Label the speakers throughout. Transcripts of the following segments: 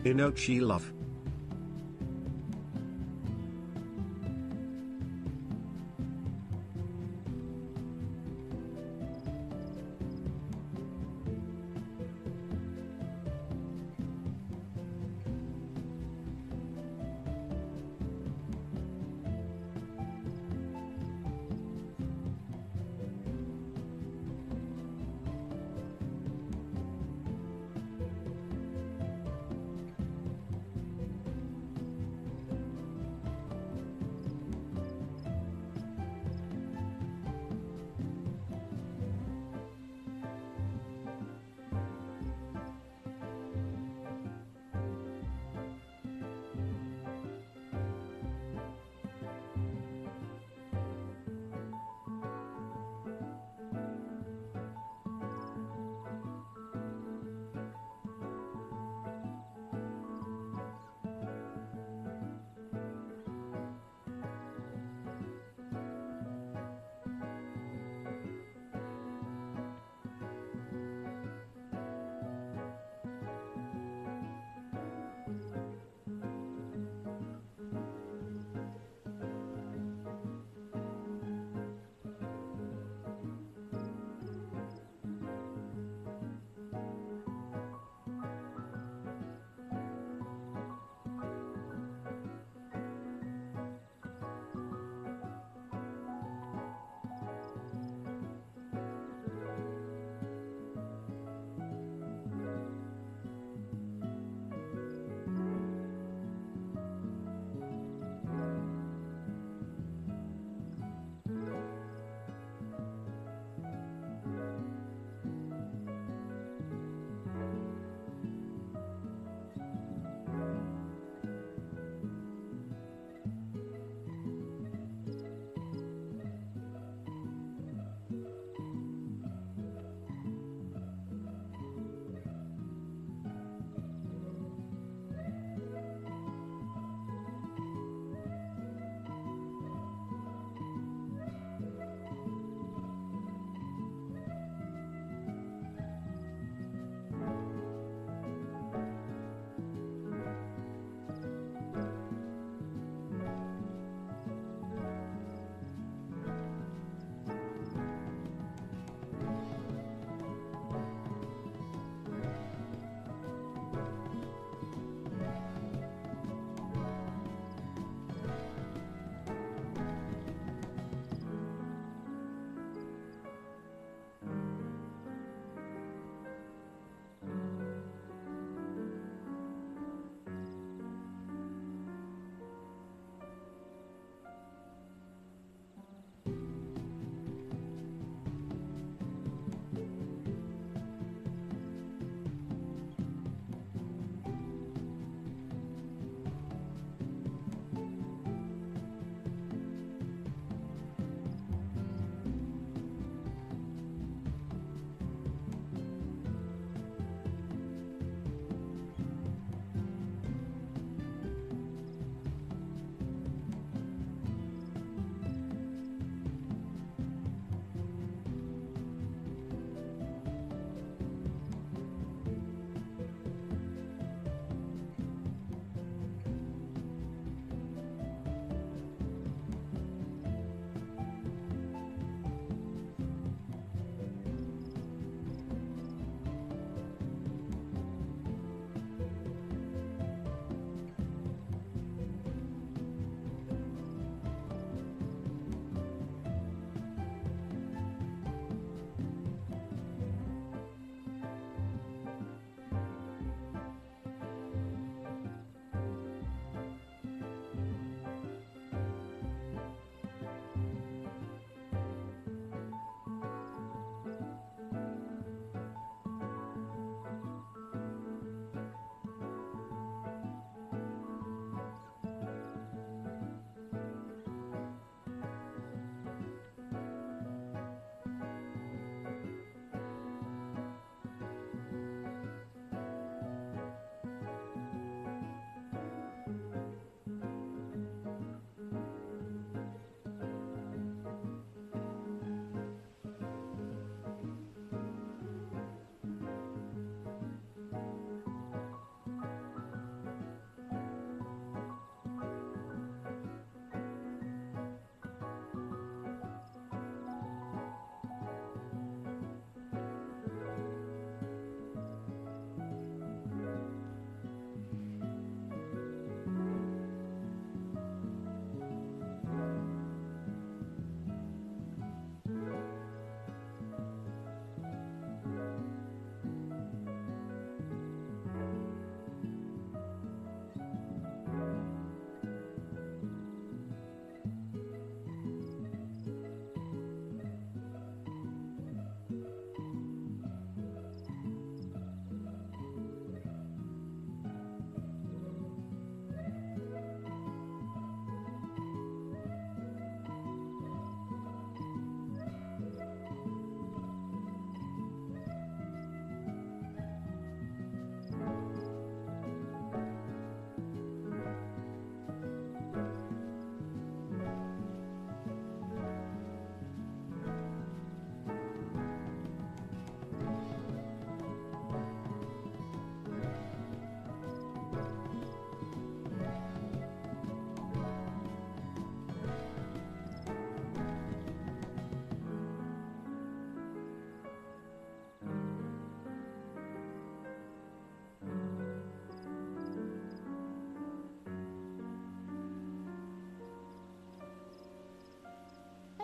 Speaker 1: Inochi love.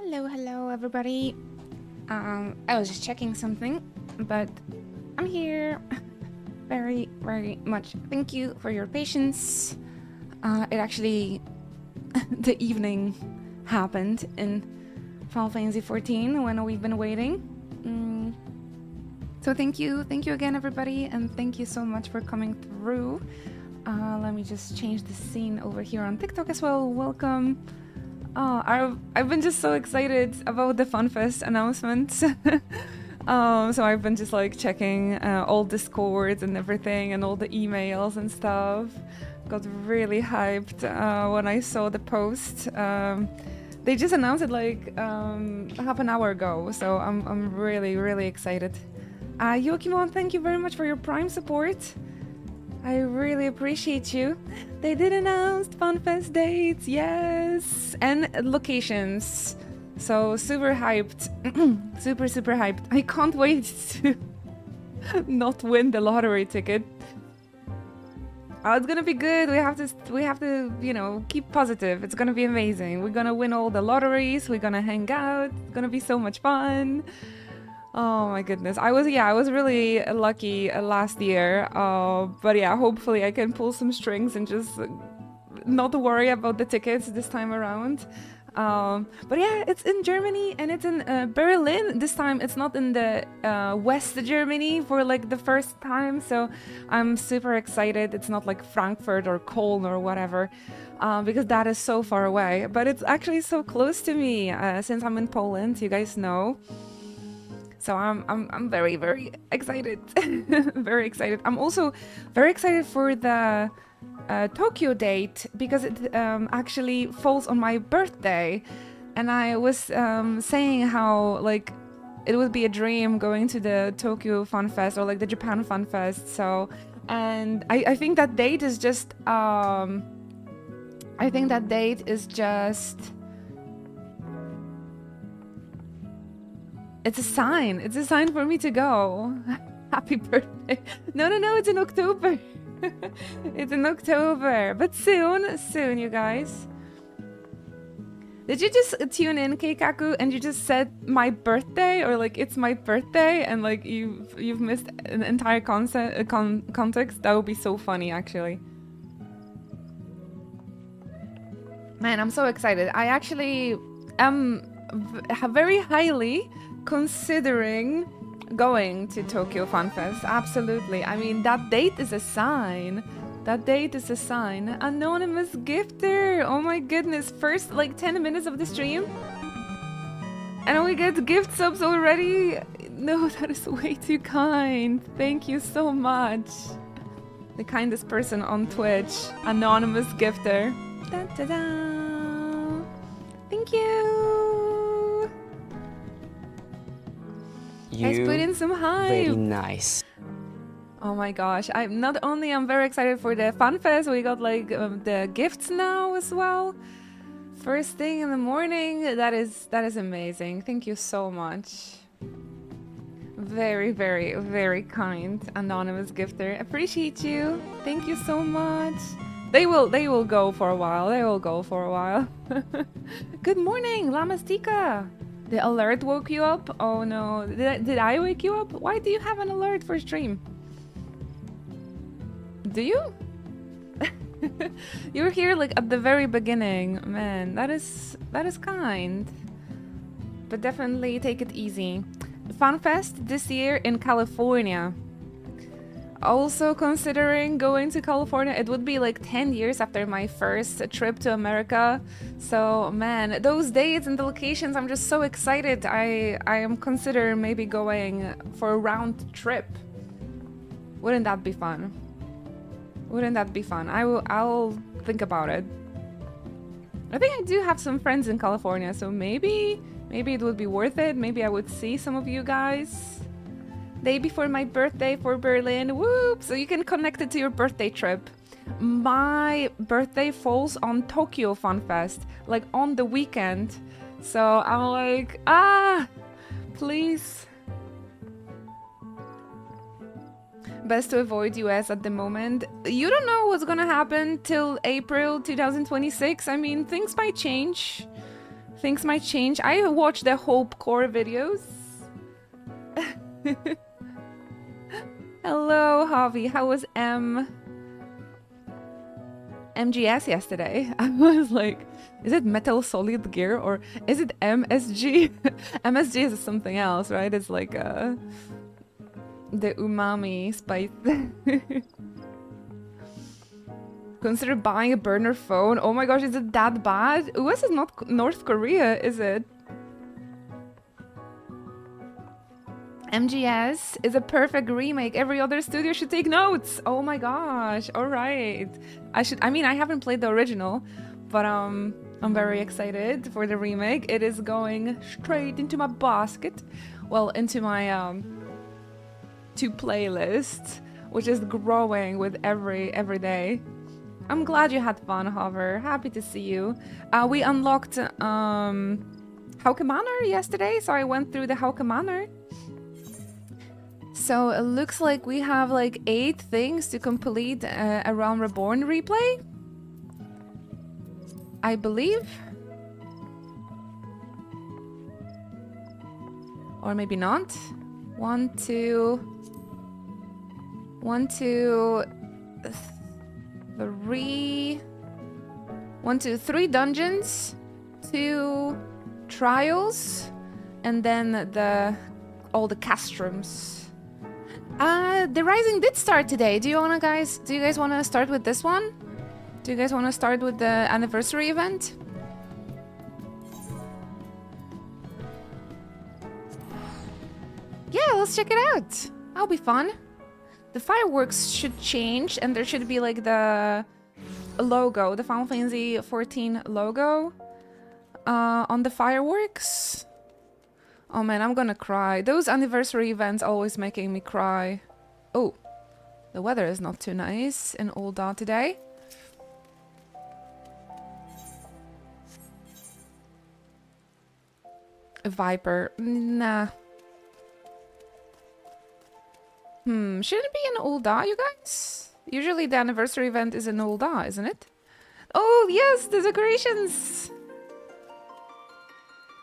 Speaker 1: Hello, everybody. I was just checking something, but I'm here. Very much thank you for your patience. It actually, the evening happened in Final Fantasy XIV when we've been waiting. So thank you again, everybody, and thank you so much for coming through. Let me just change the scene over here on TikTok as well. Welcome. I've been just so excited about the FunFest announcement. So I've been just like checking all Discords and everything and all the emails and stuff. Got really hyped when I saw the post. They just announced it like half an hour ago, so I'm really excited. Joachimon, thank you very much for your Prime support. I really appreciate you. They did announce FunFest dates, yes, and locations. So super hyped, super hyped. I can't wait to not win the lottery ticket. Oh, it's gonna be good. We have to, you know, keep positive. It's gonna be amazing. We're gonna win all the lotteries. We're gonna hang out. It's gonna be so much fun. Oh my goodness. I was really lucky last year. But yeah, hopefully I can pull some strings and just not worry about the tickets this time around. But yeah, it's in Germany and it's in Berlin. This time it's not in the West Germany for like the first time. So I'm super excited. It's not like Frankfurt or Cologne or whatever. Because that is so far away. But it's actually so close to me since I'm in Poland, you guys know. So I'm very excited. Very excited. I'm also very excited for the Tokyo date because it actually falls on my birthday, and I was saying how like it would be a dream going to the Tokyo Fun Fest or like the Japan Fun Fest. So, and I think that date is just It's a sign. It's a sign for me to go. Happy birthday. No, it's in October. It's in October. But soon, you guys. Did you just tune in, Keikaku, and you just said my birthday? Or like, it's my birthday? And like, you've missed an entire context? That would be so funny, actually. Man, I'm so excited. I actually am very highly considering going to Tokyo Fun Fest. Absolutely. I mean, that date is a sign. That date is a sign. Anonymous gifter. Oh my goodness. First like 10 minutes of the stream and we get gift subs already. No, that is way too kind. Thank you so much. The kindest person on Twitch. Anonymous gifter. Da, da, da. Thank you. Guys, put in some hype.
Speaker 2: Very nice.
Speaker 1: Oh my gosh! I'm very excited for the FunFest. We got like the gifts now as well. First thing in the morning. That is amazing. Thank you so much. Very kind anonymous gifter. Appreciate you. Thank you so much. They will go for a while. Good morning, Lamastika. The alert woke you up? Oh no. Did I wake you up? Why do you have an alert for stream? Do you? You were here like at the very beginning. Man, that is kind. But definitely take it easy. FunFest this year in California. Also considering going to California. It would be like 10 years after my first trip to America. So man, those dates and the locations, I'm just so excited. I am considering maybe going for a round trip. Wouldn't that be fun? Wouldn't that be fun? I'll think about it. I think I do have some friends in California, so maybe it would be worth it. Maybe I would see some of you guys. Day before my birthday for Berlin. Whoop! So you can connect it to your birthday trip. My birthday falls on Tokyo Fun Fest, like on the weekend. So I'm like, please. Best to avoid US at the moment. You don't know what's gonna happen till April 2026. I mean, things might change. Things might change. I watched the Hope Core videos. Hello, Javi. How was MGS yesterday? I was like, is it Metal Solid Gear or is it MSG? MSG is something else, right? It's like the umami spice. Consider buying a burner phone. Oh my gosh, is it that bad? US is not North Korea, is it? MGS is a perfect remake. Every other studio should take notes. Oh my gosh. All right. I mean, I haven't played the original, but I'm very excited for the remake. It is going straight into my basket. Well, into my to playlist, which is growing with every day. I'm glad you had fun, Hover. Happy to see you. We unlocked Hauke Manor yesterday, so I went through the Hauke Manor. So it looks like we have like 8 things to complete a Realm Reborn replay, I believe. Or maybe not. 1, 2, 3 dungeons, 2 trials, and then all the castrums. The Rising did start today. Do you guys want to start with this one? Do you guys want to start with the anniversary event? Yeah, let's check it out. That'll be fun. The fireworks should change, and there should be like the logo, the Final Fantasy XIV logo on the fireworks. Oh man, I'm gonna cry. Those anniversary events always making me cry. Oh, the weather is not too nice in Ul'dah today. A Viper, nah. Shouldn't it be in Ul'dah, you guys? Usually the anniversary event is in Ul'dah, isn't it? Oh yes, the decorations!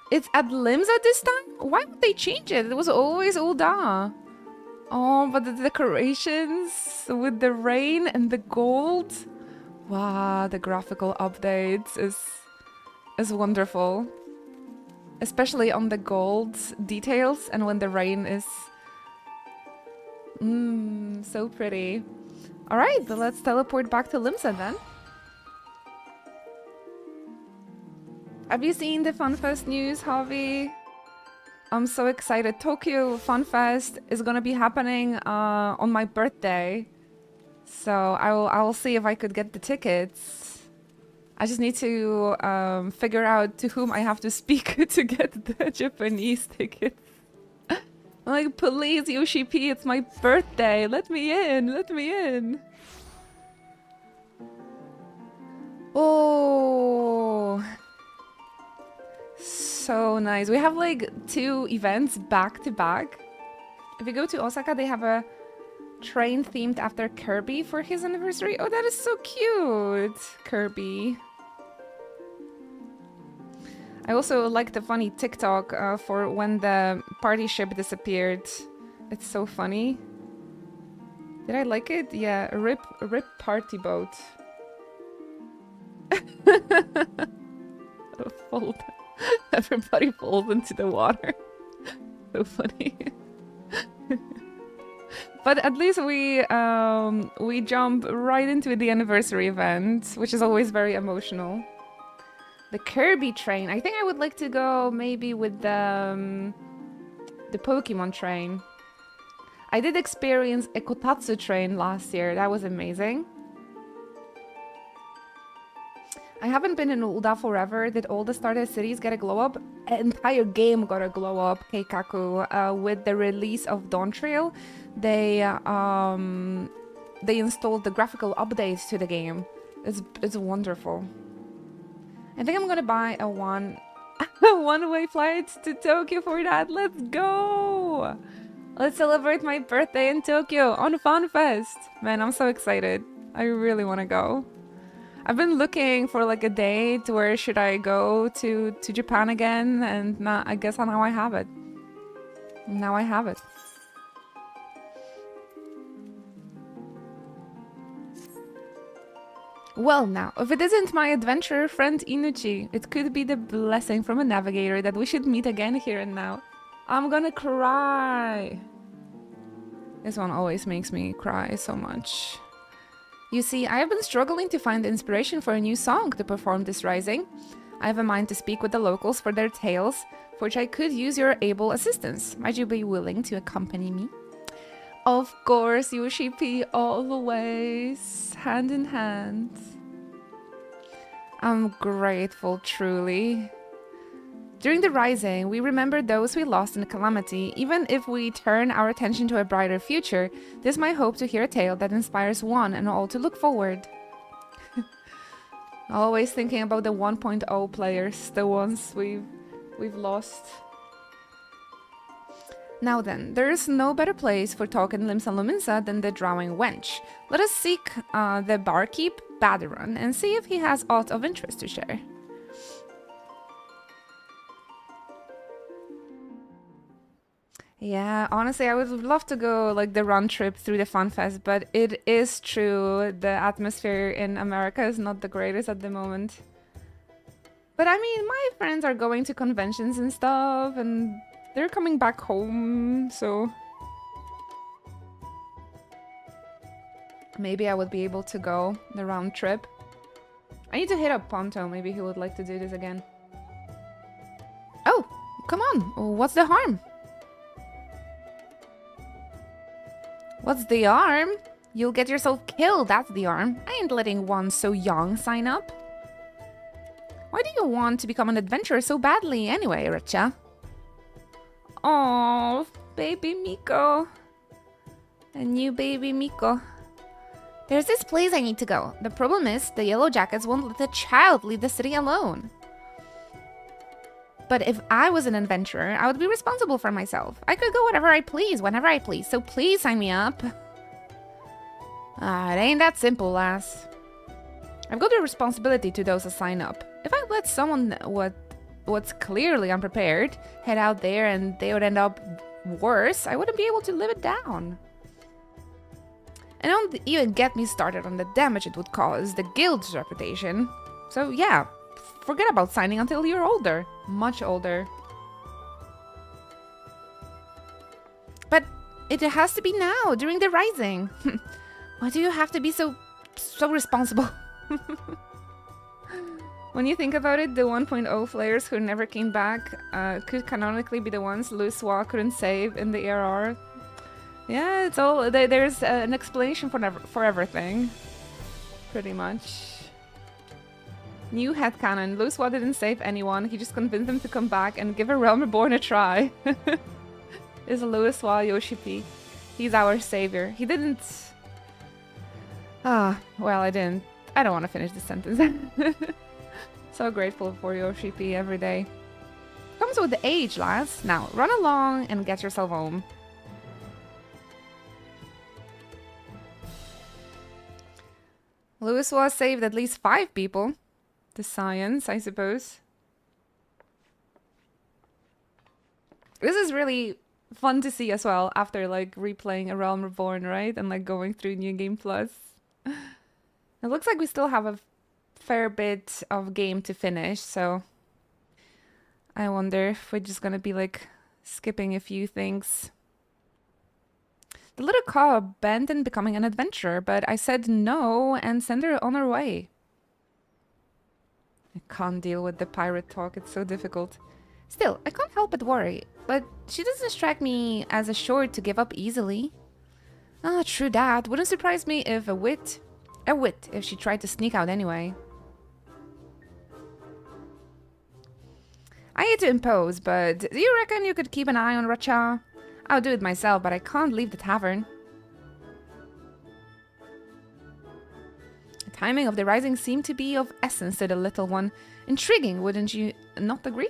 Speaker 1: It's at Limsa this time? Why would they change it? It was always Ul'dah. Oh, but the decorations with the rain and the gold. Wow, the graphical updates is wonderful. Especially on the gold details and when the rain is so pretty. All right, then let's teleport back to Limsa then. Have you seen the FunFest news, Javi? I'm so excited. Tokyo FunFest is gonna be happening on my birthday, so I will see if I could get the tickets. I just need to figure out to whom I have to speak to get the Japanese tickets. I'm like, please, Yoshi P, it's my birthday. Let me in. Let me in. Oh. So nice. We have like 2 events back to back. If you go to Osaka, they have a train themed after Kirby for his anniversary. Oh, that is so cute. Kirby. I also like the funny TikTok for when the party ship disappeared. It's so funny. Did I like it? Yeah, rip party boat. Fold. Everybody falls into the water. So funny. But at least we jump right into the anniversary event, which is always very emotional. The Kirby train. I think I would like to go maybe with the Pokemon train. I did experience a Kotatsu train last year. That was amazing. I haven't been in Ul'dah forever. Did all the started cities get a glow up? An entire game got a glow up, Keikaku. With the release of Dawn Trail, they installed the graphical updates to the game. It's wonderful. I think I'm gonna buy a one-way flight to Tokyo for that. Let's go! Let's celebrate my birthday in Tokyo on FunFest. Man, I'm so excited. I really want to go. I've been looking for like a date where should I go to Japan again, and now I guess now I have it. Now I have it. Well now, if it isn't my adventurer friend Inuchi, it could be the blessing from a navigator that we should meet again here and now. I'm gonna cry. This one always makes me cry so much. You see, I have been struggling to find inspiration for a new song to perform this rising. I have a mind to speak with the locals for their tales, for which I could use your able assistance. Might you be willing to accompany me? Of course, Yoshi P, always, hand in hand. I'm grateful, truly. During the rising, we remember those we lost in the calamity. Even if we turn our attention to a brighter future, this might hope to hear a tale that inspires one and all to look forward. Always thinking about the 1.0 players, the ones we've lost. Now then, there is no better place for talking Limsa Luminsa than the Drawing Wench. Let us seek the barkeep, Baderon, and see if he has aught of interest to share. Yeah, honestly, I would love to go like the run trip through the Fun Fest, but it is true, the atmosphere in America is not the greatest at the moment. But I mean, my friends are going to conventions and stuff, and they're coming back home, so maybe I would be able to go the round trip. I need to hit up Ponto, maybe he would like to do this again. Oh, come on, what's the harm? What's the harm? You'll get yourself killed, that's the harm. I ain't letting one so young sign up. Why do you want to become an adventurer so badly anyway, Richa? Oh, baby Miko. A new baby Miko. There's this place I need to go. The problem is, the Yellow Jackets won't let a child leave the city alone. But if I was an adventurer, I would be responsible for myself. I could go whatever I please, whenever I please, so please sign me up. It ain't that simple, lass. I've got a responsibility to those who sign up. If I let someone what's clearly unprepared head out there and they would end up worse, I wouldn't be able to live it down. And don't even get me started on the damage it would cause the guild's reputation. So yeah, forget about signing until you're older. Much older. But it has to be now, during the rising. Why do you have to be so responsible? When you think about it, the 1.0 players who never came back could canonically be the ones Luswa couldn't save in the ARR. Yeah, it's all there's an explanation for everything, pretty much. New headcanon. Luswa didn't save anyone. He just convinced them to come back and give a Realm Reborn a try. Is Luswa Yoshipi. He's our savior. He didn't. Well, I didn't. I don't want to finish the sentence. So grateful for Yoshipi every day. Comes with the age, lads. Now, run along and get yourself home. Luswa saved at least 5 people. The science, I suppose. This is really fun to see as well after like replaying A Realm Reborn, right? And like going through New Game Plus. It looks like we still have a fair bit of game to finish, so I wonder if we're just gonna be like skipping a few things. The little cow bent in becoming an adventurer, but I said no and sent her on her way. I can't deal with the pirate talk, it's so difficult. Still, I can't help but worry, but she doesn't strike me as assured to give up easily. Ah, true that. Wouldn't surprise me if a wit if she tried to sneak out anyway. I hate to impose, but do you reckon you could keep an eye on Racha? I'll do it myself, but I can't leave the tavern. The timing of the rising seemed to be of essence to the little one. Intriguing, wouldn't you not agree?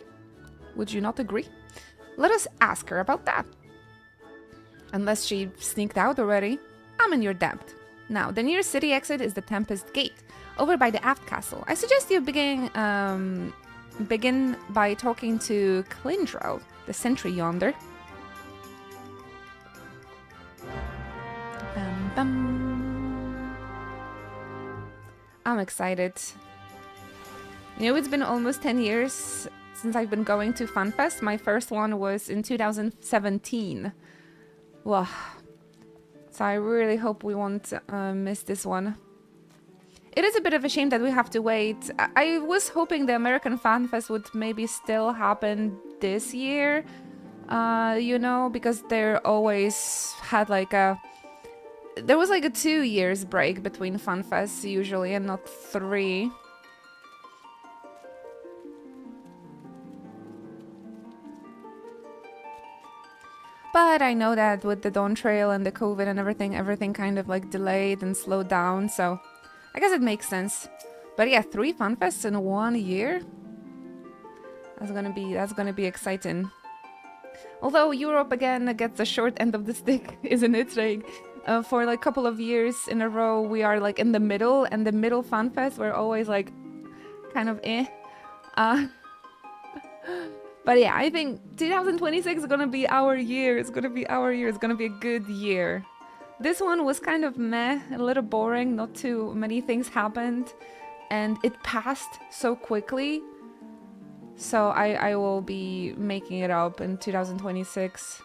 Speaker 1: Would you not agree? Let us ask her about that. Unless she sneaked out already, I'm in your debt. Now, the nearest city exit is the Tempest Gate. over by the aft castle. I suggest you begin by talking to Clindrel, the sentry yonder. I'm excited. You know, it's been almost 10 years since I've been going to FunFest. My first one was in 2017. Wow. So I really hope we won't miss this one. It is a bit of a shame that we have to wait. I was hoping the American FanFest would maybe still happen this year. You know, because they're always had like a... There was like a 2 years break between FanFests usually and not 3. But I know that with the Dawn Trail and the COVID and everything kind of like delayed and slowed down, so I guess it makes sense. But yeah, 3 FunFests in 1 year? That's gonna be exciting. Although Europe again gets the short end of the stick, isn't it? Like, for like a couple of years in a row, we are like in the middle, and the middle FunFest, we're always like kind of eh. But yeah, I think 2026 is gonna be our year. It's gonna be our year. It's gonna be a good year. This one was kind of meh, a little boring. Not too many things happened, and it passed so quickly. So I will be making it up in 2026.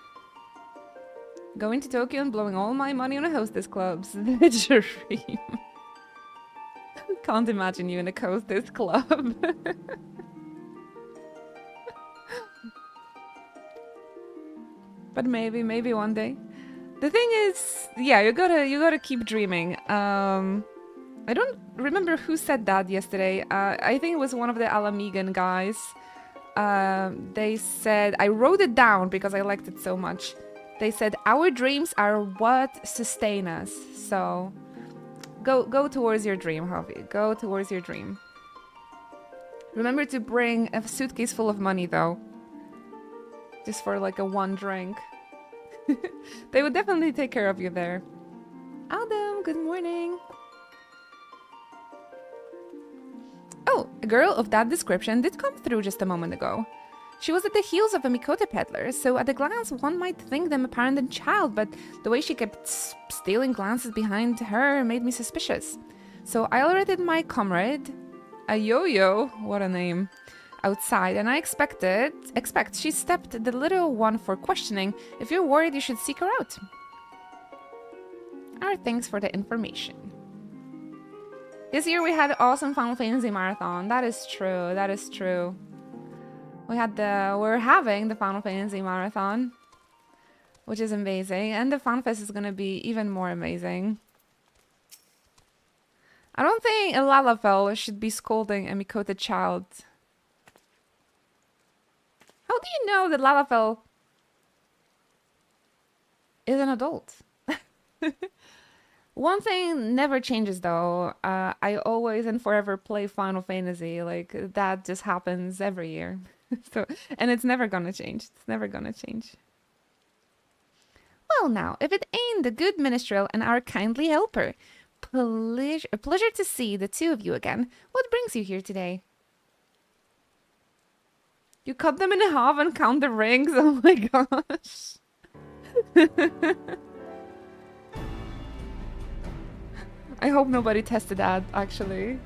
Speaker 1: Going to Tokyo and blowing all my money on a hostess clubs. The dream. Can't imagine you in a hostess club. But maybe one day. The thing is, yeah, you gotta keep dreaming. I don't remember who said that yesterday. I think it was one of the Alamegan guys. They said, I wrote it down because I liked it so much. They said, our dreams are what sustain us. So go towards your dream, Javi. Go towards your dream. Remember to bring a suitcase full of money though. Just for like a one drink. They would definitely take care of you there. Adam, good morning. Oh, a girl of that description did come through just a moment ago. She was at the heels of a Mikote peddler, so at a glance one might think them a parent and child, but the way she kept stealing glances behind her made me suspicious. So I alerted my comrade, a yo-yo, what a name, outside, and I expect she stepped the little one for questioning. If you're worried, you should seek her out. Our thanks for the information. This year we had awesome Final Fantasy Marathon. That is true, that is true. We're having the Final Fantasy Marathon, which is amazing, and the FanFest is gonna be even more amazing. I don't think a Lalafell should be scolding a Mikote child. How do you know that Lalafell is an adult? One thing never changes though. I always and forever play Final Fantasy. Like, that just happens every year. So, and it's never gonna change. It's never gonna change. Well now, if it ain't the good minstrel and our kindly helper. A pleasure to see the two of you again. What brings you here today? You cut them in half and count the rings? Oh my gosh. I hope nobody tested that, actually.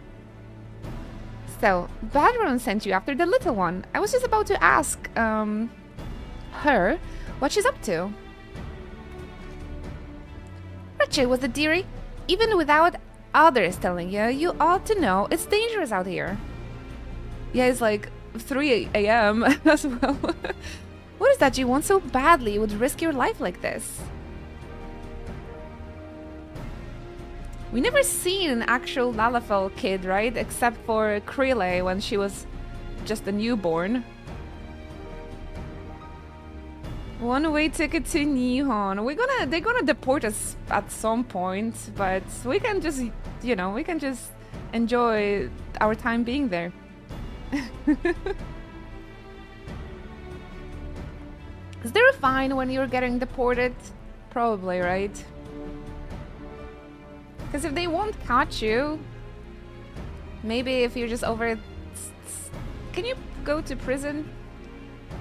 Speaker 1: So, Badron sent you after the little one. I was just about to ask, her what she's up to. Richie was a dearie. Even without others telling you, you ought to know it's dangerous out here. Yeah, it's like 3 a.m. as well. What is that you want so badly you would risk your life like this? We never seen an actual Lalafell kid, right? Except for Krele when she was just a newborn. One-way ticket to Nihon. They're gonna deport us at some point, but we can just, you know, we can just enjoy our time being there. Is there a fine when you're getting deported? Probably, right? Because if they won't catch you, Maybe if you're just over... Can you go to prison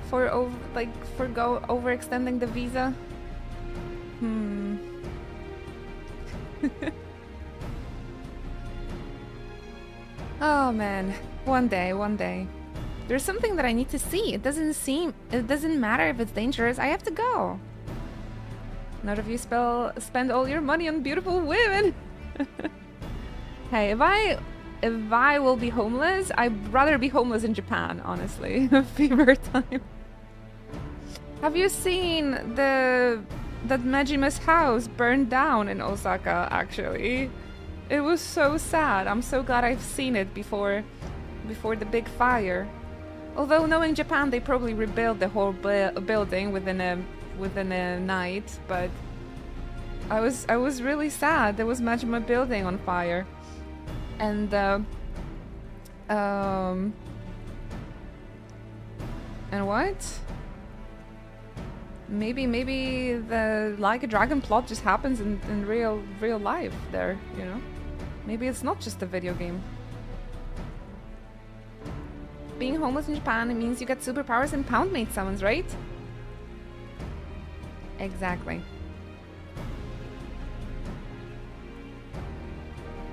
Speaker 1: for overextending the visa? Oh man, one day. There's something that I need to see. It doesn't matter if it's dangerous. I have to go. Not if you spend all your money on beautiful women. Hey, if I will be homeless, I'd rather be homeless in Japan, honestly. Fever time. Have you seen that Majima's house burned down in Osaka, actually? It was so sad. I'm so glad I've seen it before the big fire. Although knowing Japan, they probably rebuilt the whole building within a night, but I was really sad. There was Majima building on fire. And what? Maybe the Like a Dragon plot just happens in real life there, you know? Maybe it's not just a video game. Being homeless in Japan, it means you get superpowers and Poundmate summons, right? Exactly.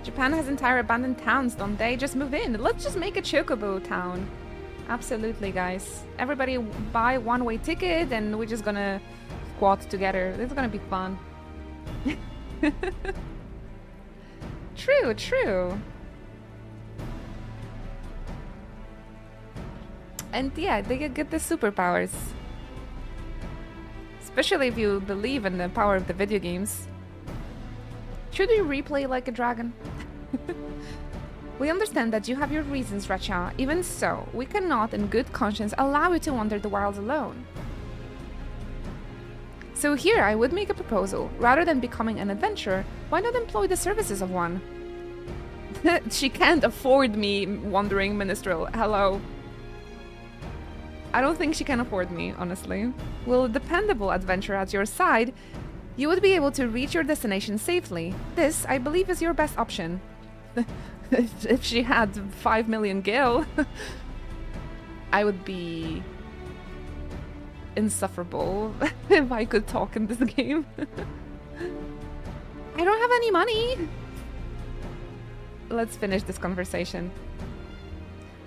Speaker 1: Japan has entire abandoned towns, don't they? Just move in. Let's just make a Chocobo town. Absolutely, guys. Everybody buy one-way ticket and we're just gonna squat together. This is gonna be fun. True. And yeah, they get the superpowers. Especially if you believe in the power of the video games. Should we replay Like a Dragon? We understand that you have your reasons, Racha. Even so, we cannot in good conscience allow you to wander the wilds alone. So here I would make a proposal. Rather than becoming an adventurer, why not employ the services of one? She can't afford me, wandering minstrel. Hello. I don't think she can afford me, honestly. With a dependable adventurer at your side, you would be able to reach your destination safely. This, I believe, is your best option. If she had 5 million gil, I would be insufferable if I could talk in this game. I don't have any money. Let's finish this conversation.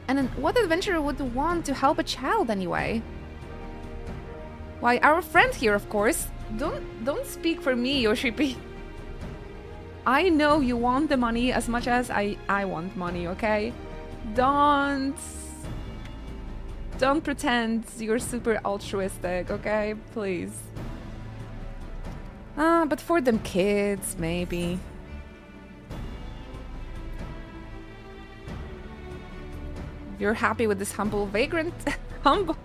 Speaker 1: And then what adventurer would want to help a child anyway? Why, our friend here, of course. Don't speak for me, Yoshipi. I know you want the money as much as I want money, okay? Don't pretend you're super altruistic, okay? Please. But for them kids, maybe. You're happy with this humble vagrant? Humble?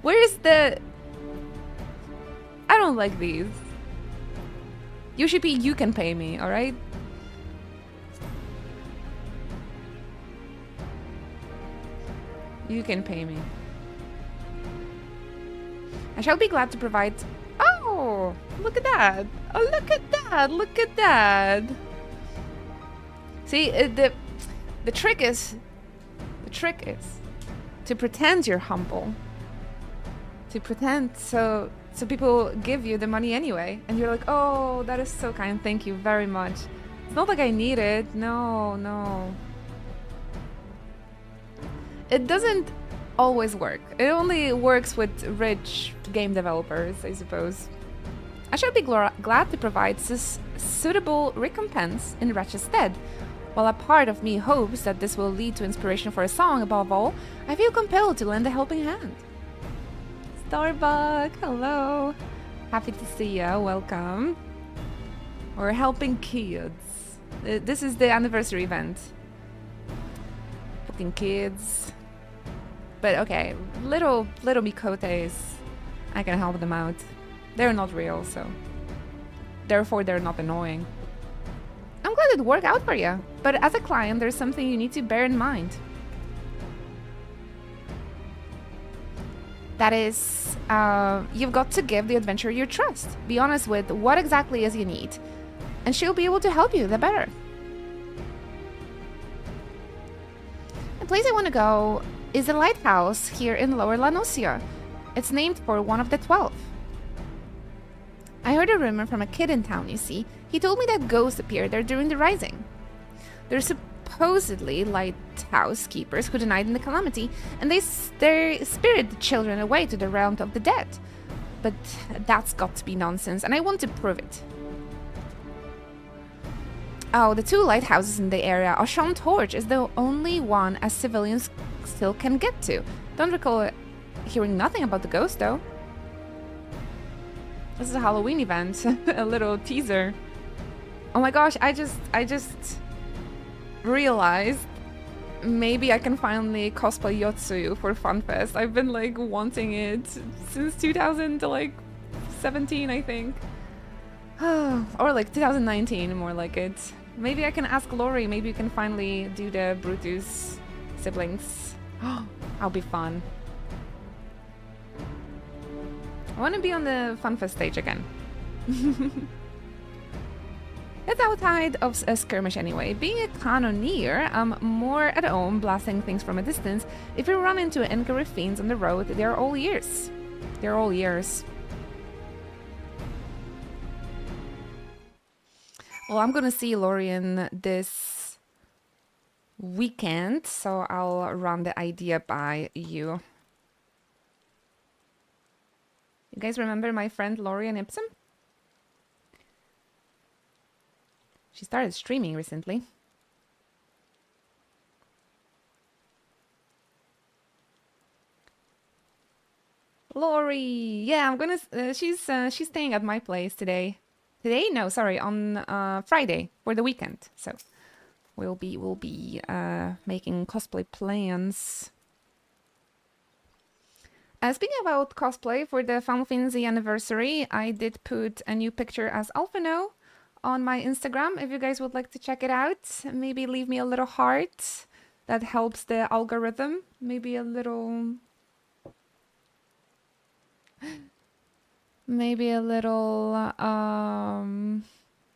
Speaker 1: Where's the... I don't like these. Yoshipi, you can pay me, alright? You can pay me. I shall be glad to provide... Oh! Look at that! Oh, look at that! Look at that! See, the trick is... The trick is to pretend you're humble. To pretend so people give you the money anyway. And you're like, oh, that is so kind. Thank you very much. It's not like I need it. No. It doesn't always work. It only works with rich game developers, I suppose. I shall be glad to provide suitable recompense in Ratchet's stead. While a part of me hopes that this will lead to inspiration for a song, above all, I feel compelled to lend a helping hand. Starbuck, hello. Happy to see ya, welcome. We're helping kids. This is the anniversary event. Fucking kids. But okay, little Mikotes, I can help them out. They're not real, so... Therefore, they're not annoying. I'm glad it worked out for you, but as a client, there's something you need to bear in mind. That is, you've got to give the adventurer your trust. Be honest with what exactly is you need, and she'll be able to help you the better. place I want to go is a lighthouse here in Lower Lanosia. It's named for one of the 12. I heard a rumor from a kid in town, you see. He told me that ghosts appeared there during the Rising. They're supposedly lighthouse keepers who denied in the calamity, and they spirited the children away to the realm of the dead. But that's got to be nonsense, and I want to prove it. Oh, the 2 lighthouses in the area. Auchan Torch is the only one as civilians still can get to. Don't recall hearing nothing about the ghost, though. This is a Halloween event. A little teaser. Oh my gosh, I just realized maybe I can finally cosplay Yotsuyu for FunFest. I've been like wanting it since 2017, I think. Or like 2019, more like it. Maybe I can ask Lori, maybe you can finally do the Brutus siblings. That'll be fun. I want to be on the FunFest stage again. It's outside of a skirmish anyway. Being a cannoneer, I'm more at home blasting things from a distance. If you run into Enkari fiends on the road, they're all ears. They're all ears. Well, I'm gonna see Lorian this weekend, so I'll run the idea by you. You guys remember my friend Lorian Ipsum? She started streaming recently. Lori, yeah, I'm gonna. She's staying at my place today. Today? No, sorry, on Friday for the weekend. So we'll be making cosplay plans. Speaking about cosplay, for the Final Fantasy anniversary, I did put a new picture as Alphino on my Instagram. If you guys would like to check it out, maybe leave me a little heart. That helps the algorithm. Maybe a little... Maybe a little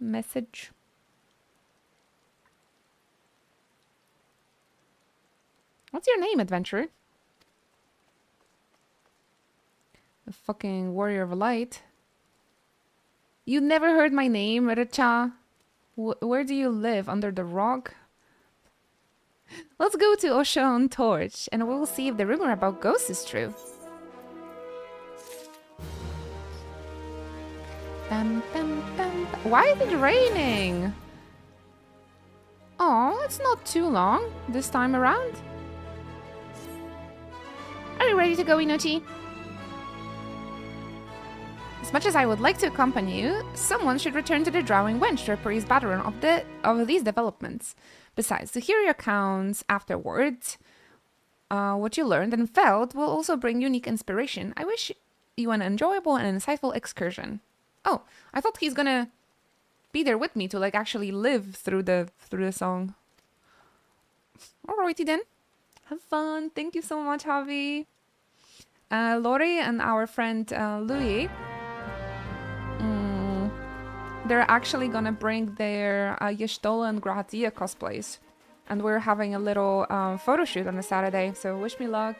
Speaker 1: message. What's your name, adventurer? The fucking warrior of light. You never heard my name, Richa? Where do you live? Under the rock? Let's go to Auchan Torch and we'll see if the rumor about ghosts is true. Bam, bam, bam. Why is it raining? Oh, it's not too long this time around. Are you ready to go, Inochi? As much as I would like to accompany you, someone should return to the Drowning Wench to appraise Battleron of these developments. Besides, to hear your accounts afterwards, what you learned and felt will also bring unique inspiration. I wish you an enjoyable and insightful excursion. Oh, I thought he's gonna be there with me to like actually live through the song. Alrighty then. Have fun. Thank you so much, Javi. Lori and our friend Louis, they're actually gonna bring their Y'shtola and Gratia cosplays. And we're having a little photo shoot on a Saturday, so wish me luck.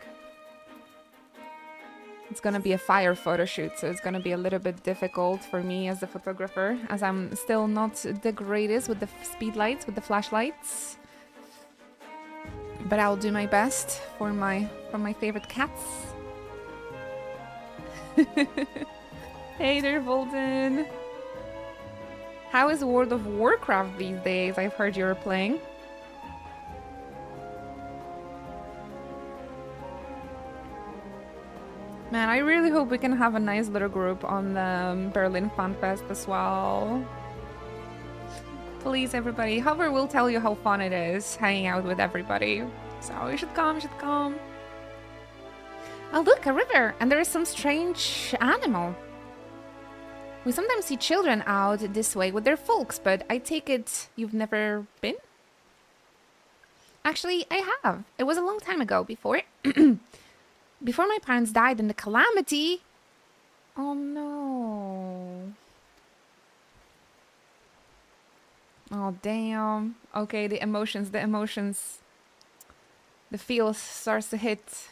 Speaker 1: It's gonna be a fire photo shoot, so it's gonna be a little bit difficult for me as the photographer, as I'm still not the greatest with the speed lights, with the flashlights. But I'll do my best for my favorite cats. Hey there, Volden. How is World of Warcraft these days? I've heard you're playing. Man, I really hope we can have a nice little group on the Berlin Fan Fest as well. Please, everybody. However, we'll tell you how fun it is hanging out with everybody. So you should come, you should come. Oh, look, a river. And there is some strange animal. We sometimes see children out this way with their folks, but I take it you've never been? Actually, I have. It was a long time ago, before before my parents died in the calamity. Oh no. Oh damn. Okay, the emotions, the emotions. The feel starts to hit.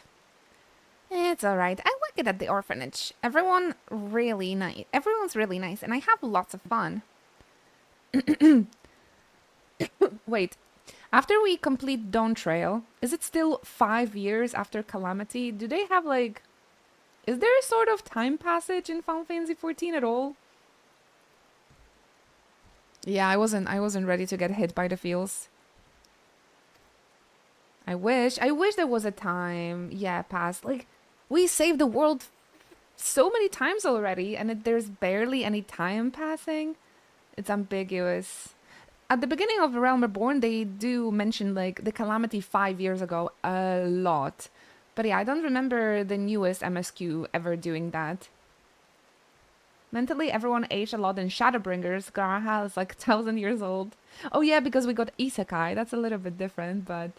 Speaker 1: It's alright. I like it at the orphanage. Everyone's really nice, and I have lots of fun. Wait, after we complete Dawn Trail, is it still 5 years after Calamity? Do they have like... Is there a sort of time passage in Final Fantasy XIV at all? Yeah, I wasn't ready to get hit by the feels. I wish there was a time, yeah, past. Like, we saved the world so many times already, and there's barely any time passing. It's ambiguous. At the beginning of Realm Reborn, they do mention, like, the Calamity 5 years ago a lot. But yeah, I don't remember the newest MSQ ever doing that. Mentally, everyone aged a lot in Shadowbringers. Garaha is like 1,000 years old. Oh yeah, because we got Isekai. That's a little bit different, but...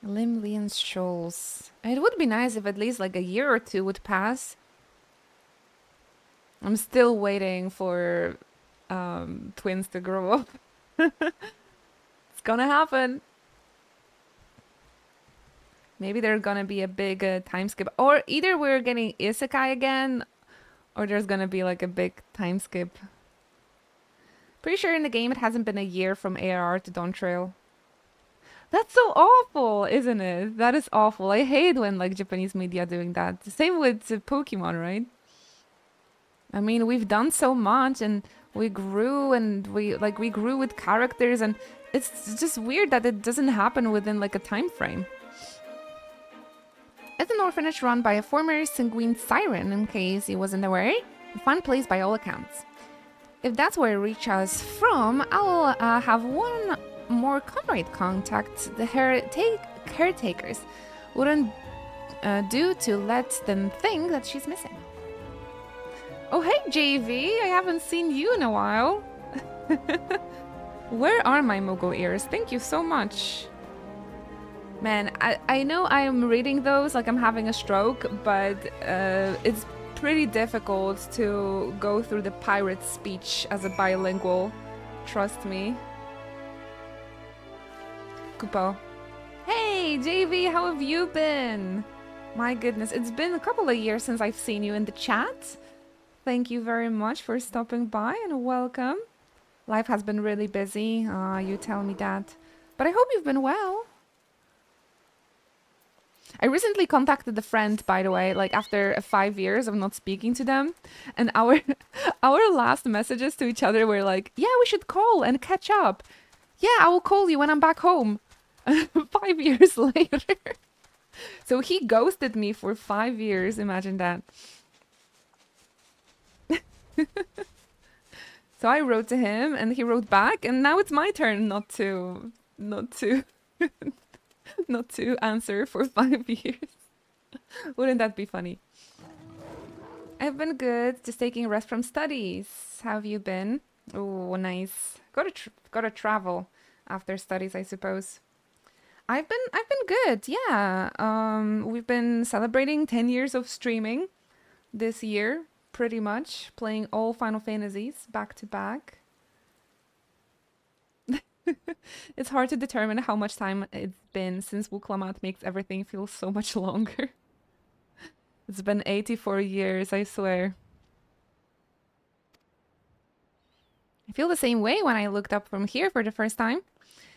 Speaker 1: Limlian Shoals. It would be nice if at least like a year or two would pass. I'm still waiting for twins to grow up. It's gonna happen. Maybe there's gonna be a big time skip. Or either we're getting Isekai again, or there's gonna be like a big time skip. Pretty sure in the game it hasn't been a year from ARR to Dawn Trail. That's so awful, isn't it? That is awful. I hate when like Japanese media doing that. Same with Pokemon, right? I mean, we've done so much and we grew and we grew with characters, and it's just weird that it doesn't happen within like a time frame. It's an orphanage run by a former Sanguine Siren, in case he wasn't aware. A fun place by all accounts. If that's where you reach us from, I'll have one more comrade contact. The caretakers wouldn't do to let them think that she's missing. Oh, hey, JV. I haven't seen you in a while. Where are my Moogle ears? Thank you so much. Man, I know I'm reading those like I'm having a stroke, but it's pretty difficult to go through the pirate speech as a bilingual. Trust me. Kupo. Hey, JV, how have you been? My goodness, it's been a couple of years since I've seen you in the chat. Thank you very much for stopping by and welcome. Life has been really busy, you tell me that. But I hope you've been well. I recently contacted a friend, by the way, like after 5 years of not speaking to them. And our last messages to each other were like, yeah, we should call and catch up. Yeah, I will call you when I'm back home. 5 years later. So he ghosted me for 5 years, imagine that. So I wrote to him and he wrote back, and now it's my turn not to not to answer for 5 years. Wouldn't that be funny? I've been good, just taking a rest from studies. How have you been? Oh, nice. Gotta travel after studies, I suppose. I've been good, yeah. We've been celebrating 10 years of streaming this year, pretty much, playing all Final Fantasies back to back. It's hard to determine how much time it's been since Wuklamat makes everything feel so much longer. It's been 84 years, I swear. I feel the same way when I looked up from here for the first time.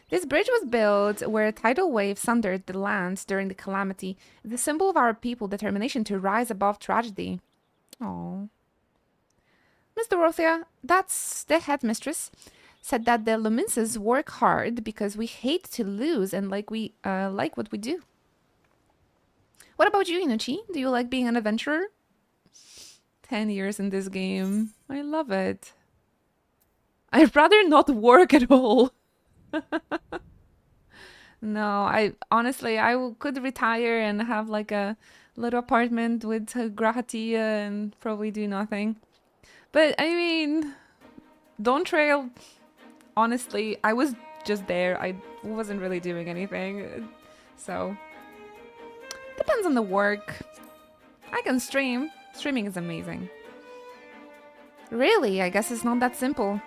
Speaker 1: This bridge was built where a tidal wave sundered the land during the calamity, the symbol of our people's determination to rise above tragedy. Oh, Miss Dorothea, that's the headmistress, said that the Luminses work hard because we hate to lose and like what we do. What about you, Inuchi? Do you like being an adventurer? 10 years in this game. I love it. I'd rather not work at all. No, honestly, could retire and have like a little apartment with Grahatia and probably do nothing. But I mean, Dawn Trail, honestly, I was just there. I wasn't really doing anything. So, depends on the work. I can stream. Streaming is amazing. Really, I guess it's not that simple.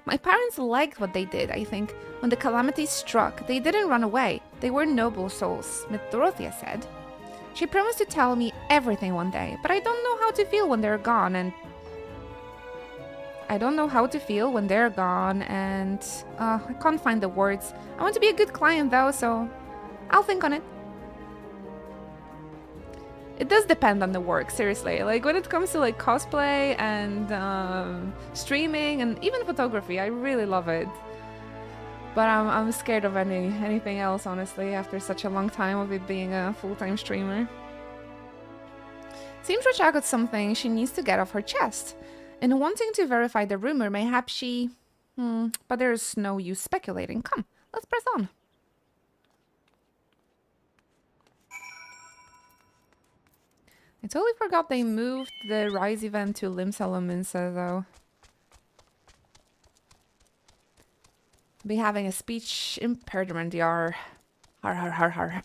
Speaker 1: My parents liked what they did, I think. When the calamity struck, they didn't run away. They were noble souls, Miss Dorothea said. She promised to tell me everything one day, but I don't know how to feel when they're gone, and... I can't find the words. I want to be a good client, though, so I'll think on it. It does depend on the work, seriously. Like, when it comes to, like, cosplay and streaming and even photography, I really love it. But I'm scared of anything else, honestly, after such a long time of it being a full-time streamer. Seems Rochelle got something she needs to get off her chest. In wanting to verify the rumor, mayhap she... but there's no use speculating. Come, let's press on. I totally forgot they moved the Rise event to Limsa Lominsa, though. Be having a speech impediment, yar. Har har har har.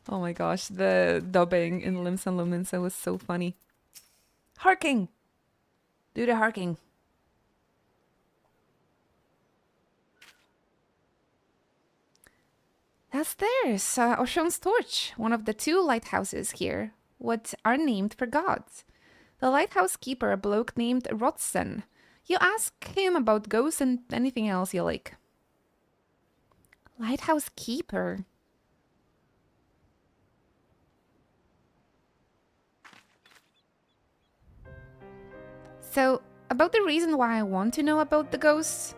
Speaker 1: Oh my gosh, the dubbing in Limsa Lominsa was so funny. Harking! Do the harking. That's theirs, Ocean's Torch, one of the 2 lighthouses here, what are named for gods. The lighthouse keeper, a bloke named Rodson. You ask him about ghosts and anything else you like. Lighthouse keeper? So, about the reason why I want to know about the ghosts?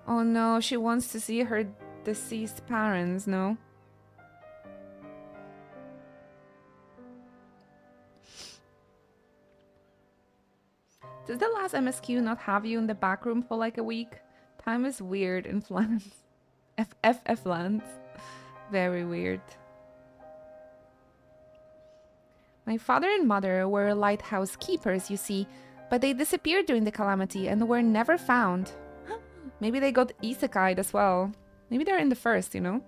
Speaker 1: Oh no, she wants to see her deceased parents, no? Does the last MSQ not have you in the back room for like a week? Time is weird in Flans. FFF lands. Very weird. My father and mother were lighthouse keepers, you see, but they disappeared during the calamity and were never found. Maybe they got isekai'd as well. Maybe they're in the first, you know?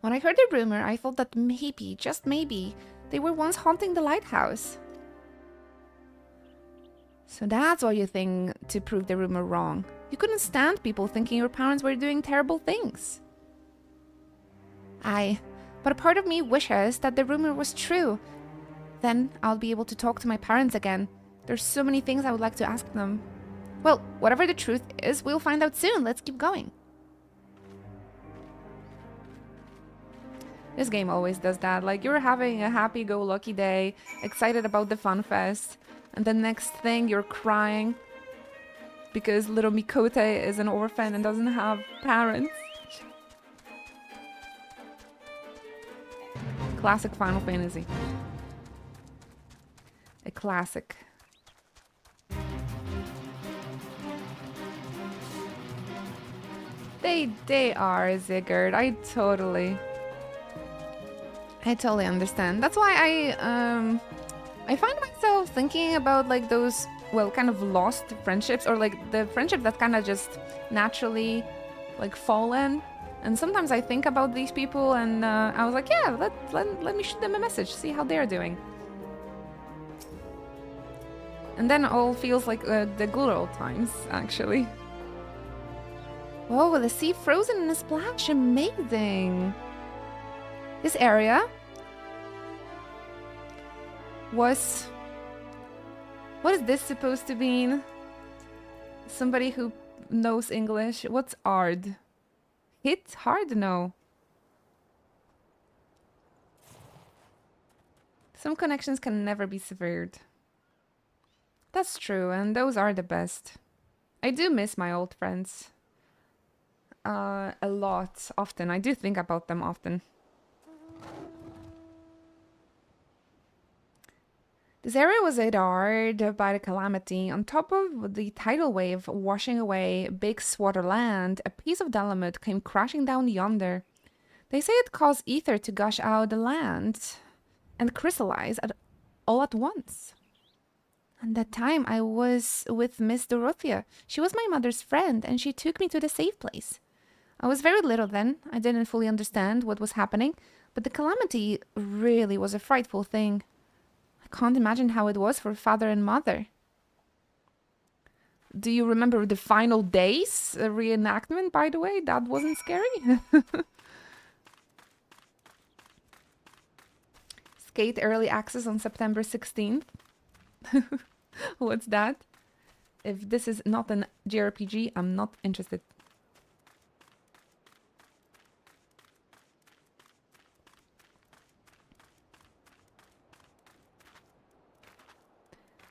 Speaker 1: When I heard the rumor, I thought that maybe, just maybe, they were once haunting the lighthouse. So that's why you think to prove the rumor wrong. You couldn't stand people thinking your parents were doing terrible things. Aye, but a part of me wishes that the rumor was true. Then I'll be able to talk to my parents again. There's so many things I would like to ask them. Well, whatever the truth is, we'll find out soon. Let's keep going. This game always does that. Like, you're having a happy-go-lucky day, excited about the fun fest, and the next thing you're crying because little Mikote is an orphan and doesn't have parents. Classic Final Fantasy. A classic. They are, Sigurd. I totally understand. That's why I find myself thinking about like those, well, kind of lost friendships, or like the friendship that kind of just naturally like fallen. And sometimes I think about these people, and I was like, yeah, let me shoot them a message, see how they're doing. And then it all feels like the good old times, actually. Whoa, the sea frozen in a splash, amazing! This area was... What is this supposed to mean? Somebody who knows English. What's ARD? Hit hard? No. Some connections can never be severed. That's true, and those are the best. I do miss my old friends. A lot, often. I do think about them often. This area was ARR'd by the calamity. On top of the tidal wave washing away big swath of land, a piece of Dalamud came crashing down yonder. They say it caused ether to gush out the land and crystallize all at once. And that time I was with Miss Dorothea. She was my mother's friend, and she took me to the safe place. I was very little then. I didn't fully understand what was happening, but the calamity really was a frightful thing. I Can't imagine how it was for father and mother. Do you remember the final days reenactment, by the way? That wasn't scary. Skate early access on September 16th. What's that? If this is not an JRPG, I'm not interested.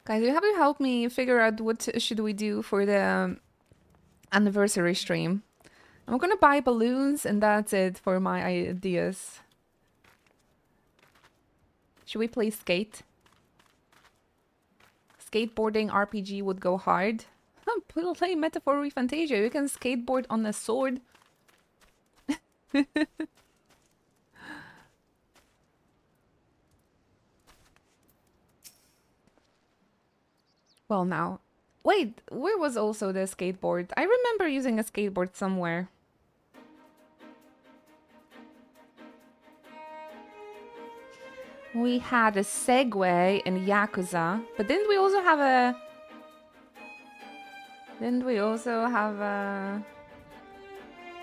Speaker 1: Guys, you have to help me figure out what should we do for the anniversary stream. I'm gonna buy balloons and that's it for my ideas. Should we play Skate? Skateboarding RPG would go hard. Play Metaphor Fantasia. You can skateboard on a sword. Well, now. Wait, where was also the skateboard? I remember using a skateboard somewhere. We had a Segway in Yakuza, but didn't we also have a... Didn't we also have a...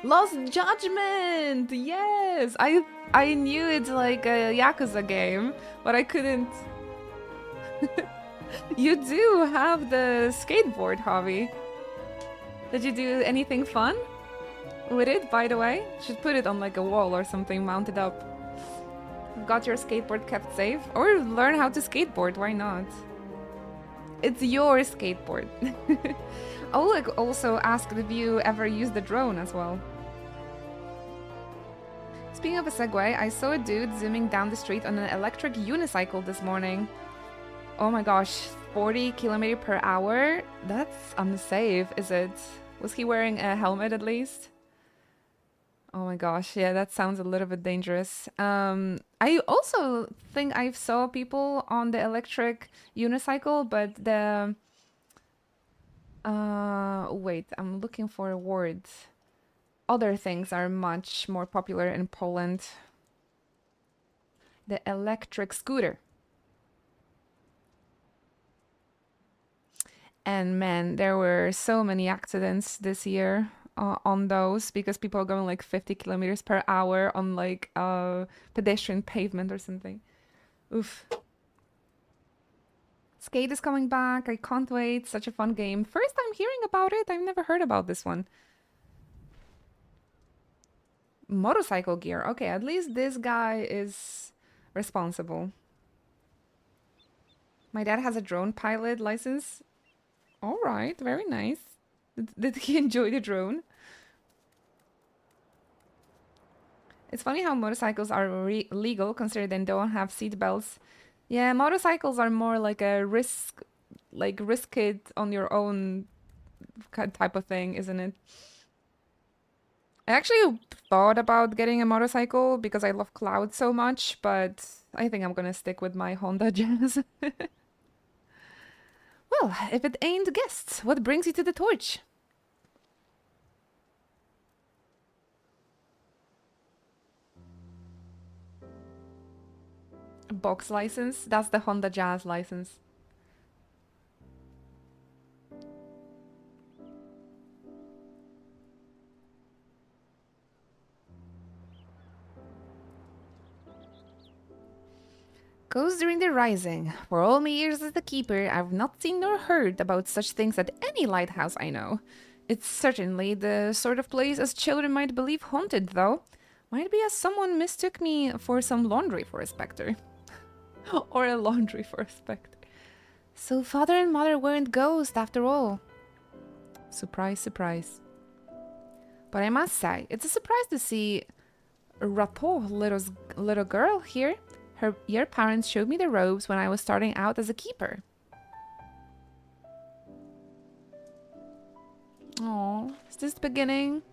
Speaker 1: Lost Judgment! Yes! I knew it's like a Yakuza game, but I couldn't... You do have the skateboard hobby. Did you do anything fun with it, by the way? Should put it on like a wall or something mounted up. Got your skateboard kept safe? Or learn how to skateboard, why not? It's your skateboard. Oleg also asked if you ever used the drone as well. Speaking of a Segway, I saw a dude zooming down the street on an electric unicycle this morning. Oh my gosh, 40 km per hour? That's unsafe, is it? Was he wearing a helmet at least? Oh my gosh, yeah, that sounds a little bit dangerous. I also think I saw people on the electric unicycle, but the... wait, I'm looking for a word. Other things are much more popular in Poland. The electric scooter. And man, there were so many accidents this year on those because people are going like 50 kilometers per hour on like pedestrian pavement or something. Oof. Skate is coming back. I can't wait. Such a fun game. First time hearing about it. I've never heard about this one. Motorcycle gear. Okay, at least this guy is responsible. My dad has a drone pilot license. All right, very nice. Did he enjoy the drone? It's funny how motorcycles are legal considering they don't have seat belts. Yeah, motorcycles are more like a risk it on your own type of thing, isn't it? I actually thought about getting a motorcycle because I love clouds so much, but I think I'm gonna stick with my Honda Jazz. Well, if it ain't guests, what brings you to the torch? Box license? That's the Honda Jazz license. Goes during the rising. For all my years as the keeper, I've not seen nor heard about such things at any lighthouse I know. It's certainly the sort of place as children might believe haunted, though. Might be as someone mistook me for some laundry for a spectre. Or a laundry for a spectre. So father and mother weren't ghosts after all. Surprise, surprise. But I must say, it's a surprise to see Rato, little girl here. Your parents showed me the robes when I was starting out as a keeper. Oh, is this the beginning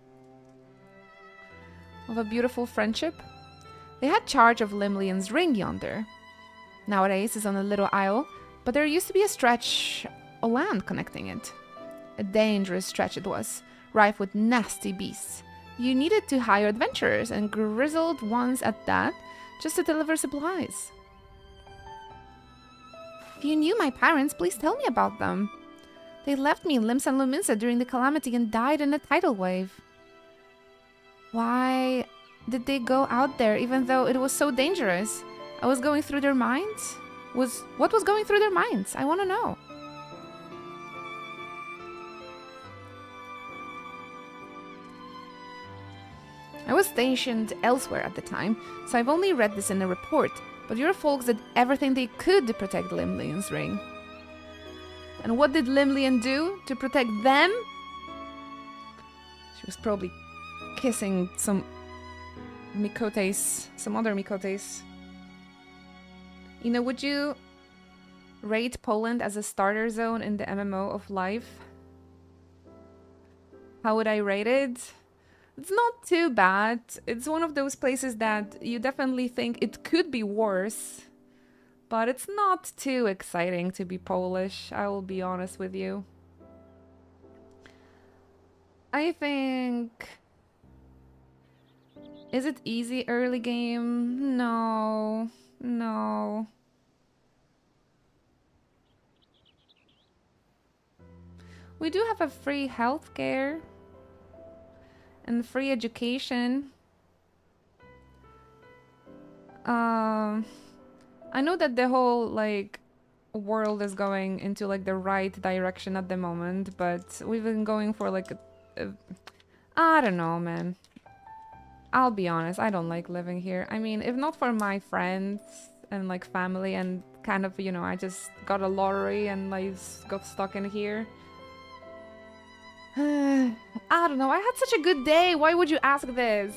Speaker 1: of a beautiful friendship? They had charge of Limlian's ring yonder. Nowadays it's on a little isle, but there used to be a stretch of land connecting it. A dangerous stretch it was, rife with nasty beasts. You needed to hire adventurers, and grizzled ones at that, just to deliver supplies. If you knew my parents, please tell me about them. They left me in Limsa Luminsa during the calamity and died in a tidal wave. Why did they go out there even though it was so dangerous? I was going through their minds? What was going through their minds? I want to know. I was stationed elsewhere at the time, so I've only read this in a report, but your folks did everything they could to protect Limlian's ring. And what did Limlian do to protect them? She was probably kissing some Mikotes, some other Mikotes. You know, would you rate Poland as a starter zone in the MMO of life? How would I rate it? It's not too bad. It's one of those places that you definitely think it could be worse. But it's not too exciting to be Polish, I will be honest with you. I think... Is it easy early game? No. No. We do have a free healthcare and free education. I know that the whole like world is going into like the right direction at the moment, but we've been going for like I don't know, man. I'll be honest, I don't like living here. I mean, if not for my friends and like family and kind of, you know, I just got a lottery and like got stuck in here. I don't know, I had such a good day. Why would you ask this?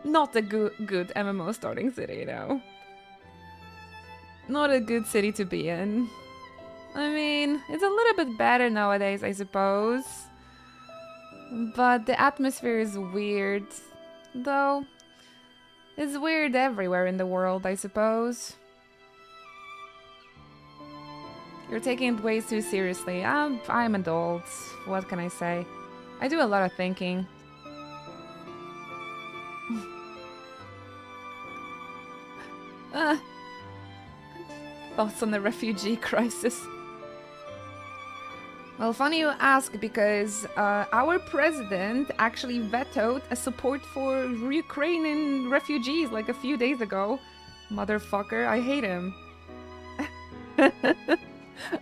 Speaker 1: Not a good MMO starting city, you know. Not a good city to be in. I mean, it's a little bit better nowadays, I suppose. But the atmosphere is weird. Though, it's weird everywhere in the world, I suppose. You're taking it way too seriously. I'm adult. What can I say? I do a lot of thinking. Thoughts on the refugee crisis. Well, funny you ask, because our president actually vetoed a support for Ukrainian refugees like a few days ago. Motherfucker, I hate him.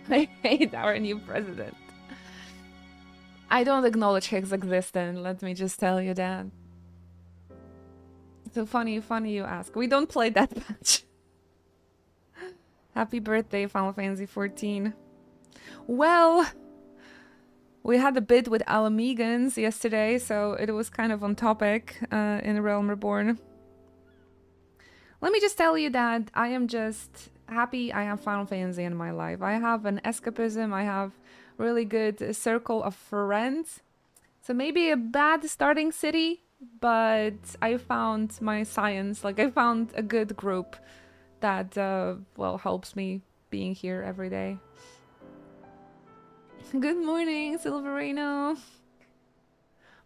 Speaker 1: I hate our new president. I don't acknowledge his existence, let me just tell you that. So funny you ask. We don't play that much. Happy birthday, Final Fantasy XIV. Well, we had a bit with Alamegans yesterday, so it was kind of on topic in Realm Reborn. Let me just tell you that I am just happy I have Final Fantasy in my life. I have an escapism, I have really good circle of friends. So maybe a bad starting city, but I found my science, like I found a good group that, well, helps me being here every day. Good morning, Silverino.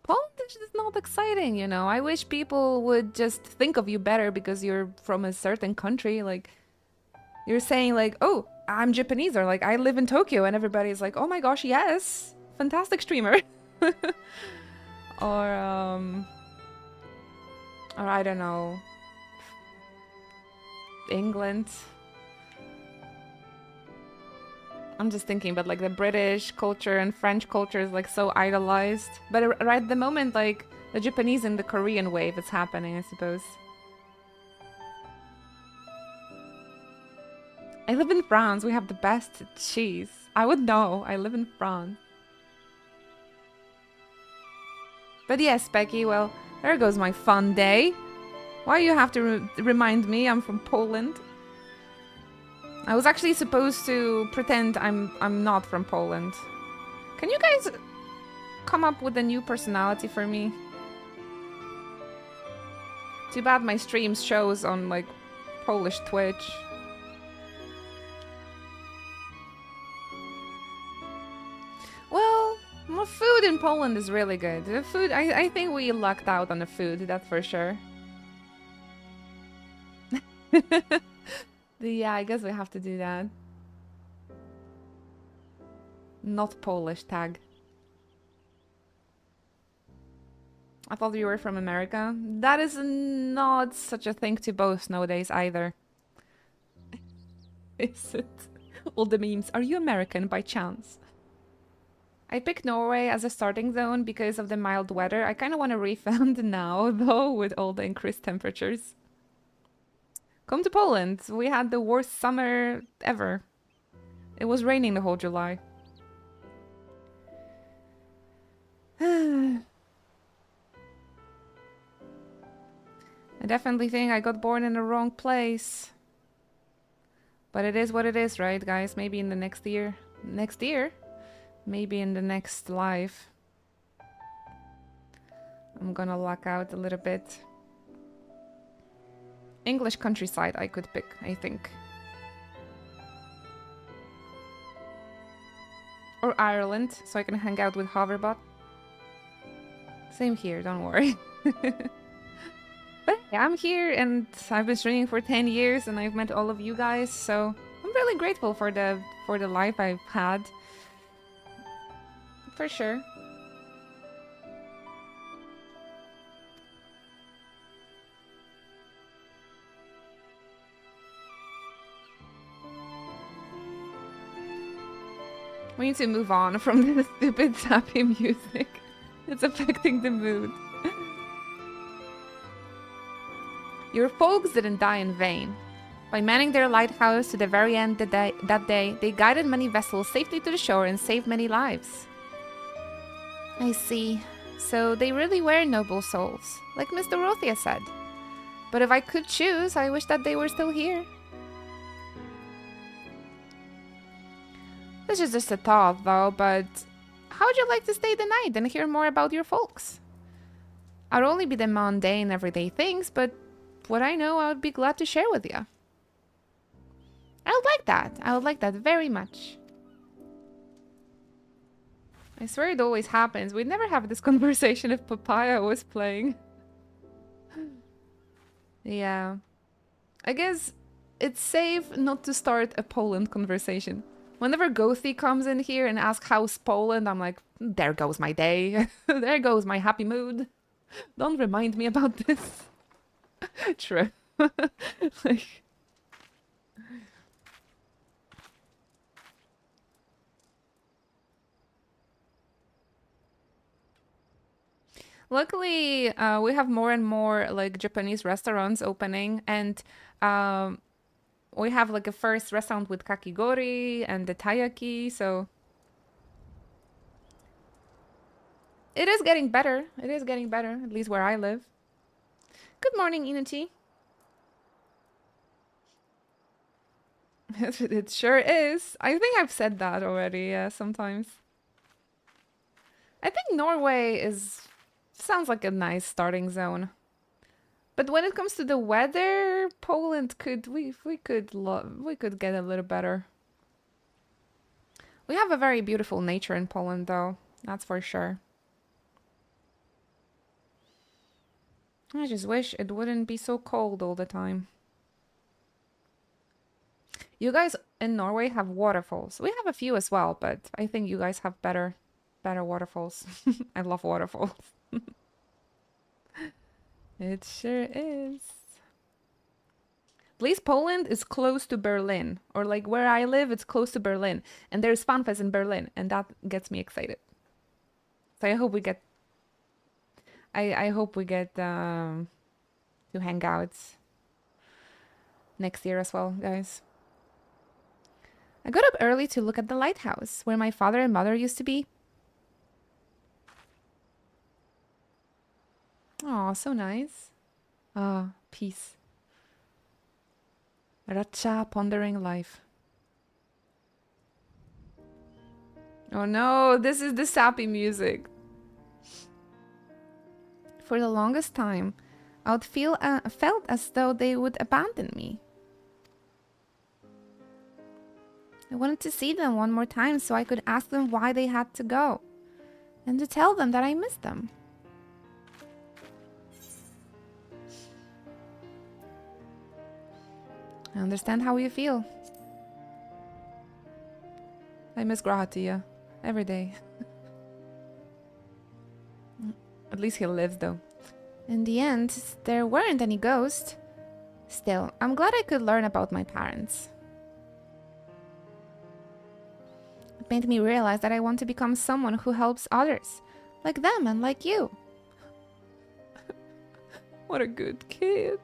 Speaker 1: Poland is just not exciting, you know. I wish people would just think of you better because you're from a certain country. Like, you're saying like, oh, I'm Japanese, or like, I live in Tokyo, and everybody's like, oh my gosh, yes, fantastic streamer. Or I don't know, England. I'm just thinking, but like the British culture and French culture is like so idolized. But right at the moment, like the Japanese and the Korean wave is happening, I suppose. I live in France. We have the best cheese. I would know. I live in France. But yes, Becky, well, there goes my fun day. Why you have to remind me I'm from Poland? I was actually supposed to pretend I'm not from Poland. Can you guys come up with a new personality for me? Too bad my streams shows on like Polish Twitch. Well, my food in Poland is really good. The food, I think we lucked out on the food, that's for sure. Yeah, I guess we have to do that. Not Polish tag. I thought you were from America. That is not such a thing to boast nowadays either. Is it? All the memes. Are you American by chance? I picked Norway as a starting zone because of the mild weather. I kind of want to refund now, though, with all the increased temperatures. Come to Poland. We had the worst summer ever. It was raining the whole July. I definitely think I got born in the wrong place. But it is what it is, right, guys? Maybe in the next year. Next year? Maybe in the next life. I'm gonna luck out a little bit. English countryside I could pick, I think. Or Ireland, so I can hang out with Hoverbot. Same here, don't worry. But yeah, I'm here and I've been streaming for 10 years and I've met all of you guys, so I'm really grateful for the life I've had. For sure. We need to move on from this stupid happy music. It's affecting the mood. Your folks didn't die in vain. By manning their lighthouse to the very end that day, they guided many vessels safely to the shore and saved many lives. I see. So they really were noble souls, like Miss Dorothea said. But if I could choose, I wish that they were still here. This is just a thought, though, but how would you like to stay the night and hear more about your folks? I'd only be the mundane, everyday things, but what I know, I would be glad to share with you. I would like that. I would like that very much. I swear it always happens. We'd never have this conversation if Papaya was playing. Yeah. I guess it's safe not to start a Poland conversation. Whenever Gothi comes in here and asks how's Poland, I'm like, there goes my day. There goes my happy mood. Don't remind me about this. True. Like... Luckily, we have more and more like Japanese restaurants opening, and we have like a first restaurant with kakigori and the taiyaki, so it is getting better. It is getting better, at least where I live. Good morning, Inuchi. It sure is. I think I've said that already, sometimes. I think Norway sounds like a nice starting zone. But when it comes to the weather, Poland we could get a little better. We have a very beautiful nature in Poland, though. That's for sure. I just wish it wouldn't be so cold all the time. You guys in Norway have waterfalls. We have a few as well, but I think you guys have better waterfalls. I love waterfalls. It sure is. At least Poland is close to Berlin. Or like where I live, it's close to Berlin. And there's FanFest in Berlin. And that gets me excited. So I hope we get... I hope we get to hang out next year as well, guys. I got up early to look at the lighthouse, where my father and mother used to be. Oh, so nice. Ah, peace. Racha pondering life. Oh no, this is the sappy music. For the longest time, I would felt as though they would abandon me. I wanted to see them one more time so I could ask them why they had to go, and to tell them that I missed them. I understand how you feel. I miss Grahatia every day. At least he lives, though. In the end, there weren't any ghosts. Still, I'm glad I could learn about my parents. It made me realize that I want to become someone who helps others, like them and like you. What a good kid.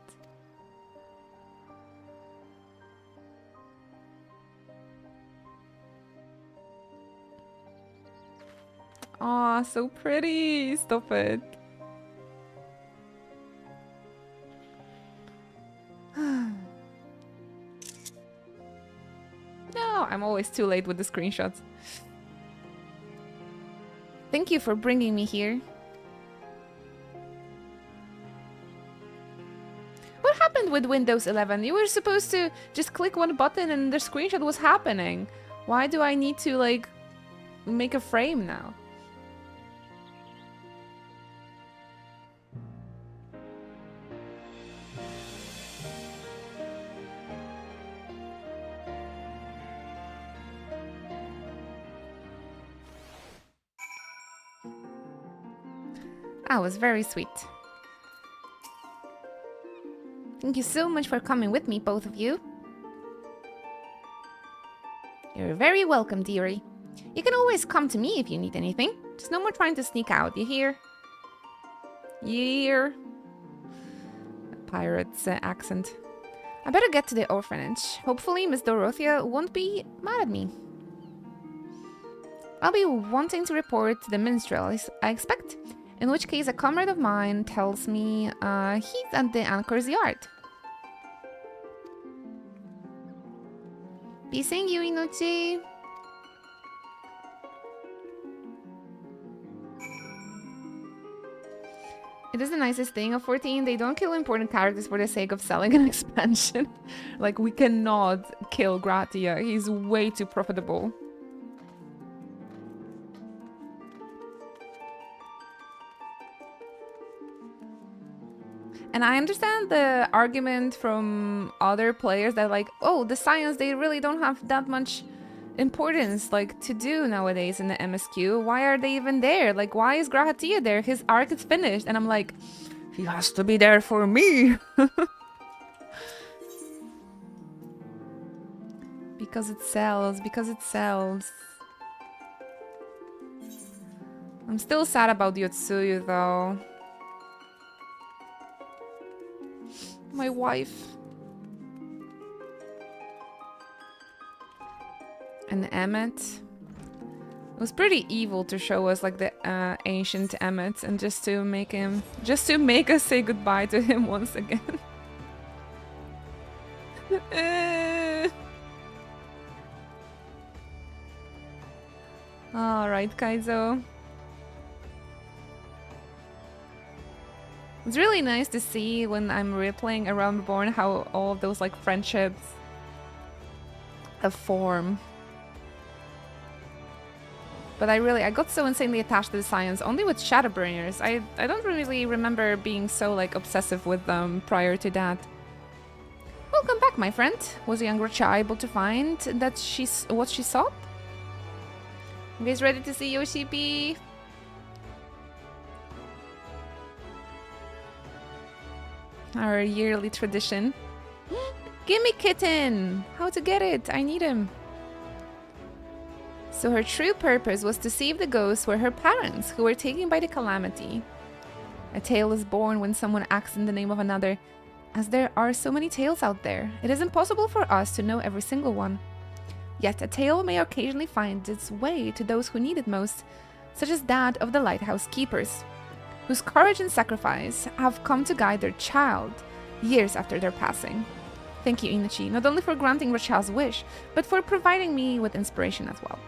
Speaker 1: Aw, so pretty. Stop it. No, I'm always too late with the screenshots. Thank you for bringing me here. What happened with Windows 11? You were supposed to just click one button and the screenshot was happening. Why do I need to, like, make a frame now? That was very sweet. Thank you so much for coming with me, both of you. You're very welcome, dearie. You can always come to me if you need anything. Just no more trying to sneak out, you hear? Yeah. Pirate's accent. I better get to the orphanage. Hopefully Miss Dorothea won't be mad at me. I'll be wanting to report to the minstrel, I expect. In which case a comrade of mine tells me he's at the Anchor's yard. Be seeing you, Inochi. It is the nicest thing of 14. They don't kill important characters for the sake of selling an expansion. Like, we cannot kill Gratia. He's way too profitable. And I understand the argument from other players that, like, oh, the science, they really don't have that much importance, like, to do nowadays in the MSQ. Why are they even there? Like, why is Grahatia there? His arc is finished. And I'm like, he has to be there for me. Because it sells, because it sells. I'm still sad about Yotsuyu, though. My wife. And Emmet. It was pretty evil to show us, like, the ancient Emmet and just to make us say goodbye to him once again. Alright, Kaizo. It's really nice to see when I'm replaying around Reborn how all of those, like, friendships form. But I got so insanely attached to the science only with Shadowbringers. I don't really remember being so, like, obsessive with them prior to that. Welcome back, my friend. Was the young Racha able to find that what she sought? You guys ready to see Yoshipi? Our yearly tradition. Gimme kitten! How to get it? I need him. So her true purpose was to save the ghosts were her parents, who were taken by the calamity. A tale is born when someone acts in the name of another. As there are so many tales out there, it is impossible for us to know every single one. Yet a tale may occasionally find its way to those who need it most, such as that of the lighthouse keepers, whose courage and sacrifice have come to guide their child years after their passing. Thank you, Inochi, not only for granting Racha's wish, but for providing me with inspiration as well.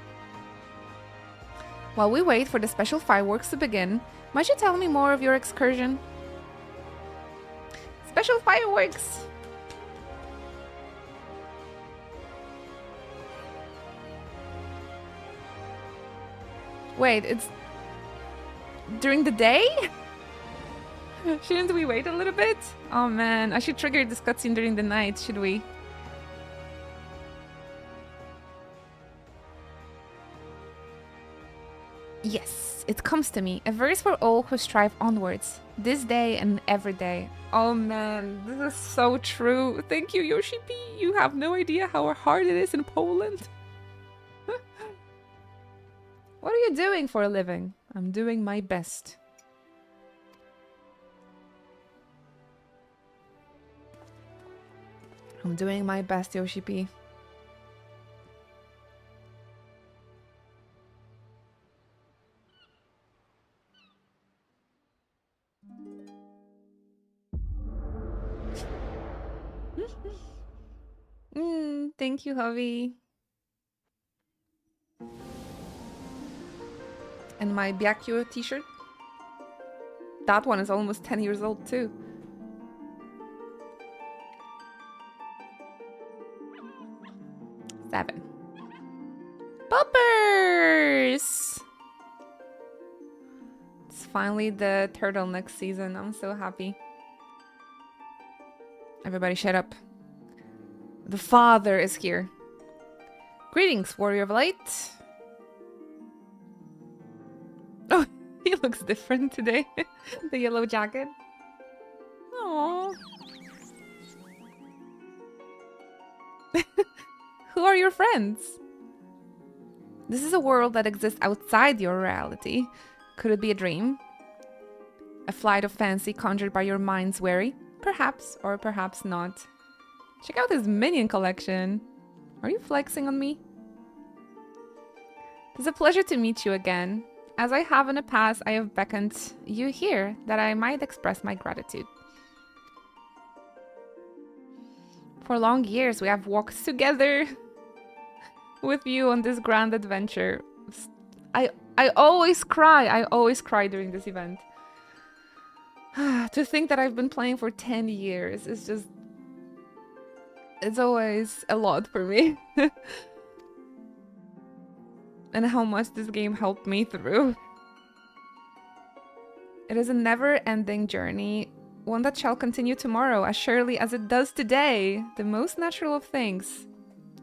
Speaker 1: While we wait for the special fireworks to begin, might you tell me more of your excursion? Special fireworks! Wait, it's during the day? Shouldn't we wait a little bit? Oh man, I should trigger this cutscene during the night, should we? Yes, it comes to me. A verse for all who strive onwards, this day and every day. Oh man, this is so true. Thank you, Yoshi P. You have no idea how hard it is in Poland. What are you doing for a living? I'm doing my best. I'm doing my best, Yoshi P. Thank you, Javi. And my Byakuya t-shirt. That one is almost 10 years old too. Seven. Poppers! It's finally the turtleneck season. I'm so happy. Everybody shut up. The father is here. Greetings, warrior of light. Oh, he looks different today. The yellow jacket. Aww. Who are your friends? This is a world that exists outside your reality. Could it be a dream? A flight of fancy conjured by your mind's weary? Perhaps, or perhaps not. Check out his minion collection. Are you flexing on me? It's a pleasure to meet you again. As I have in the past, I have beckoned you here that I might express my gratitude. For long years, we have walked together with you on this grand adventure. I always cry. I always cry during this event. To think that I've been playing for 10 years is just... It's always a lot for me. And how much this game helped me through. It is a never-ending journey, one that shall continue tomorrow as surely as it does today. The most natural of things.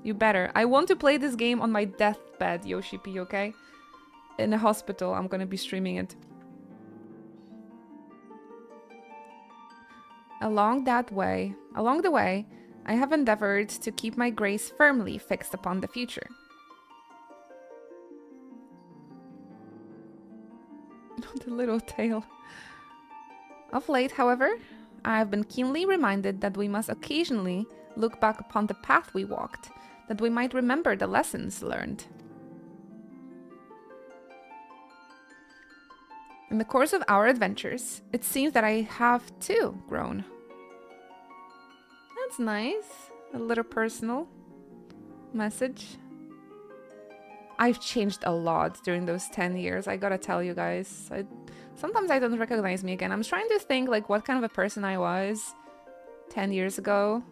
Speaker 1: You better. I want to play this game on my deathbed, Yoshi P, okay? In a hospital, I'm gonna be streaming it. Along the way, I have endeavored to keep my gaze firmly fixed upon the future. The little tail. Of late, however, I have been keenly reminded that we must occasionally look back upon the path we walked, that we might remember the lessons learned. In the course of our adventures, it seems that I have too grown. That's nice. A little personal message. I've changed a lot during those 10 years, I gotta tell you guys. Sometimes I don't recognize me again. I'm trying to think like what kind of a person I was 10 years ago.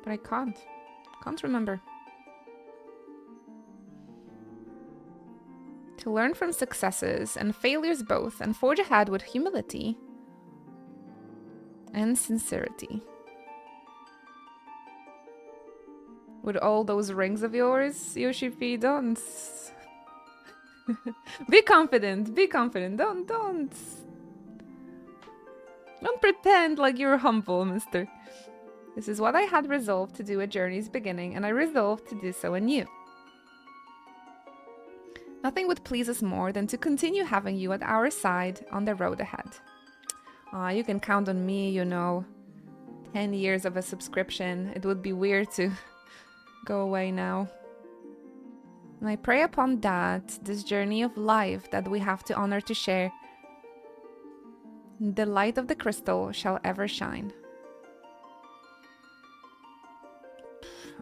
Speaker 1: But I can't. Can't remember. To learn from successes and failures both and forge ahead with humility and sincerity. With all those rings of yours, Yoshi P, don't. Be confident, be confident. Don't pretend like you're humble, mister. This is what I had resolved to do at Journey's beginning, and I resolved to do so anew. Nothing would please us more than to continue having you at our side on the road ahead. You can count on me, you know. 10 years of a subscription. It would be weird to go away now. And I pray upon that, this journey of life that we have to honor to share, the light of the crystal shall ever shine.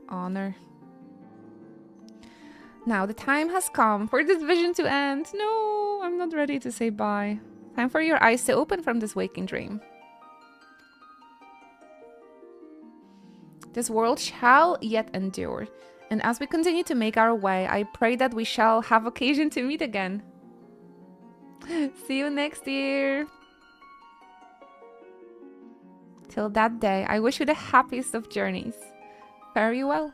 Speaker 1: Honor. Now the time has come for this vision to end. No, I'm not ready to say bye. Time for your eyes to open from this waking dream. This world shall yet endure, and as we continue to make our way, I pray that we shall have occasion to meet again. See you next year. Till that day, I wish you the happiest of journeys. Fare you well.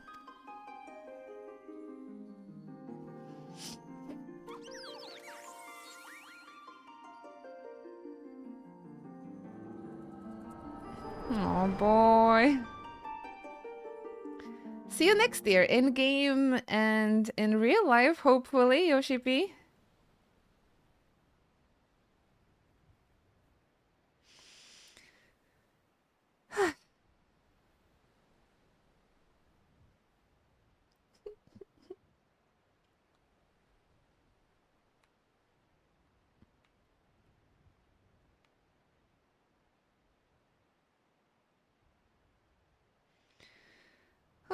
Speaker 1: Oh boy. See you next year in game and in real life, hopefully, Yoshi P.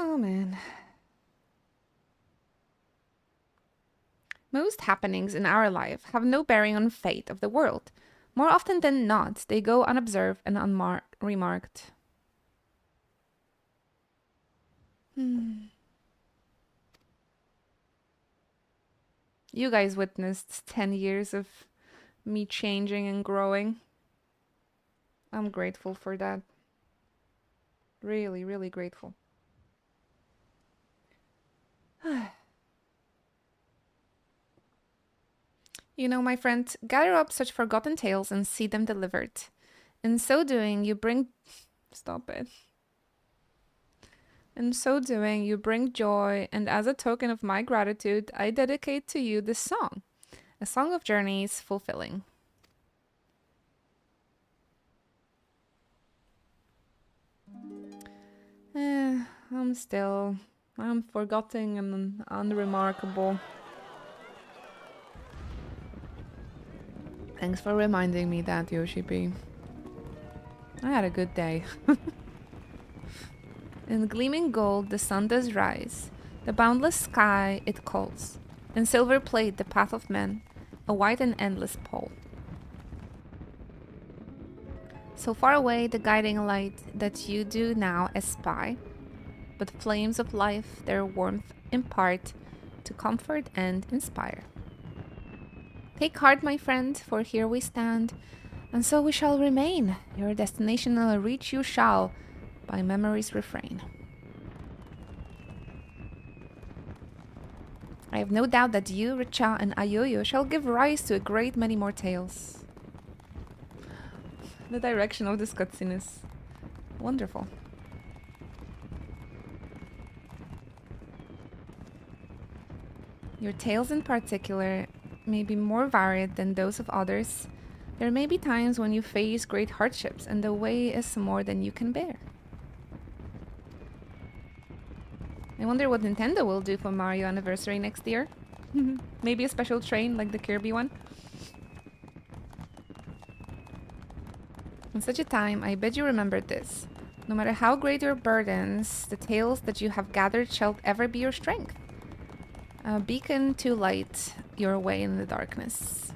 Speaker 1: Oh man. Most happenings in our life have no bearing on fate of the world. More often than not, they go unobserved and unremarked. You guys witnessed 10 years of me changing and growing. I'm grateful for that. Really, really grateful. You know, my friend, gather up such forgotten tales and see them delivered. In so doing, you bring... Stop it. In so doing, you bring joy, and as a token of my gratitude, I dedicate to you this song. A song of journeys fulfilling. I'm forgetting and unremarkable. Thanks for reminding me that, Yoshi P. I had a good day. In gleaming gold the sun does rise, the boundless sky it calls. In silver plate the path of men, a white and endless pole. So far away the guiding light that you do now espy, but flames of life their warmth impart to comfort and inspire. Take heart, my friend, for here we stand, and so we shall remain. Your destination reach you shall, by memory's refrain. I have no doubt that you, Richa, and Ayoyo shall give rise to a great many more tales. The direction of this cutscene is wonderful. Your tales in particular may be more varied than those of others. There may be times when you face great hardships and the way is more than you can bear. I wonder what Nintendo will do for Mario Anniversary next year. Maybe a special train like the Kirby one. In such a time, I bid you remember this. No matter how great your burdens, the tales that you have gathered shall ever be your strength. A beacon to light your way in the darkness.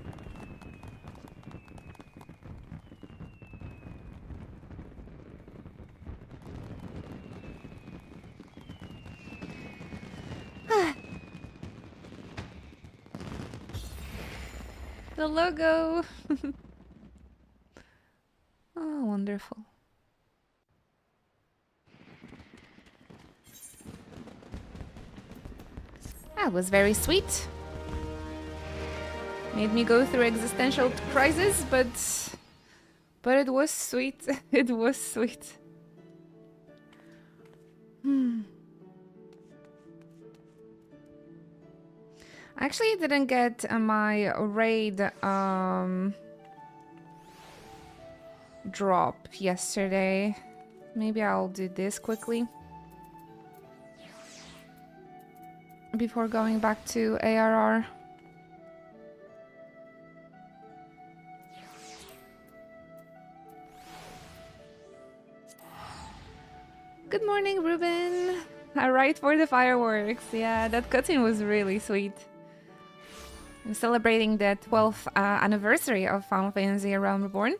Speaker 1: The logo! Oh, wonderful. That was very sweet. Made me go through existential crisis, but it was sweet. It was sweet. I actually didn't get my raid drop yesterday. Maybe I'll do this quickly before going back to ARR. Good morning, Ruben. Alright for the fireworks. Yeah, that cutscene was really sweet. I'm celebrating the 12th anniversary of Final Fantasy Realm Reborn.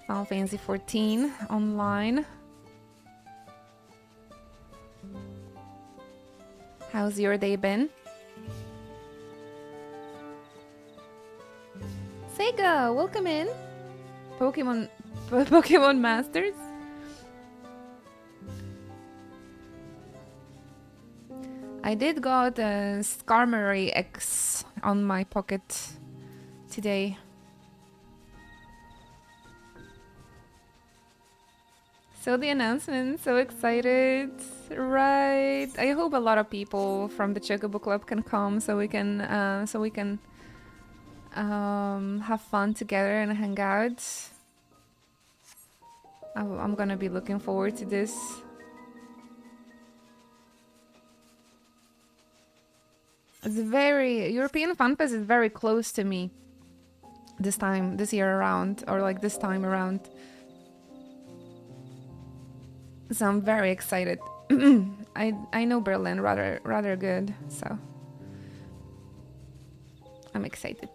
Speaker 1: Final Fantasy 14 online. How's your day been? Sega, welcome in. Pokemon Masters. I did got a Skarmory X on my pocket today. So the announcement, so excited. Right. I hope a lot of people from the Chocobo Club can come so we can have fun together and hang out. I'm gonna be looking forward to this. It's very European Fan Fest is very close to me this year around, or like this time around. So I'm very excited. I know Berlin rather good, so I'm excited.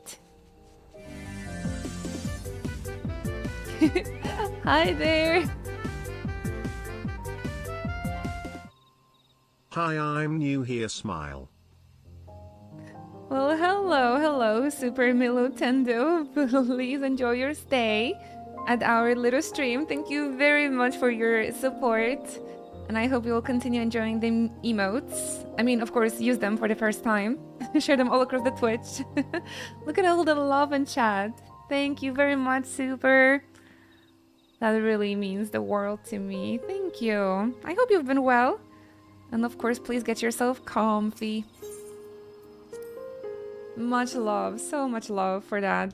Speaker 1: Hi there.
Speaker 2: Hi, I'm new here, smile.
Speaker 1: Well, hello, Super Milo Tendo. Please enjoy your stay at our little stream. Thank you very much for your support. And I hope you will continue enjoying the emotes. I mean, of course, use them for the first time. Share them all across the Twitch. Look at all the love and chat. Thank you very much, Super. That really means the world to me. Thank you. I hope you've been well. And of course, please get yourself comfy. Much love, so much love for that.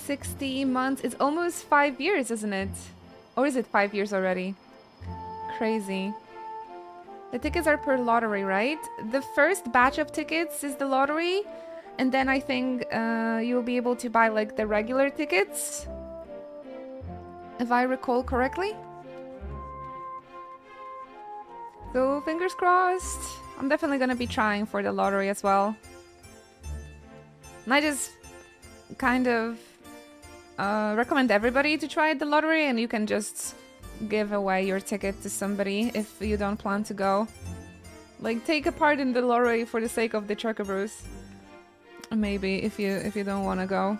Speaker 1: 60 months, it's almost 5 years, isn't it? Or is it 5 years already? Crazy. The tickets are per lottery, right? The first batch of tickets is the lottery, and then I think you'll be able to buy like the regular tickets, if I recall correctly. So fingers crossed. I'm definitely gonna be trying for the lottery as well. And I just kind of recommend everybody to try the lottery, and you can just give away your ticket to somebody if you don't plan to go. Like, take a part in the lottery for the sake of the Chocobros. Maybe if you don't want to go.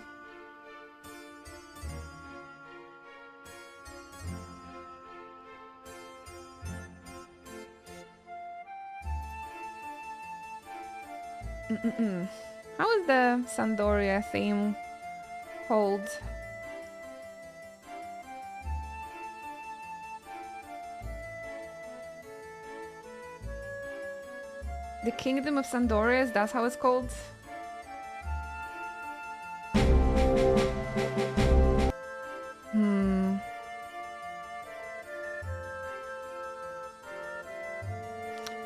Speaker 1: How is the Sandoria theme hold? The Kingdom of Sandoria, that's how it's called?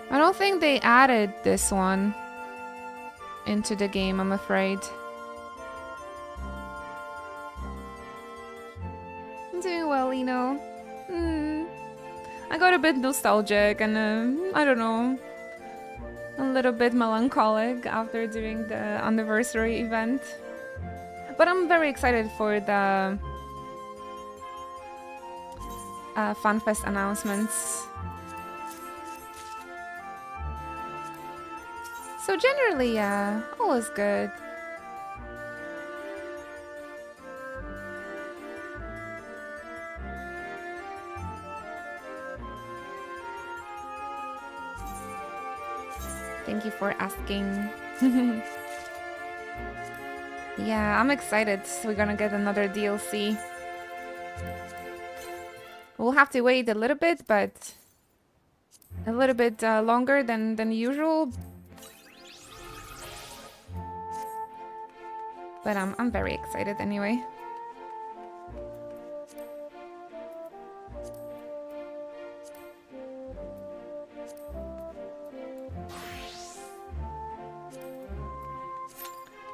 Speaker 1: I don't think they added this one into the game, I'm afraid. I'm doing well, Lino. I got a bit nostalgic and I don't know, a little bit melancholic after doing the anniversary event. But I'm very excited for the FanFest announcements. So generally, yeah, all is good. Thank you for asking. Yeah, I'm excited. We're gonna get another DLC. We'll have to wait a little bit, but a little bit longer than usual. But I'm very excited anyway.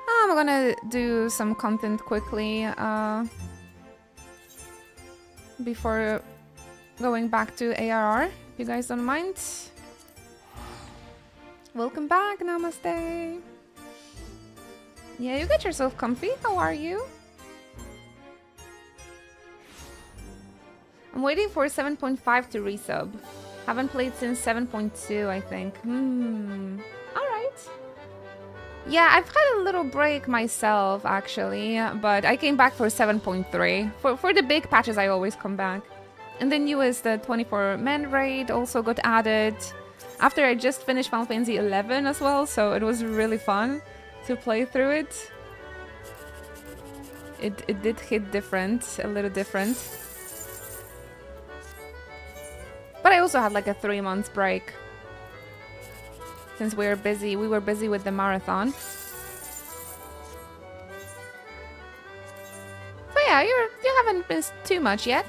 Speaker 1: I'm gonna do some content quickly before going back to ARR, if you guys don't mind. Welcome back, namaste. Yeah, you get yourself comfy. How are you? I'm waiting for 7.5 to resub. Haven't played since 7.2, I think. Alright. Yeah, I've had a little break myself, actually, but I came back for 7.3. For the big patches, I always come back. And the newest, the 24-man raid also got added after I just finished Final Fantasy XI as well, so it was really fun to play through it. It did hit different, a little different. I also had like a 3-month break. Since we were busy with the marathon. So yeah, you haven't missed too much yet.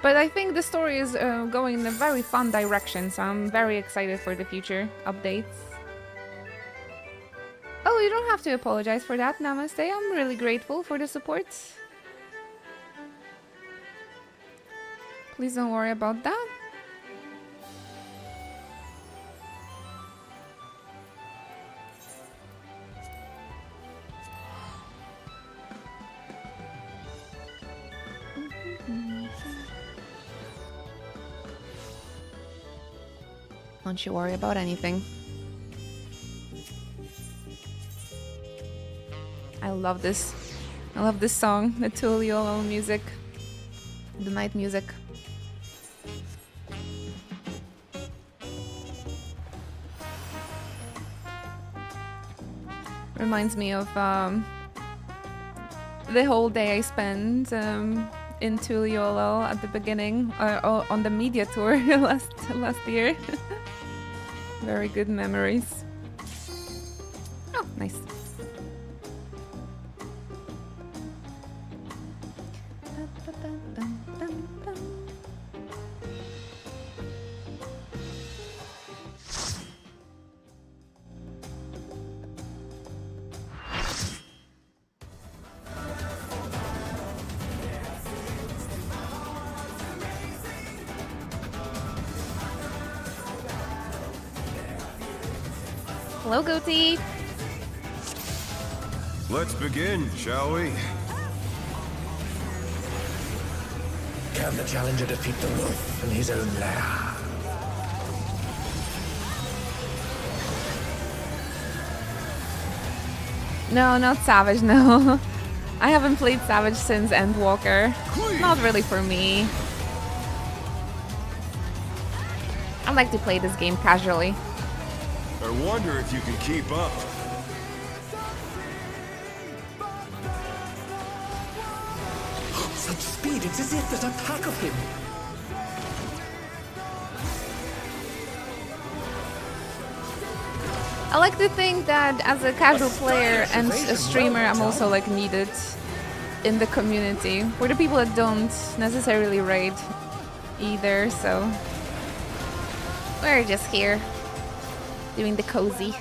Speaker 1: But I think the story is going in a very fun direction, so I'm very excited for the future updates. Oh, you don't have to apologize for that, Namaste. I'm really grateful for the support. Please don't worry about that. Don't you worry about anything. I love this. I love this song, the Tuliolo music, the night music. Reminds me of the whole day I spent in Tuliolo at the beginning, on the media tour last year. Very good memories. Oh, nice. Hello, Goatee.
Speaker 3: Let's begin, shall we?
Speaker 4: Can the challenger defeat the wolf in his own lair?
Speaker 1: No, not Savage, no. I haven't played Savage since Endwalker. Not really for me. I like to play this game casually.
Speaker 3: I wonder if you can keep up.
Speaker 4: Such speed, it's as if there's a pack of him.
Speaker 1: I like to think that as a casual player and a streamer, I'm also like needed in the community. For the people that don't necessarily raid either, so we're just here doing the cozy.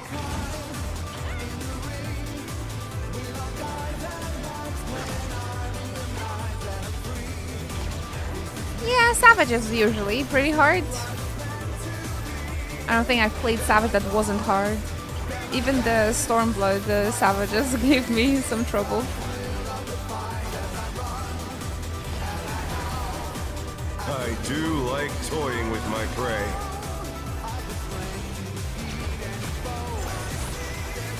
Speaker 1: Yeah, Savage is usually pretty hard. I don't think I've played Savage that wasn't hard. Even the Stormblood, the Savages gave me some trouble.
Speaker 3: I do like toying with my prey.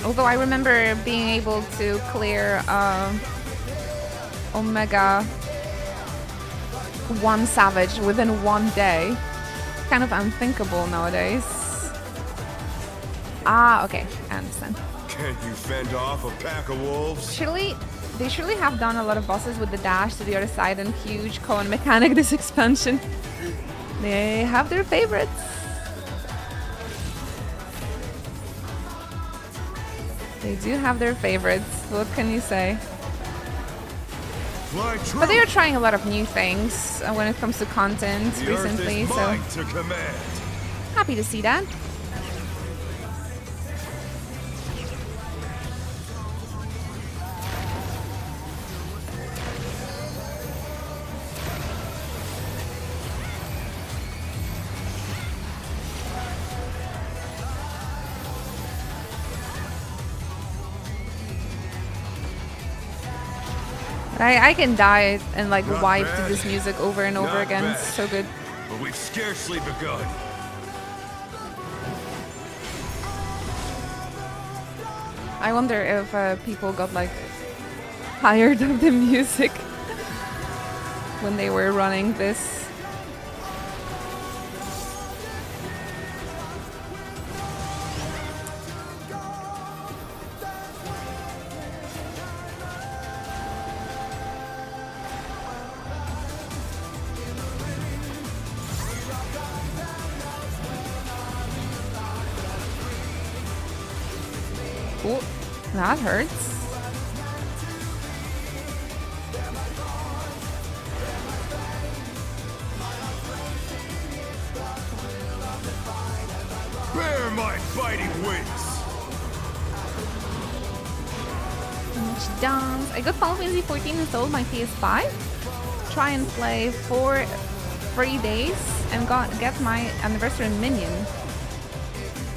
Speaker 1: Although I remember being able to clear Omega 1 Savage within 1 day. Kind of unthinkable nowadays. Ah, okay, I understand.
Speaker 3: Can you fend off a pack of wolves?
Speaker 1: They surely have done a lot of bosses with the dash to the other side and huge Cohen mechanic this expansion. They have their favorites. They do have their favorites, what can you say? But they are trying a lot of new things when it comes to content recently, so happy to see that. I can die and like wipe to this music over and over again. It's so good.
Speaker 3: But we've scarcely begun.
Speaker 1: I wonder if people got like tired of the music when they were running this. Ooh, that hurts.
Speaker 3: Bear my fighting wings!
Speaker 1: Much dance. I got Final Fantasy 14 installed on my PS5. Try and play for 3 days and get my anniversary minion.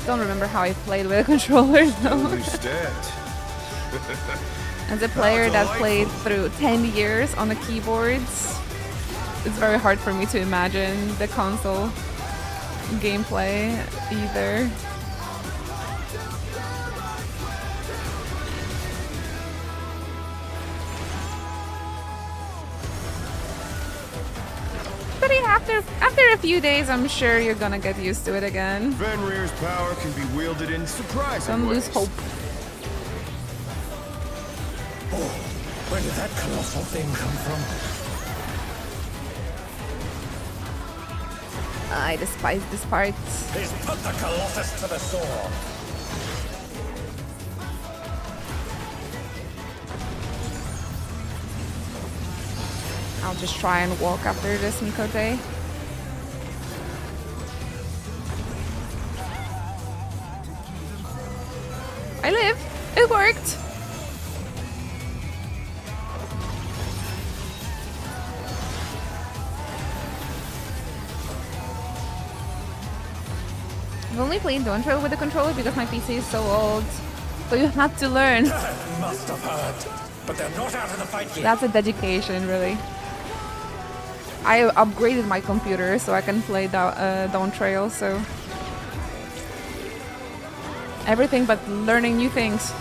Speaker 1: Don't remember how I played with a controller though.
Speaker 3: Understand.
Speaker 1: As a player that played through 10 years on the keyboards, it's very hard for me to imagine the console gameplay either. But yeah, after a few days, I'm sure you're gonna get used to it again.
Speaker 3: Fenrir's power can be wielded in surprising
Speaker 1: Don't
Speaker 3: ways.
Speaker 1: lose hope.
Speaker 4: Oh, where did that colossal thing come from?
Speaker 1: I despise this part.
Speaker 4: He's put the Colossus to the sword.
Speaker 1: I'll just try and walk after this Mikote. I live! It worked! I've only played Dawn Trail with the controller because my PC is so old. So you have to learn.
Speaker 4: Must have heard. But they're not out of the fight yet.
Speaker 1: That's a dedication, really. I upgraded my computer so I can play Dawn Trail, so... everything but learning new things.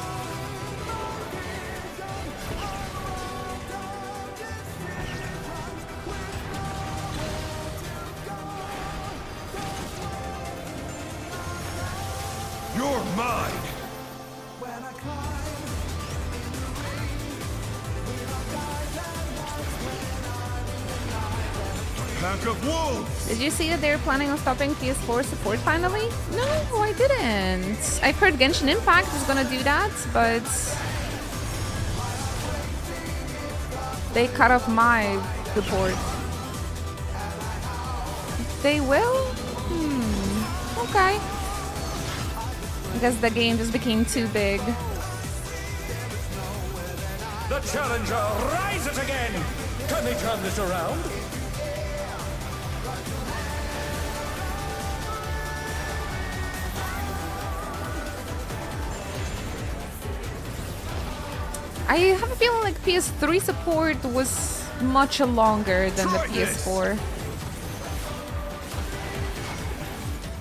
Speaker 3: You're mine! Pack of wolves!
Speaker 1: Did you see that they're planning on stopping PS4 support finally? No, I didn't. I've heard Genshin Impact is gonna do that, but... they cut off my support. They will? Okay. I guess the game just became too big.
Speaker 4: The challenger rises again! Can they turn this around?
Speaker 1: I have a feeling like PS3 support was much longer than the PS4.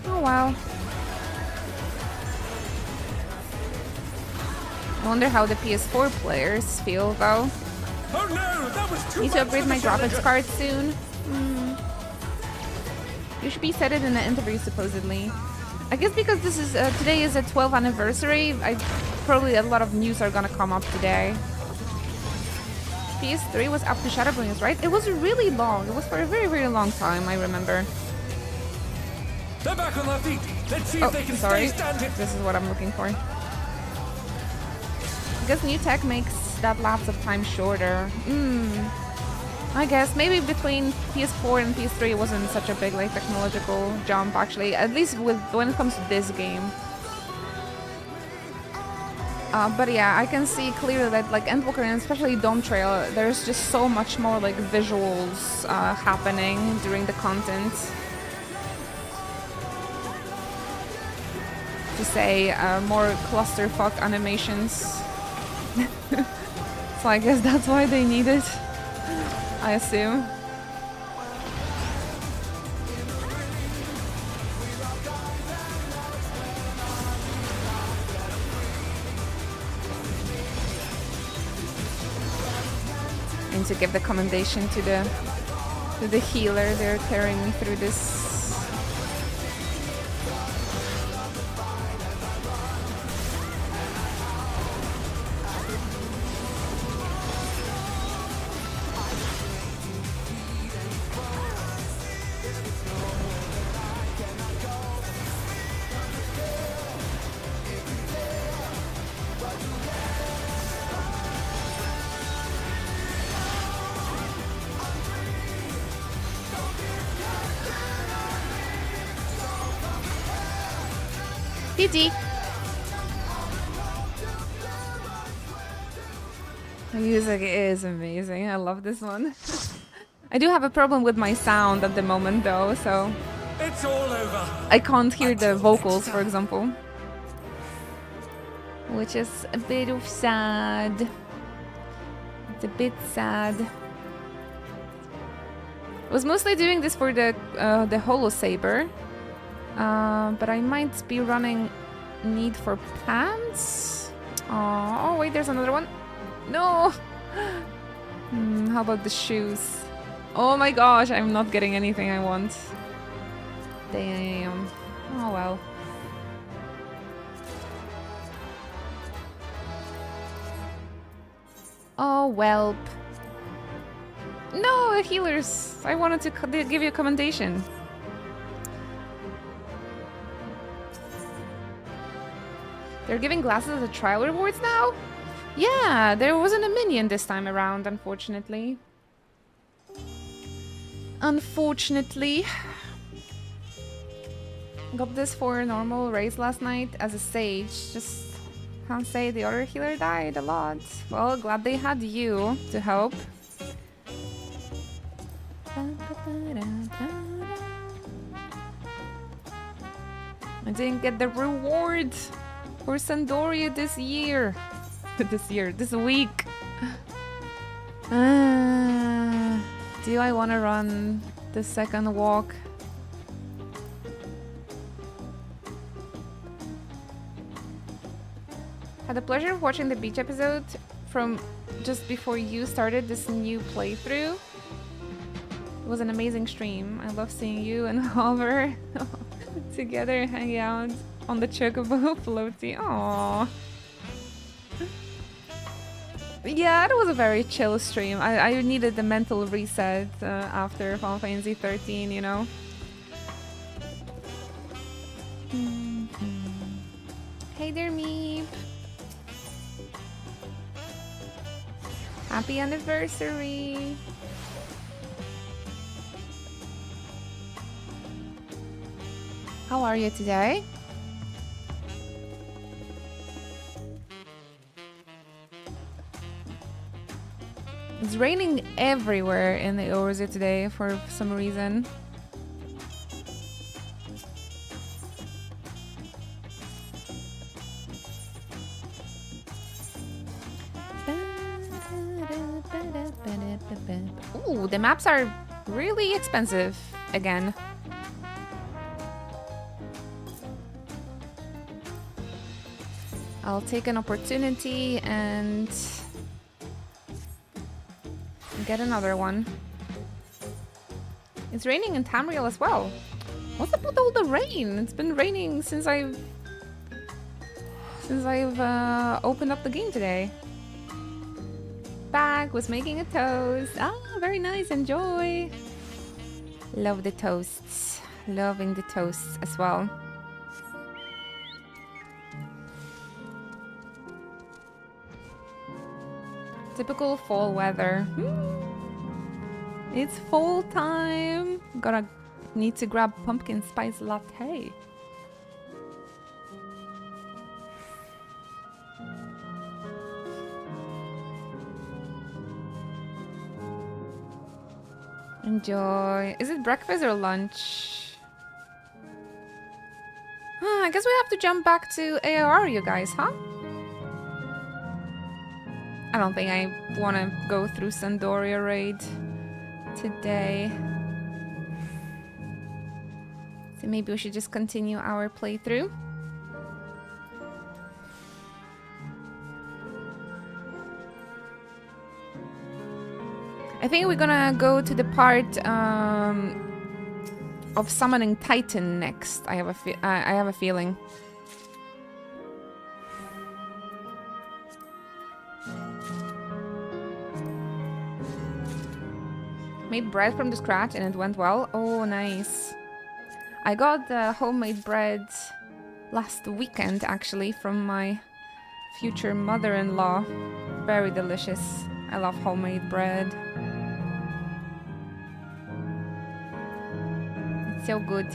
Speaker 1: Oh wow. I wonder how the PS4 players feel though.
Speaker 4: Oh no, that was too
Speaker 1: Need to
Speaker 4: much
Speaker 1: upgrade
Speaker 4: for
Speaker 1: my
Speaker 4: the
Speaker 1: graphics
Speaker 4: challenger.
Speaker 1: card soon. You should be said it in the interview supposedly. I guess because this is today is a 12th anniversary, probably a lot of news are gonna come up today. PS3 was up to Shadowbringers, right? It was really long. It was for a very, very long time, I remember.
Speaker 4: They're back on their feet. Let's see
Speaker 1: Oh,
Speaker 4: if they can
Speaker 1: sorry.
Speaker 4: stay standing.
Speaker 1: This is what I'm looking for. I guess new tech makes that lapse of time shorter. I guess maybe between PS4 and PS3 it wasn't such a big like technological jump actually, at least with when it comes to this game. But yeah, I can see clearly that like Endwalker and especially Dawn Trail, there's just so much more like visuals happening during the content. To say more clusterfuck animations. So I guess that's why they need it, I assume. And to give the commendation to the healer, they're carrying me through this. GG. The music is amazing. I love this one. I do have a problem with my sound at the moment though, so
Speaker 4: It's all over.
Speaker 1: I can't hear the vocals, for example. Which is a bit of sad. It's a bit sad. I was mostly doing this for the Holo Saber, but I might be running Need for Pants. Oh wait, there's another one. No. How about the shoes? Oh my gosh, I'm not getting anything I want. Damn. Oh well. Oh, welp. No, healers. I wanted to give you a commendation. They're giving glasses as a trial rewards now? Yeah, there wasn't a minion this time around, unfortunately. Unfortunately. Got this for a normal race last night as a sage. Just can't say the other healer died a lot. Well, glad they had you to help. I didn't get the reward for Sandoria this year. This week. Do I want to run the second walk? Had the pleasure of watching the beach episode from just before you started this new playthrough. It was an amazing stream. I love seeing you and Hover together hanging out on the chocobo floaty. Aww. Yeah, it was a very chill stream. I needed the mental reset after Final Fantasy 13, you know? Hey there, Meep. Happy anniversary. How are you today? It's raining everywhere in the Orzo today for some reason. Ooh, the maps are really expensive again. I'll take an opportunity and get another one. It's raining in Tamriel as well. What's up with all the rain? It's been raining since I've opened up the game today. Bag was making a toast. Ah, very nice. Enjoy. Love the toasts. Loving the toasts as well. Typical fall weather. It's fall time. Need to grab pumpkin spice latte. Enjoy. Is it breakfast or lunch? I guess we have to jump back to ARR, you guys, huh? I don't think I want to go through Sandoria raid today. So maybe we should just continue our playthrough. I think we're gonna go to the part of summoning Titan next. I have a feeling. Made bread from the scratch and it went well. Oh, nice. I got the homemade bread last weekend, actually, from my future mother-in-law. Very delicious. I love homemade bread. It's so good.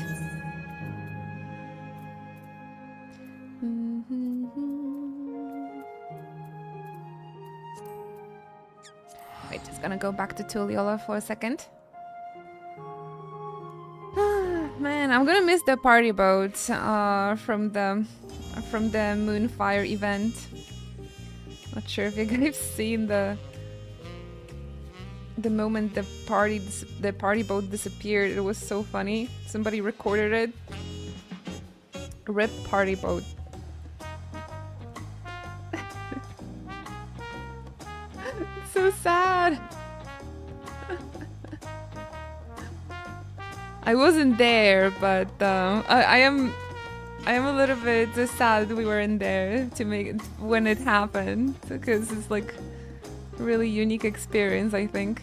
Speaker 1: Wait, just gonna go back to Tulliola for a second. Man, I'm gonna miss the party boat from the Moonfire event. Not sure if you guys seen the moment the party boat disappeared. It was so funny. Somebody recorded it. RIP party boat. It's so sad. I wasn't there, but I am a little bit sad we weren't there to make it when it happened, because it's like a really unique experience, I think.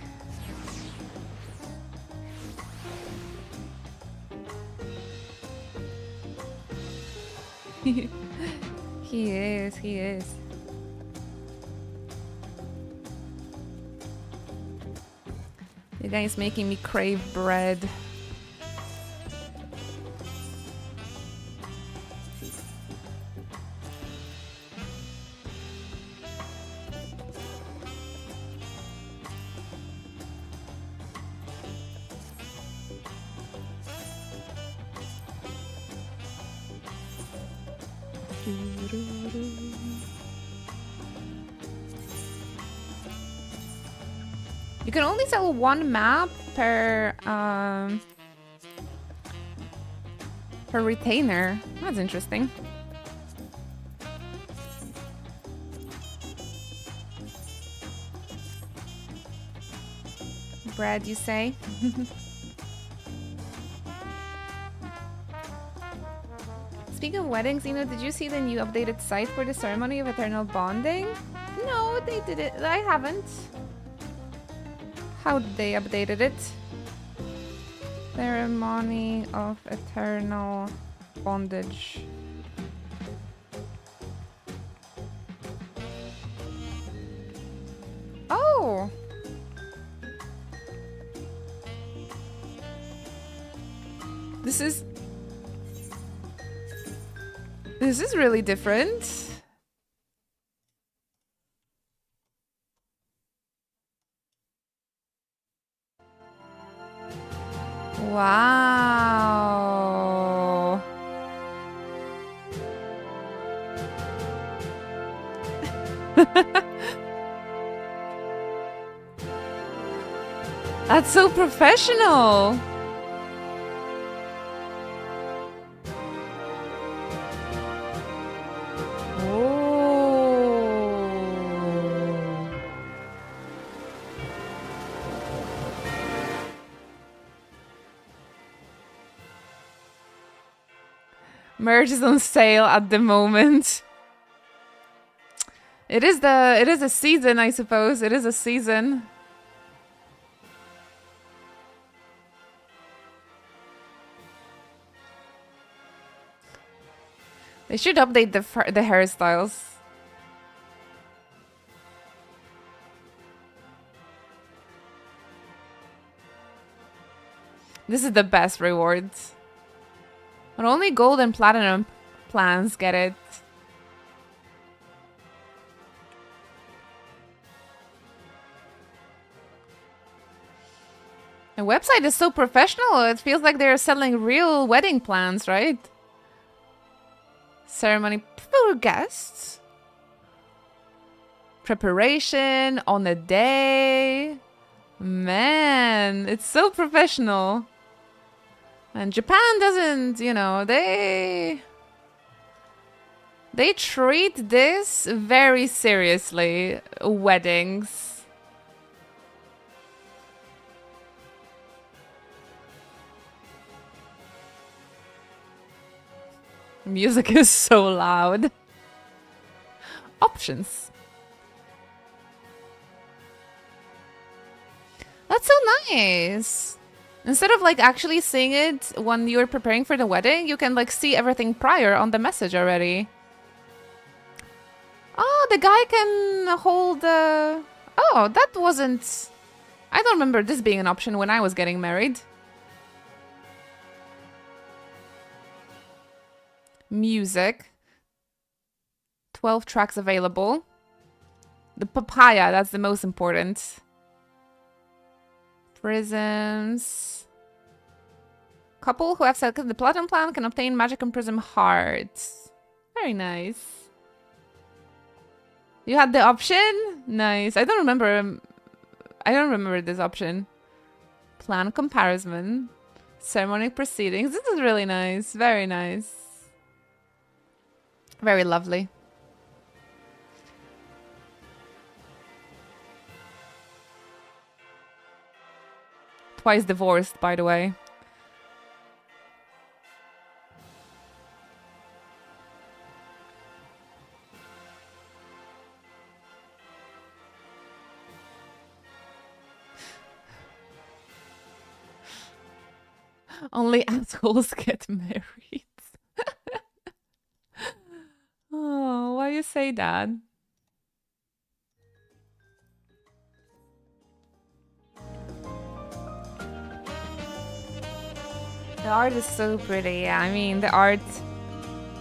Speaker 1: He is. You guys making me crave bread. You can only sell one map per retainer. That's interesting. Bread, you say? Speaking of weddings, did you see the new updated site for the ceremony of eternal bonding? No, they did it. I haven't. How did they updated it? Ceremony of eternal bondage. Oh! This is really different. Wow. That's so professional. Merch is on sale at the moment. It is a season, I suppose. It is a season. They should update the hairstyles. This is the best rewards. But only gold and platinum plans get it. The website is so professional. It feels like they're selling real wedding plans, right? Ceremony for guests. Preparation on the day. Man, it's so professional. And Japan doesn't, they treat this very seriously. Weddings. Music is so loud. Options. That's so nice. Instead of actually seeing it when you're preparing for the wedding, you can see everything prior on the message already. Oh, the guy can hold the... Oh, that wasn't... I don't remember this being an option when I was getting married. Music. 12 tracks available. The papaya, that's the most important. Prisms. Couple who have selected the Platinum plan can obtain Magic and Prism Hearts. Very nice. You had the option? Nice. I don't remember this option. Plan comparison. Ceremonic proceedings. This is really nice. Very nice. Very lovely. Twice divorced, by the way. Only assholes get married. Oh, why you say that? The art is so pretty. Yeah, I mean, the art...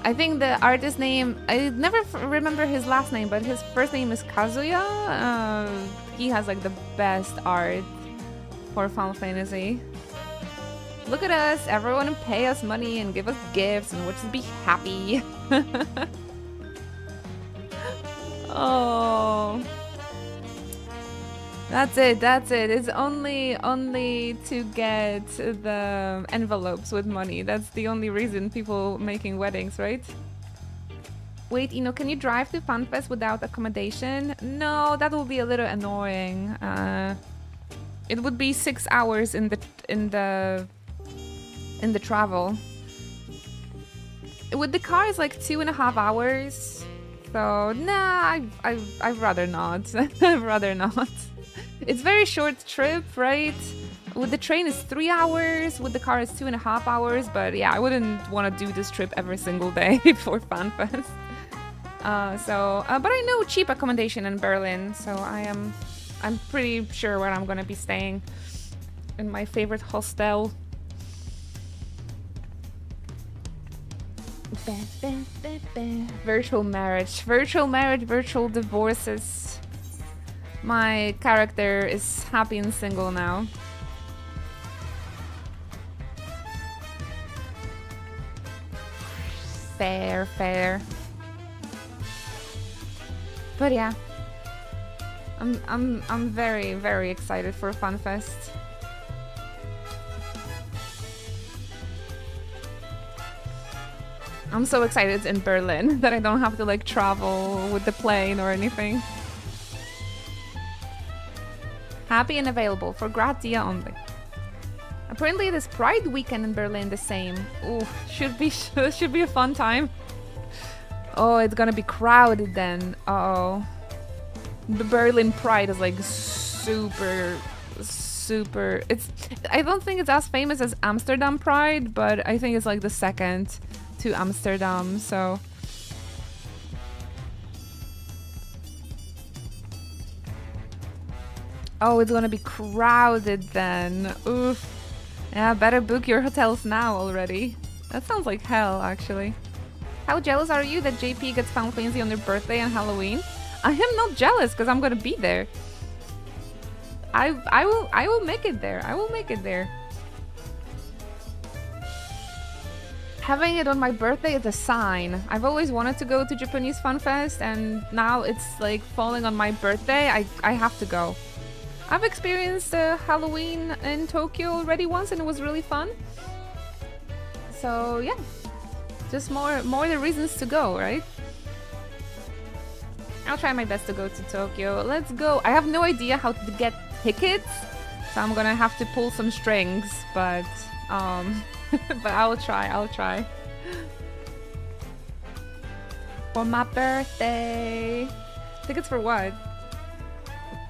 Speaker 1: I think the artist's name... I never remember his last name, but his first name is Kazuya. He has, like, the best art for Final Fantasy. Look at us. Everyone pay us money and give us gifts and we'll just be happy. Oh... That's it. It's only to get the envelopes with money. That's the only reason people making weddings, right? Wait, can you drive to FanFest without accommodation? No, that will be a little annoying. It would be 6 hours in the travel. With the car, it's like 2.5 hours. So nah, I'd rather not. I'd rather not. It's very short trip, right? With the train it's 3 hours, with the car it's 2.5 hours, but yeah, I wouldn't want to do this trip every single day for FanFest. But I know cheap accommodation in Berlin, so I'm pretty sure where I'm gonna be staying. In my favorite hostel. Virtual marriage, virtual divorces. My character is happy and single now. Fair. But yeah, I'm very, very excited for FanFest. I'm so excited it's in Berlin that I don't have to like travel with the plane or anything. Happy and available for Gratia only. Apparently this Pride weekend in Berlin the same. Ooh, should be a fun time. Oh, it's gonna be crowded then. Uh-oh. The Berlin Pride is like super. I don't think it's as famous as Amsterdam Pride, but I think it's like the second to Amsterdam, so. Oh, it's gonna be crowded then. Oof. Yeah, better book your hotels now already. That sounds like hell, actually. How jealous are you that JP gets Final Fantasy on their birthday and Halloween? I am not jealous, because I'm gonna be there. I will make it there. I will make it there. Having it on my birthday is a sign. I've always wanted to go to Japanese Fan Fest, and now it's like falling on my birthday. I have to go. I've experienced Halloween in Tokyo already once, and it was really fun. So yeah, just more the reasons to go, right? I'll try my best to go to Tokyo. Let's go. I have no idea how to get tickets, so I'm gonna have to pull some strings, but but I'll try. For my birthday. Tickets for what?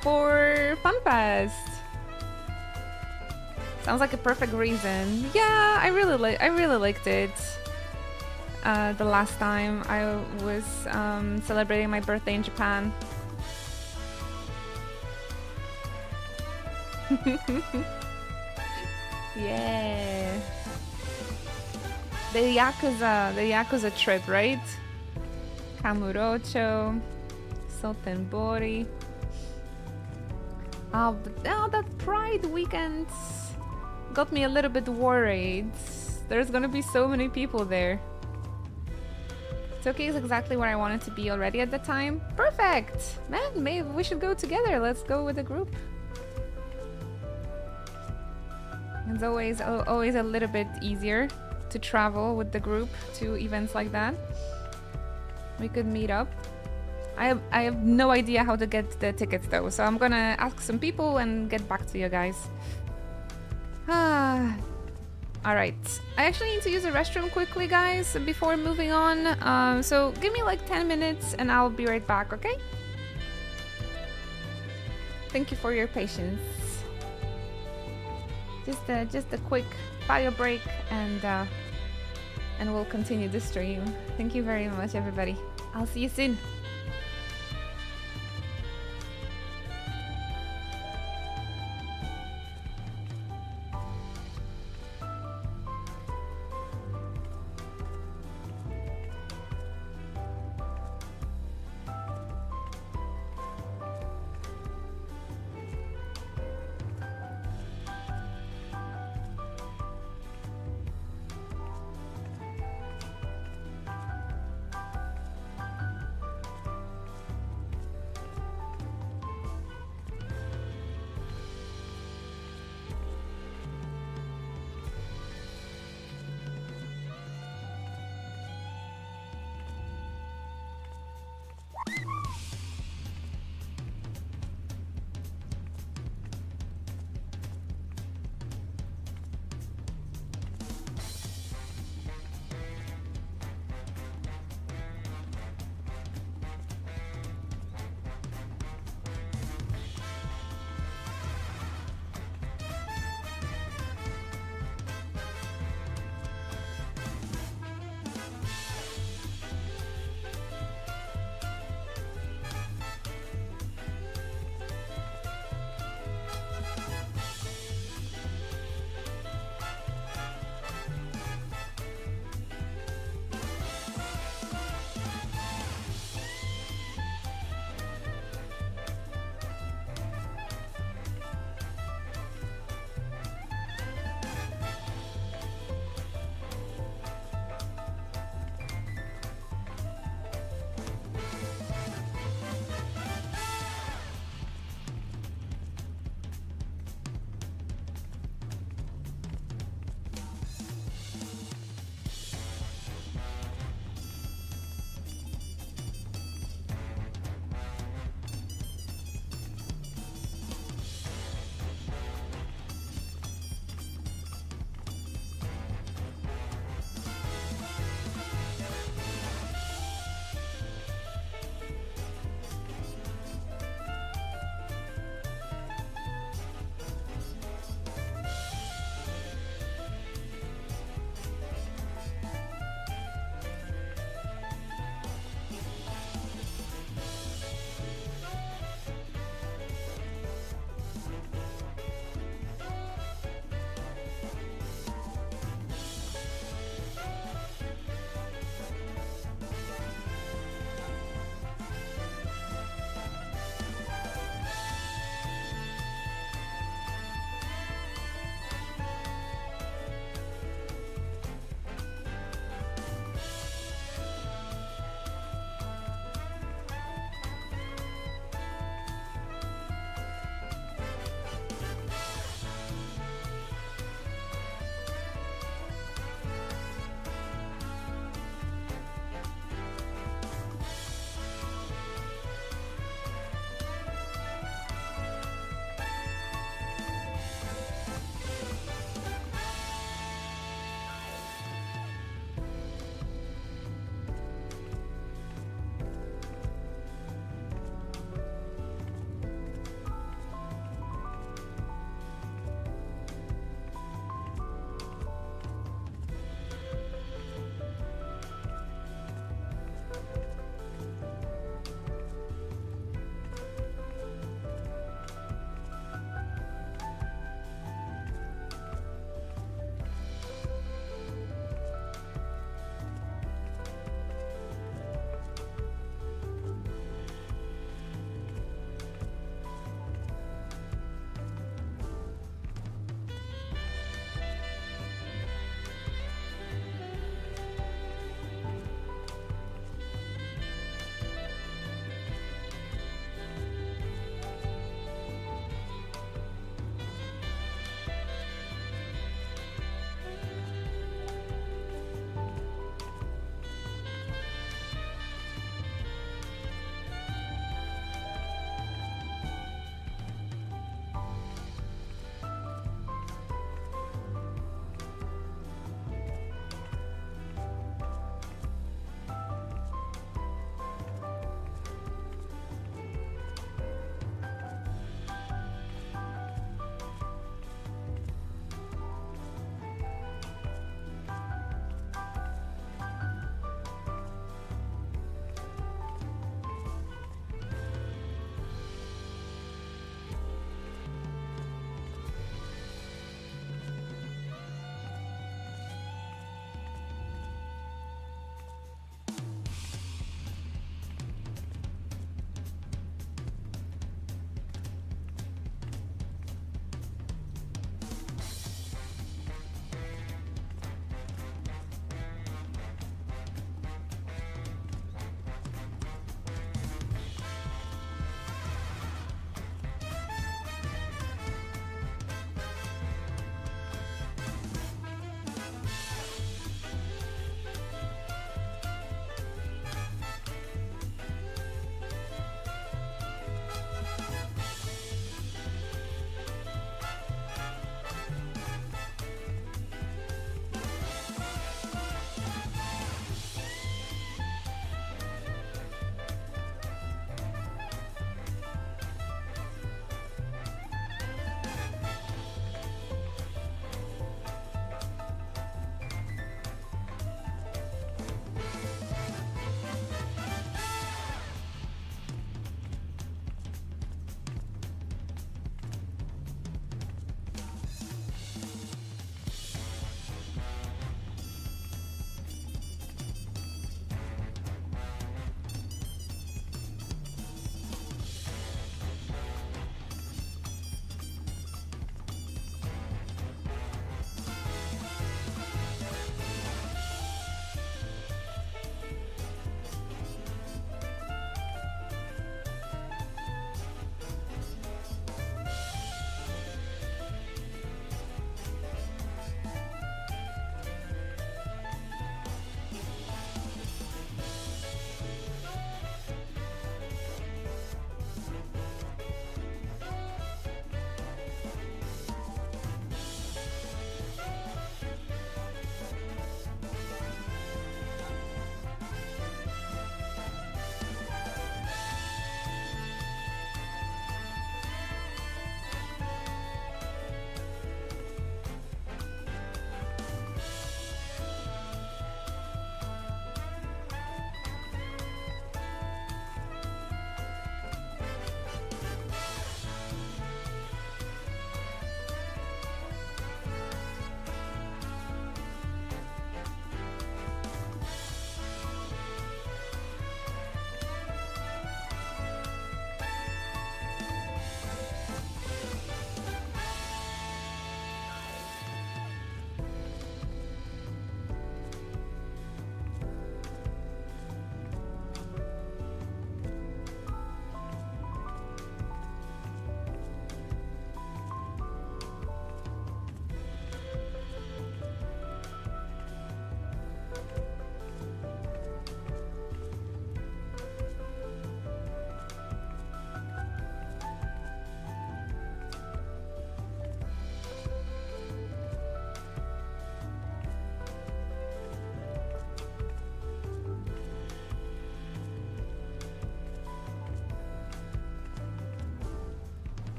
Speaker 1: For FanFest. Sounds like a perfect reason. Yeah, I really liked it. The last time I was celebrating my birthday in Japan. Yeah. The Yakuza trip, right? Kamurocho, Sotenbori. But that Pride weekend got me a little bit worried. There's gonna be so many people there. Tokyo is exactly where I wanted to be already at the time. Perfect! Man, maybe we should go together. Let's go with a group. It's always a little bit easier to travel with the group to events like that. We could meet up. I have no idea how to get the tickets though, so I'm gonna ask some people and get back to you guys. Alright. I actually need to use the restroom quickly, guys, before moving on. So give me like 10 minutes and I'll be right back, okay? Thank you for your patience. Just a quick bio break and we'll continue the stream. Thank you very much, everybody. I'll see you soon.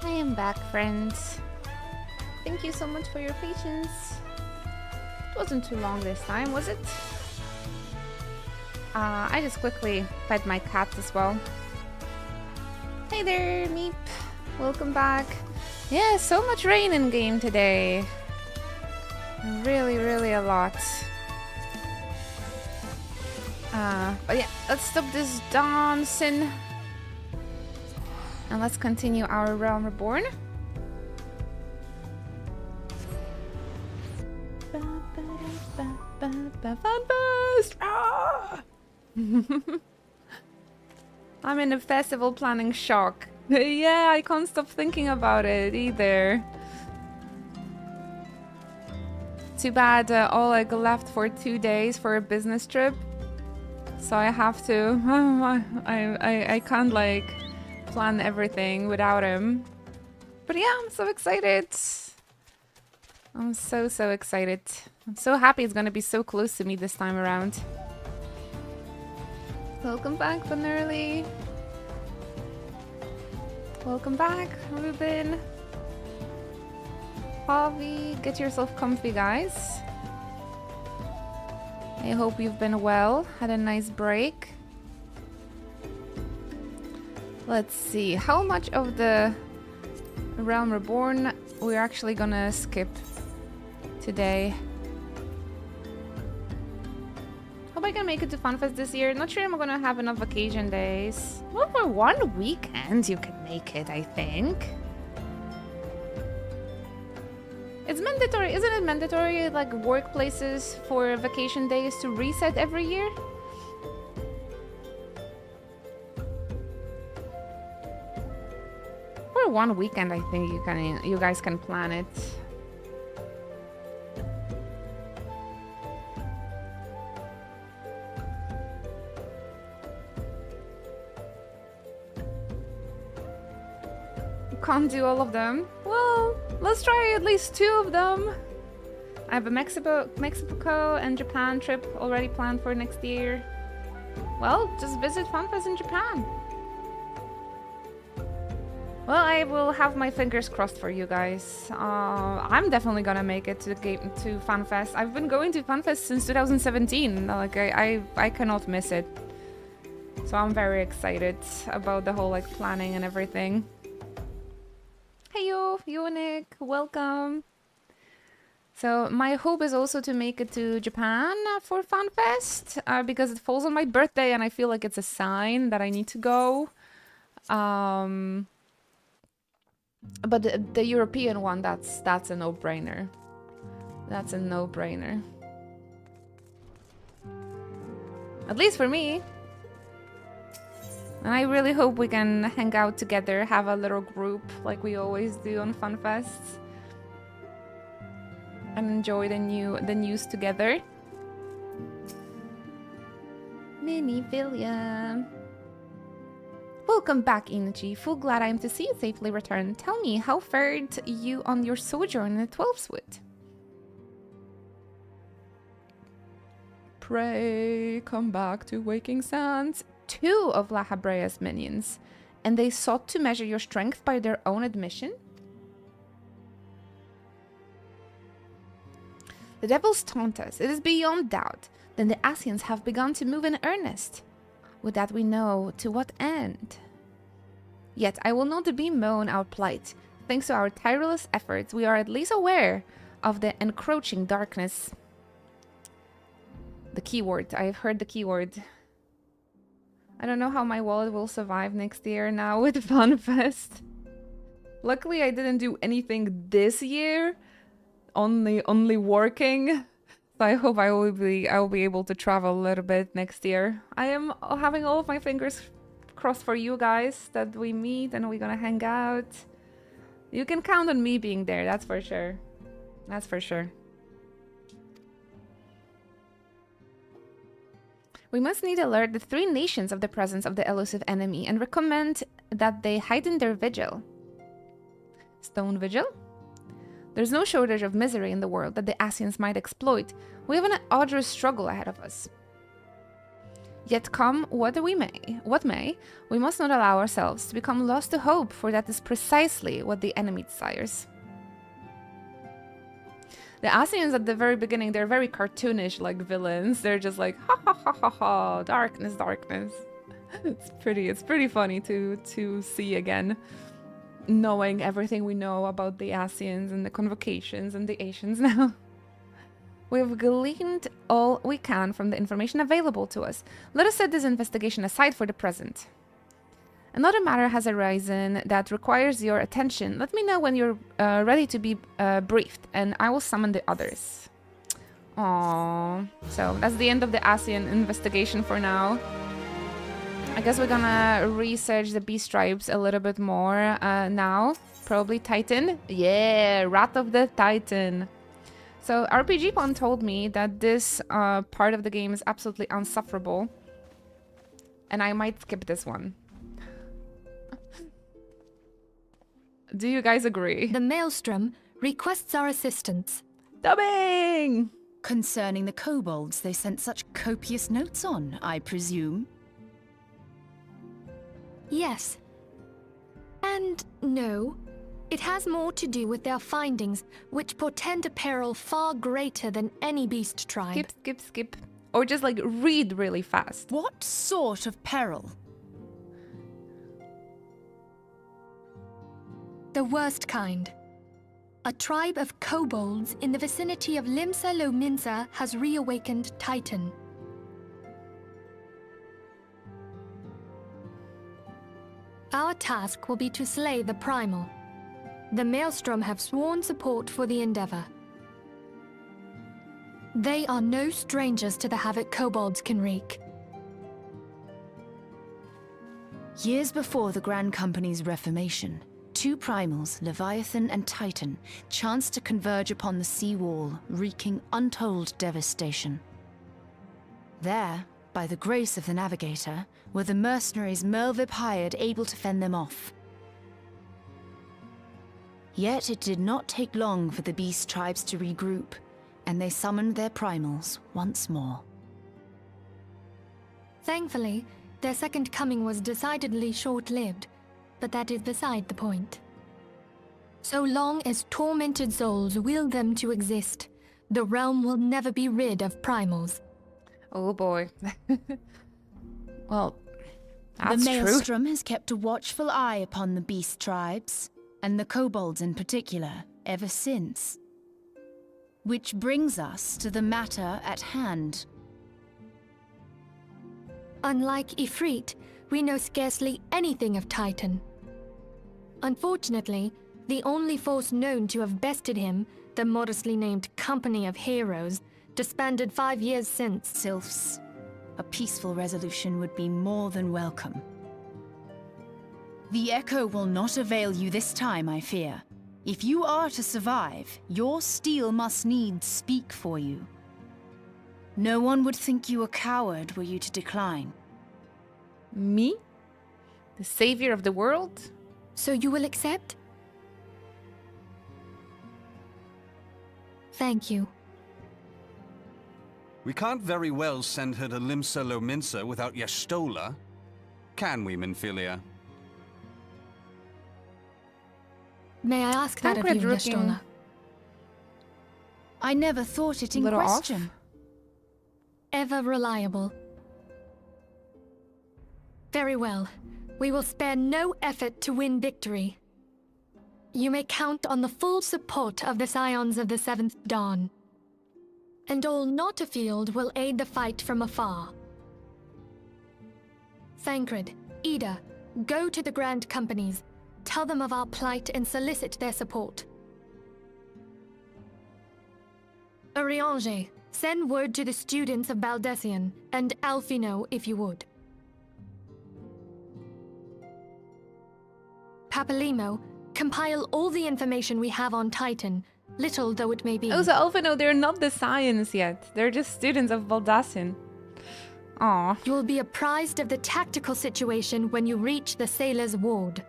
Speaker 1: I am back, friends. Thank you so much for your patience. It wasn't too long this time, was it? I just quickly fed my cats as well. Hey there, Meep. Welcome back. Yeah, so much rain in game today. Really, really a lot. But yeah, let's stop this dancing. And let's continue our Realm Reborn. Fun boost! Ah! I'm in a festival planning shock. Yeah, I can't stop thinking about it either. Too bad Oleg left for 2 days for a business trip. So I have to... I can't like plan everything without him. But yeah, I'm so excited. I'm so excited. I'm so happy it's gonna be so close to me this time around. Welcome back, Benerly. Welcome back, Ruben. Javi, get yourself comfy, guys. I hope you've been well, had a nice break. Let's see, how much of the Realm Reborn we're actually gonna skip today. Hope I can make it to FunFest this year. Not sure I'm gonna have enough vacation days. Well, for 1 weekend you can make it, I think. It's mandatory, isn't it mandatory, like workplaces for vacation days to reset every year? For 1 weekend, I think you guys can plan it. You can't do all of them. Well, Let's try at least 2 of them. I have a Mexico and Japan trip already planned for next year. Well, just visit FanFest in Japan. Well, I will have my fingers crossed for you guys. I'm definitely gonna make it to FanFest. I've been going to FanFest since 2017. Like I cannot miss it. So I'm very excited about the whole like planning and everything. Hey yo, Nick, welcome. So my hope is also to make it to Japan for FanFest because it falls on my birthday and I feel like it's a sign that I need to go. But the European one, that's a no-brainer. That's a no-brainer. At least for me. And I really hope we can hang out together, have a little group like we always do on FanFests. And enjoy the news together. Mini William. Welcome back, Inichi. Full glad I am to see you safely return. Tell me, how fared you on your sojourn in the 12th? Pray, come back to Waking Sands. 2 of La Habrea's minions, and they sought to measure your strength by their own admission? The devils taunt us, it is beyond doubt. Then the Asians have begun to move in earnest. Would that we know to what end. Yet I will not bemoan our plight. Thanks to our tireless efforts, we are at least aware of the encroaching darkness. The keyword, I've heard the keyword. I don't know how my wallet will survive next year now with FanFest. Luckily I didn't do anything this year. Only working. So I hope I will be able to travel a little bit next year. I am having all of my fingers crossed for you guys that we meet and we're gonna hang out. You can count on me being there, that's for sure. That's for sure. We must need alert the 3 nations of the presence of the elusive enemy and recommend that they heighten their vigil. Stone vigil? There's no shortage of misery in the world that the Asians might exploit. We have an arduous struggle ahead of us. Yet come what may, we must not allow ourselves to become lost to hope, for that is precisely what the enemy desires. The Asians at the very beginning, they're very cartoonish like villains. They're just like, ha ha ha ha ha, darkness, darkness. It's pretty funny to see again. Knowing everything we know about the Asians and the convocations and the Asians now. We have gleaned all we can from the information available to us. Let us set this investigation aside for the present. Another matter has arisen that requires your attention. Let me know when you're ready to be briefed, and I will summon the others. Aww. So that's the end of the ASEAN investigation for now. I guess we're gonna research the Beast Stripes a little bit more now. Probably Titan. Yeah, Wrath of the Titan. So RPGpon told me that this part of the game is absolutely unsufferable. And I might skip this one. Do you guys agree?
Speaker 5: The Maelstrom requests our assistance.
Speaker 1: Dubbing!
Speaker 6: Concerning the kobolds they sent such copious notes on, I presume?
Speaker 5: Yes. And no. It has more to do with their findings, which portend a peril far greater than any beast tribe.
Speaker 1: Skip. Or just like read really fast.
Speaker 6: What sort of peril?
Speaker 5: The worst kind. A tribe of kobolds in the vicinity of Limsa Lominsa has reawakened Titan. Our task will be to slay the Primal. The Maelstrom have sworn support for the endeavor. They are no strangers to the havoc kobolds can wreak.
Speaker 6: Years before the Grand Company's reformation, 2 primals, Leviathan and Titan, chanced to converge upon the sea wall, wreaking untold devastation. There, by the grace of the Navigator, were the mercenaries Merlvip hired able to fend them off. Yet it did not take long for the beast tribes to regroup, and they summoned their primals once more.
Speaker 5: Thankfully, their second coming was decidedly short-lived, but that is beside the point. So long as tormented souls will them to exist, the realm will never be rid of primals.
Speaker 1: Oh boy. Well, that's
Speaker 6: The
Speaker 1: true.
Speaker 6: Maelstrom has kept a watchful eye upon the beast tribes, and the kobolds in particular, ever since. Which brings us to the matter at hand.
Speaker 5: Unlike Ifrit, we know scarcely anything of Titan. Unfortunately, the only force known to have bested him, the modestly named Company of Heroes, disbanded 5 years since.
Speaker 6: Sylphs, a peaceful resolution would be more than welcome. The echo will not avail you this time, I fear. If you are to survive, your steel must needs speak for you. No one would think you a coward were you to decline.
Speaker 1: Me? The savior of the world?
Speaker 5: So you will accept? Thank you.
Speaker 7: We can't very well send her to Limsa Lominsa without Yestola. Can we, Minfilia?
Speaker 5: May I ask that of
Speaker 1: Tancred
Speaker 5: you,
Speaker 1: looking
Speaker 5: Yestola?
Speaker 6: I never thought it in
Speaker 1: Little off?
Speaker 6: question.
Speaker 5: Ever reliable. Very well. We will spare no effort to win victory. You may count on the full support of the Scions of the Seventh Dawn. And all not afield will aid the fight from afar. Thancred, Ida, go to the Grand Companies, tell them of our plight and solicit their support. Urianger, send word to the students of Baldessian, and Alfino if you would. Papalimo, compile all the information we have on Titan, little though it may be.
Speaker 1: Oh, so Alphino, they're not the science yet. They're just students of Baldassian. Aw.
Speaker 5: You will be apprised of the tactical situation when you reach the Sailor's Ward.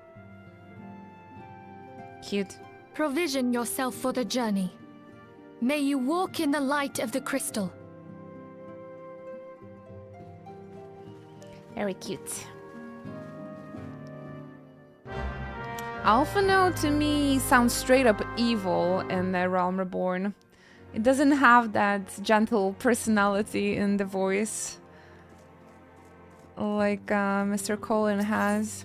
Speaker 1: Cute.
Speaker 5: Provision yourself for the journey. May you walk in the light of the crystal.
Speaker 1: Very cute. Alphino to me sounds straight up evil in the Realm Reborn. It doesn't have that gentle personality in the voice like Mr. Colin has.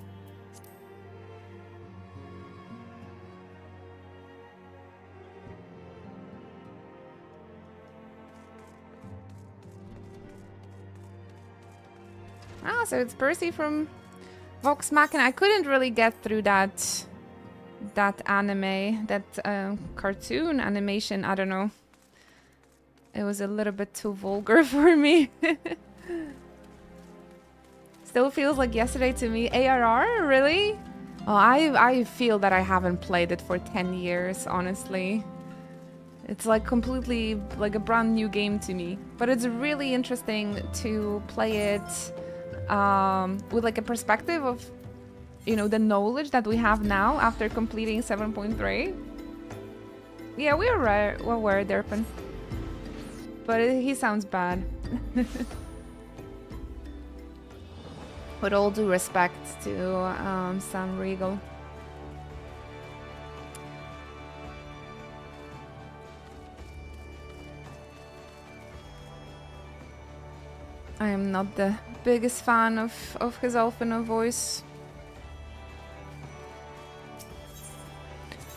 Speaker 1: Ah, so it's Percy from Vox Machina. I couldn't really get through that anime, that cartoon animation. I don't know. It was a little bit too vulgar for me. Still feels like yesterday to me. ARR, really? Well, I feel that I haven't played it for 10 years, honestly. It's like completely like a brand new game to me. But it's really interesting to play it with like a perspective of, you know, the knowledge that we have now after completing 7.3. Yeah, we are right. Well, we're Derpin. But he sounds bad. With all due respect to Sam Riegel. I am not the biggest fan of his Alphino voice.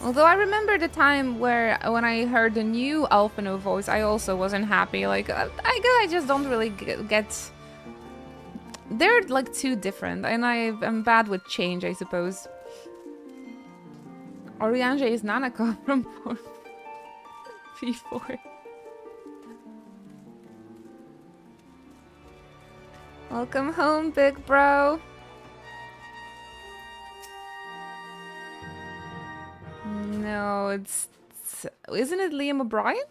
Speaker 1: Although I remember the time where when I heard the new Alphino voice, I also wasn't happy. Like, I guess I just don't really get... They're like too different, and I'm bad with change, I suppose. Urianger is Nanako from P4. Welcome home, big bro. No, isn't it Liam O'Brien?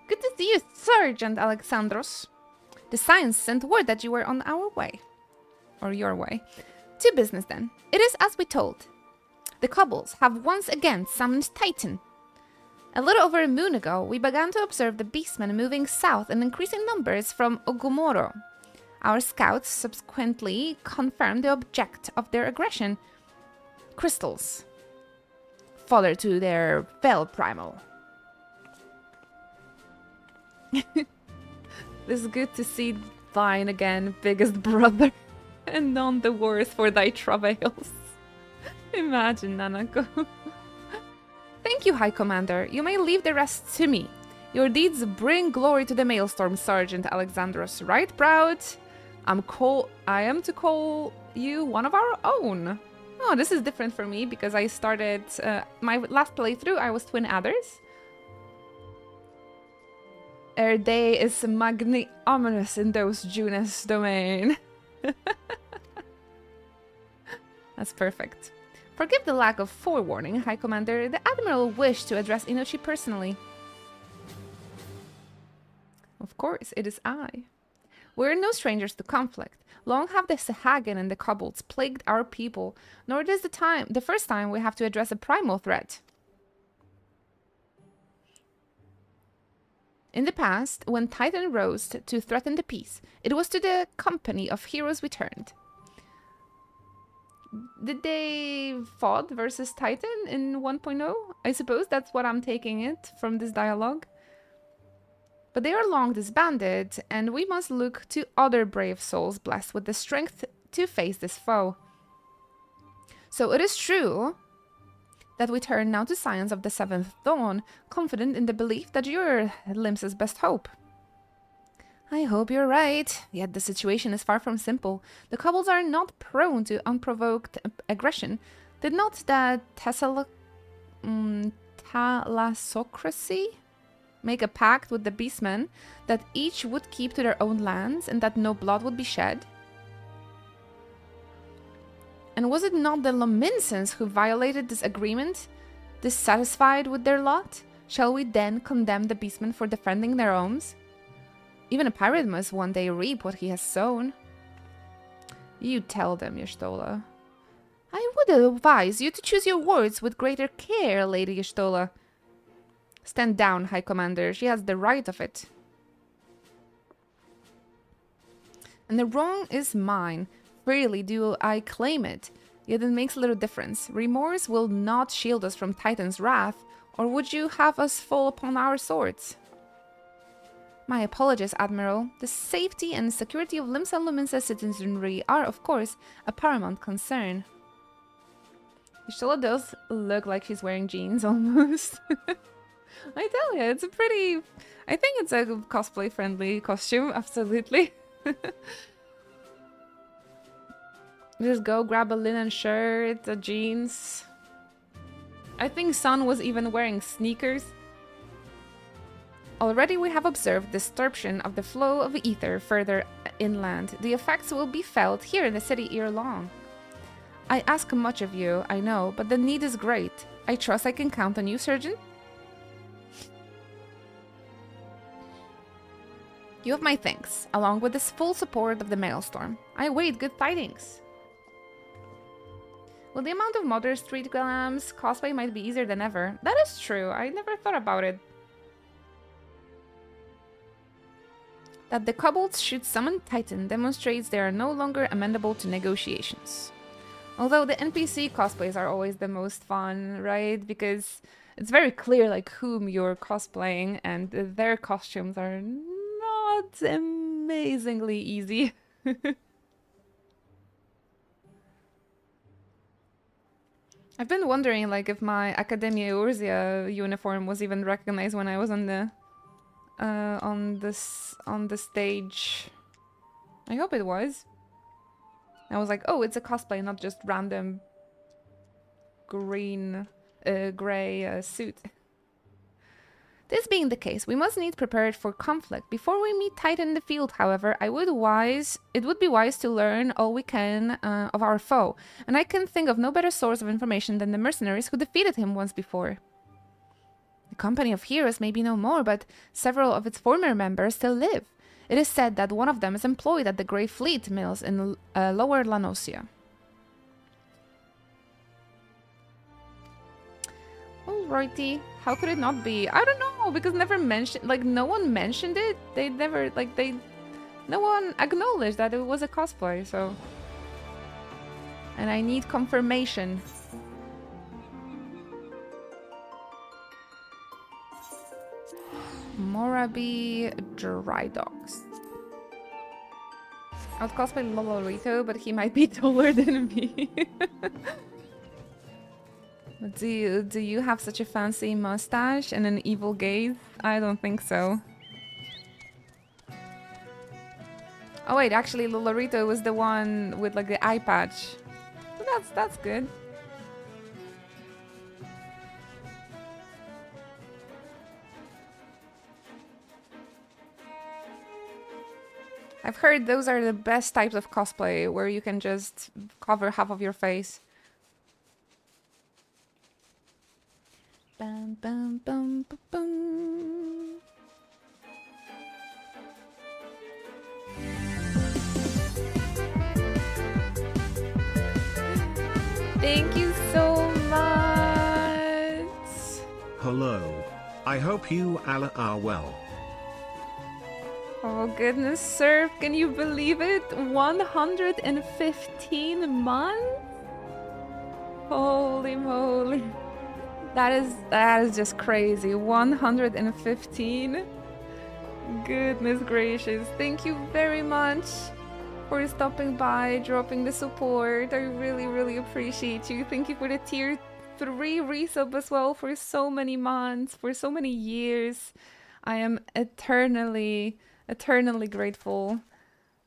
Speaker 1: Good to see you, Sergeant Alexandros. The Science sent word that you were on our way. Or your way. To business then. It is as we told. The kobolds have once again summoned Titan. A little over a moon ago, we began to observe the beastmen moving south in increasing numbers from Ogumoro. Our scouts subsequently confirmed the object of their aggression: crystals. Fodder to their fell primal. This is good to see thine again, biggest brother, and none the worse for thy travails. Imagine, Nanako. Thank you, High Commander. You may leave the rest to me. Your deeds bring glory to the Maelstrom, Sergeant Alexandros. Right, proud? I am to call you one of our own. Oh, this is different for me because I started my last playthrough. I was Twin Adders. Our day is ominous in those Junas domain. That's perfect. Forgive the lack of forewarning, High Commander. The Admiral wished to address Inoshi personally. Of course, it is I. We're no strangers to conflict. Long have the Sahagin and the kobolds plagued our people, nor is the first time we have to address a primal threat. In the past, when Titan rose to threaten the peace, it was to the company of heroes we turned. Did they fought versus Titan in 1.0? I suppose that's what I'm taking it from this dialogue. But they are long disbanded, and we must look to other brave souls blessed with the strength to face this foe. So it is true that we turn now to science of the seventh dawn, confident in the belief that you're Limsa's best hope. I hope you're right, yet the situation is far from simple. The kobolds are not prone to unprovoked aggression. Did not the thalassocracy make a pact with the beastmen that each would keep to their own lands and that no blood would be shed? And was it not the Lominsans who violated this agreement? Dissatisfied with their lot, shall we then condemn the beastmen for defending their homes? Even a pirate must one day reap what he has sown. You tell them, Y'shtola. I would advise you to choose your words with greater care, Lady Y'shtola. Stand down, High Commander. She has the right of it. And the wrong is mine. Freely do I claim it. Yet it makes little difference. Remorse will not shield us from Titan's wrath, or would you have us fall upon our swords? My apologies, Admiral. The safety and security of Limsa Lominsa citizenry are, of course, a paramount concern. Y'shtola does look like she's wearing jeans, almost. I tell you, it's a pretty... I think it's a cosplay-friendly costume, absolutely. Just go grab a linen shirt, jeans. I think Sun was even wearing sneakers. Already we have observed disruption of the flow of ether further inland. The effects will be felt here in the city ere long. I ask much of you, I know, but the need is great. I trust I can count on you, Surgeon? You have my thanks, along with the full support of the Maelstrom. I await good tidings. With the amount of modern street glams, cosplay might be easier than ever. That is true, I never thought about it. That the kobolds should summon Titan demonstrates they are no longer amenable to negotiations. Although the NPC cosplays are always the most fun, right? Because it's very clear like whom you're cosplaying, and their costumes are not amazingly easy. I've been wondering like if my Academia Urzia uniform was even recognized when I was on the stage. I hope it was. I was like, oh, it's a cosplay, not just random green, gray suit. This being the case, we must need prepared for conflict. Before we meet Titan in the field, however, it would be wise to learn all we can of our foe, and I can think of no better source of information than the mercenaries who defeated him once before. The company of heroes may be no more, but several of its former members still live. It is said that one of them is employed at the Grey Fleet mills in Lower Lanosia. Righty. How could it not be? I don't know, because never mentioned, like, no one mentioned it. They never, like, no one acknowledged that it was a cosplay, so. And I need confirmation. Morabi Dry Docks. I would cosplay Lolorito, but he might be taller than me. Do you have such a fancy mustache and an evil gaze? I don't think so. Oh wait, actually Lolorito was the one with like the eye patch. That's good. I've heard those are the best types of cosplay, where you can just cover half of your face. Bum, bum, bum, bum, bum. Thank you so much.
Speaker 2: Hello. I hope you all are well.
Speaker 1: Oh goodness, Surf, can you believe it? 115 months? Holy moly. That is just crazy. 115. Goodness gracious. Thank you very much for stopping by, dropping the support. I really appreciate you. Thank you for the tier 3 resub as well for so many months, for so many years. I am eternally grateful.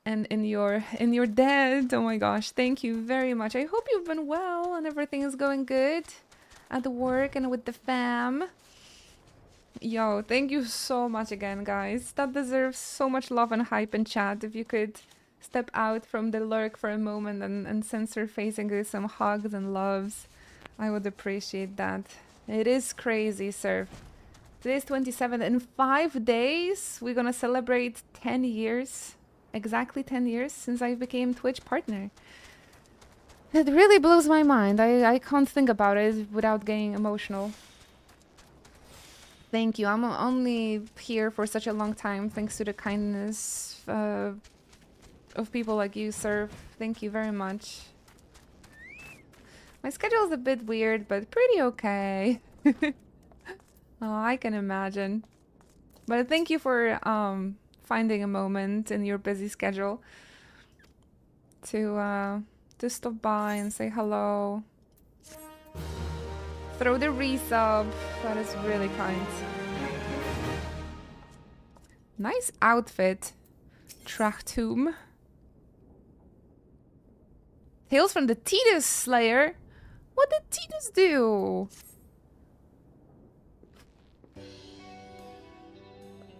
Speaker 1: And in your debt. Oh my gosh, thank you very much. I hope you've been well and everything is going good at work and with the fam. Yo, thank you so much again, guys. That deserves so much love and hype in chat. If you could step out from the lurk for a moment and censor facing you some hugs and loves, I would appreciate that. It is crazy, sir. Today's 27th. In 5 days, we're gonna celebrate 10 years. Exactly 10 years since I became Twitch partner. It really blows my mind. I can't think about it without getting emotional. Thank you. I'm only here for such a long time thanks to the kindness of people like you, sir. Thank you very much. My schedule is a bit weird, but pretty okay. Oh, I can imagine. But thank you for finding a moment in your busy schedule to stop by and say hello. Throw the resub. That is really kind. Nice outfit. Trachtum. Tales from the Tidus Slayer. What did Tidus do?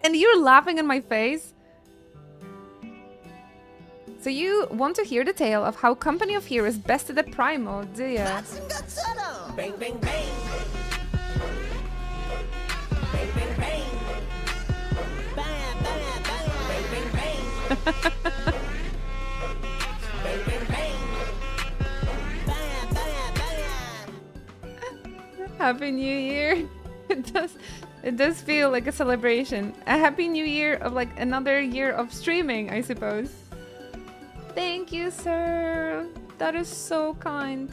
Speaker 1: And you're laughing in my face? So you want to hear the tale of how Company of Heroes bested the Primal, do ya?
Speaker 4: Bang, bang, bang. Bang, bang, bang. Bang, bang, bang. Bang, bang, bang. Bang, bang, bang. Bang, bang, bang.
Speaker 1: Happy New Year. It does feel like a celebration. A Happy New Year of like another year of streaming, I suppose. Thank you, sir. That is so kind.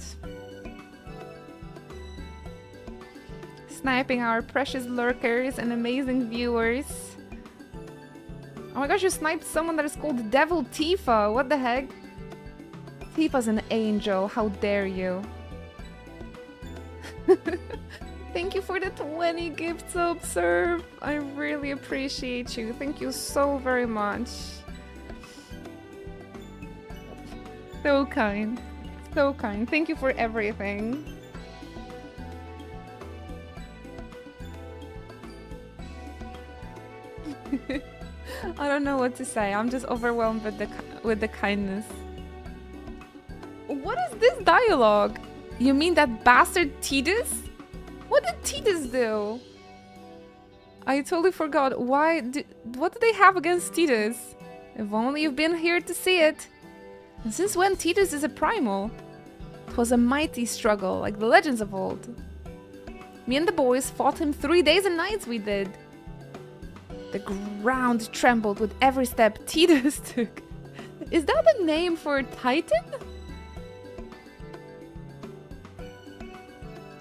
Speaker 1: Sniping our precious lurkers and amazing viewers. Oh my gosh, you sniped someone that is called Devil Tifa. What the heck? Tifa's an angel. How dare you? Thank you for the 20 gift subs, sir. I really appreciate you. Thank you so very much. So kind. So kind. Thank you for everything. I don't know what to say. I'm just overwhelmed with the kindness. What is this dialogue? You mean that bastard Tidus? What did Tidus do? I totally forgot. What do they have against Tidus? If only you've been here to see it. And since when Tidus is a primal? 'Twas a mighty struggle, like the legends of old. Me and the boys fought him 3 days and nights we did. The ground trembled with every step Titus took. Is that the name for Titan?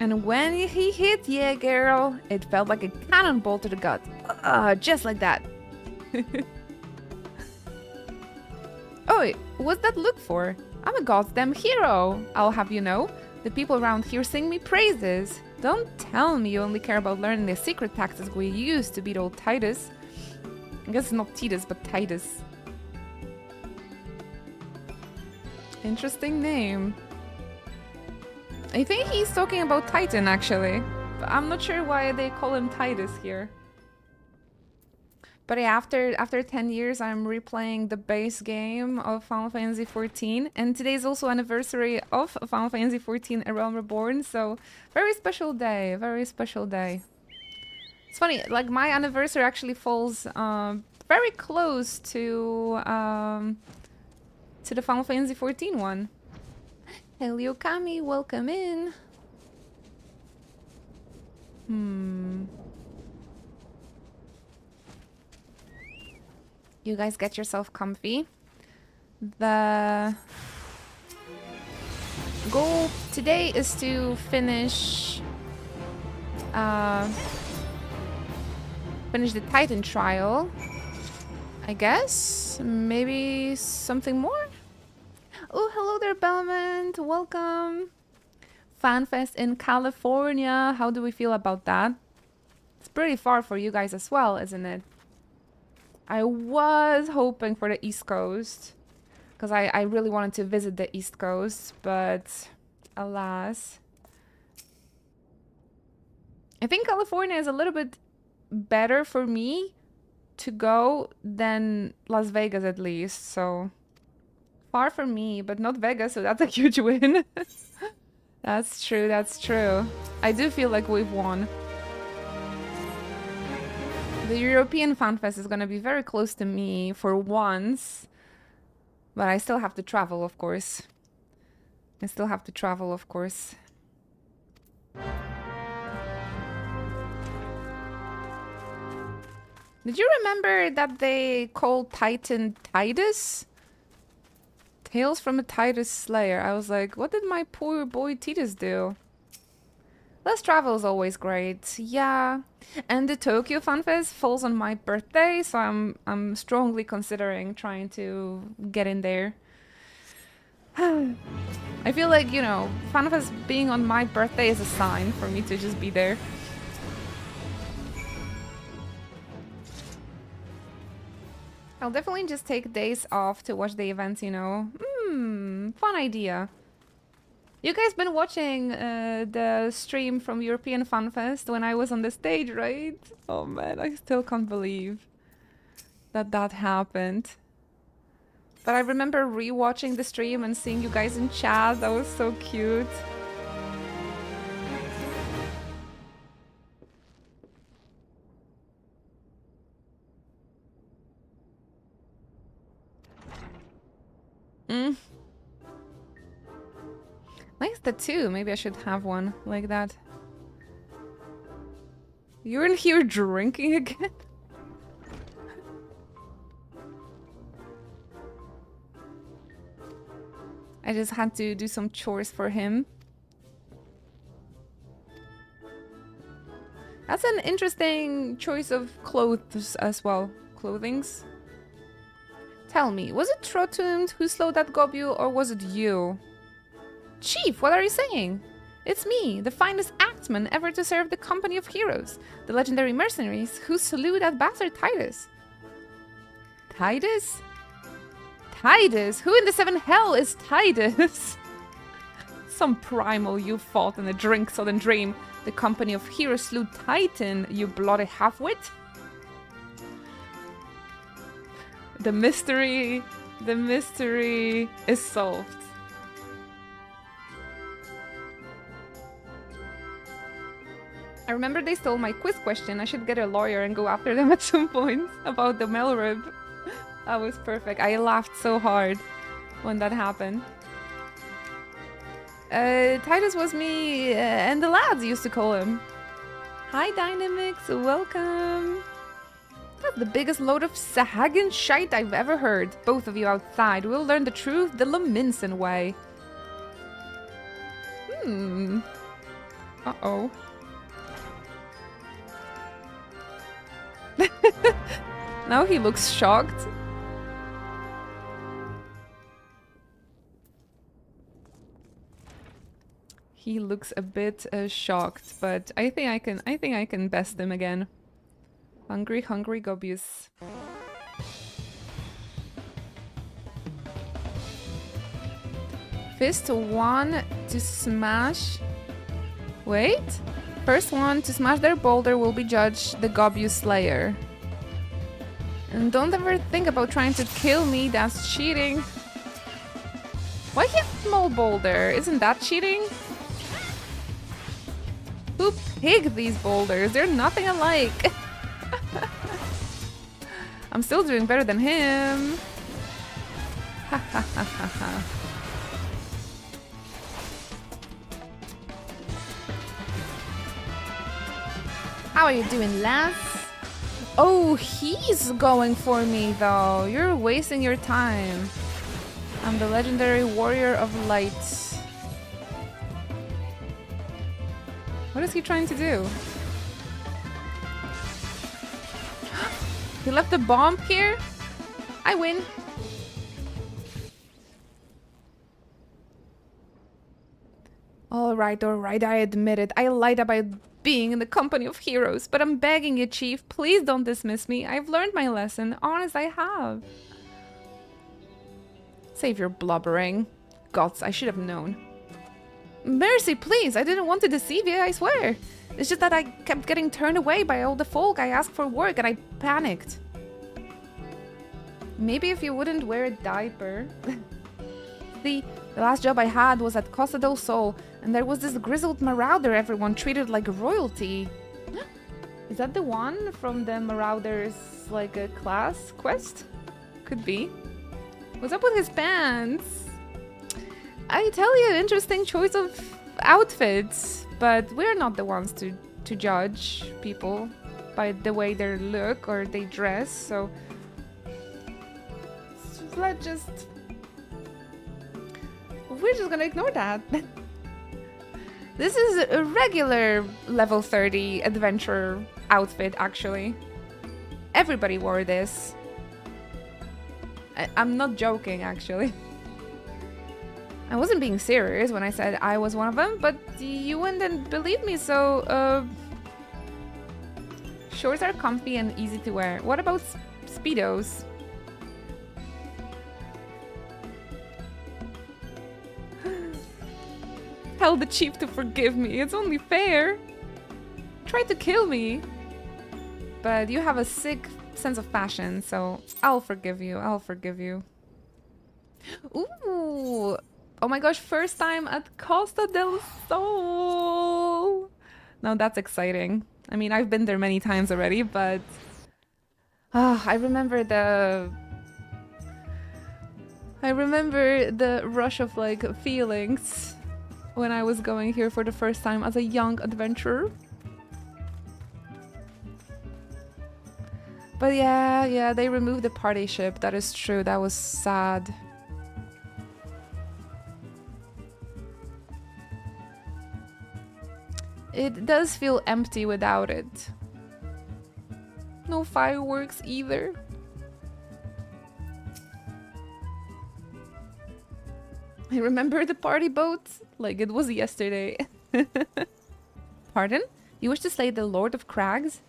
Speaker 1: And when he hit, yeah, girl, it felt like a cannonball to the gut. Just like that. Oh, wait, what's that look for? I'm a goddamn hero, I'll have you know. The people around here sing me praises. Don't tell me you only care about learning the secret tactics we used to beat old Titus. I guess it's not Titus, but Titus. Interesting name. I think he's talking about Titan, actually. But I'm not sure why they call him Titus here. But yeah, after 10 years, I'm replaying the base game of Final Fantasy XIV. And today is also anniversary of Final Fantasy XIV A Realm Reborn. So, very special day, very special day. It's funny, like my anniversary actually falls very close to the Final Fantasy XIV one. Hello Kami, welcome in. You guys get yourself comfy. The goal today is to finish the Titan trial. I guess maybe something more. Oh, hello there, Belmont. Welcome. FanFest in California. How do we feel about that? It's pretty far for you guys as well, isn't it? I was hoping for the East Coast because I really wanted to visit the East Coast, but alas. I think California is a little bit better for me to go than Las Vegas at least, so far from me, but not Vegas, so that's a huge win. That's true, that's true. I do feel like we've won. The European FanFest is gonna be very close to me for once, but I still have to travel, of course. I still have to travel, of course. Did you remember that they called Titan Titus? Tales from a Titus Slayer. I was like, what did my poor boy Titus do? Less travel is always great, yeah. And the Tokyo FanFest falls on my birthday, so I'm strongly considering trying to get in there. I feel like, you know, FanFest being on my birthday is a sign for me to just be there. I'll definitely just take days off to watch the events, you know. Fun idea. You guys been watching the stream from European FanFest when I was on the stage, right? Oh man, I still can't believe that that happened. But I remember rewatching the stream and seeing you guys in chat. That was so cute. Nice tattoo. Maybe I should have one like that. You're in here drinking again? I just had to do some chores for him. That's an interesting choice of clothes as well. Clothings. Tell me, was it Trotund who slowed that Gobu, or was it you? Chief, what are you saying? It's me, the finest axeman ever to serve the company of heroes, the legendary mercenaries who slew that bastard Titus. Titus? Titus? Who in the seven hell is Titus? Some primal you fought in a drink-sodden dream. The company of heroes slew Titan, you bloody half-wit. The mystery is solved. I remember they stole my quiz question. I should get a lawyer and go after them at some point about the Melrib. That was perfect. I laughed so hard when that happened. Titus was me and the lads used to call him. Hi, Dynamics. Welcome. That's the biggest load of Sahagan shite I've ever heard. Both of you outside. We'll learn the truth the Lominson way. Uh-oh. Now he looks shocked. He looks a bit shocked, but I think I can best him again. Hungry, hungry Gobius. Fist one to smash. Wait. First one to smash their boulder will be judged the Gobius Slayer. And don't ever think about trying to kill me, that's cheating. Why hit small boulder? Isn't that cheating? Who picked these boulders? They're nothing alike. I'm still doing better than him. Ha ha ha ha ha. How are you doing, lass? Oh, he's going for me though. You're wasting your time. I'm the legendary warrior of light. What is he trying to do? He left a bomb here? I win. Alright, I admit it. I lied about being in the company of heroes, but I'm begging you, Chief, please don't dismiss me. I've learned my lesson. Honest, I have. Save your blubbering. Gods, I should have known. Mercy, please. I didn't want to deceive you, I swear. It's just that I kept getting turned away by all the folk I asked for work and I panicked. Maybe if you wouldn't wear a diaper. The last job I had was at Costa del Sol, and there was this grizzled marauder everyone treated like royalty. Is that the one from the Marauders, like a class quest? Could be. What's up with his pants? I tell you, interesting choice of outfits, but we're not the ones to judge people by the way they look or they dress, so we're just gonna ignore that. This is a regular level 30 adventure outfit, actually. Everybody wore this. I'm not joking, actually. I wasn't being serious when I said I was one of them, but you wouldn't believe me, so, shorts are comfy and easy to wear. What about Speedos? Tell the chief to forgive me, it's only fair. Tried to kill me. But you have a sick sense of fashion, so I'll forgive you, I'll forgive you. Ooh! Oh my gosh, first time at Costa del Sol! Now that's exciting. I mean, I've been there many times already, but... I remember the rush of, like, feelings when I was going here for the first time as a young adventurer. But yeah, they removed the party ship. That is true. That was sad. It does feel empty without it. No fireworks either. I remember the party boat like it was yesterday. Pardon? You wish to slay the Lord of Crags?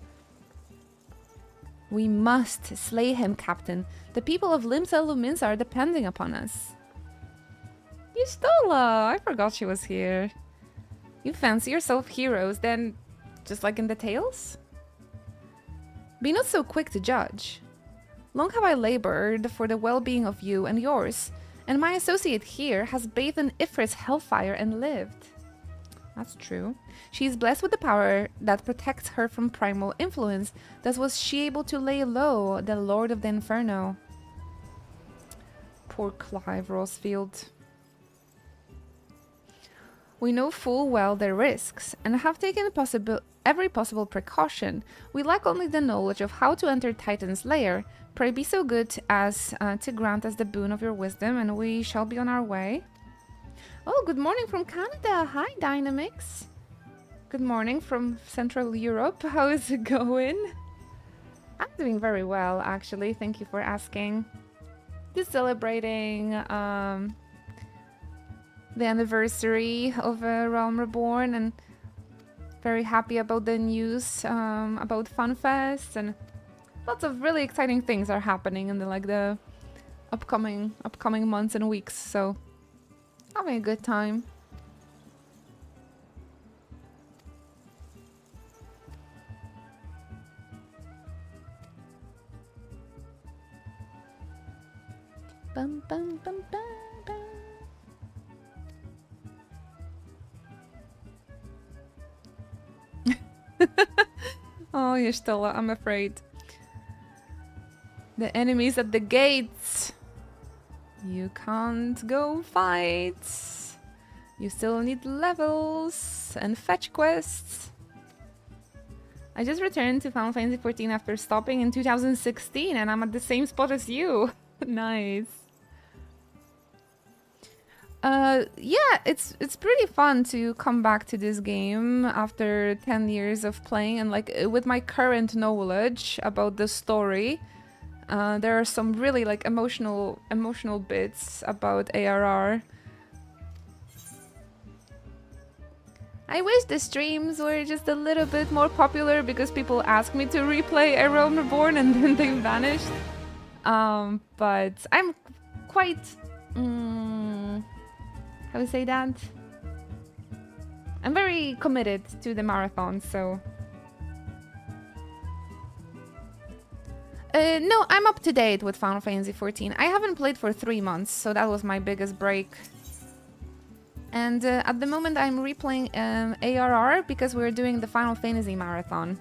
Speaker 1: We must slay him, Captain. The people of Limsa Luminsa are depending upon us. Yustola! I forgot she was here. You fancy yourself heroes, then just like in the tales? Be not so quick to judge. Long have I labored for the well-being of you and yours, and my associate here has bathed in Ifrit's hellfire and lived. That's true. She is blessed with the power that protects her from primal influence, thus was she able to lay low the Lord of the Inferno. Poor Clive Rosefield. We know full well their risks, and have taken every possible precaution. We lack only the knowledge of how to enter Titan's lair. Pray be so good as to grant us the boon of your wisdom, and we shall be on our way. Oh, good morning from Canada. Hi, Dynamics. Good morning from Central Europe. How is it going? I'm doing very well, actually. Thank you for asking. Just celebrating the anniversary of Realm Reborn, and very happy about the news about FunFest, and lots of really exciting things are happening in the upcoming months and weeks. So having a good time. Bum, bum, bum, bum, bum. Oh, Yashtala, I'm afraid. The enemy's at the gates. You can't go fight. You still need levels and fetch quests. I just returned to Final Fantasy XIV after stopping in 2016, and I'm at the same spot as you. Nice. Yeah, it's pretty fun to come back to this game after 10 years of playing, and like with my current knowledge about the story, there are some really like emotional bits about ARR. I wish the streams were just a little bit more popular, because people ask me to replay A Realm Reborn and then they vanished. But I'm quite... how to say that? I'm very committed to the marathon, so... no, I'm up to date with Final Fantasy XIV. I haven't played for 3 months, so that was my biggest break. And at the moment I'm replaying ARR because we're doing the Final Fantasy marathon.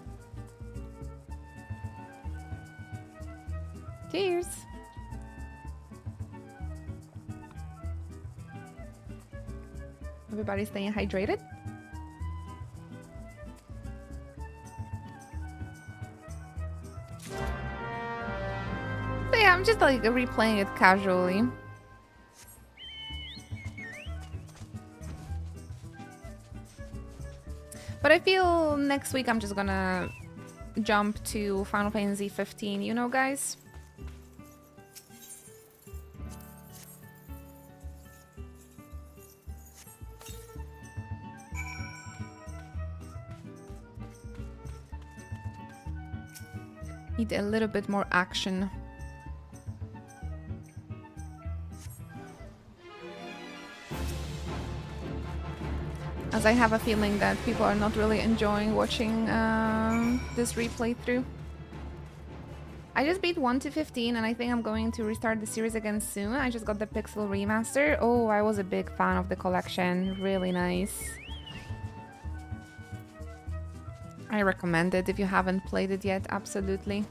Speaker 1: Cheers! Everybody staying hydrated? So yeah, I'm just like replaying it casually. But I feel next week I'm just gonna jump to Final Fantasy 15, you know, guys? Need a little bit more action. As I have a feeling that people are not really enjoying watching this replay through. I just beat 1 to 15 and I think I'm going to restart the series again soon. I just got the Pixel Remaster. Oh, I was a big fan of the collection. Really nice. I recommend it if you haven't played it yet, absolutely.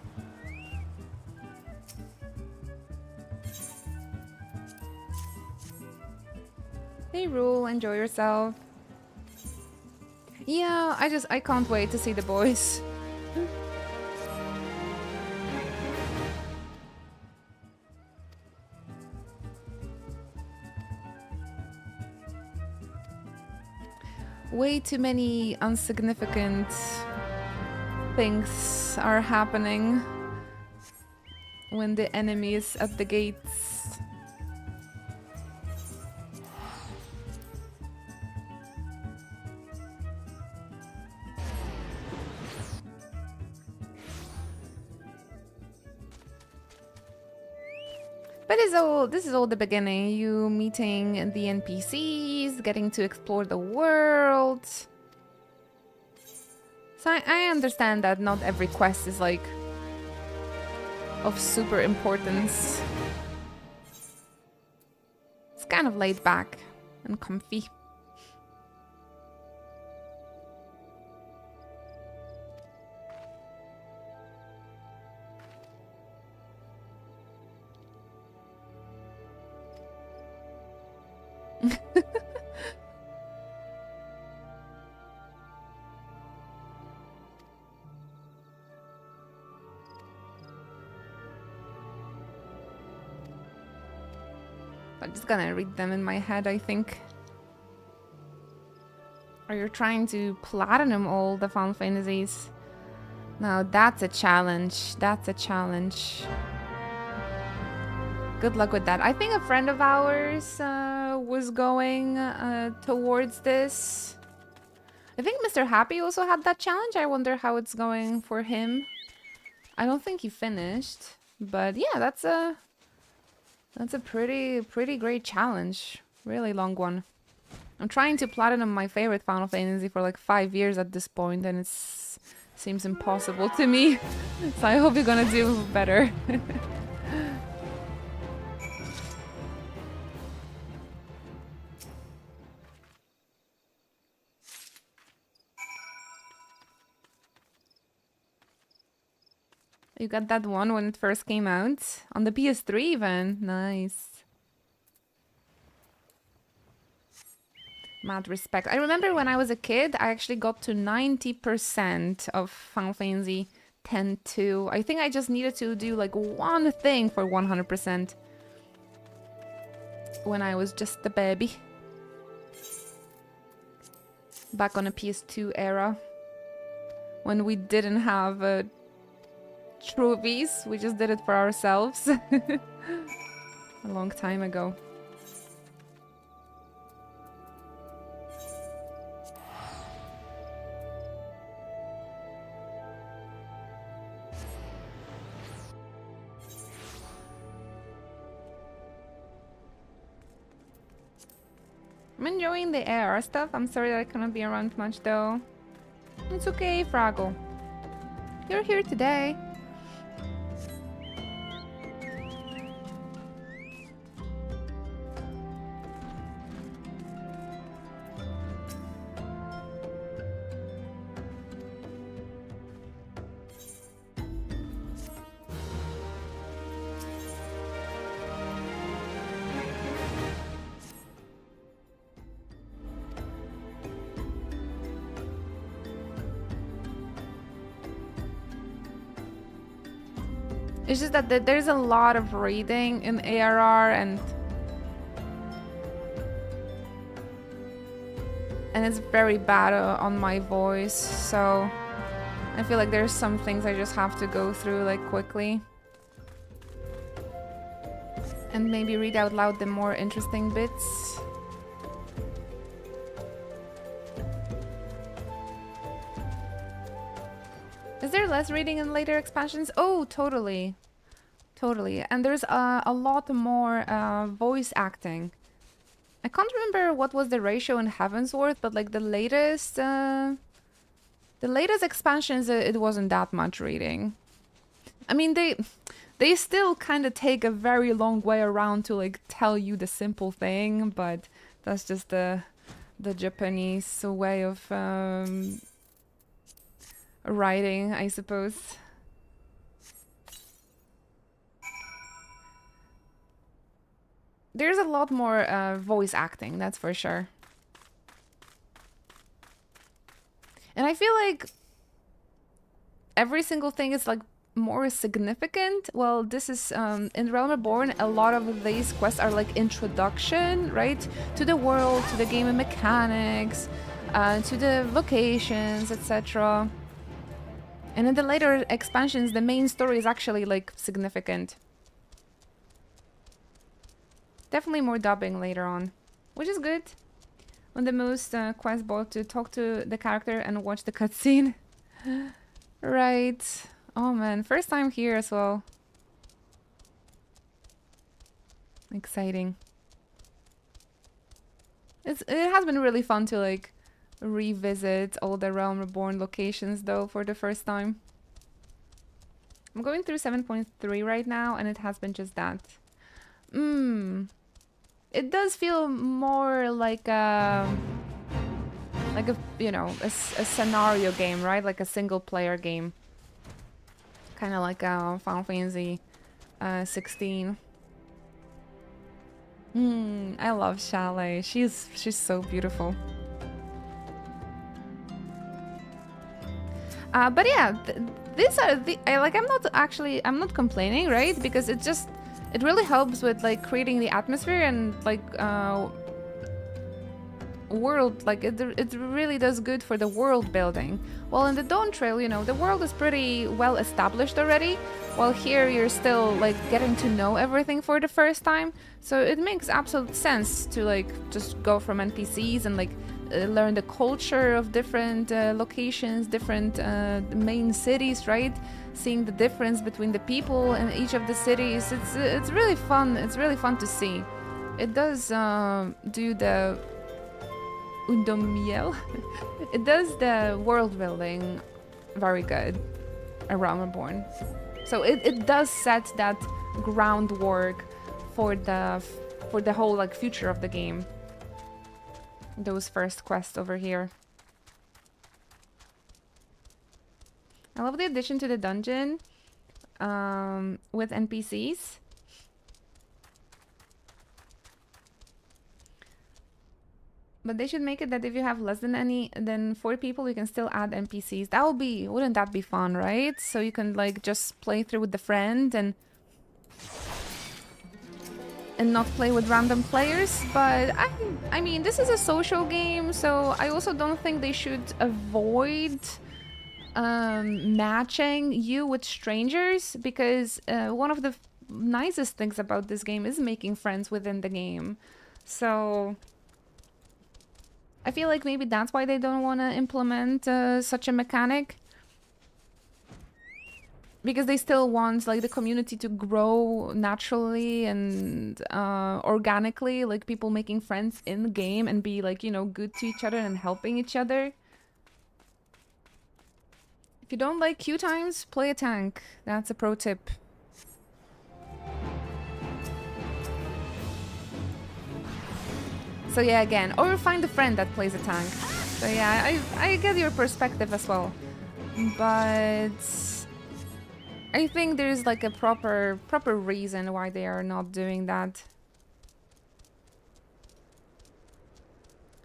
Speaker 1: Hey Rule, enjoy yourself. Yeah, I can't wait to see the boys. Way too many insignificant things are happening when the enemy is at the gates. But this is all the beginning. You meeting the NPCs, getting to explore the world. So I understand that not every quest is like of super importance. It's kind of laid back and comfy. just gonna read them in my head, I think. Are you trying to platinum all the Final Fantasies? Now that's a challenge. That's a challenge. Good luck with that. I think a friend of ours was going towards this. I think Mr. Happy also had that challenge. I wonder how it's going for him. I don't think he finished, but yeah, that's a pretty great challenge. Really long one. I'm trying to platinum my favorite Final Fantasy for like 5 years at this point, and it seems impossible to me. So I hope you're gonna do better. You got that one when it first came out? On the PS3 even? Nice. Mad respect. I remember when I was a kid, I actually got to 90% of Final Fantasy X-2. I think I just needed to do like one thing for 100% when I was just a baby. Back on a PS2 era. When we didn't have trophies, we just did it for ourselves. A long time ago. I'm enjoying the AR stuff. I'm sorry that I cannot be around much though. It's okay, Fraggle. You're here today. It's just that there's a lot of reading in ARR and it's very bad on my voice, so I feel like there's some things I just have to go through like quickly and maybe read out loud the more interesting bits. Is there less reading in later expansions? Oh, totally. Totally. And there's a lot more voice acting. I can't remember what was the ratio in Heavensworth, but like the latest expansions, it wasn't that much reading. I mean, they still kind of take a very long way around to like tell you the simple thing, but that's just the Japanese way of writing, I suppose. There's a lot more voice acting, that's for sure. And I feel like every single thing is like more significant. Well, this is in Realm Reborn, a lot of these quests are like introduction, right? To the world, to the game and mechanics, to the locations, etc. And in the later expansions, the main story is actually, like, significant. Definitely more dubbing later on, which is good. On the most quest bot to talk to the character and watch the cutscene. Right. Oh man, first time here as well. Exciting. It has been really fun to, like, revisit all the Realm Reborn locations though for the first time. I'm going through 7.3 right now and it has been just that. It does feel more like a you know, a scenario game, right? Like a single player game. Kind of like Final Fantasy 16. I love Chalet. She's so beautiful. But yeah, these are the I'm not complaining, right? Because it it really helps with like creating the atmosphere and like world, like it really does good for the world building. While in the Dawn Trail, you know, the world is pretty well established already, while here you're still like getting to know everything for the first time. So it makes absolute sense to like just go from NPCs and like learn the culture of different locations, different main cities, right? Seeing the difference between the people in each of the cities. It's really fun. It's really fun to see. It does do the Undomiel. It does the world building very good around Reborn. So it does set that groundwork for the whole like future of the game. Those first quests over here. I love the addition to the dungeon with NPCs. But they should make it that if you have less than 4 people, you can still add NPCs. Wouldn't that be fun, right? So you can like just play through with the friend and not play with random players. But I mean, this is a social game, so I also don't think they should avoid matching you with strangers, because one of the nicest things about this game is making friends within the game. So I feel like maybe that's why they don't want to implement such a mechanic, because they still want like the community to grow naturally and organically, like people making friends in the game and be like, you know, good to each other and helping each other. If you don't like queue times, play a tank. That's a pro tip. So yeah, again, or find a friend that plays a tank. So yeah, I get your perspective as well. But I think there's like a proper reason why they are not doing that.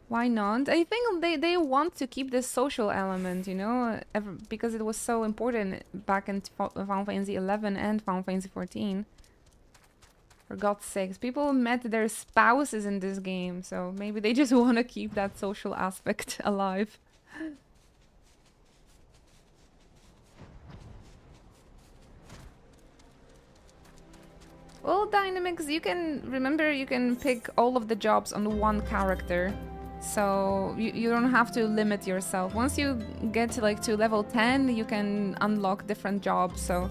Speaker 1: Why not? I think they want to keep this social element, you know, because it was so important back in Final Fantasy XI and Final Fantasy XIV. For God's sakes, people met their spouses in this game, so maybe they just want to keep that social aspect alive. Well, Dynamics, you can pick all of the jobs on one character. So you don't have to limit yourself. Once you get to level 10, you can unlock different jobs. So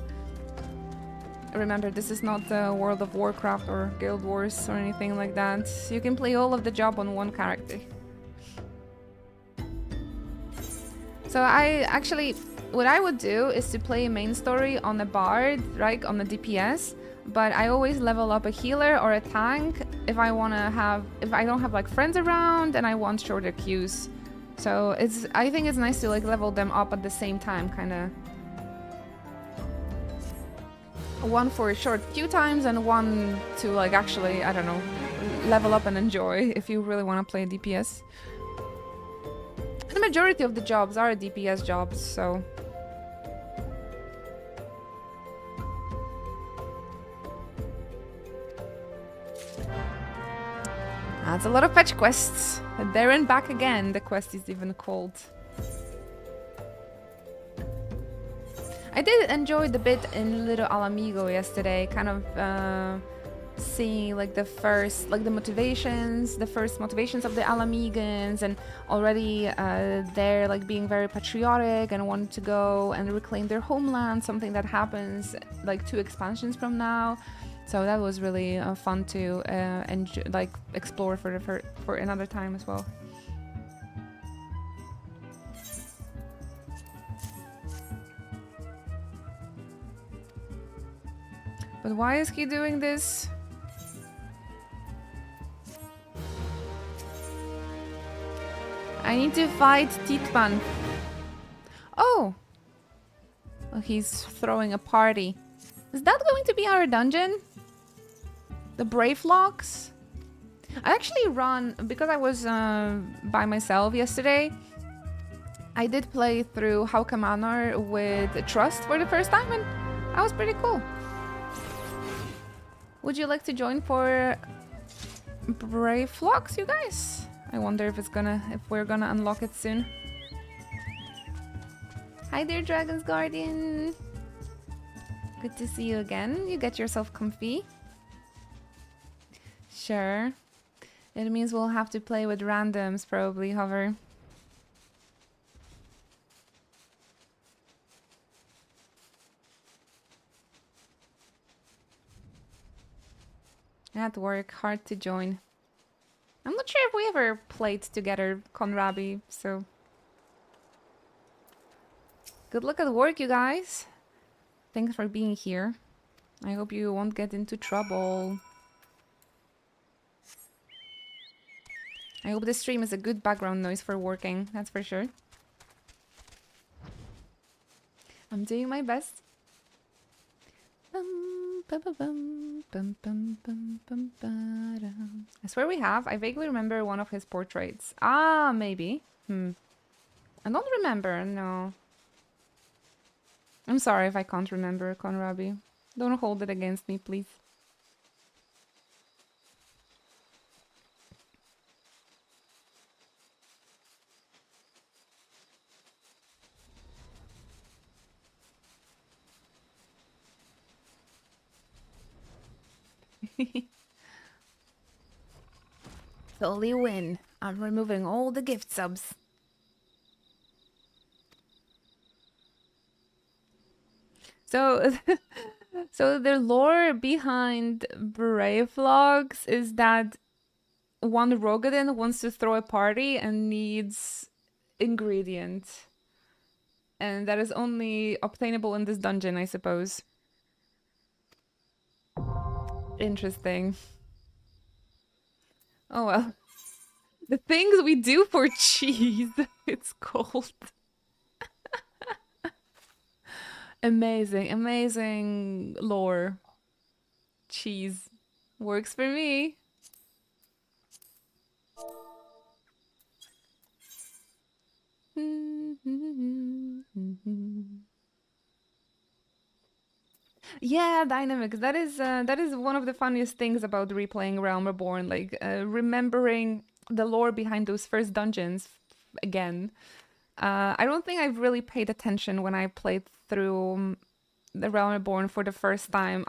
Speaker 1: remember, this is not World of Warcraft or Guild Wars or anything like that. You can play all of the job on one character. So what I would do is to play a main story on a bard, right, on a DPS. But I always level up a healer or a tank if I don't have like friends around and I want shorter queues. So I think it's nice to like level them up at the same time, kind of. One for short queue times and one to like actually, I don't know, level up and enjoy if you really want to play DPS. The majority of the jobs are DPS jobs, so. That's a lot of fetch quests. There and back again, the quest is even called. I did enjoy the bit in Little Alamigo yesterday, kind of seeing like the first motivations of the Alamigans, and already they're like being very patriotic and want to go and reclaim their homeland, something that happens like 2 expansions from now. So that was really fun to explore for another time as well. But why is he doing this? I need to fight Titman. Oh! Well, he's throwing a party. Is that going to be our dungeon? The Brave Locks? I actually run, because I was by myself yesterday, I did play through Hauka Manor with Trust for the first time, and that was pretty cool. Would you like to join for Brave Flocks, you guys? I wonder if we're gonna unlock it soon. Hi there, Dragon's Guardian. Good to see you again. You get yourself comfy. Sure. It means we'll have to play with randoms, probably, Hover. At work, hard to join. I'm not sure if we ever played together, Conrabi, so... Good luck at work, you guys. Thanks for being here. I hope you won't get into trouble. I hope the stream is a good background noise for working, that's for sure. I'm doing my best. I swear we have. I vaguely remember one of his portraits. Ah, maybe. I don't remember, no. I'm sorry if I can't remember, Conrabi. Don't hold it against me, please. Totally win. I'm removing all the gift subs. So, so the lore behind Brave Vlogs is that one Rogadin wants to throw a party and needs ingredient. And that is only obtainable in this dungeon, I suppose. Interesting. Oh well. The things we do for cheese, it's called. Amazing, amazing lore. Cheese. Works for me. Yeah, dynamics. That is one of the funniest things about replaying Realm Reborn. Like remembering the lore behind those first dungeons again. I don't think I've really paid attention when I played through the Realm Reborn for the first time.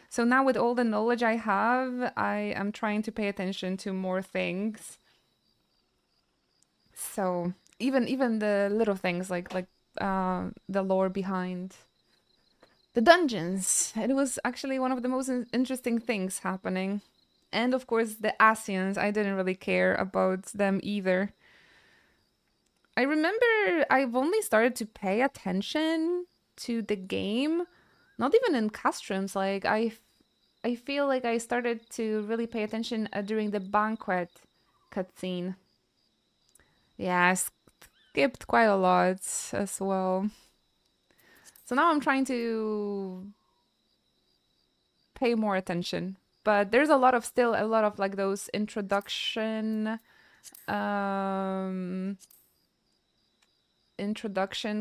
Speaker 1: So now with all the knowledge I have, I am trying to pay attention to more things. So even the little things like the lore behind the dungeons. It was actually one of the most interesting things happening. And of course the Asians, I didn't really care about them either. I remember I've only started to pay attention to the game, not even in customs. Like I feel like I started to really pay attention during the banquet cutscene. Yeah, I skipped quite a lot as well. So now I'm trying to pay more attention. But there's still a lot of like those introduction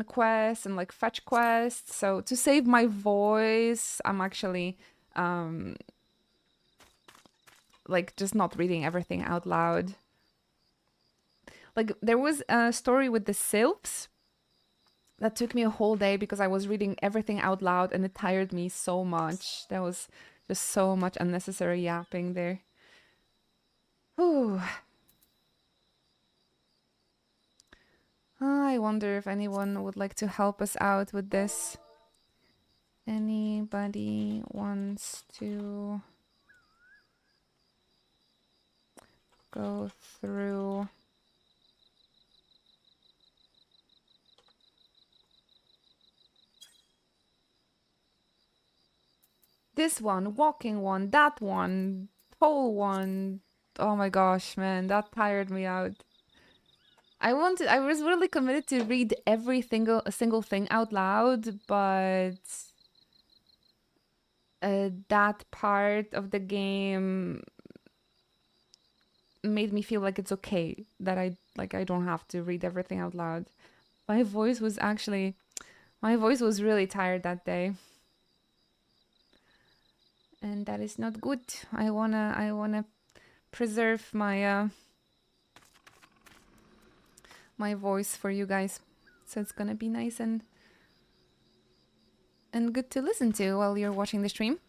Speaker 1: quests and like fetch quests. So to save my voice, I'm actually like just not reading everything out loud. Like there was a story with the sylphs that took me a whole day because I was reading everything out loud and it tired me so much. There was just so much unnecessary yapping there. Whew. I wonder if anyone would like to help us out with this. Anybody wants to go through... This one, walking one, that one, whole one. Oh my gosh, man, that tired me out. I was really committed to read every single thing out loud, but that part of the game made me feel like it's okay that I don't have to read everything out loud. My voice was really tired that day. And that is not good. I wanna preserve my my voice for you guys. So it's gonna be nice and good to listen to while you're watching the stream.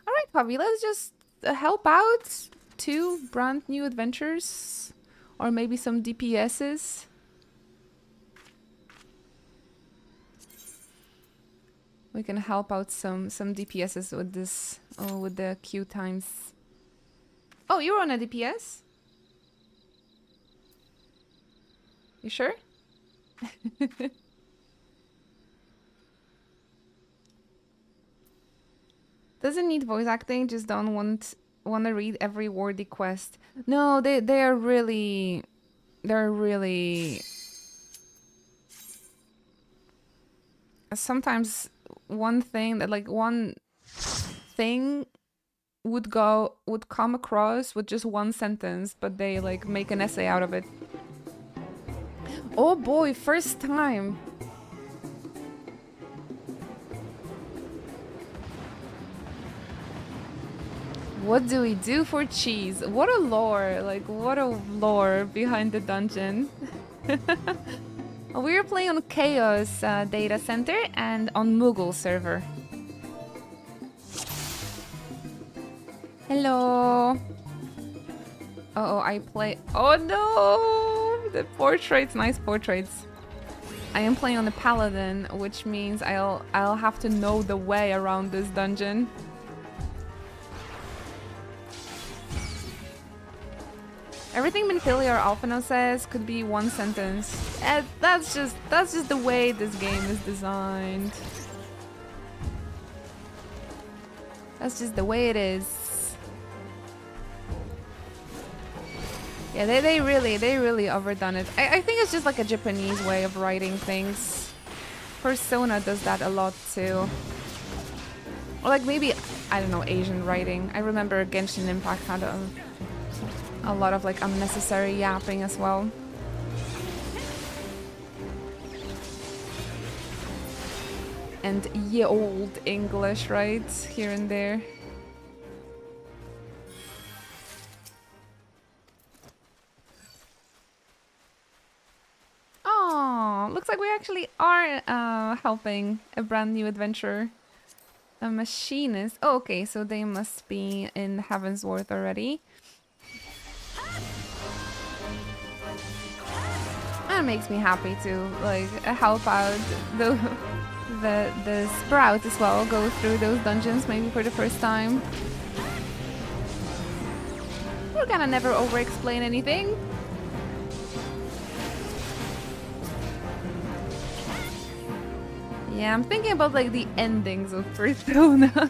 Speaker 1: Alright, Pavi, let's just help out 2 brand new adventures. Or maybe some DPSs. We can help out some DPSs with this, with the queue times. Oh, you're on a DPS? You sure? Doesn't need voice acting, just don't want to read every wordy quest. No, they're really sometimes one thing would come across with just one sentence, but they like make an essay out of it. Oh boy, first time. What do we do for cheese? What a lore, like what a lore behind the dungeon. We're playing on Chaos Data Center and on Moogle server. Hello. Oh, I play. Oh no! The portraits, nice portraits. I am playing on the Paladin, which means I'll have to know the way around this dungeon. Everything Minfilia or Alphino says could be one sentence. That's just the way this game is designed. That's just the way it is. Yeah, they really overdone it. I think it's just like a Japanese way of writing things. Persona does that a lot too. Or like maybe, I don't know, Asian writing. I remember Genshin Impact had a lot of like unnecessary yapping as well. And ye old English, right? Here and there. Oh, looks like we actually are helping a brand new adventurer. A machinist. Oh, okay, so they must be in Heavensworth already. That makes me happy to like help out the Sprout as well, go through those dungeons maybe for the first time. We're gonna never over-explain anything. Yeah, I'm thinking about like the endings of Persona.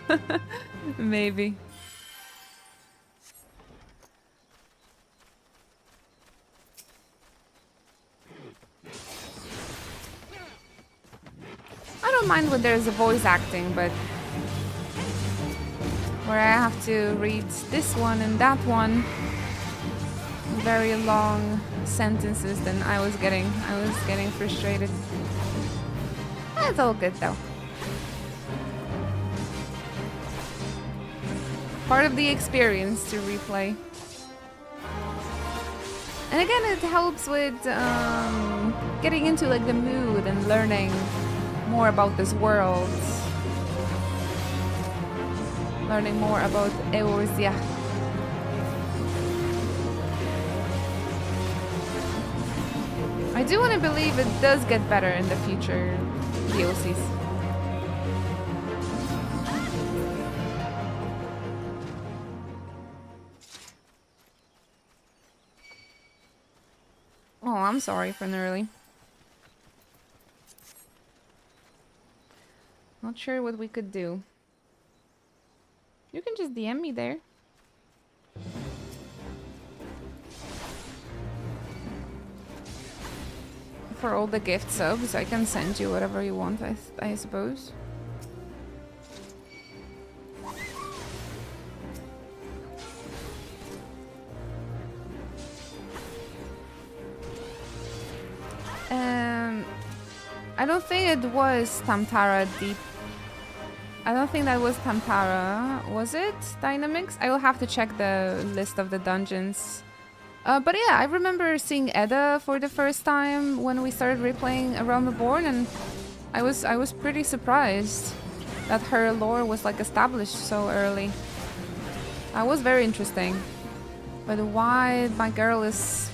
Speaker 1: Maybe. I don't mind when there's a voice acting, but where I have to read this one and that one, very long sentences, then I was getting frustrated. That's all good though. Part of the experience to replay. And again, it helps with getting into like the mood and learning more about this world. Learning more about Eorzea. I do want to believe it does get better in the future DLCs. Oh, I'm sorry for Nerly. Not sure what we could do. You can just DM me there. For all the gift subs, I can send you whatever you want, I suppose. I don't think it was Tamtara Deep. I don't think that was Tampara. Was it Dynamics? I will have to check the list of the dungeons. But yeah, I remember seeing Edda for the first time when we started replaying A Realm Reborn, and I was pretty surprised that her lore was like established so early. That was very interesting. But why my girl is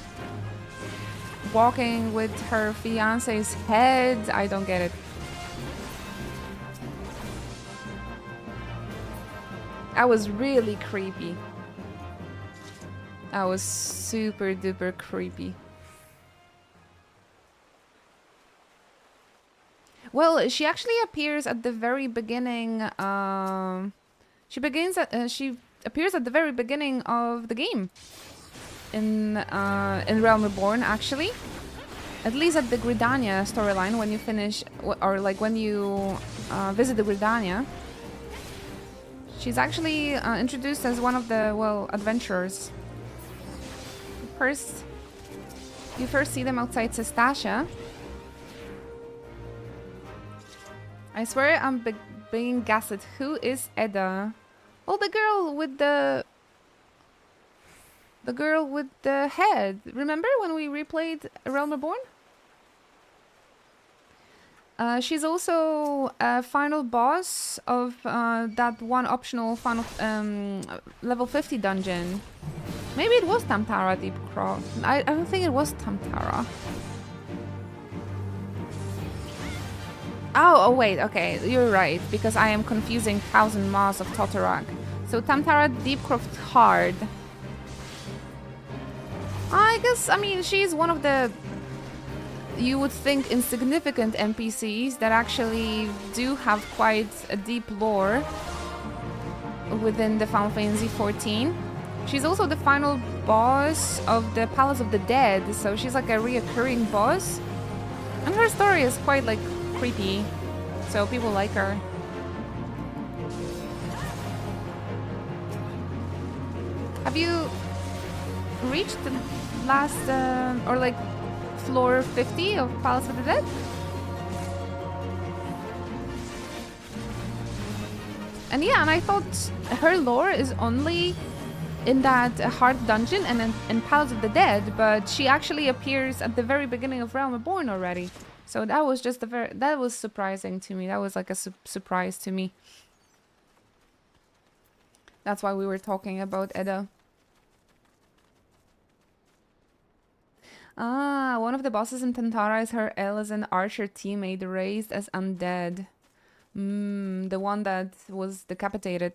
Speaker 1: walking with her fiance's head, I don't get it. That was really creepy. That was super duper creepy. Well, she actually appears at the very beginning. She appears at the very beginning of the game in Realm Reborn, actually. At least at the Gridania storyline, when you finish, or like when you visit the Gridania. She's actually introduced as one of the, well, adventurers. You first see them outside Sestasha. I swear I'm being gaslit. Who is Edda? Oh, the girl with the head. Remember when we replayed Realm Reborn? She's also a final boss of that one optional final level 50 dungeon. Maybe it was Tamtara Deepcroft. I don't think it was Tamtara. Oh, wait, okay, you're right, because I am confusing Thousand Maws of Totorak. So Tamtara Deepcroft Hard. I guess, I mean, she's one of the, you would think, insignificant NPCs that actually do have quite a deep lore within the Final Fantasy XIV. She's also the final boss of the Palace of the Dead, so she's like a reoccurring boss. And her story is quite like creepy, so people like her. Have you reached the last, or like floor 50 of Palace of the Dead? And yeah, and I thought her lore is only in that hard dungeon and in Palace of the Dead, but she actually appears at the very beginning of Realm Reborn already. So that was just that was surprising to me. That was like a surprise to me. That's why we were talking about Edda. Ah, one of the bosses in Tantara is her Elezen Archer teammate raised as undead. The one that was decapitated.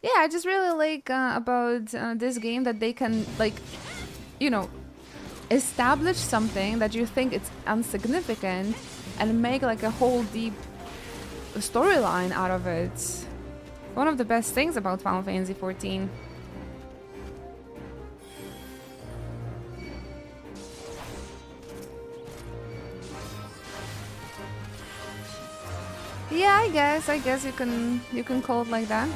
Speaker 1: Yeah, I just really like about this game that they can, like, you know, establish something that you think it's insignificant and make like a whole deep storyline out of it. One of the best things about Final Fantasy XIV. Yeah, I guess you can call it like that.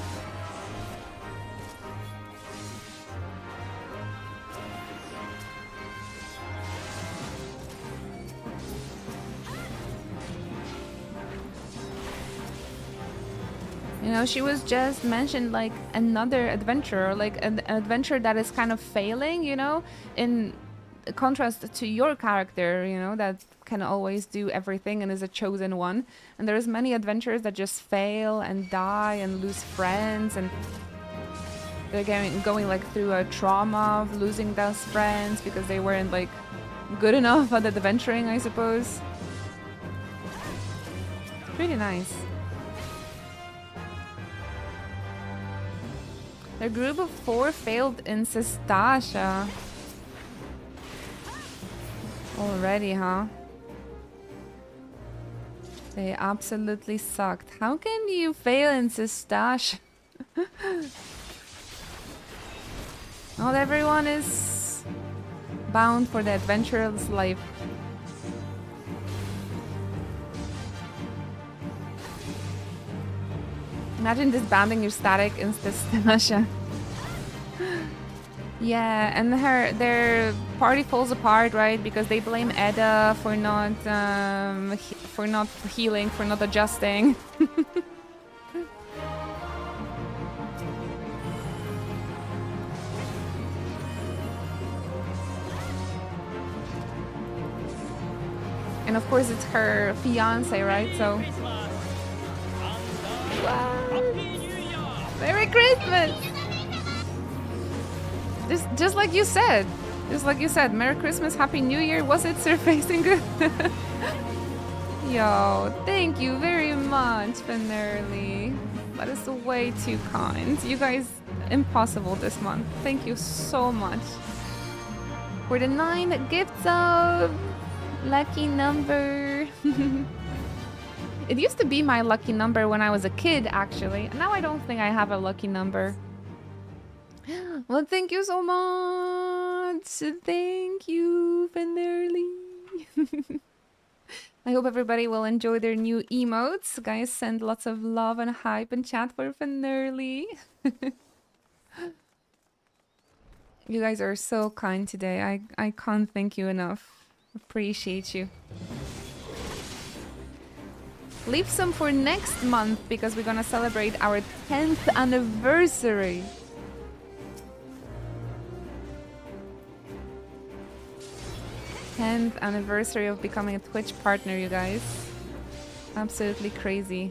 Speaker 1: You know, she was just mentioned like another adventurer, like an adventure that is kind of failing, you know, in contrast to your character, you know, that can always do everything and is a chosen one. And there's many adventurers that just fail and die and lose friends, and they're going like through a trauma of losing those friends because they weren't like good enough at adventuring, I suppose. Pretty nice. Their group of 4 failed in Sestasha. Already, huh? They absolutely sucked. How can you fail in Sestasha? Not everyone is bound for the adventurous life. Imagine disbanding your static in Sestasha. Yeah, and their party falls apart, right? Because they blame Edda for not healing, for not adjusting. And of course it's her fiance, right? So Merry Christmas! Just like you said. Just like you said. Merry Christmas, Happy New Year. Was it surfacing good? Yo, thank you very much, Venerly. That is way too kind. You guys, impossible this month. Thank you so much. For the 9 gifts of lucky number. It used to be my lucky number when I was a kid, actually. Now I don't think I have a lucky number. Well, thank you so much. Thank you, Venerly. I hope everybody will enjoy their new emotes. Guys, send lots of love and hype and chat for Venerly. You guys are so kind today. I can't thank you enough. Appreciate you. Leave some for next month because we're gonna celebrate our 10th anniversary. th anniversary of becoming a Twitch partner, you guys. Absolutely crazy.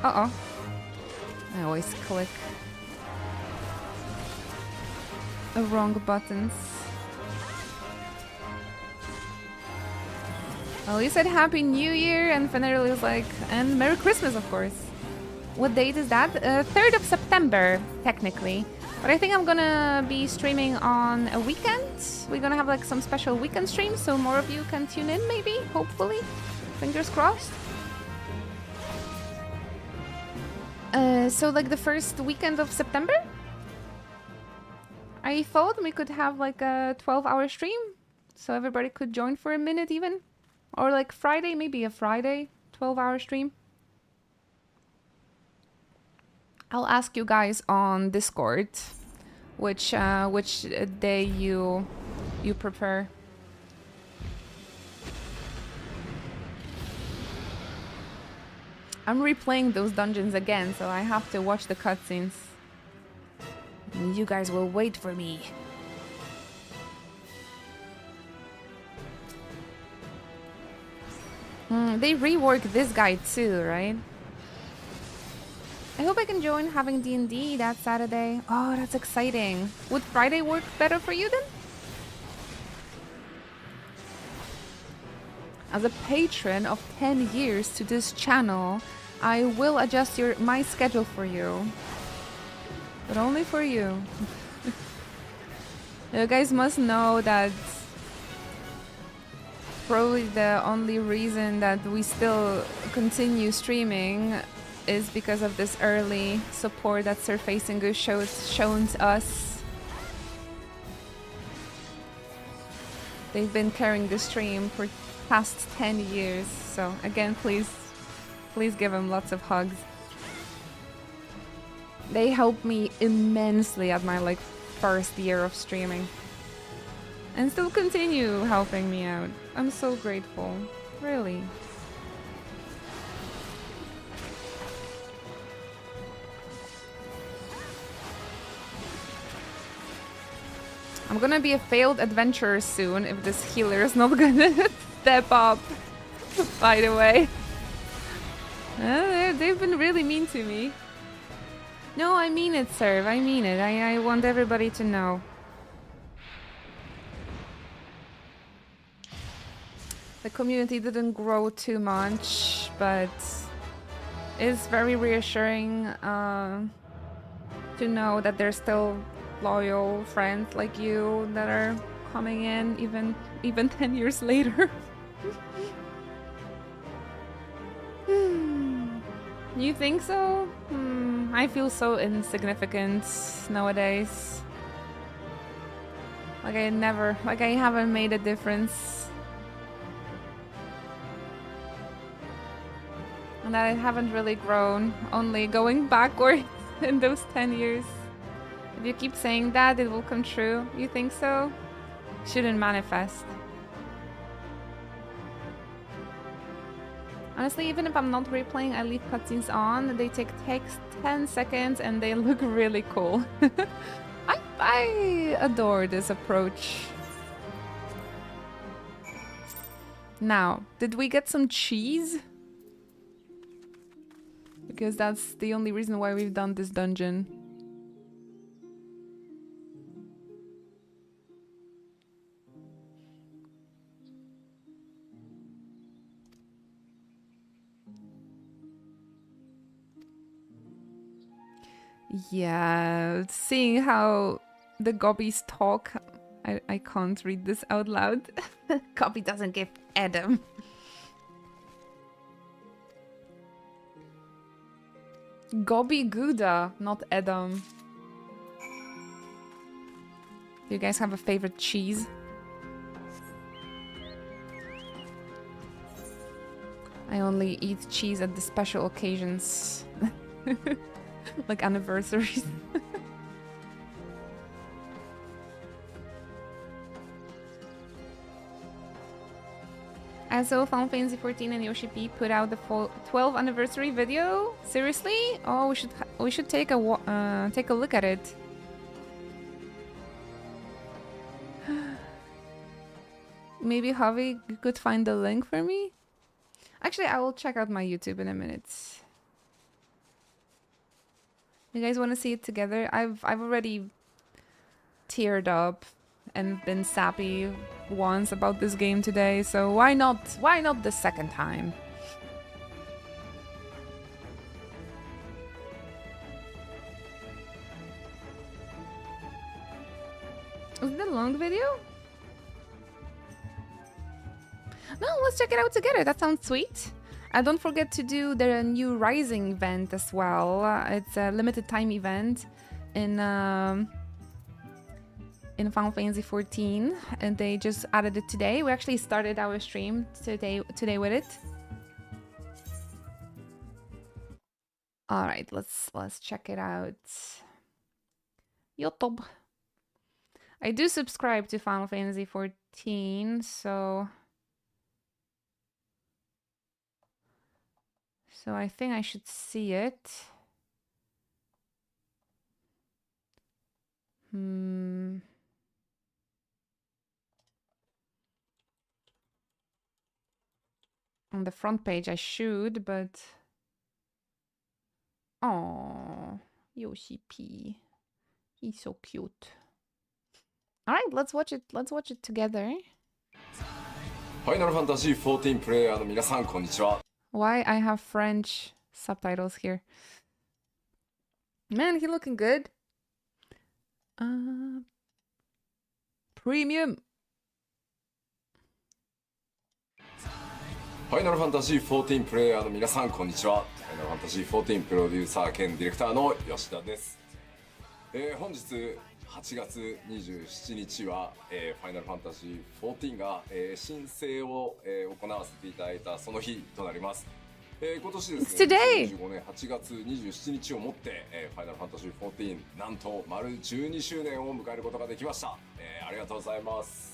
Speaker 1: Uh-oh. I always click the wrong buttons. Well, you said Happy New Year, and Venerly was like, and Merry Christmas, of course. What date is that? 3rd of September, technically. But I think I'm gonna be streaming on a weekend. We're gonna have like some special weekend streams, so more of you can tune in, maybe, hopefully. Fingers crossed. So like the first weekend of September? I thought we could have like a 12-hour stream, so everybody could join for a minute even. Or like Friday, maybe a Friday 12-hour stream. I'll ask you guys on Discord which day you prefer. I'm replaying those dungeons again, so I have to watch the cutscenes. You guys will wait for me. They reworked this guy too, right? I hope I can join having D&D that Saturday. Oh, that's exciting. Would Friday work better for you then? As a patron of 10 years to this channel, I will adjust my schedule for you. But only for you. You guys must know that probably the only reason that we still continue streaming is because of this early support that Surfacing Good shown us. They've been carrying the stream for past 10 years. So again, please give them lots of hugs. They helped me immensely at my like first year of streaming. And still continue helping me out. I'm so grateful. Really. I'm gonna be a failed adventurer soon if this healer is not gonna step up. By the way. They've been really mean to me. No, I mean it, Serve. I mean it. I want everybody to know. The community didn't grow too much, but it's very reassuring to know that there's still loyal friends like you that are coming in even 10 years later. You think so? I feel so insignificant nowadays. Like I haven't made a difference. And that I haven't really grown, only going backwards. in those 10 years. If you keep saying that, it will come true. You think so? Shouldn't manifest. Honestly, even if I'm not replaying, I leave cutscenes on. They take 10 seconds and they look really cool. I adore this approach. Now, did we get some cheese? Because that's the only reason why we've done this dungeon. Yeah, seeing how the gobbies talk, I can't read this out loud. Gobby doesn't give Adam. Gobby Gouda, not Adam. Do you guys have a favorite cheese? I only eat cheese at the special occasions. Like anniversaries. I saw Final Fantasy 14 and Yoshi P put out the 12th anniversary video. Seriously? Oh, we should take a look at it. Maybe Javi could find the link for me. Actually, I will check out my YouTube in a minute. You guys want to see it together? I've already teared up and been sappy once about this game today, so why not the second time? Was it a long video? No, let's check it out together. That sounds sweet. Don't forget to do the new Rising event as well. It's a limited time event in Final Fantasy 14, and they just added it today. We actually started our stream today with it. All right, let's check it out. YouTube. I do subscribe to Final Fantasy 14, so I think I should see it. On the front page I should, but oh, Yoshi P. He's so cute. All right, let's watch it. Let's watch it together.
Speaker 8: Final Fantasy 14 プレイヤーの皆さんこんにちは。
Speaker 1: Why I have French subtitles here? Man, he looking good. Premium.
Speaker 8: Final Fantasy 14 プレイヤーの皆さんこんにちは。Final Fantasy 14プロデューサー兼ディレクターの吉田です。本日8月27日は、Final Fantasy 14が、申請を、行わせていただいたその日となります。今年ですね、2015年8月27日をもって、Final Fantasy 14なんと丸12周年を迎えることができました。ありがとうございます。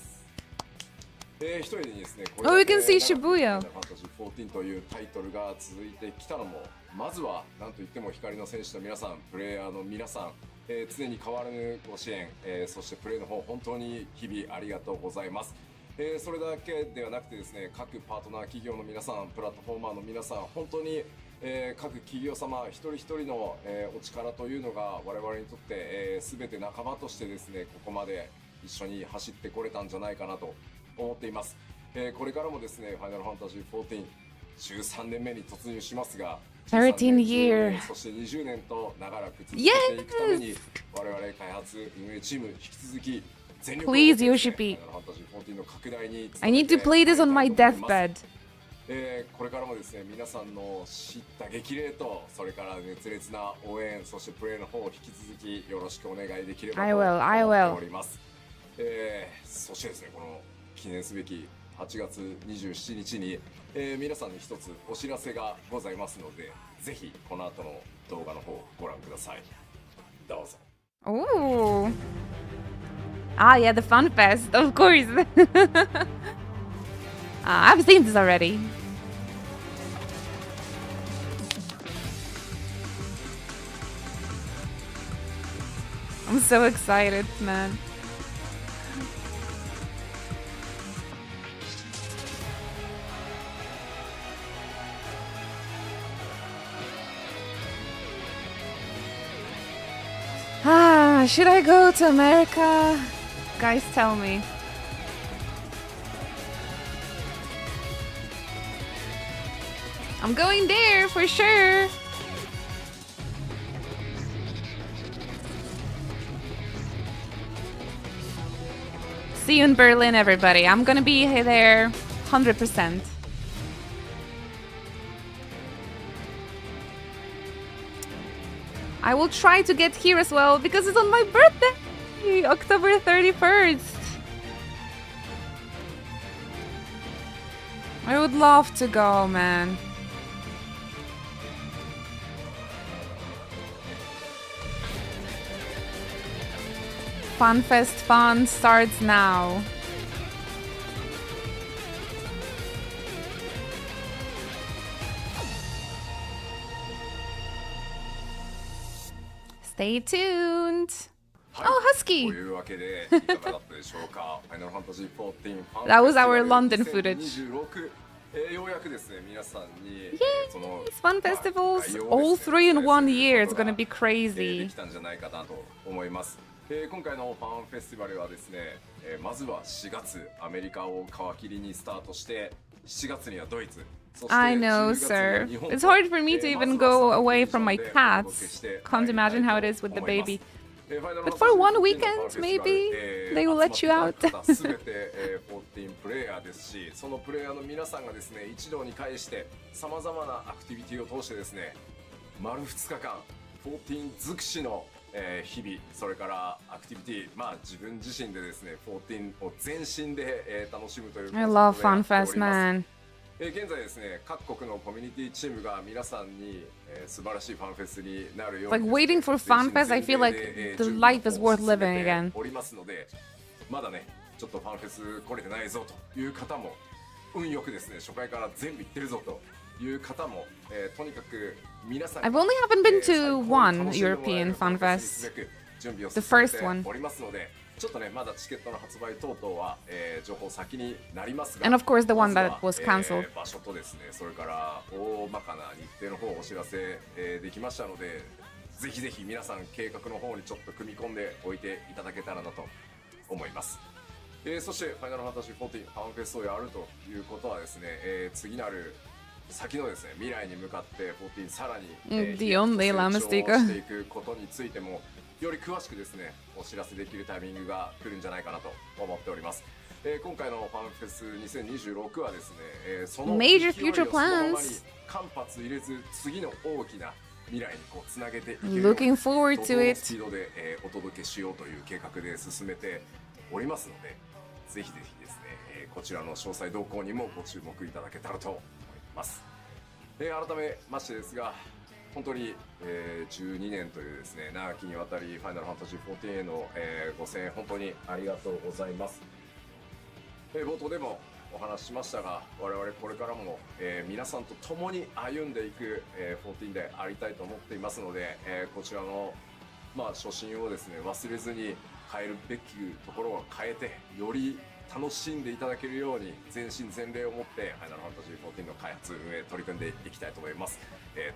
Speaker 8: 一人でですね、これ
Speaker 1: we can see Shibuya.
Speaker 8: Final Fantasy 14というタイトルが続いてきたのも、まずは何といっても光の戦士の皆さん、プレイヤーの皆さん、常に変わらぬご支援、そしてプレイの方本当に日々ありがとうございます。それだけではなくてですね、各パートナー企業の皆さん、プラットフォーマーの皆さん、本当に、各企業様一人一人の、お力というのが我々にとって、全て仲間としてですね、ここまで一緒に走ってこれたんじゃないかなと思っています。これからもですね、ファイナルファンタジー14 13年目に突入しますが、
Speaker 1: 13 years
Speaker 8: そして20年と長らく続けていくために、我々開発運営チーム引き続き全力を持って
Speaker 1: Please, Yoshi-P.
Speaker 8: ファイナルファンタジー14の拡大に
Speaker 1: I need to play this on my deathbed.
Speaker 8: これからもですね、皆さんの知った激励と、それから熱烈な応援、そしてプレーの方を引き続きよろしくお願いできればと思っております。そしてですね、この記念すべき8月27日に、皆さんに一つお知らせがございますので、ぜひこの後の動画の方ご覧ください。どうぞ。
Speaker 1: Oh. Ah, yeah, the Fun Fest, of course. I've seen this already. I'm so excited, man. Should I go to America? Guys, tell me. I'm going there for sure. See you in Berlin, everybody. I'm gonna be there 100%. I will try to get here as well because it's on my birthday, October 31st. I would love to go, man. FunFest fun starts now. Stay tuned. Oh, Husky.
Speaker 8: というわけでいかがだったでしょうか。ファイナルファンタジー14 ファン
Speaker 1: That was our
Speaker 8: フェスティバル
Speaker 1: London footage.
Speaker 8: 2026、ようやくですね皆さんに、その
Speaker 1: Fun festivals all 3 in 1 year. It's gonna be
Speaker 8: で
Speaker 1: crazy.
Speaker 8: きたんじゃないかなと思います。今回のファンフェスティバルはですね、まずは4月アメリカを皮切りにスタートして7月にはドイツ、そして
Speaker 1: I know,
Speaker 8: 10月
Speaker 1: sir.
Speaker 8: に日本
Speaker 1: It's hard for me to even go away from my cats. Can't imagine how it is with the baby. But for one weekend, maybe they will let you out.
Speaker 8: すべて14プレイヤーですし、そのプレイヤーの皆さんがですね一堂に会してさまざまなアクティビティを通してですね丸2日間14尽くしの日々、それからアクティビティ、まあ自分自身でですね14を全身で楽しむという
Speaker 1: I love FunFest, man.
Speaker 8: 現在ですね各国のコミュニティチームが皆さんに素晴らしいファンフェスになるように
Speaker 1: Like waiting for FunFest, I feel like the life is worth living again.
Speaker 8: おりますので、まだねちょっとファンフェス来れてないぞという方も運よくですね初回から全部行ってるぞという方も、とにかく皆さん
Speaker 1: I've only haven't been to one European FunFest. The first one.
Speaker 8: おりますので、ちょっとねまだチケットの発売等々は、情報先になりますが、
Speaker 1: And of course the one
Speaker 8: まずは
Speaker 1: that was cancelled.
Speaker 8: 場所とですね、それから大まかな日程の方をお知らせ、できましたので、ぜひぜひ皆さん計画の方にちょっと組み込んでおいていただけたらなと思います。そしてファイナルファンタジー14ファンフェスをやるということはですね、次なる先のですね未来に向かって14さらに、
Speaker 1: The only
Speaker 8: 成長
Speaker 1: Lamestica.
Speaker 8: していくことについてもより詳しくですねお知らせできるタイミングが来るんじゃないかなと思っております。今回のファンフェス2026はですね、その
Speaker 1: Major
Speaker 8: 勢いを
Speaker 1: future
Speaker 8: そのままに
Speaker 1: plans.
Speaker 8: 間髪入れず次の大きな未来にこうつなげていけるように
Speaker 1: Looking forward
Speaker 8: 怒
Speaker 1: to
Speaker 8: 涛の
Speaker 1: it.
Speaker 8: スピードで、お届けしようという計画で進めておりますので、ぜひぜひですね、こちらの詳細動向にもご注目いただけたらと思います。改めましてですが、本当に、12年というですね長きにわたりファイナルファンタジー14への、ご声援本当にありがとうございます。冒頭でもお話ししましたが、我々これからも、皆さんと共に歩んでいく、14でありたいと思っていますので、こちらの、初心をですね忘れずに変えるべきところを変えてより楽しんでいただけるように全身全霊を持ってファイナルファンタジー14の開発運営取り組んでいきたいと思います。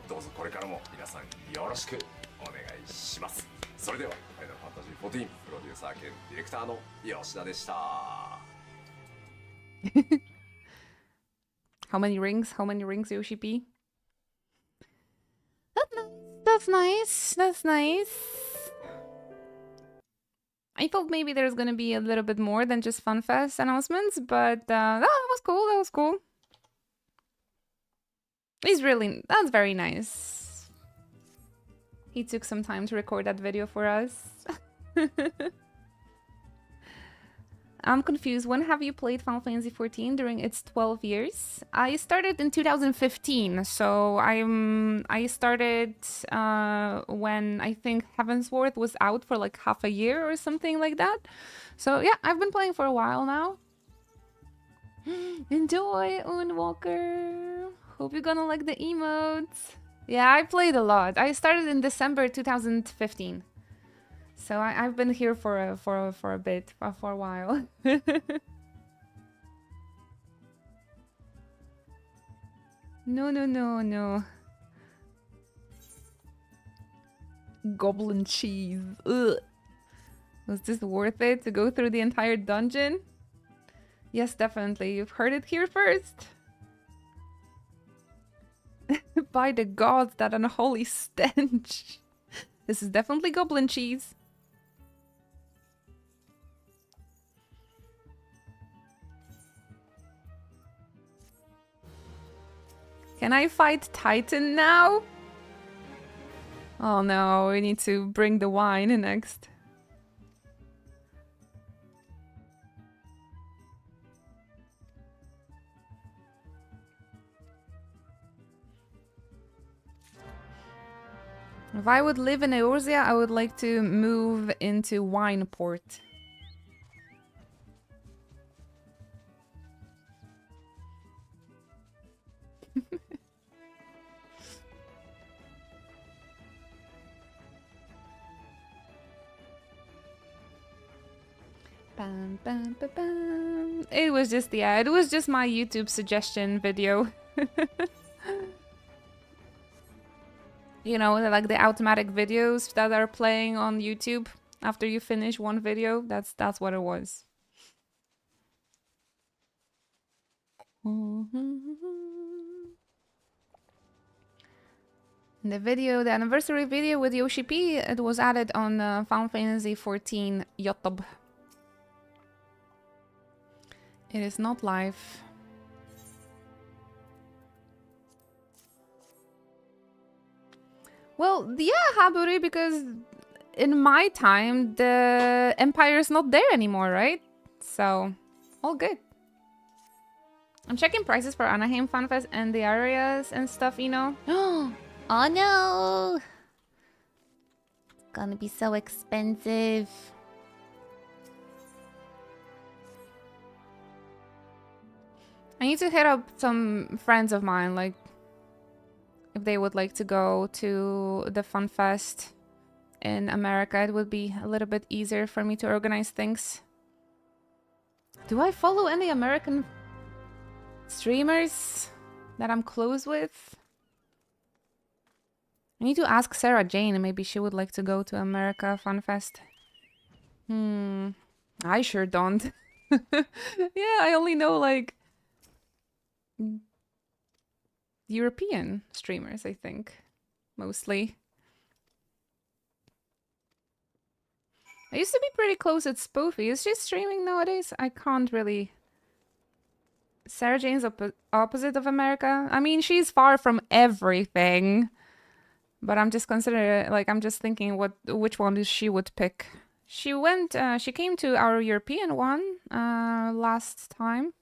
Speaker 8: どうぞこれからも皆さんよろしくお願いします。それではファイナルファンタジー14プロデューサー兼ディレクターの吉田でした。
Speaker 1: How many rings? How many rings, Yoshi P? That's nice. That's nice. I thought maybe there's gonna be a little bit more than just FunFest announcements, but that was cool. That was cool. That's very nice. He took some time to record that video for us. I'm confused. When have you played Final Fantasy XIV during its 12 years? I started in 2015, so I started when I think Heavensworth was out for like half a year or something like that. So yeah, I've been playing for a while now. Enjoy, Unwalker. Hope you're gonna like the emotes. Yeah, I played a lot. I started in December 2015. So I've been here for a bit, for a while. No. Goblin cheese. Ugh. Was this worth it to go through the entire dungeon? Yes, definitely. You've heard it here first. By the gods, that unholy stench. This is definitely goblin cheese. Can I fight Titan now? Oh no, we need to bring the wine next. If I would live in Eorzea, I would like to move into Wineport. Bam, bam, bam, bam. It was just, yeah, it was just my YouTube suggestion video. You know, like the automatic videos that are playing on YouTube after you finish one video. That's what it was. The video, the anniversary video with Yoshi P, it was added on Final Fantasy XIV YouTube. It is not live. Well, yeah, Haburi, because in my time, the Empire is not there anymore, right? So, all good. I'm checking prices for Anaheim Fan Fest and the areas and stuff, you know.
Speaker 9: Oh no! It's gonna be so expensive.
Speaker 1: I need to hit up some friends of mine, like, if they would like to go to the Fun Fest in America. It would be a little bit easier for me to organize things. Do I follow any American streamers that I'm close with? I need to ask Sarah Jane. Maybe she would like to go to America Fun Fest. I sure don't. Yeah, I only know like European streamers, I think, mostly. I used to be pretty close at Spoofy. Is she streaming nowadays? I can't really... Sarah Jane's opposite of America? I mean, she's far from everything. But I'm just considering, like, I'm just thinking which one she would pick. She came to our European one last time.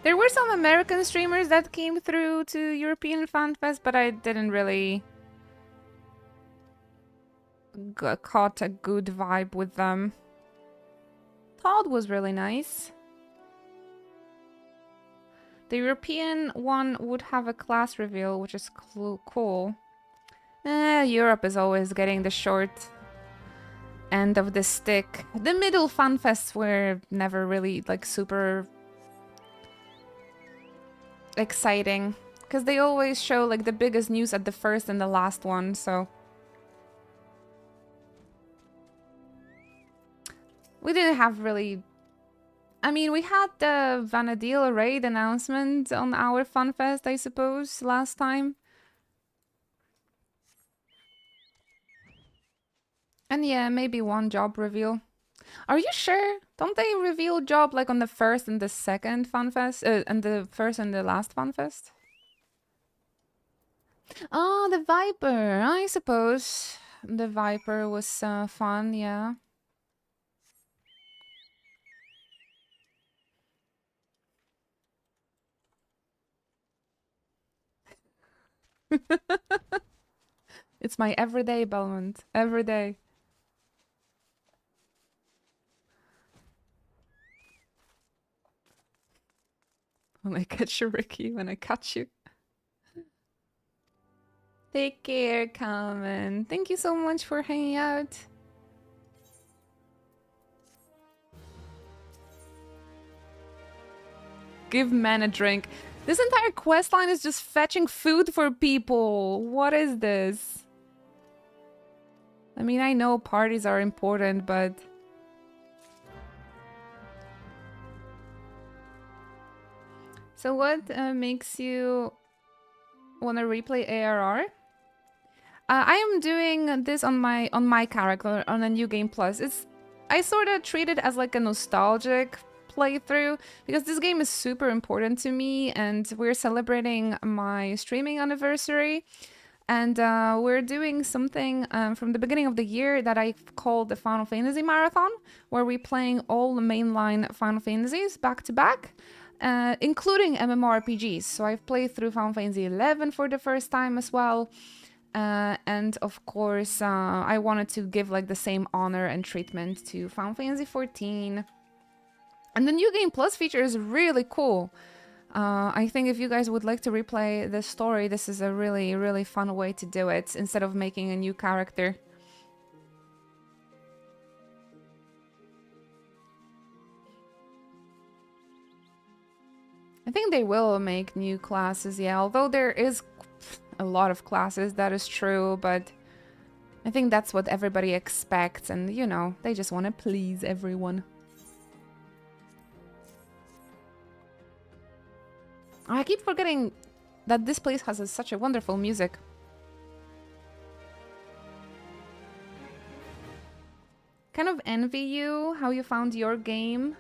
Speaker 1: There were some American streamers that came through to European Fan Fest, but I didn't really caught a good vibe with them. Todd was really nice. The European one would have a class reveal, which is cool. Europe is always getting the short end of the stick. The middle Fan Fests were never really like super exciting, because they always show like the biggest news at the first and the last one, so we didn't have really... I mean, we had the Vanadil raid announcement on our FunFest, I suppose, last time. And yeah, maybe one job reveal. Are you sure? Don't they reveal job like on the first and the second FunFest? And the first and the last FunFest? Oh, the Viper. I suppose the Viper was fun, yeah. It's my everyday Belmont. Every day. When I catch you, Ricky. When I catch you. Take care, Carmen. Thank you so much for hanging out. Give men a drink. This entire quest line is just fetching food for people. What is this? I mean, I know parties are important, but... So what makes you want to replay ARR? I am doing this on my character on a New Game Plus. I sort of treat it as like a nostalgic playthrough because this game is super important to me, and we're celebrating my streaming anniversary, and we're doing something from the beginning of the year that I call the Final Fantasy Marathon, where we're playing all the mainline Final Fantasies back to back. Including MMORPGs. So I've played through Final Fantasy XI for the first time as well. And of course, I wanted to give like the same honor and treatment to Final Fantasy XIV. And the New Game Plus feature is really cool. I think if you guys would like to replay the story, this is a really, really fun way to do it instead of making a new character. I think they will make new classes, yeah, although there is a lot of classes, that is true, but I think that's what everybody expects, and you know, they just want to please everyone. I keep forgetting that this place has such a wonderful music. Kind of envy you how you found your game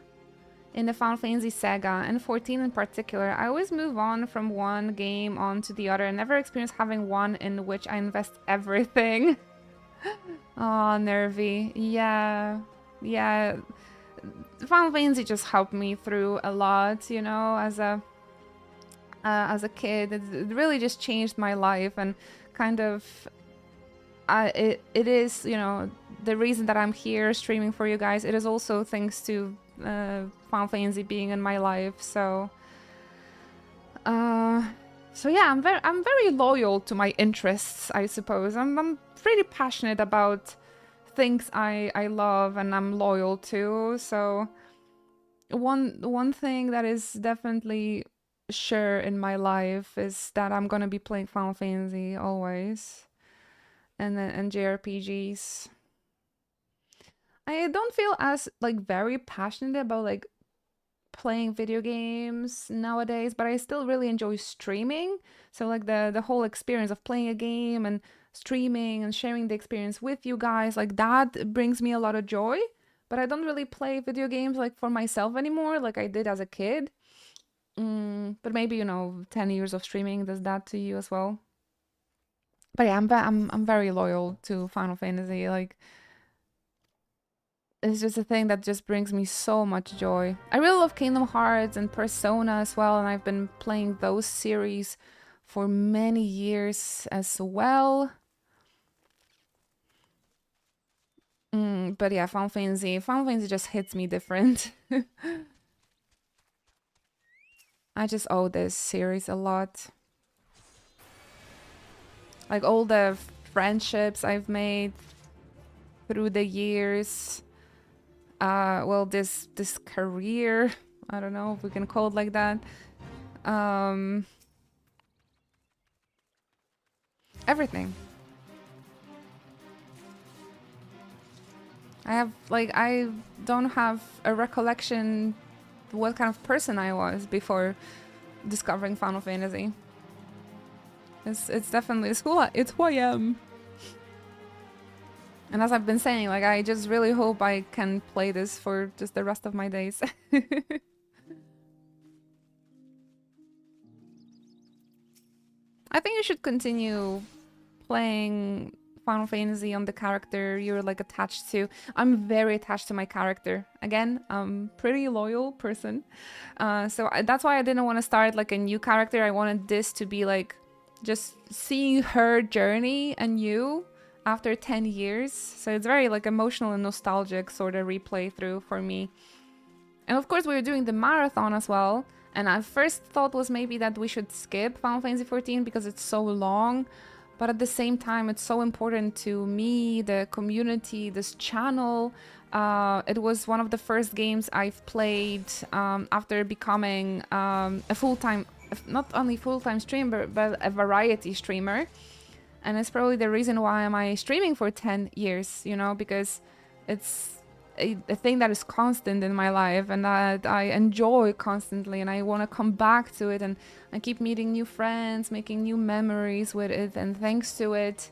Speaker 1: in the Final Fantasy saga, and 14 in particular. I always move on from one game on to the other and never experience having one in which I invest everything. Oh, nervy. Yeah. Yeah. Final Fantasy just helped me through a lot, you know, as a kid. It really just changed my life, and kind of it is, you know, the reason that I'm here streaming for you guys. It is also thanks to Final Fantasy being in my life, so yeah, I'm very loyal to my interests, I suppose. I'm pretty passionate about things I love and I'm loyal to. So one thing that is definitely sure in my life is that I'm gonna be playing Final Fantasy always, and JRPGs. I don't feel as like very passionate about like playing video games nowadays, but I still really enjoy streaming. So like the whole experience of playing a game and streaming and sharing the experience with you guys, like that brings me a lot of joy. But I don't really play video games like for myself anymore like I did as a kid. But maybe, you know, 10 years of streaming does that to you as well. But yeah, I'm very loyal to Final Fantasy. Like, it's just a thing that just brings me so much joy. I really love Kingdom Hearts and Persona as well, and I've been playing those series for many years as well. But yeah, Final Fantasy just hits me different. I just owe this series a lot. Like all the friendships I've made through the years. Well, this career, I don't know if we can call it like that. Everything. I don't have a recollection what kind of person I was before discovering Final Fantasy. It's definitely it's who I am. And as I've been saying, like, I just really hope I can play this for just the rest of my days. I think you should continue playing Final Fantasy on the character you're like attached to. I'm very attached to my character. Again, I'm pretty loyal person. That's why I didn't want to start like a new character. I wanted this to be like just seeing her journey and you after 10 years. So it's very like emotional and nostalgic sort of replay through for me. And of course we were doing the marathon as well. And I first thought was maybe that we should skip Final Fantasy XIV because it's so long. But at the same time, it's so important to me, the community, this channel. It was one of the first games I've played after becoming a full-time, not only full-time streamer, but a variety streamer. And it's probably the reason why am I streaming for 10 years, you know, because it's a thing that is constant in my life and that I enjoy constantly, and I want to come back to it, and I keep meeting new friends, making new memories with it, and thanks to it.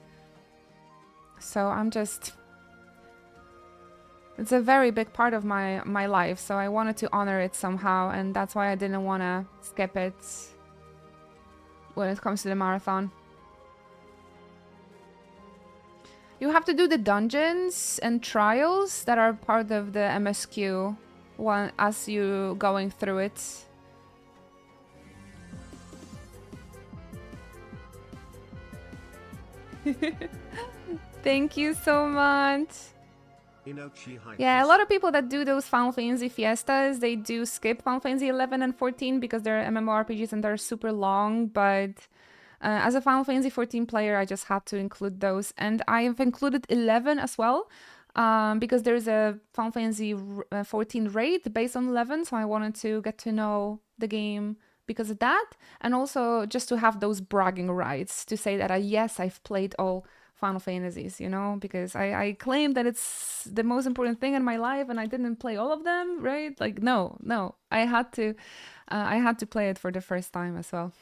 Speaker 1: So it's a very big part of my life, so I wanted to honor it somehow, and that's why I didn't want to skip it when it comes to the marathon. You have to do the dungeons and trials that are part of the MSQ one as you going through it. Thank you so much. Yeah, a lot of people that do those Final Fantasy fiestas, they do skip Final Fantasy 11 and 14 because they're MMORPGs and they're super long, but as a Final Fantasy 14 player, I just had to include those. And I have included 11 as well, because there's a Final Fantasy 14 raid based on 11, so I wanted to get to know the game because of that. And also just to have those bragging rights to say that, yes, I've played all Final Fantasies, you know, because I claim that it's the most important thing in my life and I didn't play all of them, right? Like, no, I had to play it for the first time as well.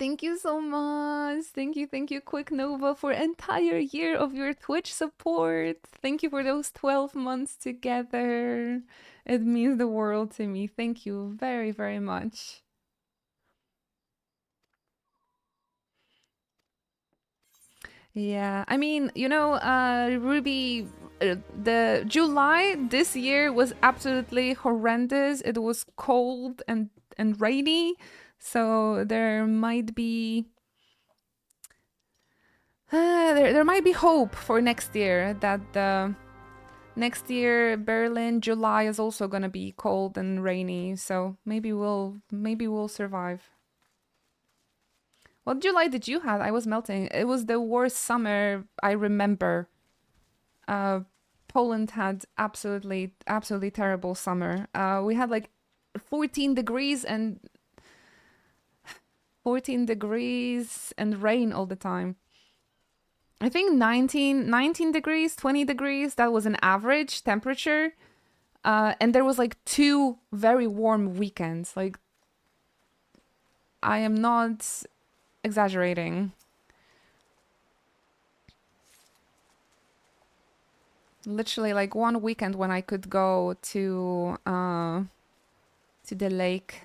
Speaker 1: Thank you so much. Thank you, Quick Nova, for entire year of your Twitch support. Thank you for those 12 months together. It means the world to me. Thank you very, very much. Yeah, I mean, you know, Ruby, the July this year was absolutely horrendous. It was cold and rainy. So there might be there might be hope for next year that next year Berlin July is also gonna be cold and rainy. So maybe we'll survive. What July did you have? I was melting. It was the worst summer I remember. Poland had absolutely terrible summer. We had like 14 degrees and 14 degrees and rain all the time. I think 19 degrees, 20 degrees, that was an average temperature. And there was like 2 very warm weekends. Like, I am not exaggerating. Literally like one weekend when I could go to the lake.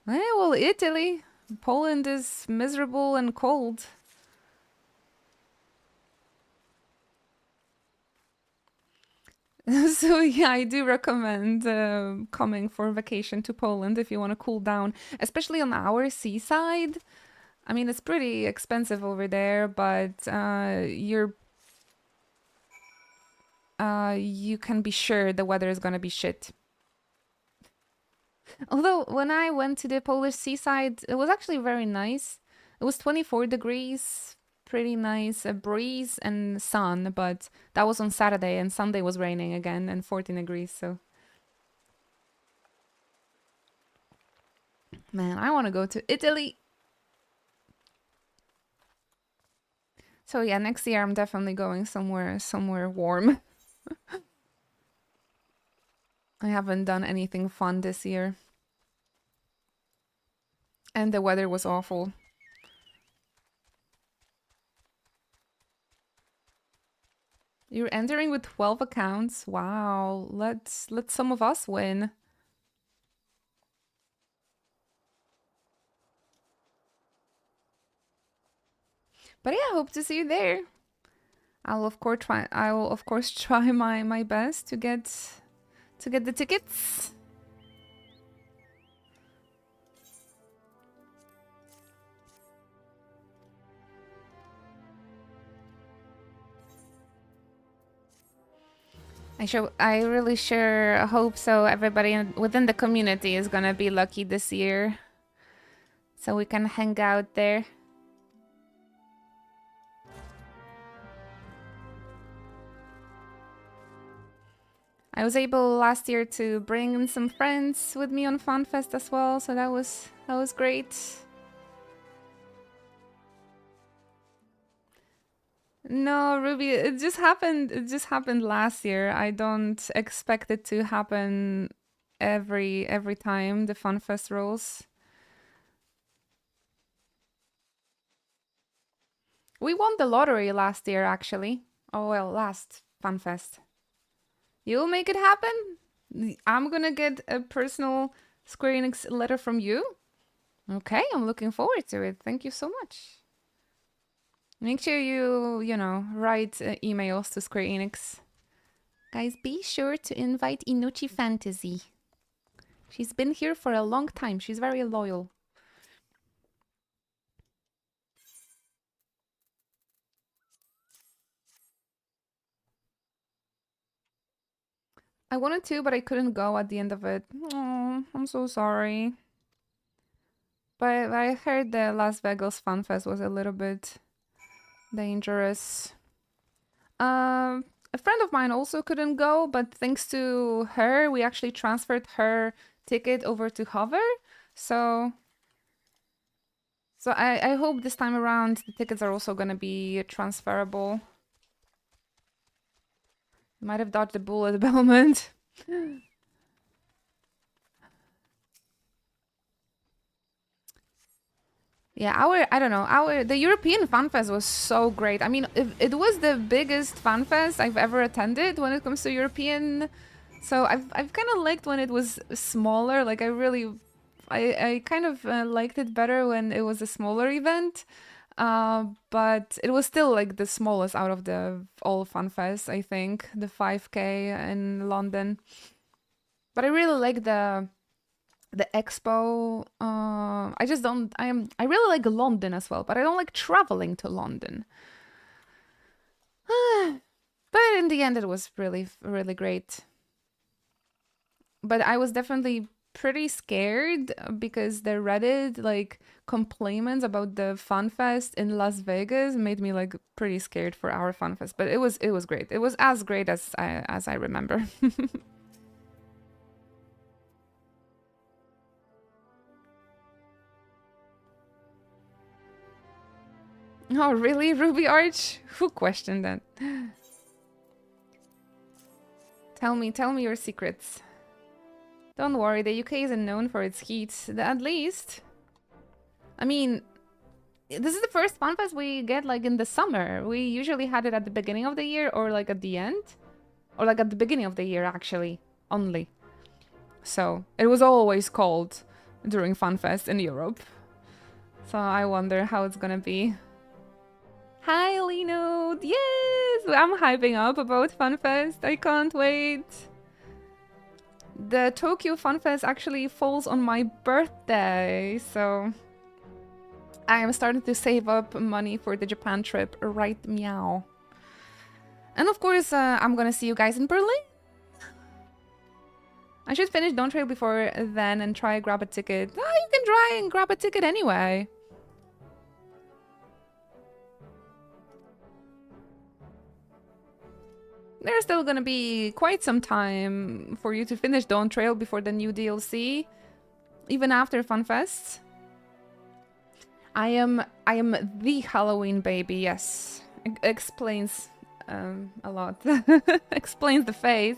Speaker 1: Well, Italy. Poland is miserable and cold. So yeah, I do recommend coming for vacation to Poland if you want to cool down, especially on our seaside. I mean, it's pretty expensive over there, but you can be sure the weather is gonna be shit. Although, when I went to the Polish seaside, it was actually very nice. It was 24 degrees, pretty nice, a breeze and sun, but that was on Saturday, and Sunday was raining again, and 14 degrees, so... Man, I want to go to Italy! So yeah, next year I'm definitely going somewhere warm. I haven't done anything fun this year. And the weather was awful. You're entering with 12 accounts? Wow, let some of us win. But yeah, hope to see you there. I will of course try my best to get the tickets. I really sure hope so. Everybody within the community is gonna be lucky this year, so we can hang out there. I was able last year to bring in some friends with me on FunFest as well, so that was great. No, Ruby, it just happened. It just happened last year. I don't expect it to happen every time the FunFest rolls. We won the lottery last year, actually. Oh well, last FunFest. You'll make it happen? I'm gonna get a personal Square Enix letter from you? Okay, I'm looking forward to it. Thank you so much. Make sure you know, write emails to Square Enix. Guys, be sure to invite Inochi Fantasy. She's been here for a long time. She's very loyal. I wanted to, but I couldn't go at the end of it. Oh, I'm so sorry. But I heard the Las Vegas Fan Fest was a little bit dangerous. A friend of mine also couldn't go, but thanks to her, we actually transferred her ticket over to Hover. So I hope this time around the tickets are also gonna be transferable. Might have dodged a bullet, Belmont. Yeah, I don't know, the European FanFest was so great. I mean, it was the biggest FanFest I've ever attended when it comes to European. So I've kind of liked when it was smaller. Like I kind of liked it better when it was a smaller event. But it was still like the smallest out of the all FanFest, I think, the 5K in London. But I really like the expo. I really like London as well, but I don't like traveling to London. But in the end, it was really, really great. But I was definitely pretty scared because the Reddit like complaints about the FunFest in Las Vegas made me like pretty scared for our FunFest. But it was great. It was as great as I remember. Oh, really? Ruby Arch? Who questioned that? Tell me your secrets. Don't worry, the UK isn't known for its heat, at least. I mean, this is the first FunFest we get like in the summer. We usually had it at the beginning of the year or like at the end. Or like at the beginning of the year, actually, only. So, it was always cold during FunFest in Europe. So I wonder how it's gonna be. Hi, Lino! Yes! I'm hyping up about FunFest. I can't wait. The Tokyo FunFest actually falls on my birthday, so I am starting to save up money for the Japan trip right meow. And of course, I'm gonna see you guys in Berlin. I should finish Don't Trail before then and try grab a ticket. Oh, you can try and grab a ticket anyway. There's still gonna be quite some time for you to finish Dawn Trail before the new DLC, even after FunFest. I am the Halloween baby, yes. Explains a lot. Explains the face.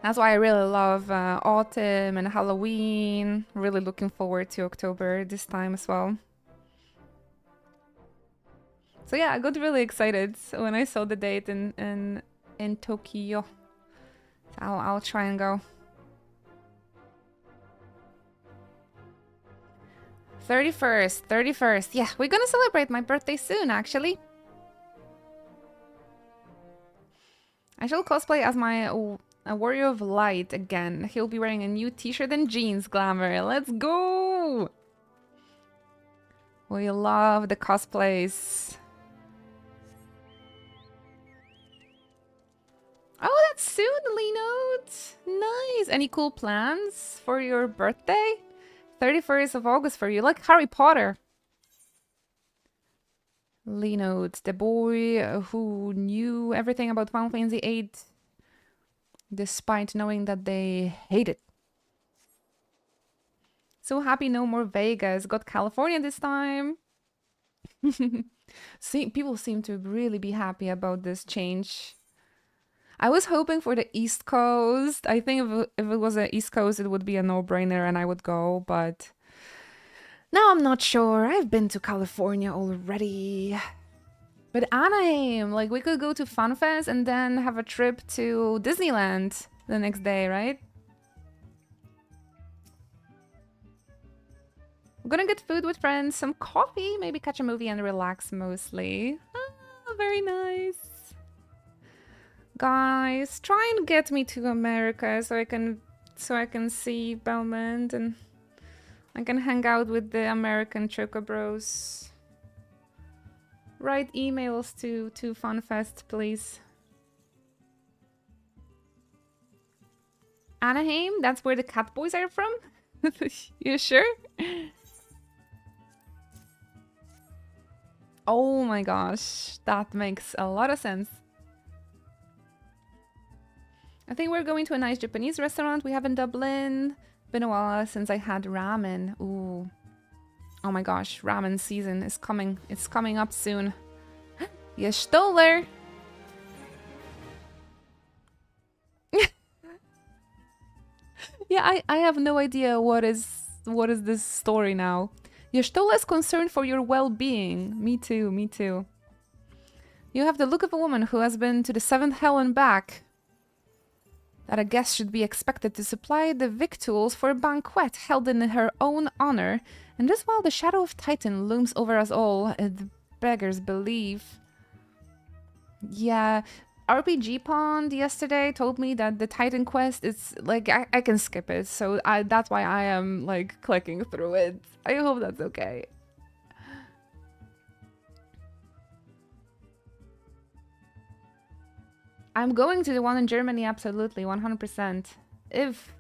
Speaker 1: That's why I really love autumn and Halloween. Really looking forward to October this time as well. So yeah, I got really excited when I saw the date in Tokyo. So I'll try and go. 31st, 31st. Yeah, we're gonna celebrate my birthday soon, actually. I shall cosplay as my a Warrior of Light again. He'll be wearing a new t-shirt and jeans, Glamour. Let's go! We love the cosplays. Oh, that's soon, Lenote. Nice. Any cool plans for your birthday? 31st of August for you, like Harry Potter. Lenote, the boy who knew everything about Final Fantasy VIII, despite knowing that they hate it. So happy no more Vegas. Got California this time. See, people seem to really be happy about this change. I was hoping for the East Coast. I think if it was the East Coast, it would be a no-brainer and I would go, but now I'm not sure. I've been to California already. But Anaheim, like we could go to FunFest and then have a trip to Disneyland the next day, right? I'm gonna get food with friends, some coffee, maybe catch a movie and relax mostly. Ah, very nice. Guys, try and get me to America so I can see Belmont and I can hang out with the American Choco Bros. Write emails to FunFest, please. Anaheim, that's where the cat boys are from? You sure? Oh my gosh, that makes a lot of sense. I think we're going to a nice Japanese restaurant we have in Dublin. Been a while since I had ramen. Ooh. Oh my gosh, ramen season is coming. It's coming up soon. You stole her! Yeah, I have no idea what is this story now. Yestola is concerned for your well-being. Me too, me too. You have the look of a woman who has been to the 7th hell and back. That a guest should be expected to supply the victuals for a banquet held in her own honor. And just while the shadow of Titan looms over us all, the beggars believe. Yeah, RPG Pond yesterday told me that the Titan quest is like I can skip it, so that's why I am like clicking through it. I hope that's okay. I'm going to the one in Germany, absolutely, 100%. If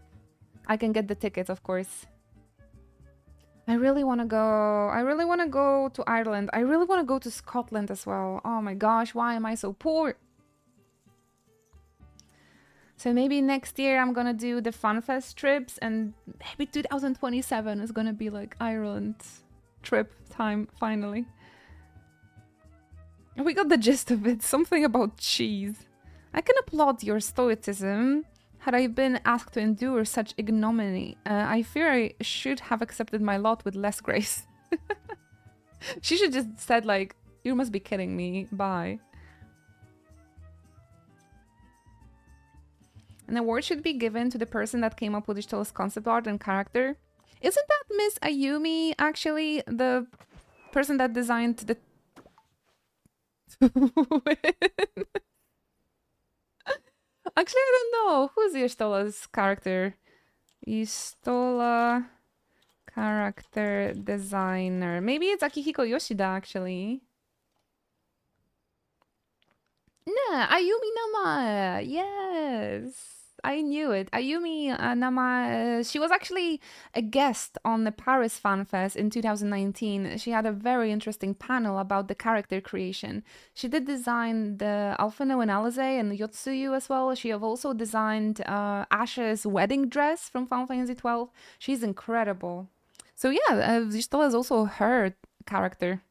Speaker 1: I can get the tickets, of course. I really want to go. I really want to go to Ireland. I really want to go to Scotland as well. Oh my gosh, why am I so poor? So maybe next year I'm gonna do the FunFest trips and maybe 2027 is gonna be like Ireland trip time, finally. We got the gist of it. Something about cheese. I can applaud your stoicism. Had I been asked to endure such ignominy, I fear I should have accepted my lot with less grace. She should just said like, you must be kidding me, bye. An award should be given to the person that came up with Ishtola's concept art and character. Isn't that Miss Ayumi actually the person that designed the... Actually, I don't know. Who's Ishtola's character? Ishtola character designer. Maybe it's Akihiko Yoshida, actually. Nah, Ayumi Nama. Yes. I knew it. Ayumi Nama, she was actually a guest on the Paris Fan Fest in 2019. She had a very interesting panel about the character creation. She did design the Alphino and Alize and the Yotsuyu as well. She have also designed Ash's wedding dress from Final Fantasy XII. She's incredible. So yeah, Y'shtola is also her character.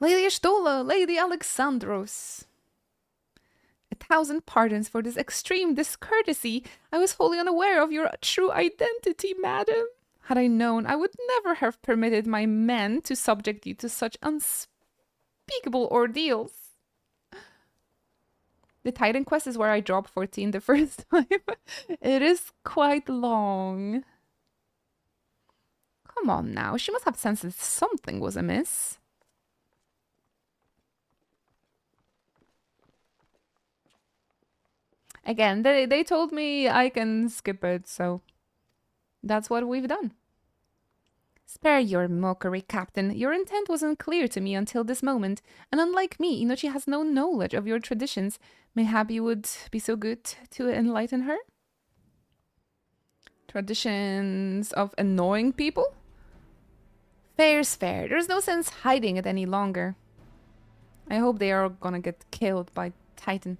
Speaker 1: Lady Y'shtola, Lady Alexandros. 1,000 pardons for this extreme discourtesy. I was wholly unaware of your true identity, madam. Had I known, I would never have permitted my men to subject you to such unspeakable ordeals. The Titan quest is where I dropped 14 the first time. It is quite long. Come come on now. She must have sensed that something was amiss. Again, they told me I can skip it, so that's what we've done. Spare your mockery, Captain. Your intent wasn't clear to me until this moment, and unlike me, Inochi has no knowledge of your traditions. Mayhap you would be so good to enlighten her? Traditions of annoying people? Fair's fair. There's no sense hiding it any longer. I hope they are gonna get killed by Titan.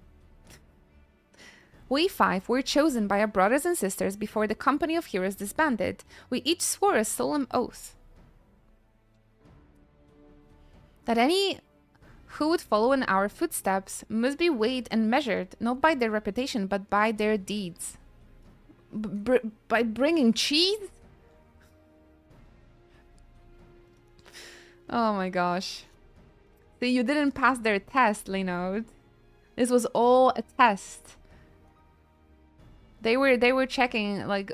Speaker 1: We five were chosen by our brothers and sisters before the company of heroes disbanded. We each swore a solemn oath that any who would follow in our footsteps must be weighed and measured, not by their reputation, but by their deeds. By bringing cheese? Oh my gosh. See, you didn't pass their test, Linode. This was all a test. They were checking like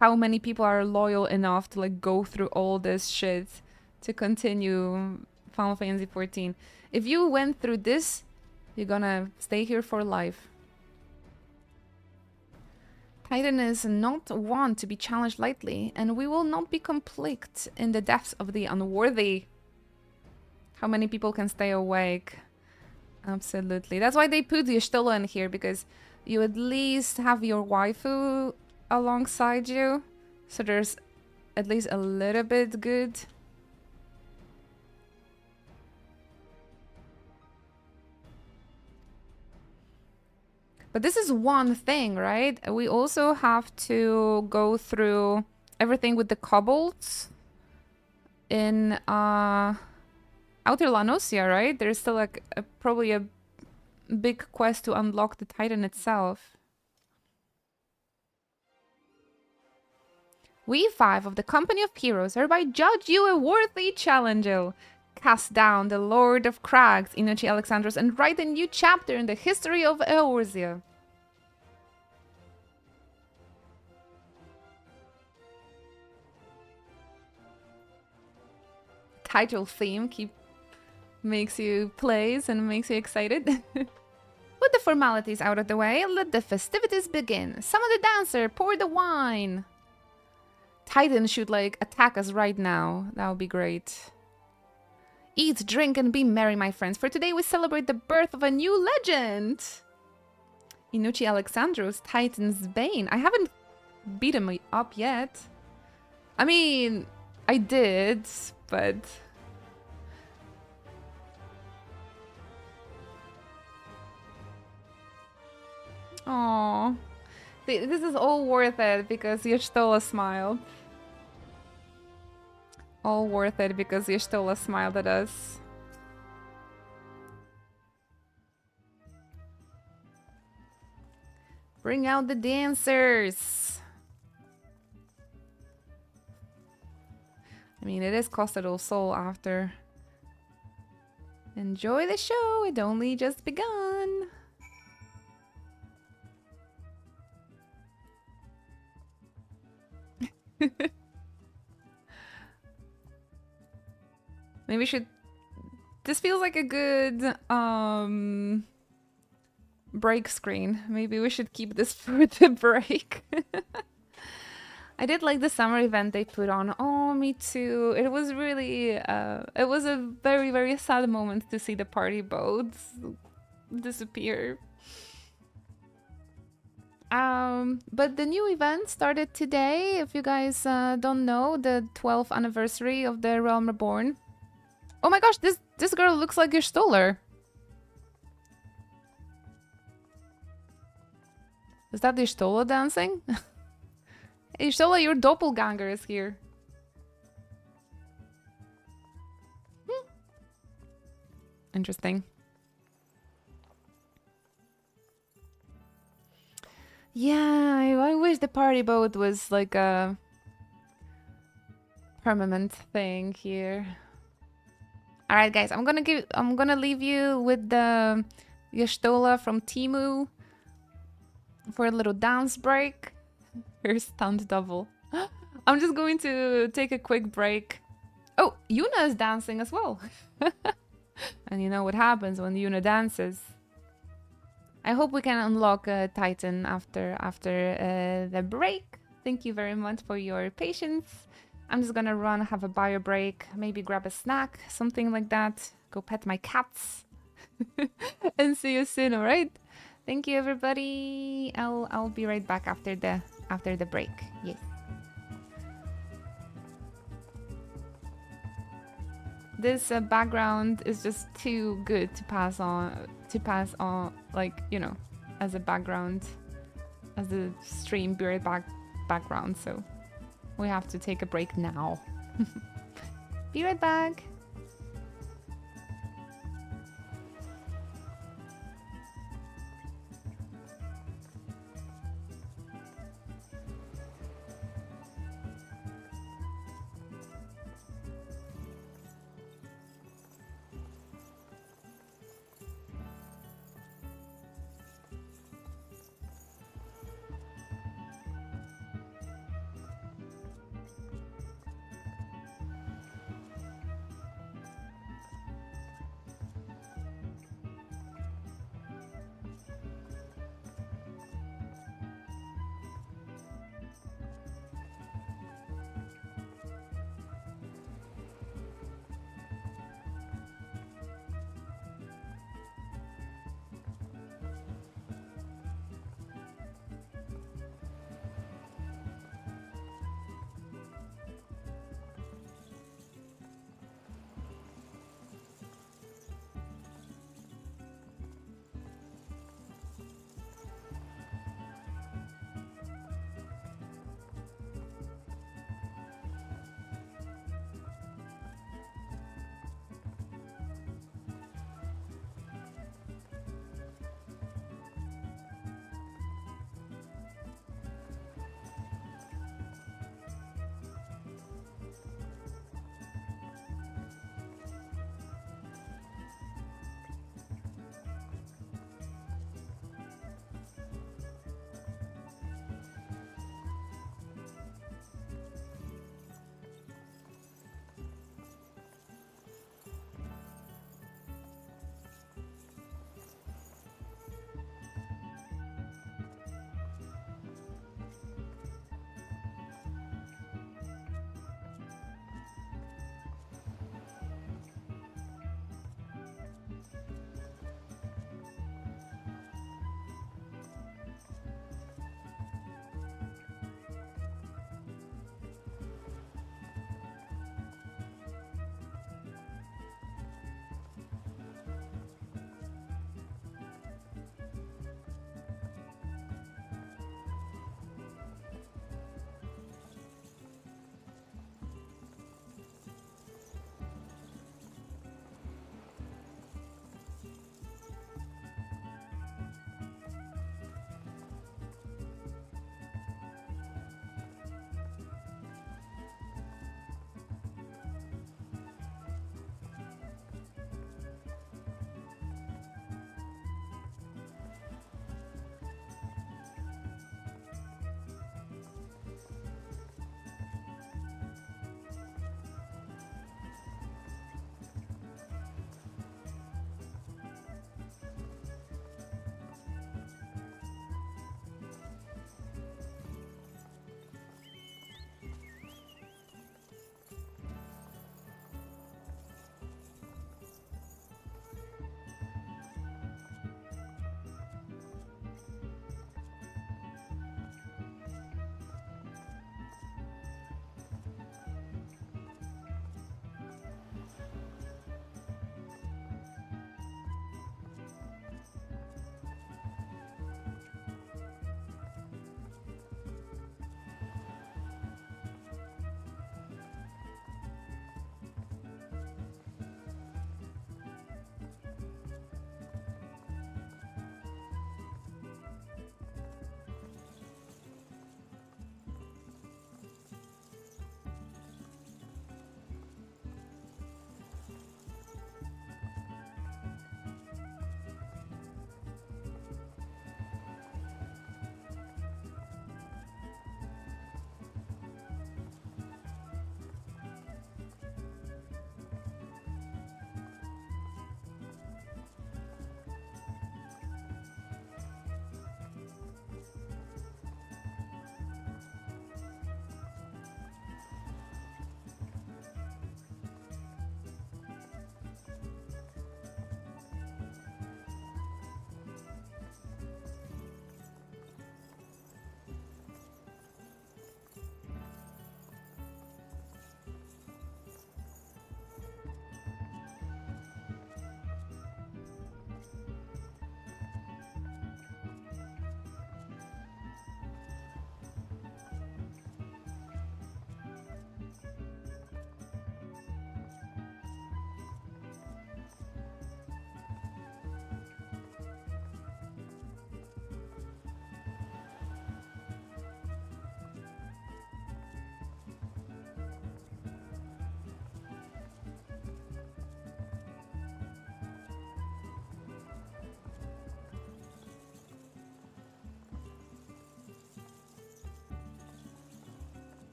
Speaker 1: how many people are loyal enough to like go through all this shit to continue Final Fantasy 14. If you went through this, you're gonna stay here for life. Titan is not one to be challenged lightly, and we will not be complicit in the deaths of the unworthy. How many people can stay awake? Absolutely. That's why they put Y'shtola in here, because you at least have your waifu alongside you. So there's at least a little bit good. But this is one thing, right? We also have to go through everything with the kobolds in Outer La Nocia, right? There's still like probably a big quest to unlock the Titan itself. We five of the company of heroes hereby judge you a worthy challenger. Cast down the Lord of Crags, Inochi Alexandros, and write a new chapter in the history of Eorzea. Title theme makes you plays and makes you excited. With the formalities out of the way, let the festivities begin. Summon the dancer, pour the wine. Titan should like attack us right now. That would be great. Eat, drink, and be merry, my friends, for today we celebrate the birth of a new legend. Inochi Alexandros, Titan's Bane. I haven't beat him up yet. I mean, I did, but... Aww. This is all worth it because Y'shtola smiled. All worth it because Y'shtola smiled at us. Bring out the dancers! I mean, it is Costa del Sol after. Enjoy the show, it only just begun. Maybe we should... This feels like a good break screen. Maybe we should keep this for the break. I did like the summer event they put on. Oh, me too. It was really... it was a very, very sad moment to see the party boats disappear. But the new event started today. If you guys don't know, the 12th anniversary of the Realm Reborn. Oh my gosh, this girl looks like Y'shtola. Is that Y'shtola dancing? Y'shtola, your doppelganger is here. Interesting. Yeah, I wish the party boat was like a permanent thing here. All right, guys, I'm gonna leave you with the Y'shtola from Temu for a little dance break. Her stunt double. I'm just going to take a quick break. Oh, Yuna is dancing as well. And you know what happens when Yuna dances. I hope we can unlock Titan after the break. Thank you very much for your patience. I'm just gonna run, have a bio break, maybe grab a snack, something like that. Go pet my cats. And see you soon, alright? Thank you everybody. I'll be right back after the break. Yes. This background is just too good to pass on, like, you know, as a background, as the stream be right back background, so we have to take a break now. Be right back.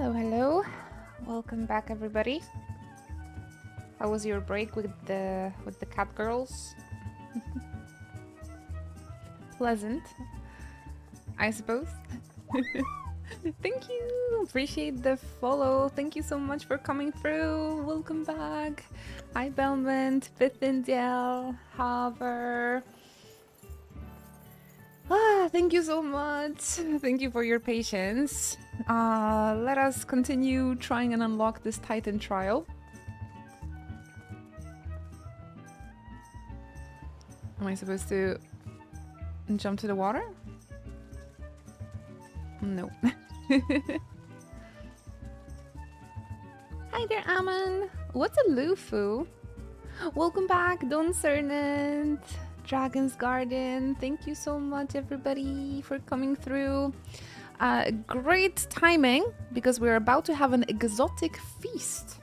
Speaker 1: Hello, hello. Welcome back, everybody. How was your break with the cat girls? Pleasant, I suppose. Thank you. Appreciate the follow. Thank you so much for coming through. Welcome back. Hi, Belmont, Bithindiel, Haver. Thank you so much. Thank you for your patience. Let us continue trying and unlock this Titan trial. Am I supposed to jump to the water? No. Hi there, Ammon. What's a Lufu? Welcome back, Don Cernant, Dragon's Garden. Thank you so much, everybody, for coming through. Great timing, because we're about to have an exotic feast.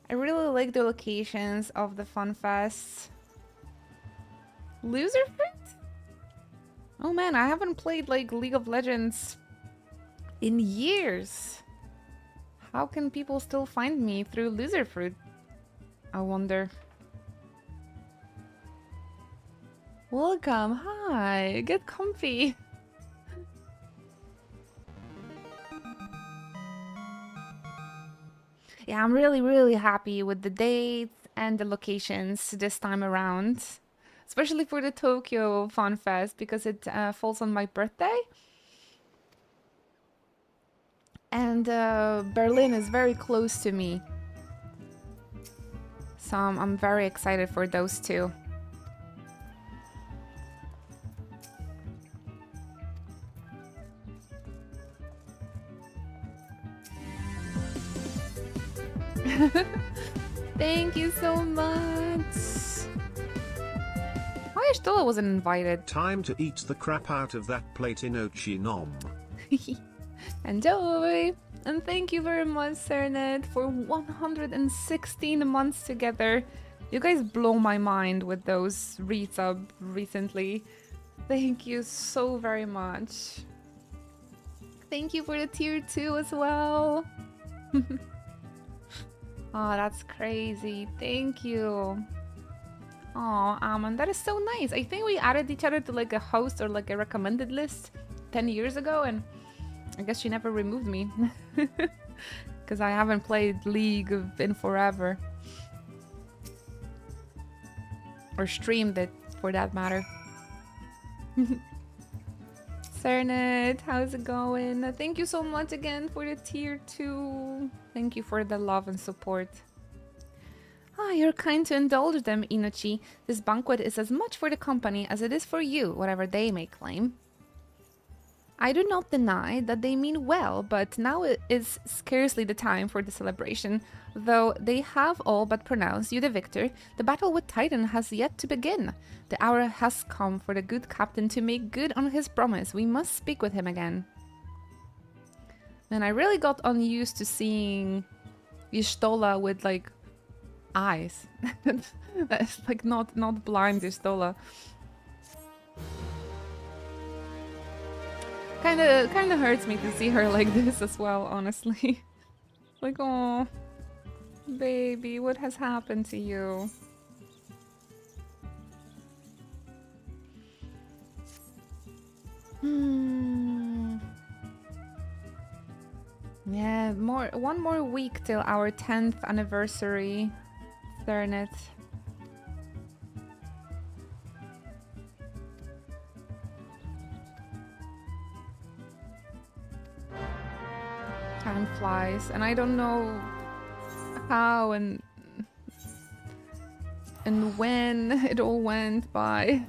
Speaker 1: I really like the locations of the fun fests. Loser Fruit? Oh man, I haven't played like League of Legends in years. How can people still find me through Loser Fruit? I wonder. Welcome, hi, get comfy. Yeah, I'm really happy with the dates and the locations this time around. Especially for the Tokyo Fun Fest, because it falls on my birthday. And Berlin is very close to me. So I'm very excited for those two. Thank you so much. Stola wasn't invited.
Speaker 2: Time to eat the crap out of that plate in Ochinom.
Speaker 1: Enjoy! And thank you very much, Cernet, for 116 months together. You guys blow my mind with those resub recently. Thank you so very much. Thank you for the tier 2 as well. Oh, that's crazy. Thank you. Oh, Ammon, that is so nice. I think we added each other to like a host or like a recommended list 10 years ago, and I guess she never removed me. Because I haven't played League in forever. Or streamed it, for that matter. Cernet, how's it going? Thank you so much again for the tier 2. Thank you for the love and support. You're kind to indulge them, Inochi. This banquet is as much for the company as it is for you, whatever they may claim. I do not deny that they mean well, but now it is scarcely the time for the celebration. Though they have all but pronounced you the victor, the battle with Titan has yet to begin. The hour has come for the good captain to make good on his promise. We must speak with him again. And I really got unused to seeing Y'shtola with like eyes. That's like not blind Y'shtola. Kinda hurts me to see her like this as well, honestly. Like, oh, baby, what has happened to you? Yeah, one more week till our 10th anniversary. Cernet. Time flies, and I don't know how and when it all went by.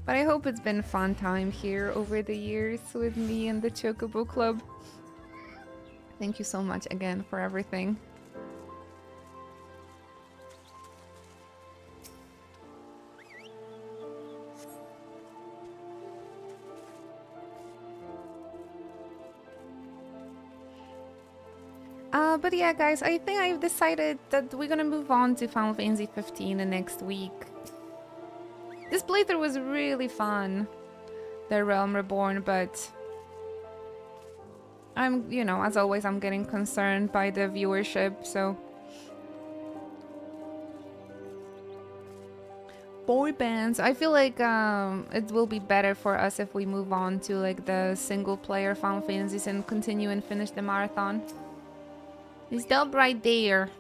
Speaker 1: But I hope it's been a fun time here over the years with me and the Chocobo Club. Thank you so much again for everything. But yeah, guys, I think I've decided that we're gonna move on to Final Fantasy 15 next week. This playthrough was really fun. The Realm Reborn, but I'm, you know, as always, I'm getting concerned by the viewership, so. Boy bands. I feel like it will be better for us if we move on to like the single player Final Fantasies and continue and finish the marathon. He's up right there.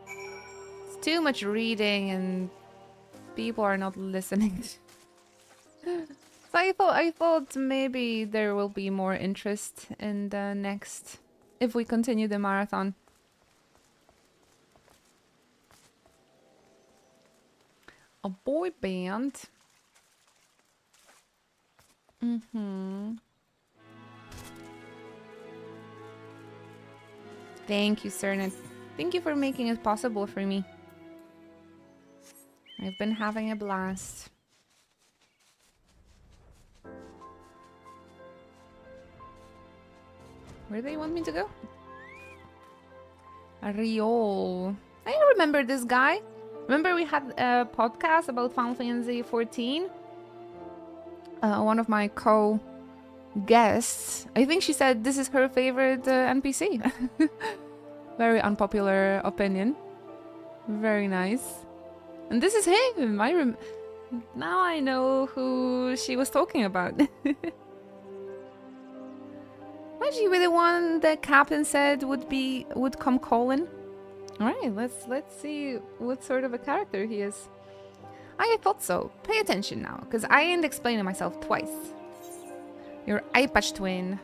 Speaker 1: It's too much reading and people are not listening. So I thought maybe there will be more interest in the next if we continue the marathon. A boy band. Thank you, Cernet. Thank you for making it possible for me. I've been having a blast. Where do they want me to go? Riol. I remember this guy. Remember we had a podcast about Final Fantasy XIV? One of my co-guests, I think she said this is her favorite NPC. Very unpopular opinion. Very nice. And this is him. Now I know who she was talking about. Was he the one the captain said would come calling? Alright, let's see what sort of a character he is. I thought so. Pay attention now, because I ain't explaining myself twice. Your eye patch twin.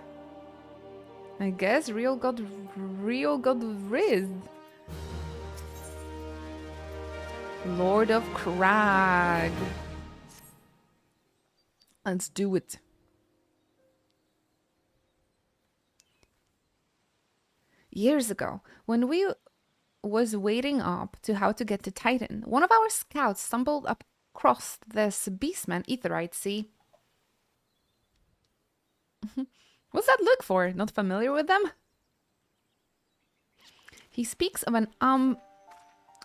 Speaker 1: I guess real got Riz. Lord of Crag. Let's do it. Years ago, when we was waiting up to how to get to Titan, one of our scouts stumbled across this beastman Aetherite sea. What's that look for? Not familiar with them? He speaks of an Oh,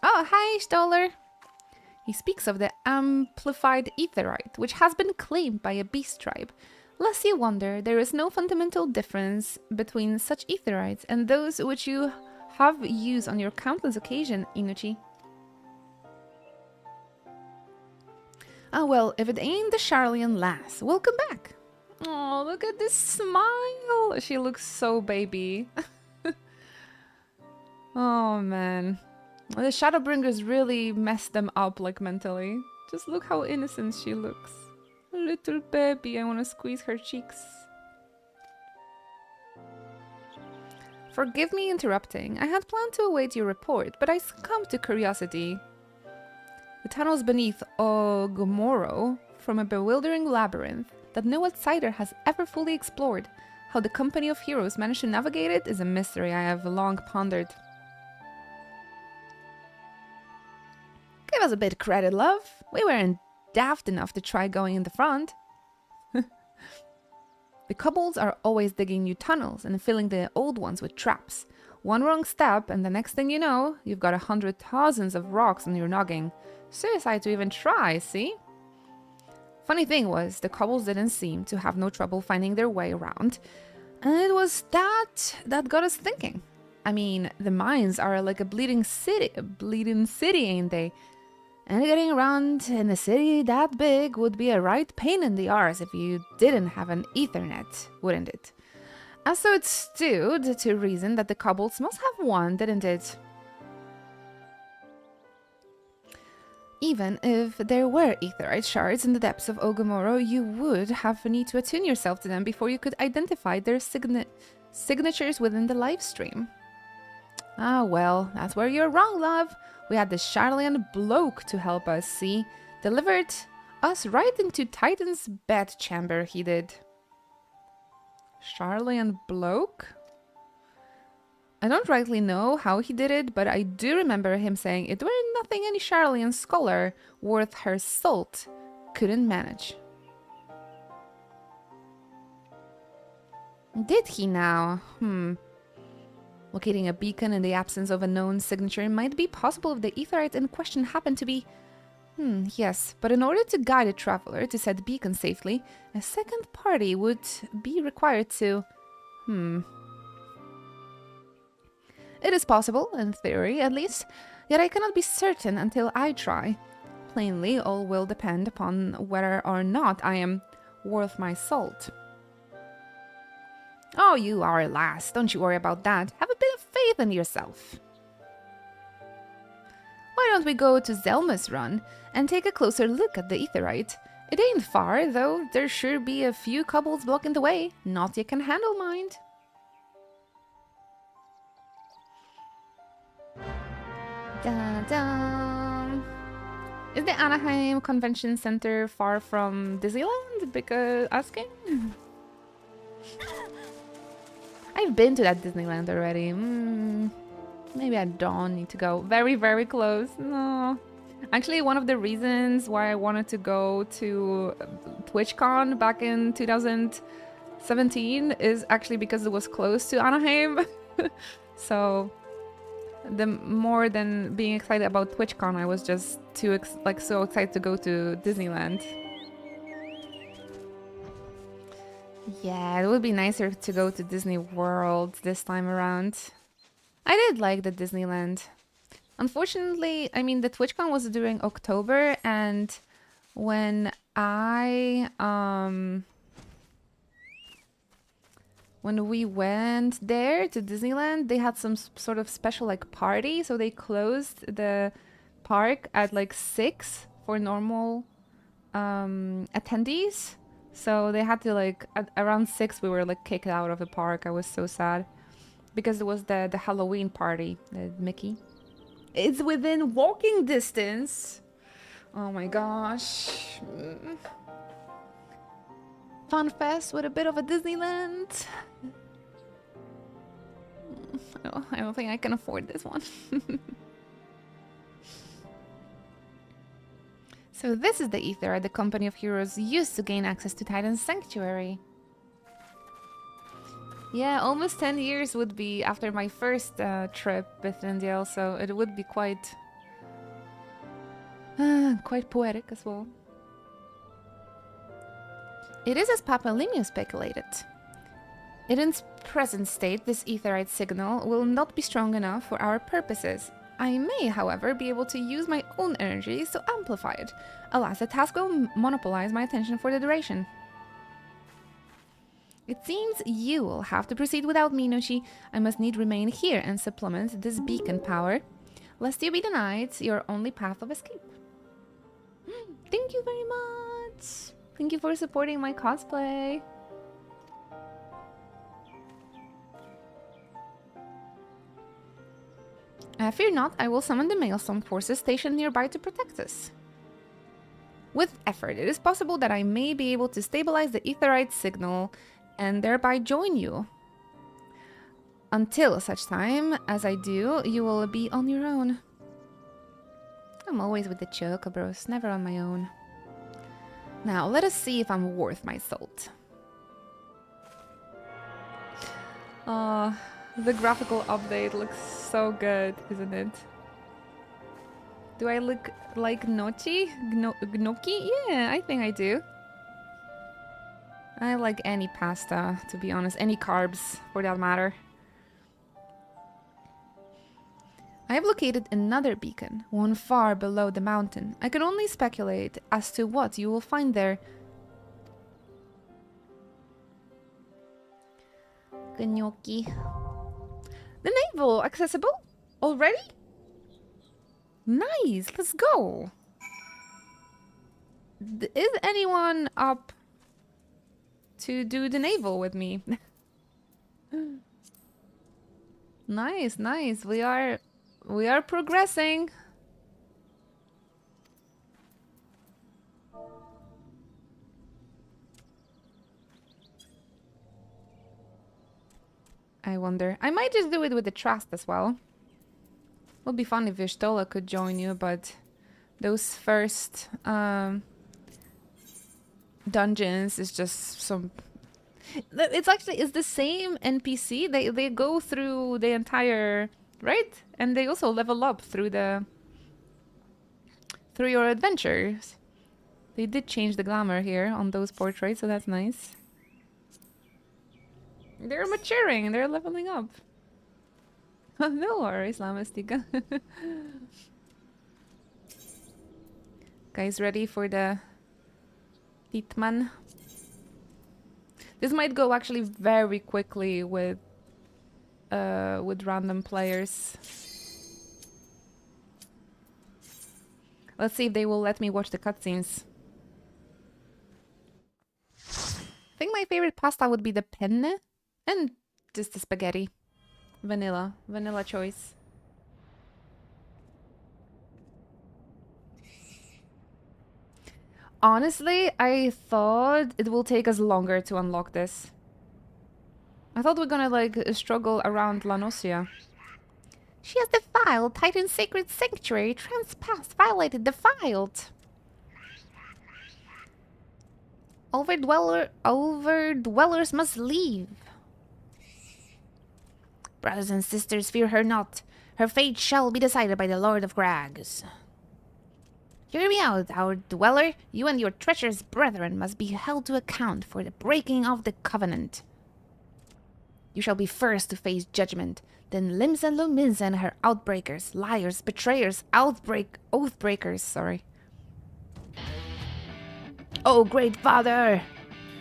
Speaker 1: hi, Stoller. He speaks of the amplified Aetherite, which has been claimed by a beast tribe. Lest you wonder, there is no fundamental difference between such Aetherites and those which you have used on your countless occasions, Inuchi. Ah, well, if it ain't the Charlian lass, welcome back. Oh, look at this smile. She looks so baby. Oh, man. The Shadowbringers really messed them up, like, mentally. Just look how innocent she looks. Little baby, I want to squeeze her cheeks. Forgive me interrupting. I had planned to await your report, but I succumbed to curiosity. The tunnels beneath Ogmoro from a bewildering labyrinth that no outsider has ever fully explored. How the company of heroes managed to navigate it is a mystery I have long pondered. Give us a bit of credit, love. We weren't daft enough to try going in the front. The kobolds are always digging new tunnels and filling the old ones with traps. One wrong step and the next thing you know, you've got 100,000 of rocks on your noggin. Suicide to even try, see? Funny thing was, the kobolds didn't seem to have no trouble finding their way around. And it was that got us thinking. I mean, the mines are like a bleeding city, ain't they? And getting around in a city that big would be a right pain in the arse if you didn't have an Ethernet, wouldn't it? And so it stood to reason that the kobolds must have one, didn't it? Even if there were Aetherite shards in the depths of Ogmoro, you would have need to attune yourself to them before you could identify their signatures within the live stream. Ah, well, that's where you're wrong, love. We had the Charlian bloke to help us, see? Delivered us right into Titan's bedchamber, he did. Charlian bloke? I don't rightly know how he did it, but I do remember him saying it were nothing any Charlian scholar worth her salt couldn't manage. Did he now? Locating a beacon in the absence of a known signature might be possible if the Aetherite in question happened to be... Yes, but in order to guide a traveler to said beacon safely, a second party would be required to... It is possible, in theory at least, yet I cannot be certain until I try. Plainly, all will depend upon whether or not I am worth my salt. Oh, you are a lass, don't you worry about that. Have a bit of faith in yourself. Why don't we go to Zelma's Run and take a closer look at the Aetherite? It ain't far, though there sure be a few cobbles blocking the way. Not you can handle, mind. Dun, dun. Is the Anaheim Convention Center far from Disneyland? Because asking? I've been to that Disneyland already. Maybe I don't need to go. Very, very close. No. Actually, one of the reasons why I wanted to go to TwitchCon back in 2017 is actually because it was close to Anaheim. So, the more than being excited about TwitchCon, I was just too so excited to go to Disneyland. Yeah, it would be nicer to go to Disney World this time around. I did like the Disneyland. Unfortunately, I mean, the TwitchCon was during October, and when when we went there to Disneyland, they had some sort of special like party, so they closed the park at like 6 for normal attendees. So they had to like at around 6 we were like kicked out of the park. I was so sad because it was the Halloween party, Mickey. It's within walking distance. Oh my gosh. Fun Fest with a bit of a Disneyland. Oh, I don't think I can afford this one. So this is the Aether the company of heroes used to gain access to Titan's sanctuary. Yeah, almost 10 years would be after my first trip with India, so it would be quite poetic as well. It is as Papa Lemio speculated. In its present state, this Aetherite signal will not be strong enough for our purposes. I may, however, be able to use my own energies to amplify it. Alas, the task will monopolize my attention for the duration. It seems you will have to proceed without me, Nushi. I must need remain here and supplement this beacon power, lest you be denied your only path of escape. Thank you very much. Thank you for supporting my cosplay. Fear not, I will summon the Maelstrom forces stationed nearby to protect us. With effort, it is possible that I may be able to stabilize the Aetherite signal and thereby join you. Until such time as I do, you will be on your own. I'm always with the Chocobros, never on my own. Now, let us see if I'm worth my salt. The graphical update looks so good, isn't it? Do I look like Gnocchi? Gnocchi? Yeah, I think I do. I like any pasta, to be honest. Any carbs, for that matter. I have located another beacon, one far below the mountain. I can only speculate as to what you will find there. Gnocchi. The naval accessible? Already? Nice, let's go. Is anyone up to do the naval with me? Nice, nice. We are progressing. I wonder. I might just do it with the trust as well. Would be fun if Vishtola could join you, but those first dungeons is just some... It's the same NPC. They go through the entire... Right? And they also level up through through your adventures. They did change the glamour here on those portraits, so that's nice. They're maturing, they're leveling up. No worries, Lamastika. Guys, ready for the Titman? This might go actually very quickly with random players. Let's see if they will let me watch the cutscenes. I think my favorite pasta would be the penne and just the spaghetti. Vanilla choice. Honestly, I thought it will take us longer to unlock this. I thought we're gonna like struggle around La Nocia. She has defiled Titan's sacred sanctuary, trespassed, violated, defiled. Overdwellers must leave. Brothers and sisters, fear her not. Her fate shall be decided by the Lord of Crags. Hear me out, our dweller. You and your treacherous brethren must be held to account for the breaking of the covenant. You shall be first to face judgment, then Limsa Luminsa and her outbreakers, liars, betrayers, oathbreakers, sorry. Oh, great father!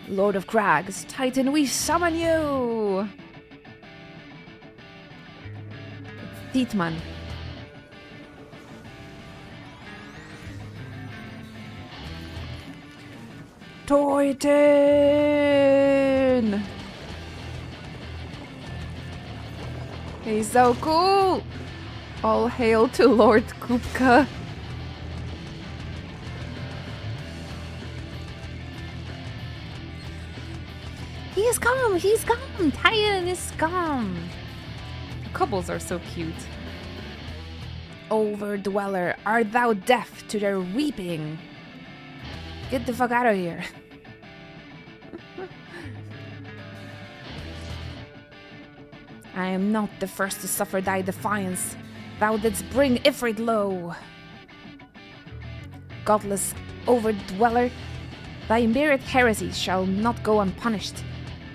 Speaker 1: Lord of Crags, Titan, we summon you! It's Titman. Titan! He's so cool! All hail to Lord Kupka. He has come! He's come! Titan is come! The couples are so cute. Overdweller, art thou deaf to their weeping? Get the fuck out of here. I am not the first to suffer thy defiance. Thou didst bring Ifrit low. Godless overdweller, thy myriad heresies shall not go unpunished.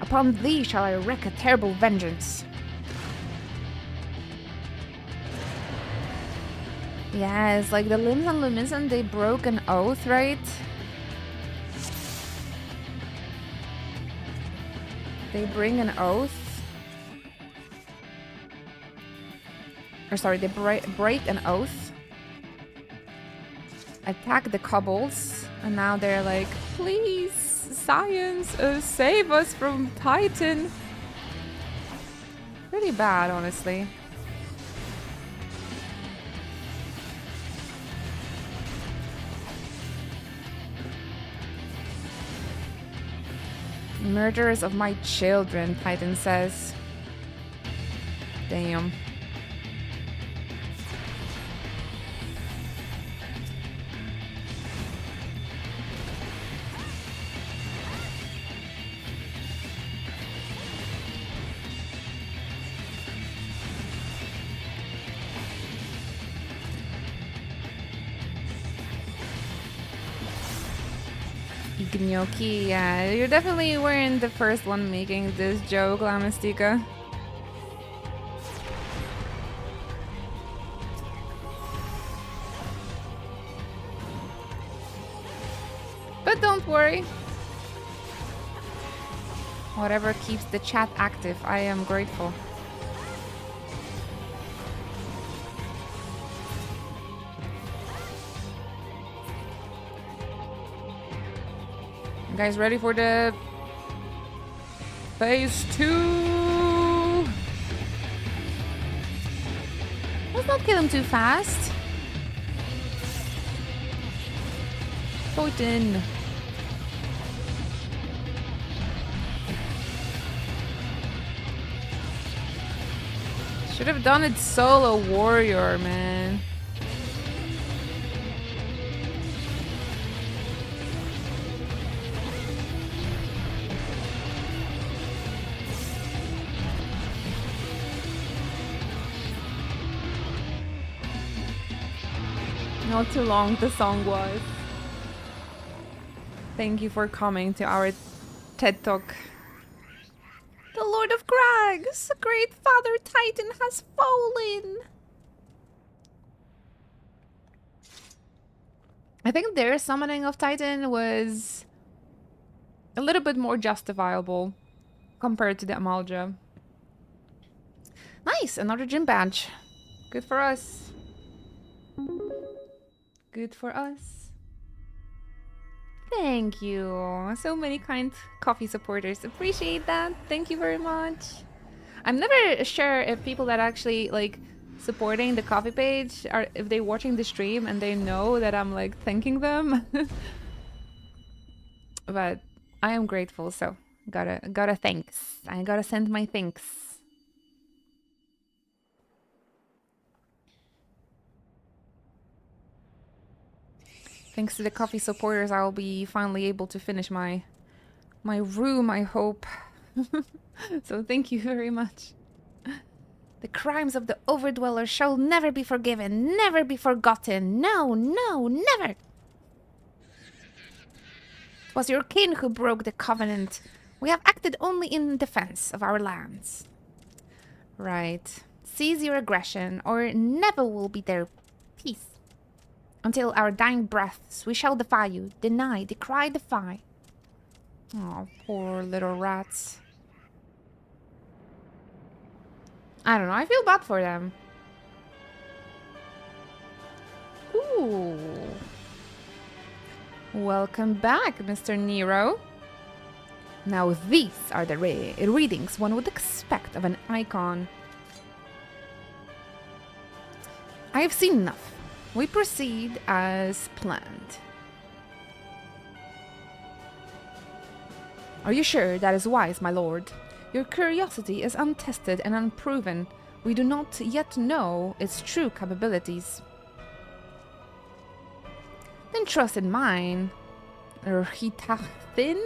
Speaker 1: Upon thee shall I wreak a terrible vengeance. Yes, like the Limbs and Lumisen, they broke an oath, right? They bring an oath. Or sorry, they break an oath. Attack the kobolds. And now they're like, please, science, save us from Titan. Pretty bad, honestly. Murderers of my children, Titan says. Damn. Gnocchi, yeah, you definitely weren't the first one making this joke, Lamastika. But don't worry. Whatever keeps the chat active, I am grateful. You guys ready for the phase 2? Let's not kill him too fast. Titan. Should have done it solo warrior, man. not too long the song was. Thank you for coming to our TED Talk. The Lord of Crags, great Father Titan, has fallen. I think their summoning of Titan was a little bit more justifiable compared to the Amalja. Nice, another gym badge. Good for us. Good for us. Thank you. So many kind coffee supporters. Appreciate that. Thank you very much. I'm never sure if people that actually like supporting the coffee page are if they're watching the stream and they know that I'm like thanking them. But I am grateful, so gotta thanks. I gotta send my thanks. Thanks to the coffee supporters, I'll be finally able to finish my room, I hope. So thank you very much. The crimes of the Overdweller shall never be forgiven, never be forgotten. No, no, never. It was your kin who broke the covenant. We have acted only in defense of our lands. Right. Cease your aggression, or never will be there peace. Until our dying breaths, we shall defy you. Deny, decry, defy. Oh, poor little rats. I don't know, I feel bad for them. Ooh. Welcome back, Mr. Nero. Now these are the readings one would expect of an icon. I have seen enough. We proceed as planned. Are you sure that is wise, my lord? Your curiosity is untested and unproven. We do not yet know its true capabilities. Then trust in mine, Rhithathin.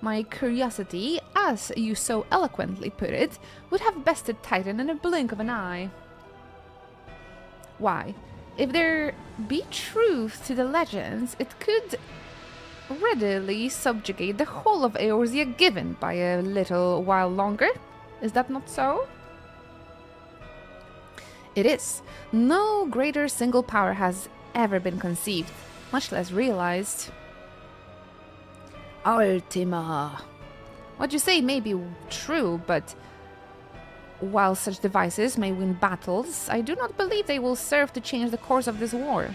Speaker 1: My curiosity, as you so eloquently put it, would have bested Titan in a blink of an eye. Why? If there be truth to the legends, it could readily subjugate the whole of Eorzea given by a little while longer. Is that not so? It is. No greater single power has ever been conceived, much less realized. Ultima. What you say may be true, but while such devices may win battles, I do not believe they will serve to change the course of this war.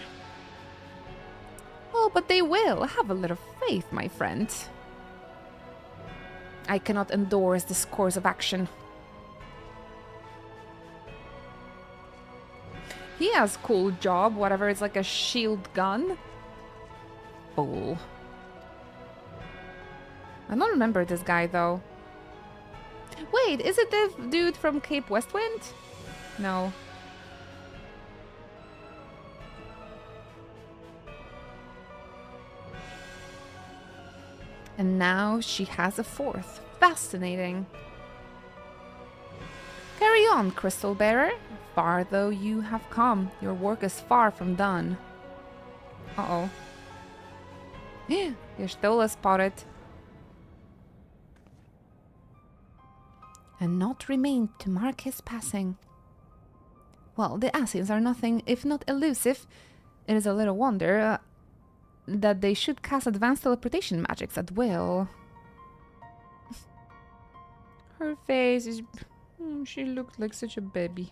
Speaker 1: Oh, but they will. Have a little faith, my friend. I cannot endorse this course of action. He has a cool job, whatever, it's like a shield gun. Fool. I don't remember this guy, though. Wait, is it the dude from Cape Westwind? No. And now she has a fourth. Fascinating. Carry on, Crystal Bearer. Far though you have come, your work is far from done. Uh-oh. Yestola spotted. And not remain to mark his passing. Well, the Assassins are nothing if not elusive. It is a little wonder that they should cast advanced teleportation magics at will. Her face is... she looked like such a baby.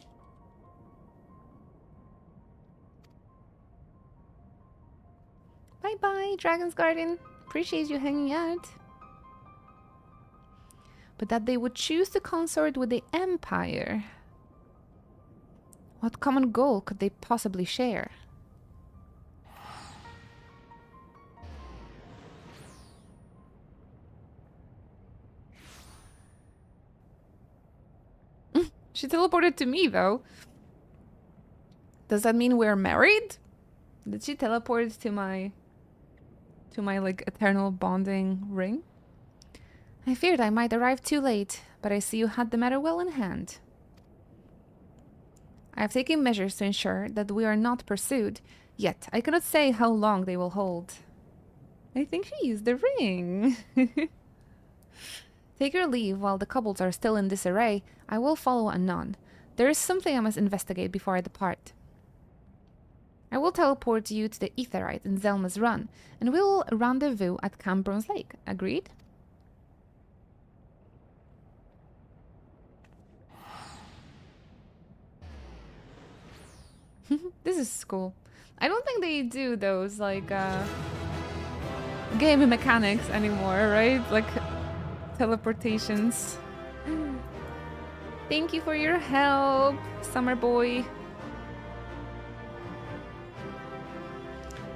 Speaker 1: Bye-bye, Dragon's Garden. Appreciate you hanging out. But that they would choose to consort with the Empire. What common goal could they possibly share? She teleported to me, though. Does that mean we're married? Did she teleport to my like eternal bonding ring? I feared I might arrive too late, but I see you had the matter well in hand. I have taken measures to ensure that we are not pursued, yet I cannot say how long they will hold. I think she used the ring. Take your leave while the kobolds are still in disarray. I will follow anon. There is something I must investigate before I depart. I will teleport you to the Aetherite in Zelma's Run, and we will rendezvous at Camp Bronze Lake. Agreed? This is cool. I don't think they do those, like, game mechanics anymore, right? Like, teleportations. Thank you for your help, Summer Boy.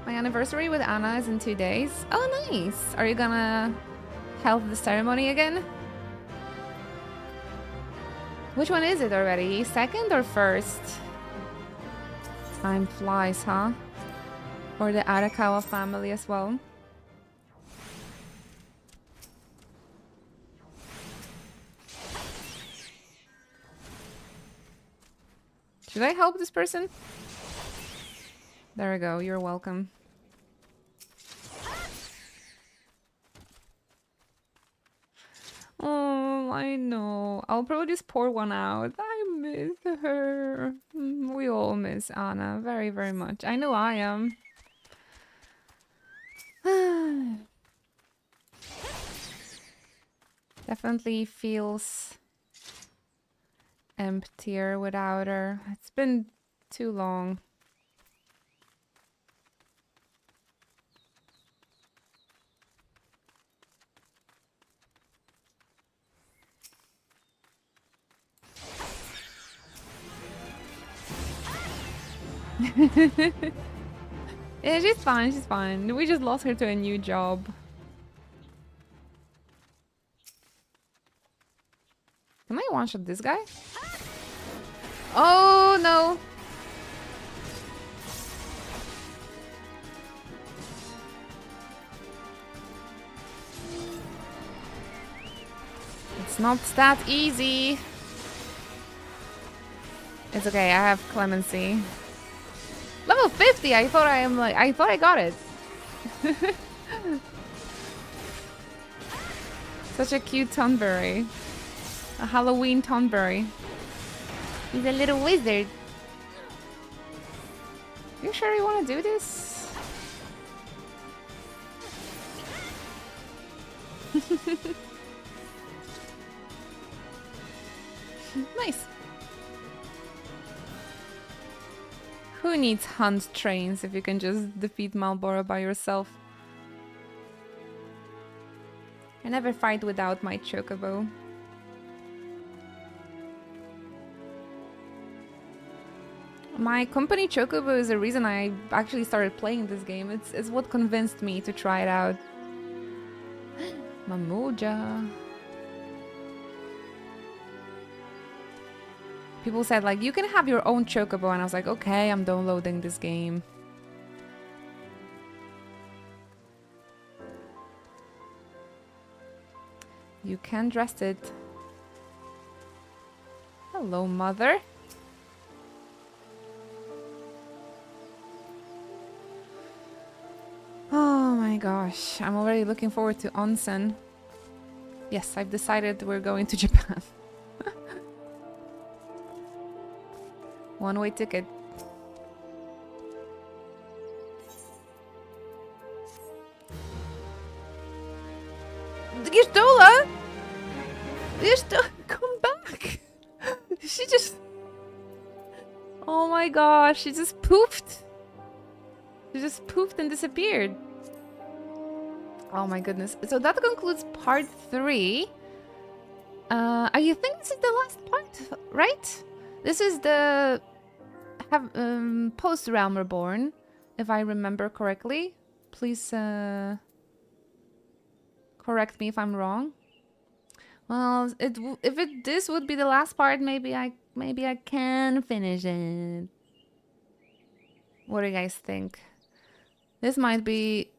Speaker 1: My anniversary with Anna is in 2 days. Oh, nice. Are you gonna help the ceremony again? Which one is it already? Second or first? Time flies, huh? For the Arakawa family as well. Should I help this person? There we go, you're welcome. Oh, I know. I'll probably just pour one out. I miss her. We all miss Anna very, very much. I know I am. Definitely feels emptier without her. It's been too long. Yeah, she's fine, she's fine. We just lost her to a new job. Can I one-shot this guy? Oh, no. It's not that easy. It's okay, I have clemency. Level 50, I thought I got it. Such a cute Tonberry. A Halloween Tonberry. He's a little wizard. You sure you want to do this? Nice. Who needs hunt trains if you can just defeat Malboro by yourself? I never fight without my chocobo. My company chocobo is the reason I actually started playing this game. It's what convinced me to try it out. Mamoja. People said, like, you can have your own chocobo, and I was like, okay, I'm downloading this game. You can dress it. Hello, mother. Oh my gosh, I'm already looking forward to onsen. Yes, I've decided we're going to Japan. One-way ticket. Gistola! Gistola, come back! She just... Oh my gosh, she just poofed. She just poofed and disappeared. Oh my goodness. So that concludes part 3. I think this is the last part, right? This is the post Realm Reborn, if I remember correctly. Please correct me if I'm wrong. Well, if this would be the last part, maybe I can finish it. What do you guys think? This might be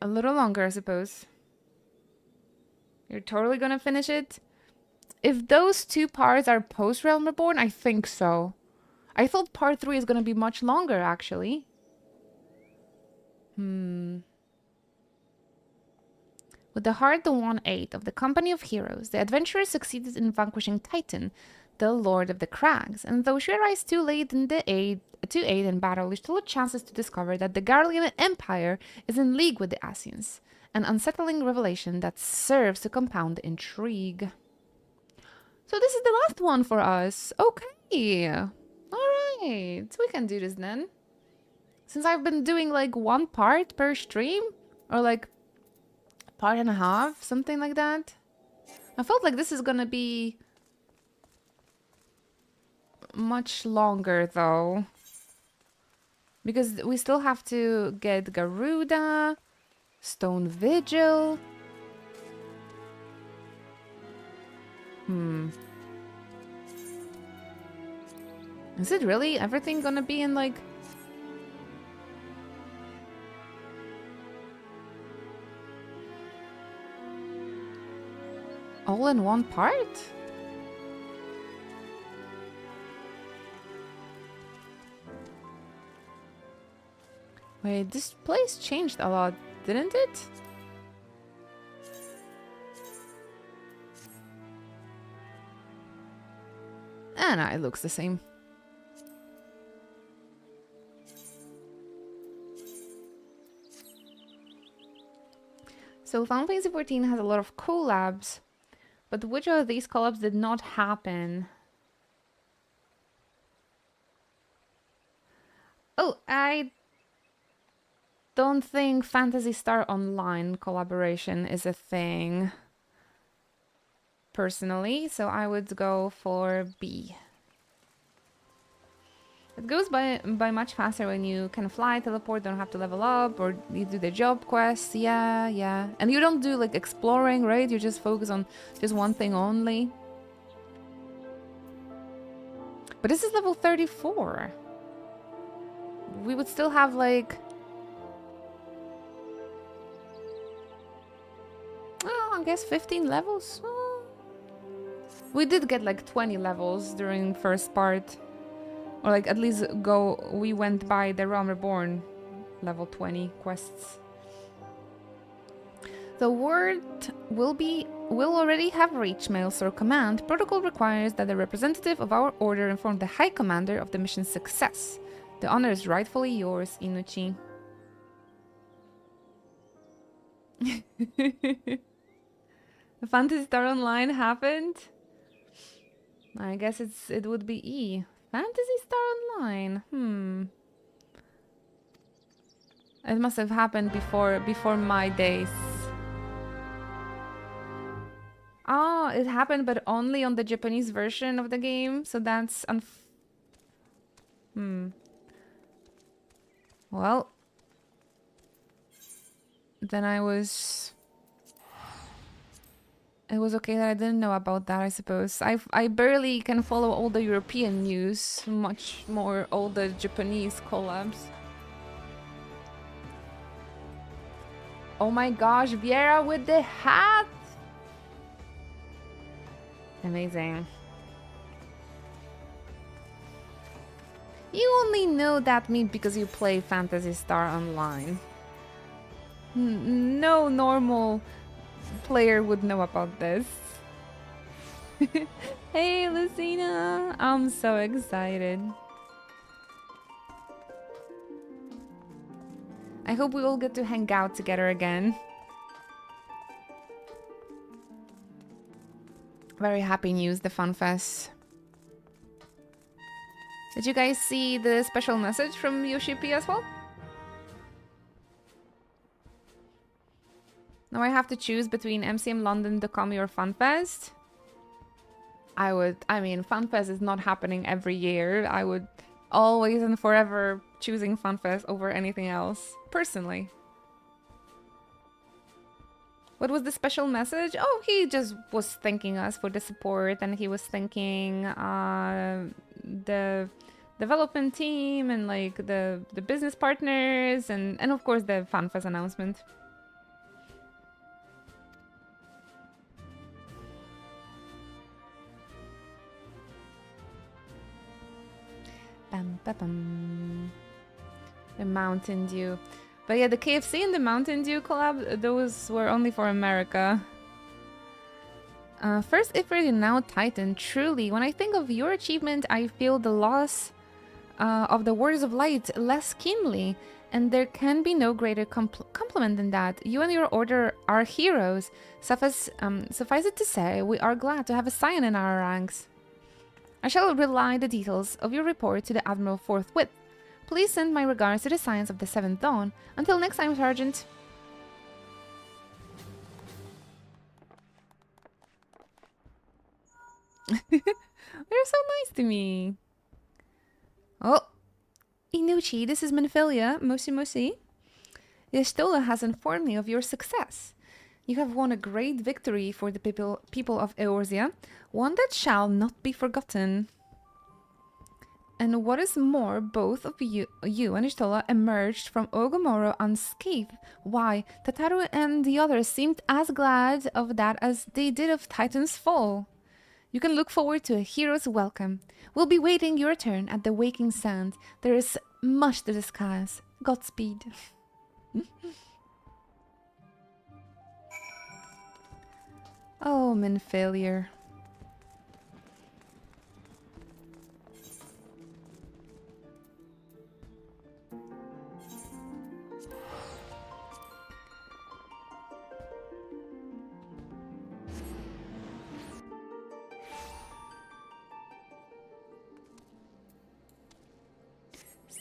Speaker 1: a little longer, I suppose. You're totally gonna finish it? If those 2 parts are post Realm Reborn, I think so. I thought part 3 is gonna be much longer, actually. With the heart, the 1/8 of the company of heroes, the adventurers succeeded in vanquishing Titan, the Lord of the Crags, and though she arrives too late in to aid in battle, there's still a chances to discover that the Garlean Empire is in league with the Asians, an unsettling revelation that serves to compound the intrigue. So this is the last one for us. Okay. Alright. We can do this then. Since I've been doing like one part per stream, or like part and a half, something like that. I felt like this is gonna be much longer though. Because we still have to get Garuda, Stone Vigil. Is it really everything gonna be in like... all in one part? Wait, this place changed a lot, didn't it? Ah, no, it looks the same. So Final Fantasy XIV has a lot of collabs, but which of these collabs did not happen? Oh, I don't think Phantasy Star Online collaboration is a thing, personally, so I would go for B. It goes by much faster when you can fly, teleport, don't have to level up, or you do the job quests. Yeah. And you don't do like exploring, right? You just focus on just one thing only. But this is level 34. We would still have like... oh, I guess 15 levels? Oh. We did get like 20 levels during first part. Or like at least we went by the Realm Reborn level 20 quests. The word will already have reached Maelstrom Command. Protocol requires that the representative of our order inform the High Commander of the mission's success. The honor is rightfully yours, Inuchi. The Phantasy Star Online happened? I guess it would be E. Phantasy Star Online. It must have happened before my days. Oh, it happened, but only on the Japanese version of the game. So that's well, then it was okay that I didn't know about that, I suppose. I barely can follow all the European news, much more all the Japanese collabs. Oh my gosh, Viera with the hat! Amazing. You only know that meme because you play Phantasy Star Online. No normal player would know about this. Hey, Lucina! I'm so excited. I hope we all get to hang out together again. Very happy news, the FunFest. Did you guys see the special message from Yoshipi as well? Now I have to choose between MCM London, Dokami, or FunFest. I mean, FunFest is not happening every year. I would always and forever choosing FunFest over anything else, personally. What was the special message? Oh, he just was thanking us for the support, and he was thanking the development team and like the business partners and of course the FunFest announcement. Bam, ba, bam. The Mountain Dew. But yeah, the KFC and the Mountain Dew collab, those were only for America. First Ifrit, now Titan. Truly, when I think of your achievement, I feel the loss of the Warriors of Light less keenly. And there can be no greater compliment than that. You and your order are heroes. Suffice it to say, we are glad to have a Scion in our ranks. I shall relay the details of your report to the Admiral forthwith. Please send my regards to the Scions of the Seventh Dawn. Until next time, Sergeant. They're so nice to me. Oh, Inuchi, this is Menphilia, Mosi Mosi. Yestola has informed me of your success. You have won a great victory for the people of Eorzea, one that shall not be forgotten. And what is more, both of you and Yestola emerged from Ogomoro unscathed. Why, Tataru and the others seemed as glad of that as they did of Titan's fall. You can look forward to a hero's welcome. We'll be waiting your turn at the Waking Sand. There is much to discuss. Godspeed. Oh, min failure.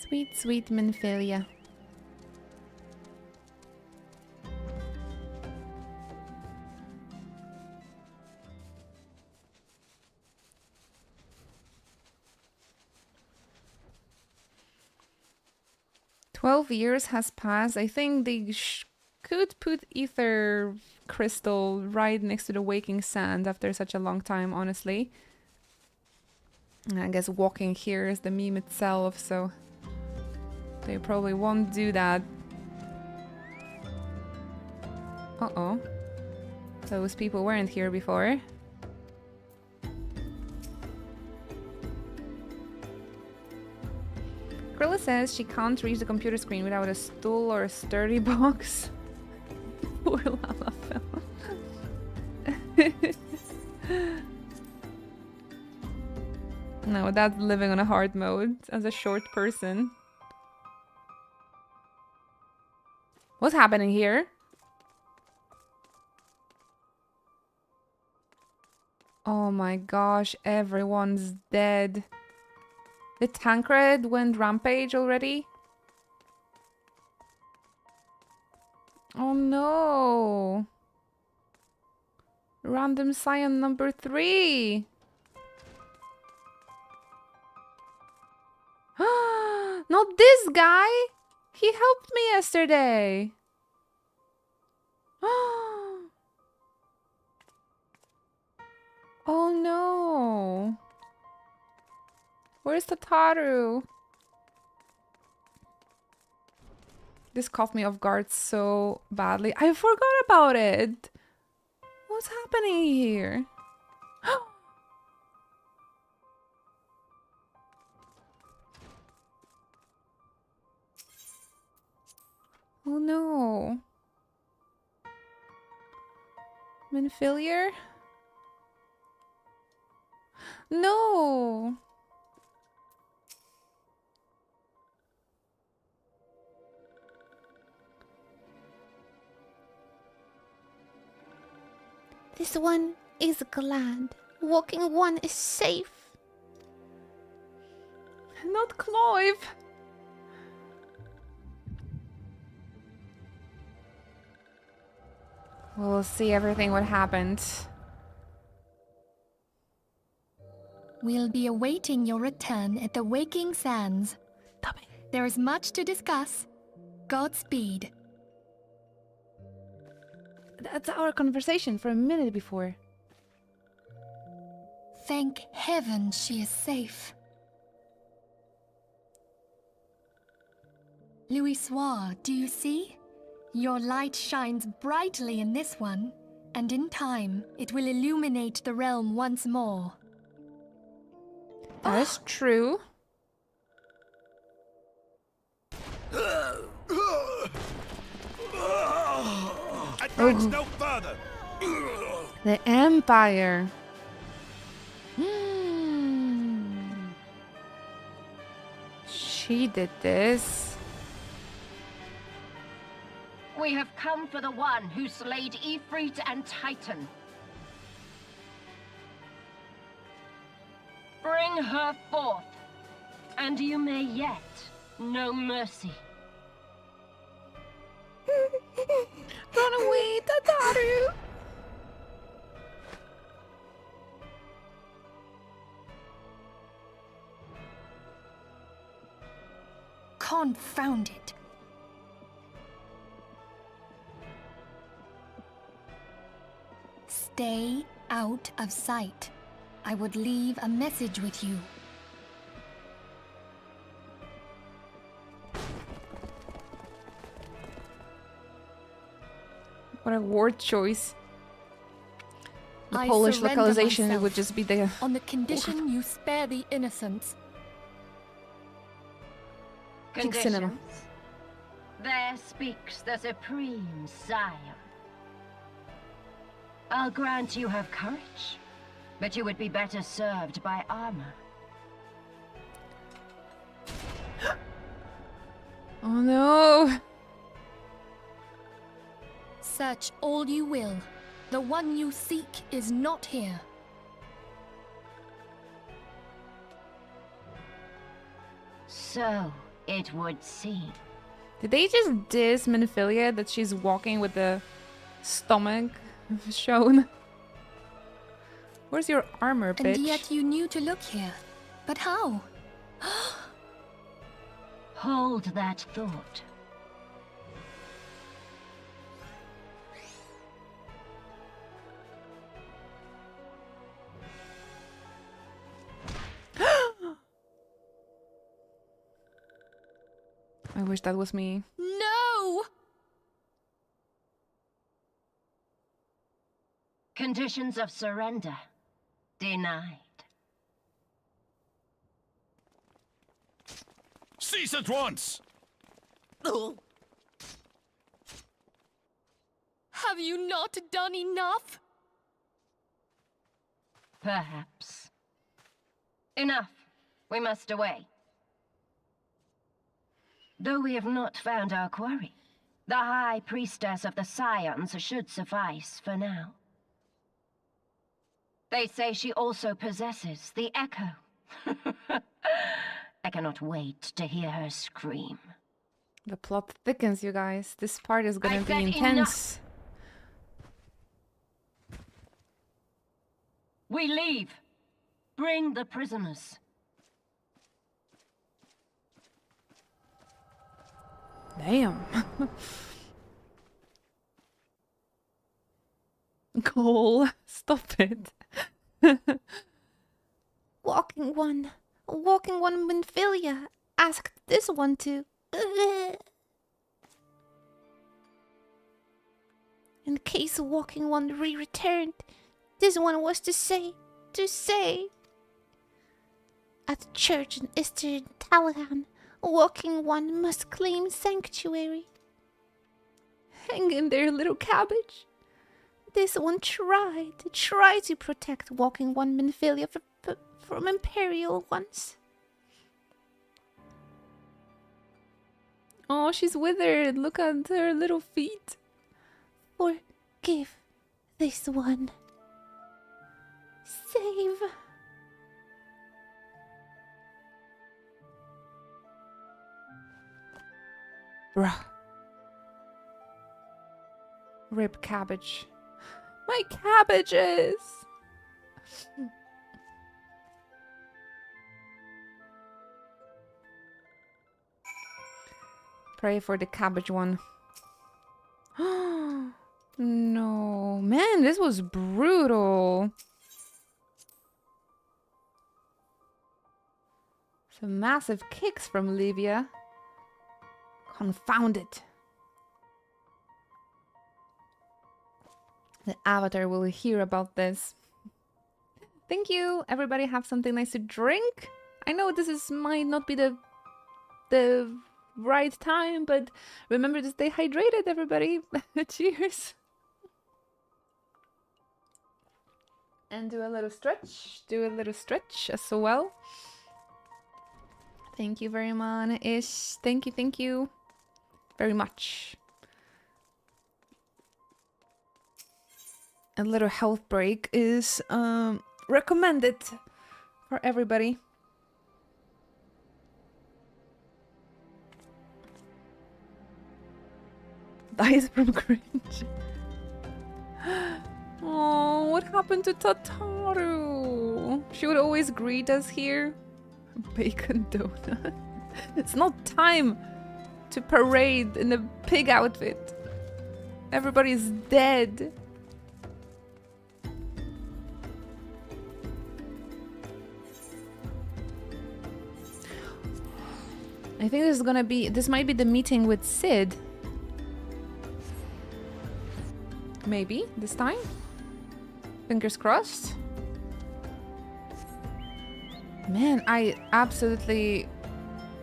Speaker 1: Sweet, sweet Menphilia. "12 years has passed. I think they could put ether crystal right next to the Waking Sand after such a long time, honestly. I guess walking here is the meme itself, so they probably won't do that. Uh-oh. Those people weren't here before. Krilla says she can't reach the computer screen without a stool or a sturdy box. Poor Lalafell. No, that's living on a hard mode as a short person. What's happening here? Oh my gosh, everyone's dead. The Tancred went rampage already? Oh no! Random Scion number 3! Not this guy! He helped me yesterday! Oh no! Where's Tataru? This caught me off guard so badly. I forgot about it! What's happening here? Oh no. Menphilia? No!
Speaker 9: This one is glad. Walking one is safe.
Speaker 1: Not Clive! We'll see everything what happened.
Speaker 5: We'll be awaiting your return at the Waking Sands. There is much to discuss. Godspeed.
Speaker 1: That's our conversation from a minute before.
Speaker 5: Thank heaven she is safe. Louisoire, do you see? Your light shines brightly in this one, and in time, it will illuminate the realm once more.
Speaker 1: That is true.
Speaker 3: Advance no further.
Speaker 1: The Empire. She did this.
Speaker 10: We have come for the one who slayed Ifrit and Titan. Bring her forth, and you may yet know mercy.
Speaker 1: Run away, Tataru!
Speaker 5: Confound it. Stay out of sight. I would leave a message with you.
Speaker 1: What a word choice. The
Speaker 5: I
Speaker 1: Polish
Speaker 5: surrender
Speaker 1: localization
Speaker 5: myself
Speaker 1: would just be the...
Speaker 5: on the condition you spare the innocents.
Speaker 1: Kick cinema.
Speaker 10: Conditions. There speaks the supreme sire. I'll grant you have courage, but you would be better served by armor.
Speaker 1: Oh no!
Speaker 5: Search all you will. The one you seek is not here.
Speaker 10: So it would seem.
Speaker 1: Did they just diss Minophilia that she's walking with the stomach shown? Where's your armor, bitch?
Speaker 5: And yet you knew to look here. But how?
Speaker 10: Hold that thought.
Speaker 1: I wish that was me.
Speaker 5: No!
Speaker 10: Conditions of surrender denied.
Speaker 3: Cease at once.
Speaker 5: Have you not done enough?
Speaker 10: Perhaps. Enough. We must away. Though we have not found our quarry, the High Priestess of the Scions should suffice for now. They say she also possesses the Echo. I cannot wait to hear her scream.
Speaker 1: The plot thickens, you guys. This part is gonna
Speaker 10: I
Speaker 1: be
Speaker 10: said
Speaker 1: intense.
Speaker 10: We leave. Bring the prisoners.
Speaker 1: Damn. Cole, stop it.
Speaker 9: Walking one Minfilia asked this one to. In case Walking One returned, this one was to say. At the church in Eastern Talahan, Walking One must claim sanctuary. Hang in there, little cabbage. This one tried to protect Walking One Minfilia from Imperial ones.
Speaker 1: Oh, she's withered. Look at her little feet.
Speaker 9: Forgive this one. Save.
Speaker 1: Bruh. Rip cabbage. My cabbages! Pray for the cabbage one. No. Man, this was brutal. Some massive kicks from Livia. Confound it. The Avatar will hear about this. Thank you. Everybody have something nice to drink. I know this might not be the right time, but remember to stay hydrated, everybody. Cheers. And do a little stretch. Do a little stretch as well. Thank you very much, Ish. Thank you very much. A little health break is recommended for everybody. Dies from cringe. Oh, what happened to Tataru? She would always greet us here. Bacon donut. It's not time to parade in a pig outfit. Everybody's dead. I think this might be the meeting with Sid. Maybe this time? Fingers crossed. Man, I absolutely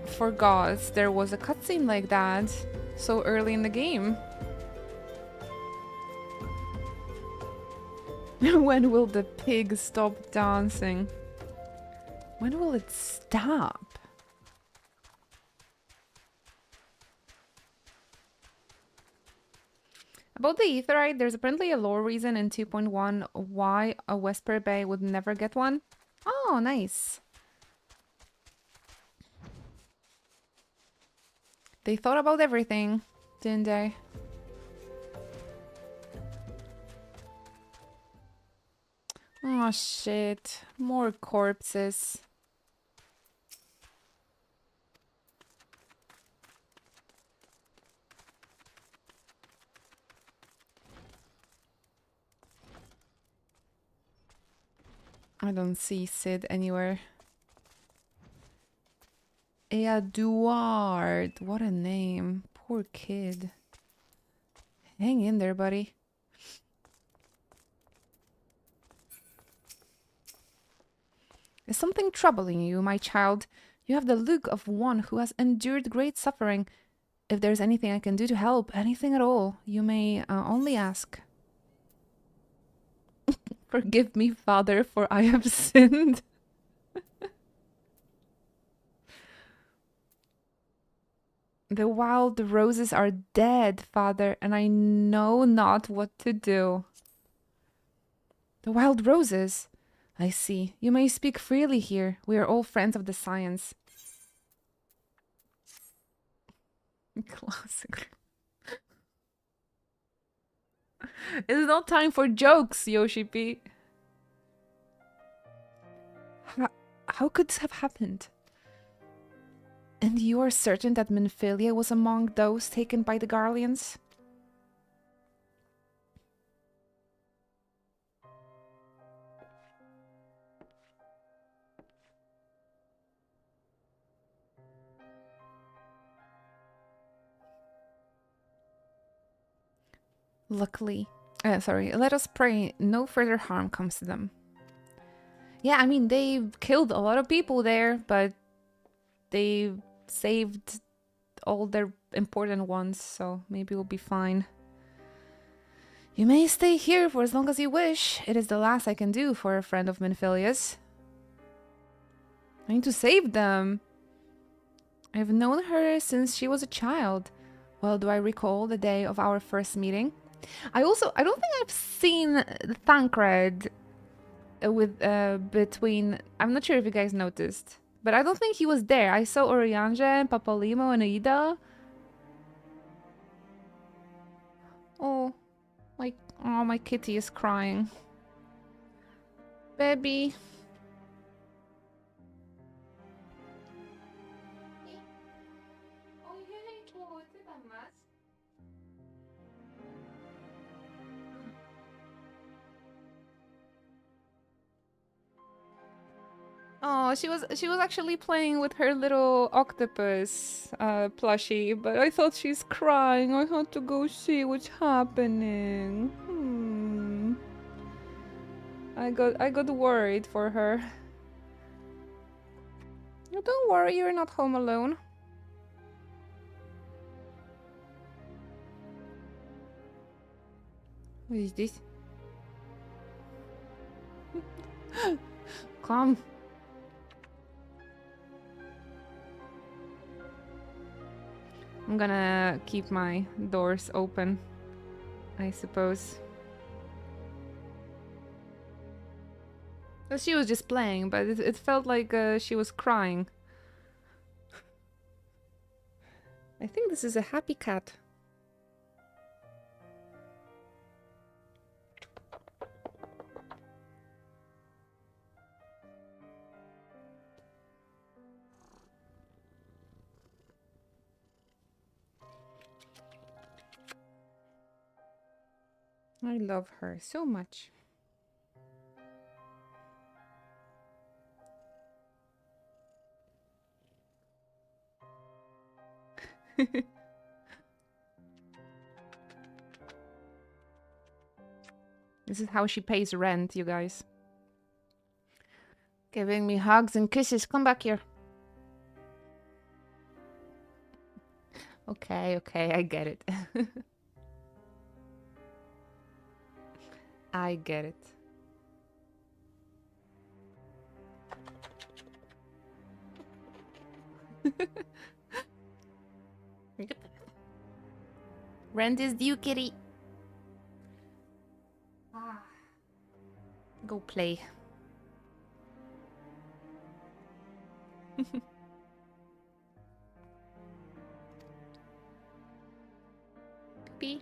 Speaker 1: forgot there was a cutscene like that so early in the game. When will the pig stop dancing? When will it stop? About the Aetherite, there's apparently a lore reason in 2.1 why a Vesper Bay would never get one. Oh, nice. They thought about everything, didn't they? Oh shit, more corpses. I don't see Sid anywhere. Eduard, what a name. Poor kid. Hang in there, buddy. Is something troubling you, my child? You have the look of one who has endured great suffering. If there's anything I can do to help, anything at all, you may only ask. Forgive me, Father, for I have sinned. The wild roses are dead, Father, and I know not what to do. The wild roses? I see. You may speak freely here. We are all friends of the science. Classic. It's not time for jokes, Yoshi P. How could this have happened? And you are certain that Minfilia was among those taken by the Garleans? Luckily, let us pray no further harm comes to them. Yeah, I mean, they killed a lot of people there, but they saved all their important ones, so maybe we'll be fine. You may stay here for as long as you wish. It is the last I can do for a friend of Minfilia's. I need to save them. I've known her since she was a child. Well, do I recall the day of our first meeting? I don't think I've seen Thancred between... I'm not sure if you guys noticed, but I don't think he was there. I saw Oriange and Papalimo and Aida. Oh, my kitty is crying. Baby. Oh, she was actually playing with her little octopus plushie, but I thought she's crying. I had to go see what's happening. I got worried for her. No, don't worry, you're not home alone. What is this? Come. I'm gonna keep my doors open, I suppose. Well, she was just playing, but it felt like she was crying. I think this is a happy cat. I love her so much. This is how she pays rent, you guys. Giving me hugs and kisses. Come back here. Okay, okay, I get it. I get it. Rent is due, kitty. Go play. Pee.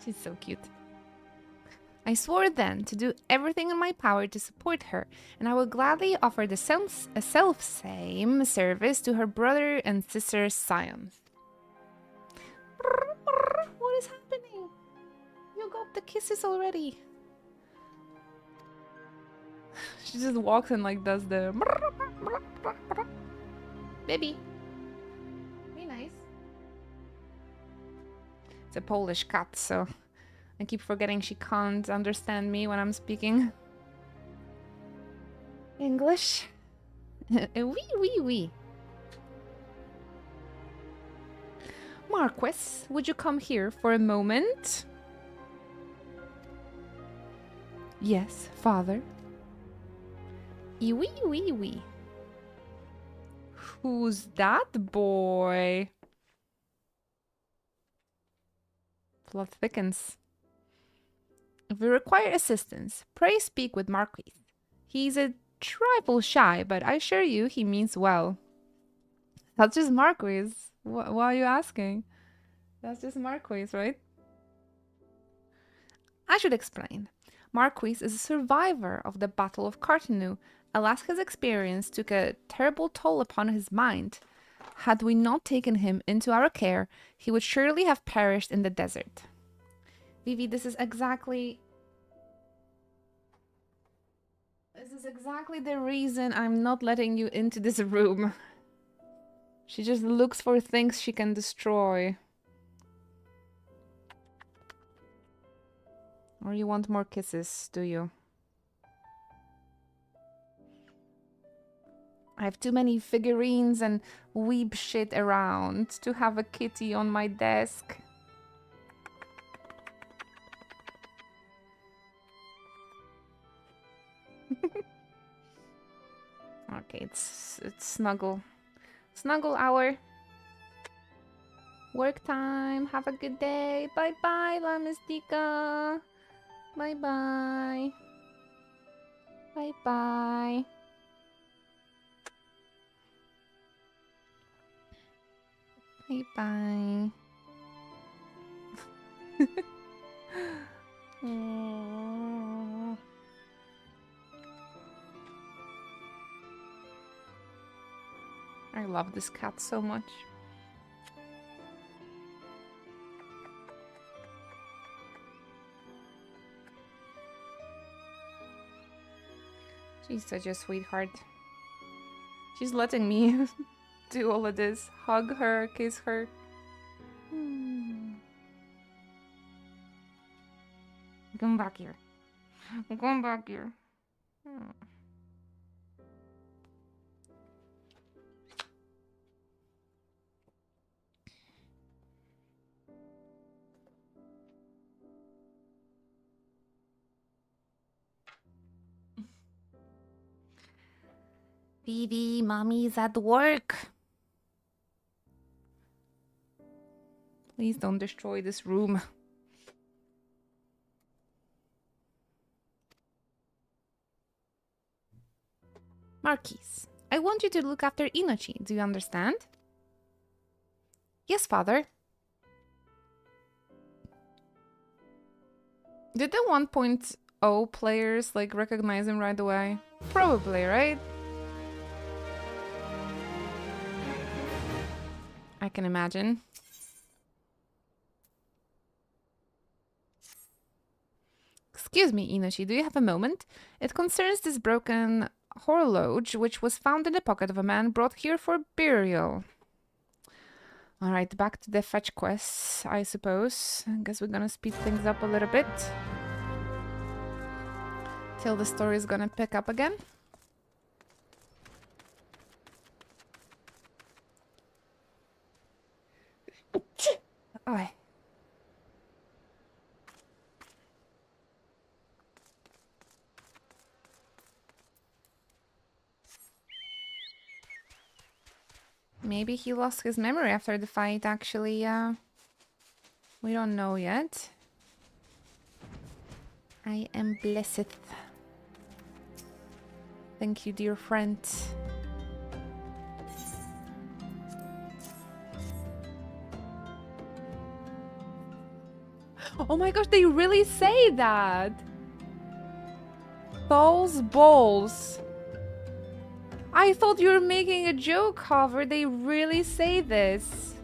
Speaker 1: She's so cute. I swore then to do everything in my power to support her, and I will gladly offer the self-same service to her brother and sister scions. What is happening? You got the kisses already. She just walks and like does the baby. Be nice. It's a Polish cat, so I keep forgetting she can't understand me when I'm speaking English. Oui. Marquis, would you come here for a moment? Yes, father. Oui. Who's that boy? Plot thickens. If you require assistance, pray speak with Marquis. He's a trifle shy, but I assure you he means well. That's just Marquis. Why are you asking? That's just Marquis, right? I should explain. Marquis is a survivor of the Battle of Cartanu. Alas, his experience took a terrible toll upon his mind. Had we not taken him into our care, he would surely have perished in the desert. Vivi, this is exactly the reason I'm not letting you into this room. She just looks for things she can destroy. Or you want more kisses, do you? I have too many figurines and weeb shit around to have a kitty on my desk. Okay, it's snuggle hour. Work time. Have a good day. Bye bye, La Mystica. Bye bye. Bye bye. Bye bye. Oh. I love this cat so much. She's such a sweetheart. She's letting me do all of this. Hug her, kiss her. Come back here. Come back here.
Speaker 9: Vivi, mommy's at work.
Speaker 1: Please don't destroy this room. Marquise, I want you to look after Inochi. Do you understand? Yes, father. Did the 1.0 players like recognize him right away? Probably, right? I can imagine. Excuse me, Inoshi, do you have a moment? It concerns this broken horloge, which was found in the pocket of a man brought here for burial. Alright, back to the fetch quests, I suppose. I guess we're gonna speed things up a little bit. Till the story is gonna pick up again. Oi. Maybe he lost his memory after the fight, actually. We don't know yet. I am blessed. Thank you, dear friend. Oh my gosh, they really say that! Those balls. I thought you were making a joke, Hover. They really say this.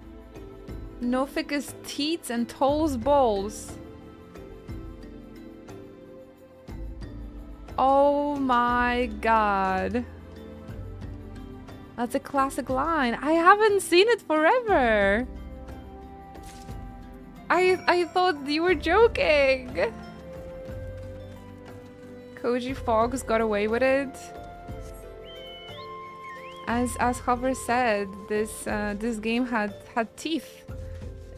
Speaker 1: Noficus teats and Toll's balls. Oh my god. That's a classic line. I haven't seen it forever. I thought you were joking. Koji Fox got away with it. As Hover said, this game had teeth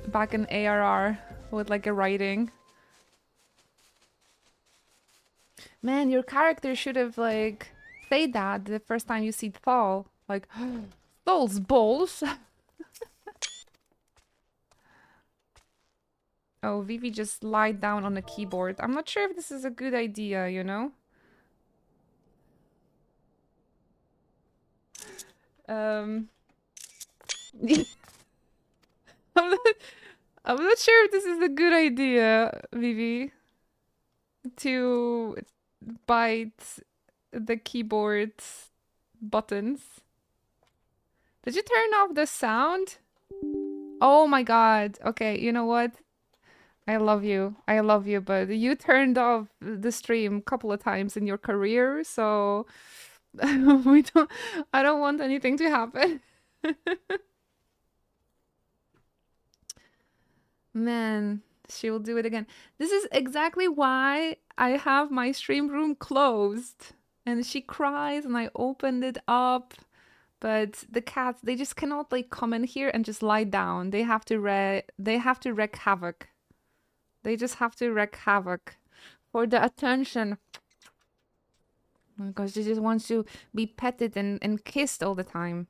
Speaker 1: back in ARR with like a writing. Man, your character should have like said that the first time you see Thal, like those balls. Oh, Vivi just lied down on the keyboard. I'm not sure if this is a good idea, you know? I'm not sure if this is a good idea, Vivi, to bite the keyboard buttons. Did you turn off the sound? Oh my god. Okay, you know what? I love you, but you turned off the stream a couple of times in your career, so I don't want anything to happen. Man, she will do it again. This is exactly why I have my stream room closed. And she cries and I opened it up. But the cats, they just cannot like come in here and just lie down. They have to wreak havoc. They just have to wreak havoc for the attention. Because she just wants to be petted and kissed all the time.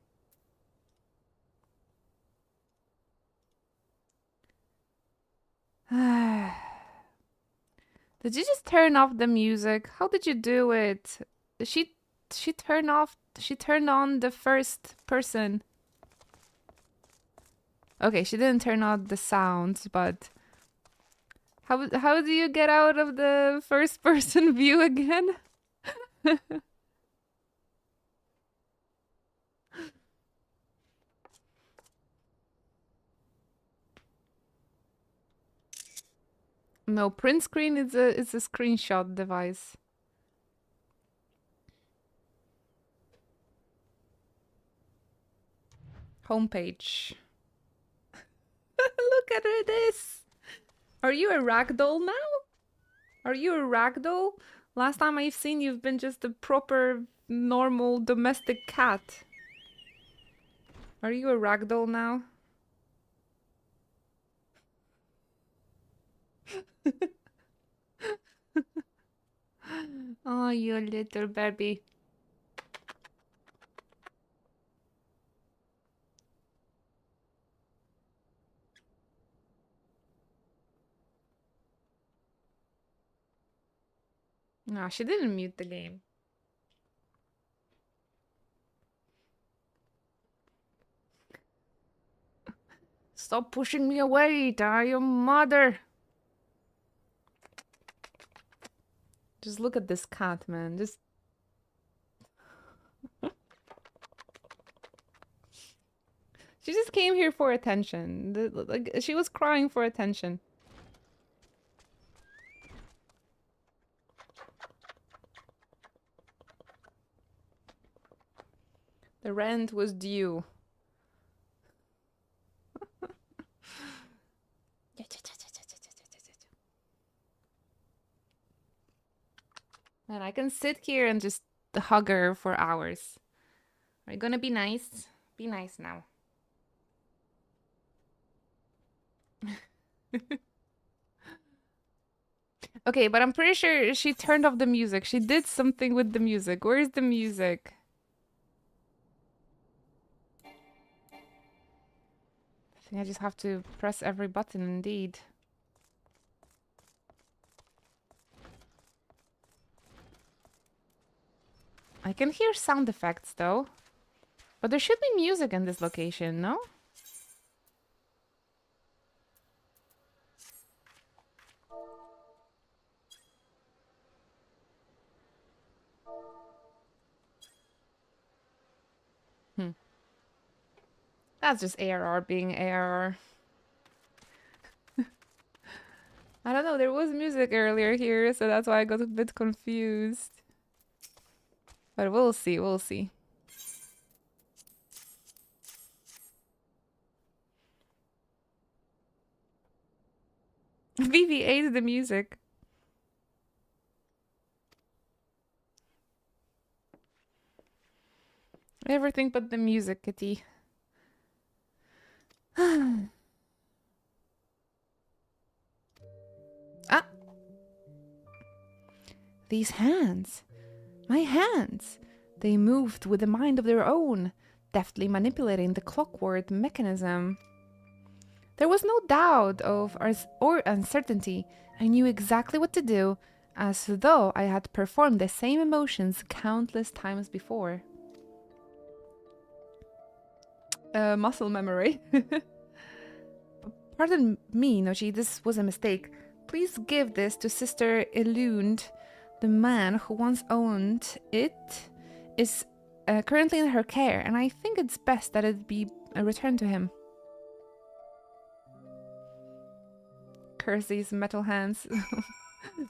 Speaker 1: Did you just turn off the music? How did you do it? She turned on the first person. Okay, she didn't turn on the sound, but how do you get out of the first person view again? No, print screen is a screenshot device. Homepage. Look at this. Are you a ragdoll now? Are you a ragdoll? Last time I've seen you've been just a proper, normal, domestic cat. Are you a ragdoll now? Oh, you little baby. No, she didn't mute the game. Stop pushing me away, die your mother. Just look at this cat, man. Just she just came here for attention. Like she was crying for attention. The rent was due. And I can sit here and just hug her for hours. Are you gonna be nice? Be nice now. Okay, but I'm pretty sure she turned off the music. She did something with the music. Where's the music? I think I just have to press every button indeed. I can hear sound effects though. But there should be music in this location, no? That's just ARR being ARR. I don't know, there was music earlier here, so that's why I got a bit confused. But we'll see, we'll see. Vivi ate the music. Everything but the music, kitty. Ah! These hands. My hands. They moved with a mind of their own, deftly manipulating the clockwork mechanism. There was no doubt or uncertainty. I knew exactly what to do, as though I had performed the same emotions countless times before. Muscle memory. Pardon me, Noji, this was a mistake. Please give this to Sister Elund. The man who once owned it is currently in her care, and I think it's best that it be returned to him. Curse these metal hands.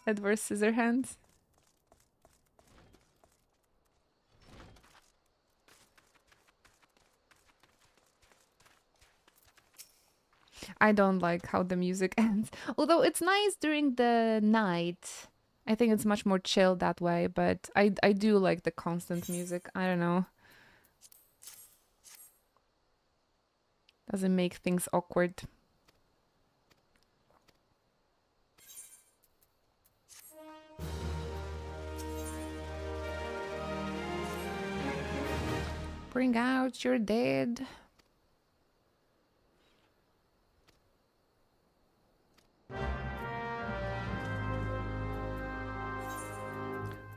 Speaker 1: Edward's scissor hands. I don't like how the music ends. Although it's nice during the night. I think it's much more chill that way, but I do like the constant music. I don't know. Doesn't make things awkward. Bring out your dead.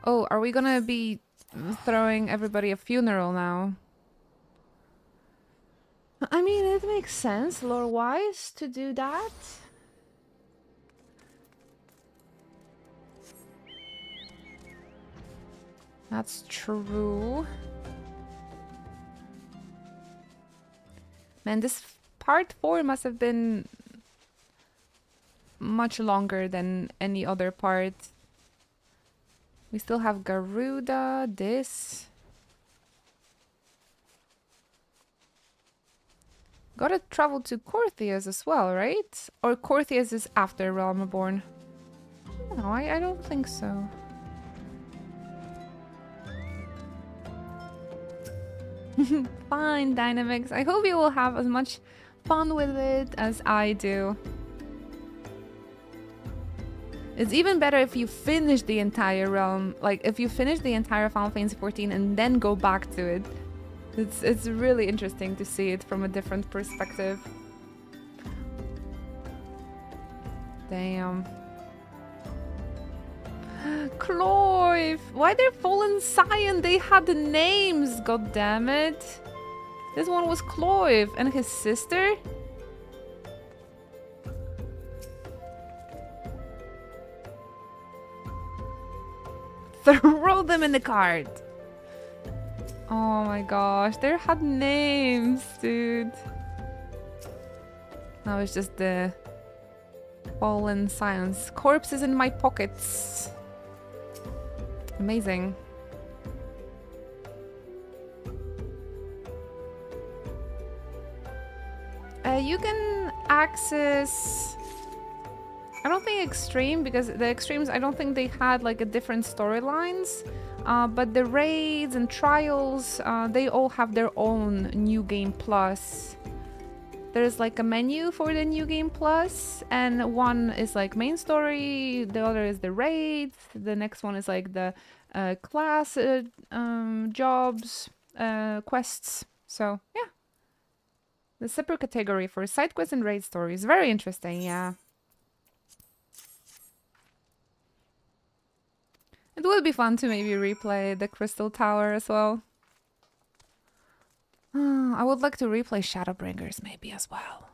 Speaker 1: Oh, are we gonna be throwing everybody a funeral now? I mean, it makes sense, lore-wise, to do that. That's true. Man, this part 4 must have been much longer than any other part. We still have Garuda, this. Gotta travel to Corthias as well, right? Or Corthias is after Realm Reborn? No, I don't think so. Fine, Dynamics. I hope you will have as much fun with it as I do. It's even better if you finish the entire realm, like if you finish the entire Final Fantasy XIV and then go back to it. It's really interesting to see it from a different perspective. Damn. Cloyve! Why they're fallen Scion? They had the names, god damn it. This one was Cloyve and his sister? Throw them in the cart. Oh my gosh, they had names, dude. Now it's just the fallen Scions. Corpses in my pockets. Amazing. You can access... I don't think Extreme, because the Extremes, I don't think they had like a different storylines. But the raids and trials, they all have their own New Game Plus. There's like a menu for the New Game Plus, and one is like main story, the other is the raids, the next one is like the class jobs, quests. So yeah, the separate category for side quests and raid stories. Very interesting, yeah. It would be fun to maybe replay the Crystal Tower as well. I would like to replay Shadowbringers maybe as well.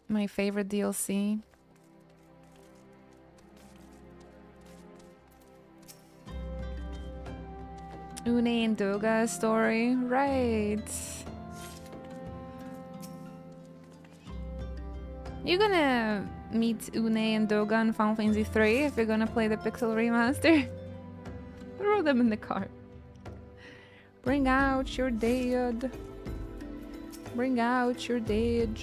Speaker 1: My favorite DLC. Une and Doga story, right. You're gonna meet Une and Doga in Final Fantasy 3 if you're gonna play the Pixel Remaster. Throw them in the cart. Bring out your dead. Bring out your dead.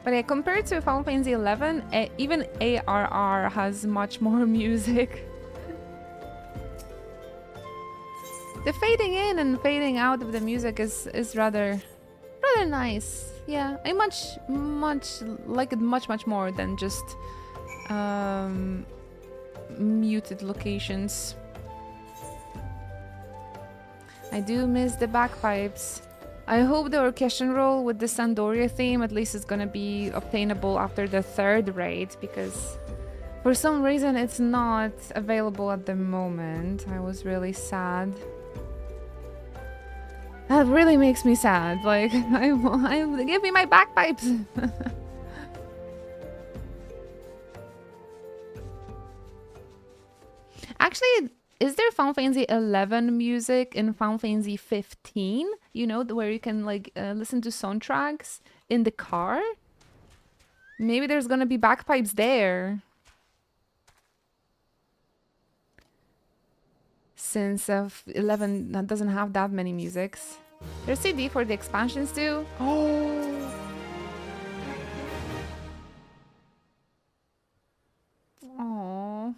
Speaker 1: But yeah, compared to Final Fantasy 11, even ARR has much more music. The fading in and fading out of the music is rather nice. Yeah, I much like it much more than just muted locations. I do miss the bagpipes. I hope the orchestral roll with the Sandoria theme at least is gonna be obtainable after the 3rd raid, because for some reason it's not available at the moment. I was really sad. That really makes me sad. Like, I give me my bagpipes. Actually, is there Final Fantasy 11 music in Final Fantasy 15? You know, where you can like listen to soundtracks in the car? Maybe there's gonna be bagpipes there. Since 11 doesn't have that many musics. There's CD for the expansions too. Oh. Aww.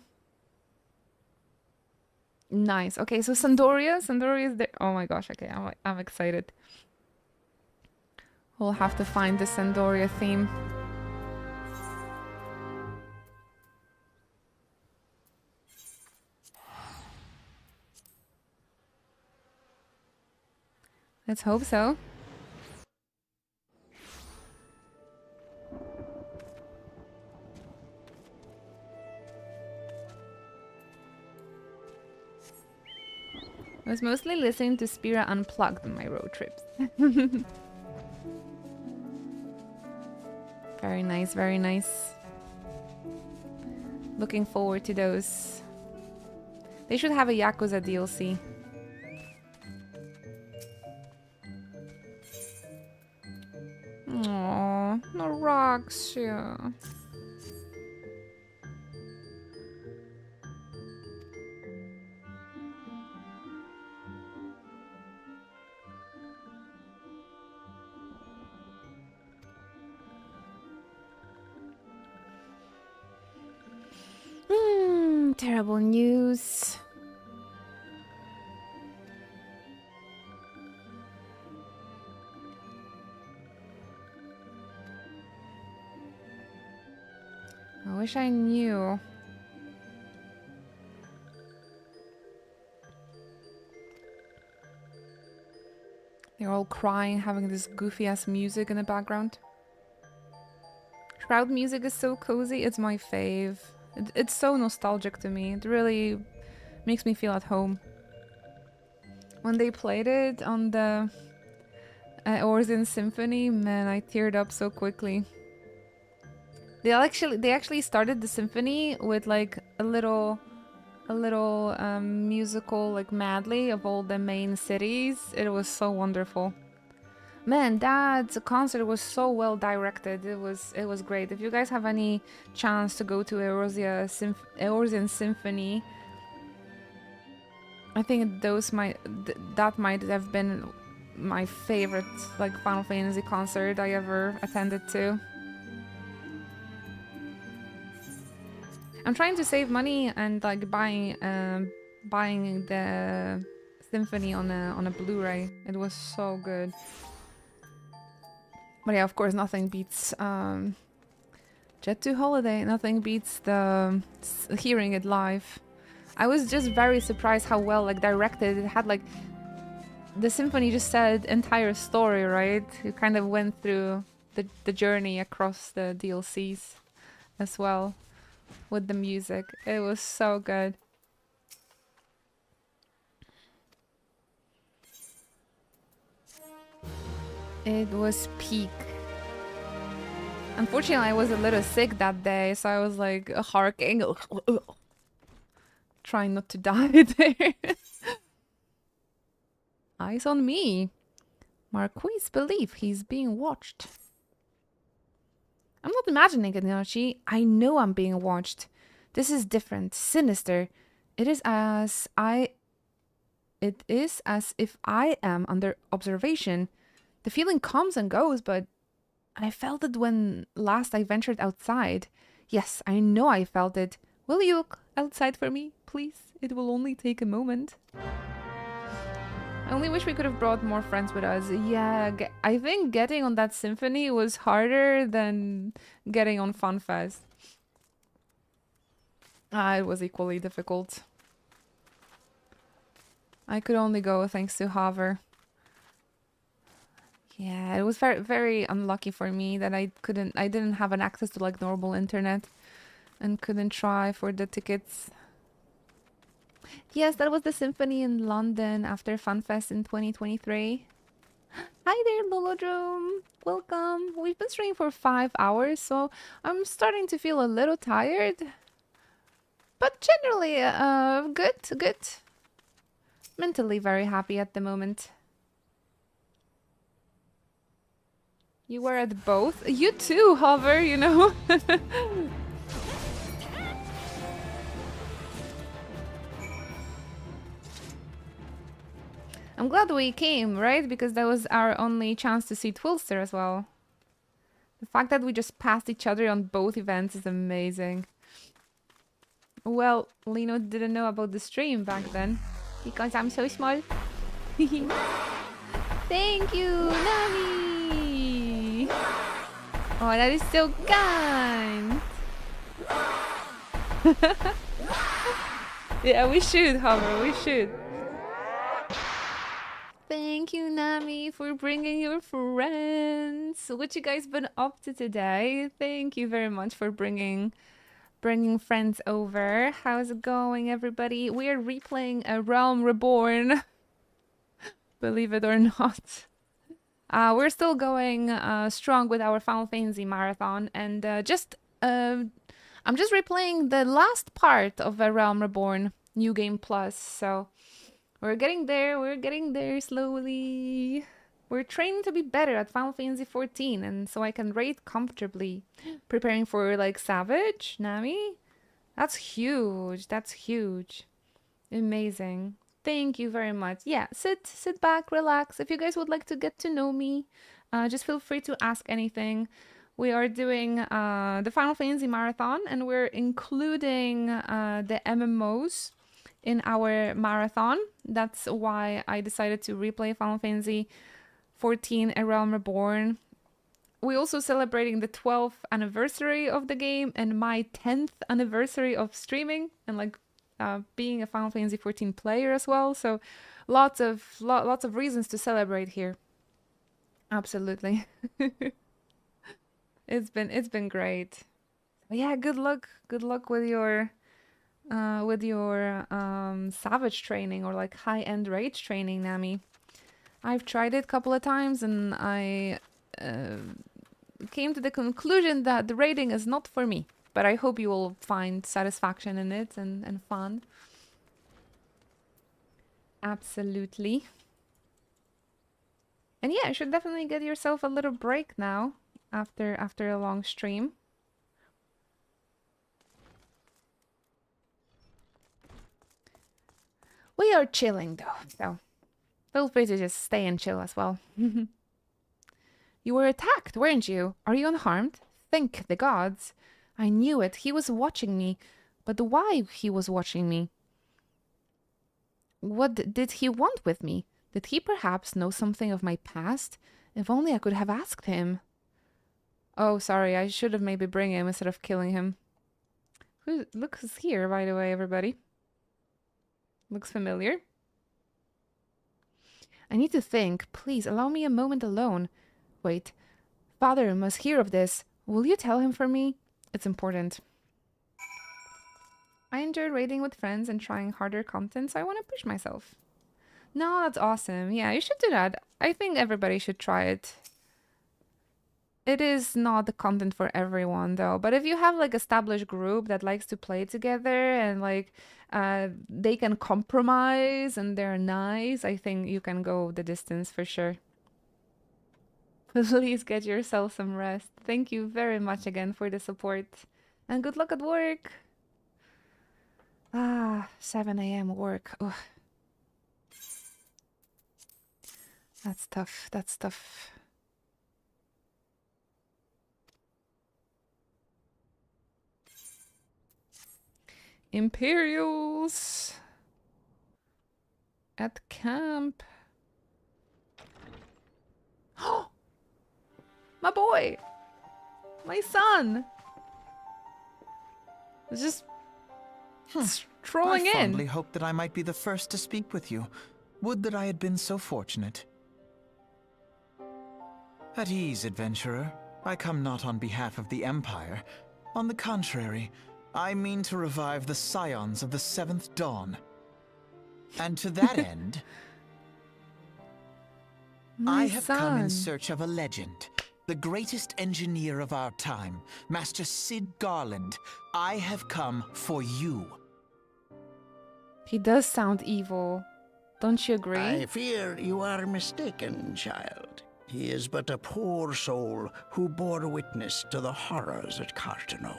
Speaker 1: Nice. Okay, so Sandoria is there. Oh my gosh. Okay, I'm excited. We'll have to find the Sandoria theme. Let's hope so. I was mostly listening to Spira Unplugged on my road trips. Very nice, very nice. Looking forward to those. They should have a Yakuza DLC. Aww, no rocks, yeah. Terrible news. I wish I knew. They're all crying, having this goofy ass music in the background. Crowd music is so cozy, it's my fave. It's so nostalgic to me. It really makes me feel at home. When they played it on the Orson Symphony, man, I teared up so quickly. They actually started the symphony with like a little musical like medley of all the main cities. It was so wonderful. Man, that concert was so well directed. It was great. If you guys have any chance to go to Eorzean Symphony, I think that might have been my favorite like Final Fantasy concert I ever attended to. I'm trying to save money and like buying the symphony on a Blu-ray. It was so good. But yeah, of course, nothing beats Jet to Holiday. Nothing beats the hearing it live. I was just very surprised how well like directed it had. Like the symphony just said entire story, right? It kind of went through the journey across the DLCs as well with the music. It was so good. It was peak. Unfortunately, I was a little sick that day, so I was like harking, trying not to die there. Eyes on me. Marquis believes he's being watched. I'm not imagining it, Nachi. I know I'm being watched. This is different, sinister. It is as if I am under observation. The feeling comes and goes, but I felt it when last I ventured outside. Yes, I know I felt it. Will you look outside for me, please? It will only take a moment. I only wish we could have brought more friends with us. Yeah, I think getting on that symphony was harder than getting on FunFest. It was equally difficult. I could only go thanks to Haver. Yeah, it was very, very unlucky for me that I didn't have an access to like normal internet and couldn't try for the tickets. Yes, that was the symphony in London after FunFest in 2023. Hi there, Lolodrome. Welcome. We've been streaming for 5 hours, so I'm starting to feel a little tired. But generally, good. Mentally very happy at the moment. You were at both? You too, Hover, you know? I'm glad we came, right? Because that was our only chance to see Twilster as well. The fact that we just passed each other on both events is amazing. Well, Lino didn't know about the stream back then. Because I'm so small. Thank you, Nami! Oh, that is so kind! Yeah, we should, Hover, we should. Thank you, Nami, for bringing your friends. What you guys been up to today? Thank you very much for bringing friends over. How's it going, everybody? We are replaying a Realm Reborn. Believe it or not. We're still going strong with our Final Fantasy marathon, and I'm just replaying the last part of a Realm Reborn New Game Plus. So we're getting there slowly. We're training to be better at Final Fantasy 14, and so I can raid comfortably. Preparing for like Savage, Nami. That's huge. Amazing. Thank you very much. Yeah, sit back, relax. If you guys would like to get to know me, just feel free to ask anything. We are doing the Final Fantasy marathon, and we're including the MMOs in our marathon. That's why I decided to replay Final Fantasy 14 A Realm Reborn. we're also celebrating the 12th anniversary of the game and my 10th anniversary of streaming and like being a Final Fantasy 14 player as well. So lots of reasons to celebrate here. Absolutely. It's been great. But yeah, good luck with your savage training or like high-end rage training, Nami. I've tried it a couple of times and I came to the conclusion that the raiding is not for me. But I hope you will find satisfaction in it and fun. Absolutely. And yeah, you should definitely get yourself a little break now after a long stream. We are chilling though, so feel free to just stay and chill as well. You were attacked, weren't you? Are you unharmed? Thank the gods. I knew it. He was watching me. But why he was watching me? What did he want with me? Did he perhaps know something of my past? If only I could have asked him. Oh, sorry. I should have maybe bring him instead of killing him. Look who's here, by the way, everybody. Looks familiar. I need to think. Please, allow me a moment alone. Wait. Father must hear of this. Will you tell him for me? It's important. I enjoyed raiding with friends and trying harder content, so I want to push myself. No, that's awesome. Yeah, you should do that. I think everybody should try it. It is not the content for everyone, though. But if you have, like, established group that likes to play together and, like, they can compromise and they're nice, I think you can go the distance for sure. Please get yourself some rest. Thank you very much again for the support. And good luck at work. 7 a.m. work. Ugh. That's tough. That's tough. Imperials at camp. Oh, my boy, my son. Was just strolling in.
Speaker 11: I fondly hoped that I might be the first to speak with you. Would that I had been so fortunate. At ease, adventurer. I come not on behalf of the Empire. On the contrary, I mean to revive the scions of the 7th Dawn. And to that end, I have come in search of a legend. The greatest engineer of our time, Master Sid Garland. I have come for you.
Speaker 1: He does sound evil. Don't you agree?
Speaker 12: I fear you are mistaken, child. He is but a poor soul who bore witness to the horrors at Cartano.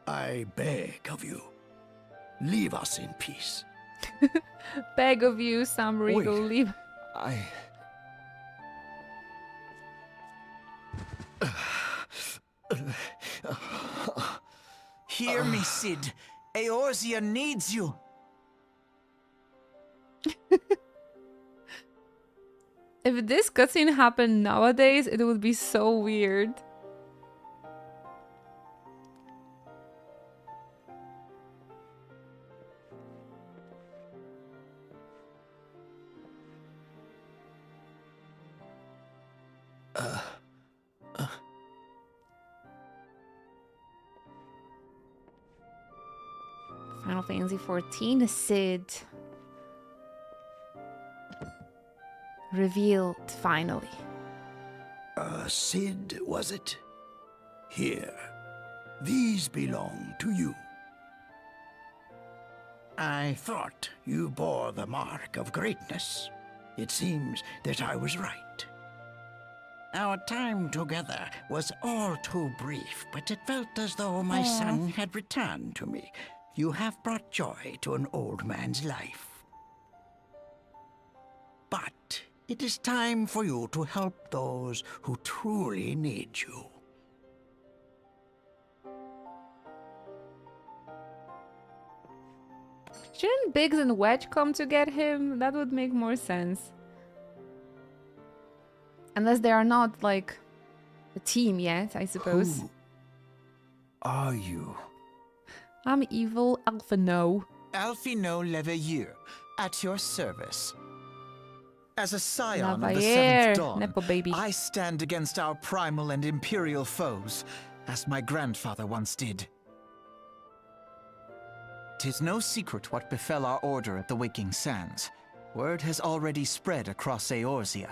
Speaker 12: I beg of you, leave us in peace.
Speaker 1: Beg of you, Sam Riegel, leave.
Speaker 11: Hear me, Sid. Eorzea needs you.
Speaker 1: If this cutscene happened nowadays, it would be so weird. Final Fantasy 14, Sid. Revealed, finally.
Speaker 12: Sid, was it? Here. These belong to you. I thought you bore the mark of greatness. It seems that I was right. Our time together was all too brief, but it felt as though my son had returned to me. You have brought joy to an old man's life. But it is time for you to help those who truly need you.
Speaker 1: Shouldn't Biggs and Wedge come to get him? That would make more sense. Unless they are not, like, a team yet, I suppose.
Speaker 3: Who are you?
Speaker 1: I'm evil Alphino.
Speaker 11: Alphino Leveilleur, at your service. As a scion of the
Speaker 1: Leveilleur,
Speaker 11: Seventh Dawn,
Speaker 1: Nepo baby.
Speaker 11: I stand against our primal and imperial foes, as my grandfather once did. 'Tis no secret what befell our order at the Waking Sands. Word has already spread across Eorzea.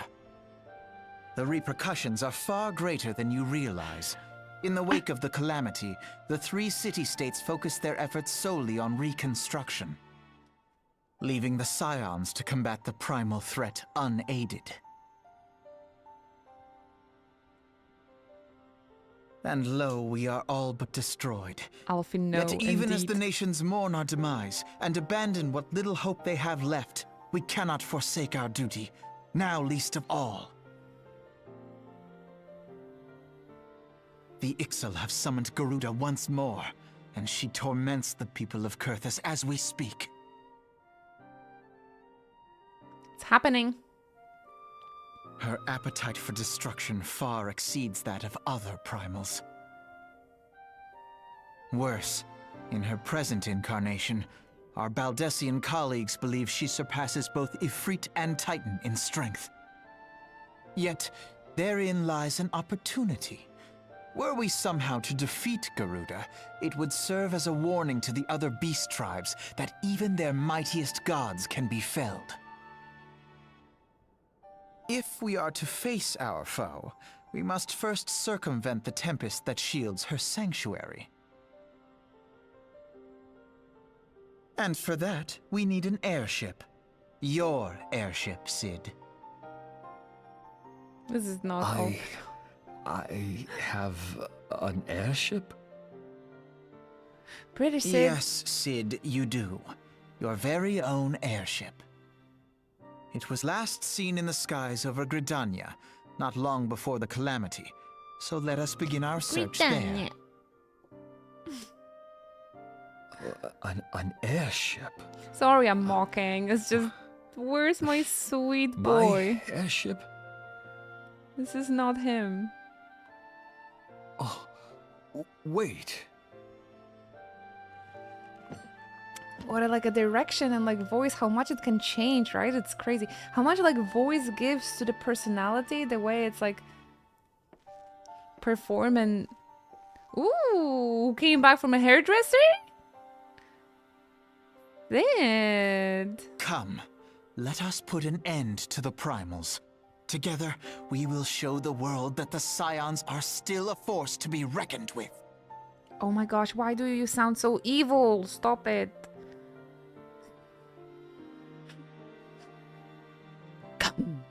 Speaker 11: The repercussions are far greater than you realize. In the wake of the calamity, the 3 city-states focused their efforts solely on reconstruction, leaving the Scions to combat the primal threat unaided. And lo, we are all but destroyed.
Speaker 1: Alphino,
Speaker 11: Yet even as
Speaker 1: indeed.
Speaker 11: the nations mourn our demise and abandon what little hope they have left, we cannot forsake our duty, now least of all. The Ixal have summoned Garuda once more, and she torments the people of Kurthus as we speak.
Speaker 1: It's happening.
Speaker 11: Her appetite for destruction far exceeds that of other primals. Worse, in her present incarnation, our Baldessian colleagues believe she surpasses both Ifrit and Titan in strength. Yet, therein lies an opportunity. Were we somehow to defeat Garuda, it would serve as a warning to the other beast tribes that even their mightiest gods can be felled. If we are to face our foe, we must first circumvent the tempest that shields her sanctuary. And for that, we need an airship. Your airship, Cid.
Speaker 1: This is not all.
Speaker 3: I have an airship?
Speaker 1: British Cid.
Speaker 11: Yes, Cid, you do. Your very own airship. It was last seen in the skies over Gridania, not long before the calamity. So let us begin our search
Speaker 1: Britannia.
Speaker 11: there.
Speaker 3: An airship?
Speaker 1: Sorry, I'm mocking. It's just, where's my sweet boy?
Speaker 3: My airship?
Speaker 1: This is not him.
Speaker 3: Oh, wait.
Speaker 1: What a direction and voice, how much it can change, right? It's crazy. How much voice gives to the personality, the way it's perform and... Ooh, came back from a hairdresser? Did.
Speaker 11: Come, let us put an end to the primals. Together, we will show the world that the Scions are still a force to be reckoned with.
Speaker 1: Oh my gosh, why do you sound so evil? Stop it. Come.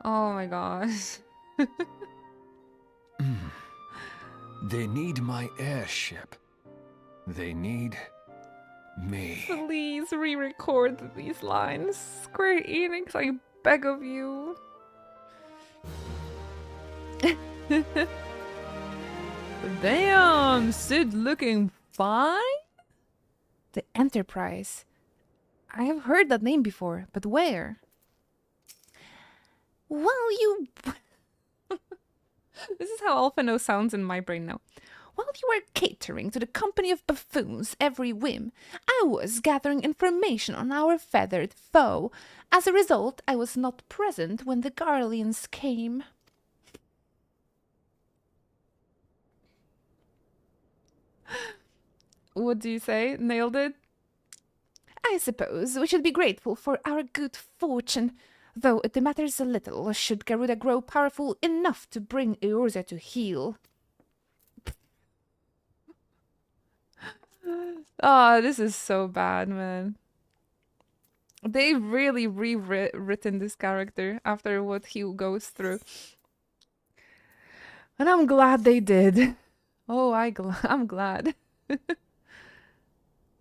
Speaker 1: Oh my gosh.
Speaker 3: They need my airship. They need me.
Speaker 1: Please re-record these lines. Square Enix, I beg of you. Damn, Cid looking fine? The Enterprise. I have heard that name before, but where?
Speaker 9: While you...
Speaker 1: This is how Alphino sounds in my brain now.
Speaker 9: While you were catering to the company of buffoons every whim, I was gathering information on our feathered foe. As a result, I was not present when the Garleans came.
Speaker 1: What do you say? Nailed it?
Speaker 9: I suppose we should be grateful for our good fortune, though it matters a little should Garuda grow powerful enough to bring Eorzea to heel.
Speaker 1: Oh, this is so bad, man. They really rewritten this character after what he goes through. And I'm glad they did. Oh, I'm glad.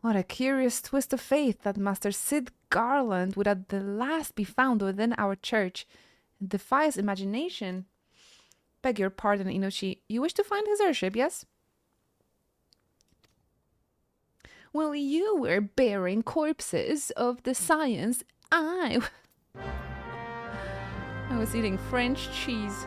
Speaker 1: What a curious twist of fate that Master Cid Garland would at the last be found within our church. It defies imagination. Beg your pardon, Inoshi. You wish to find his airship, yes?
Speaker 9: While you were burying corpses of the Scions, I...
Speaker 1: I was eating French cheese.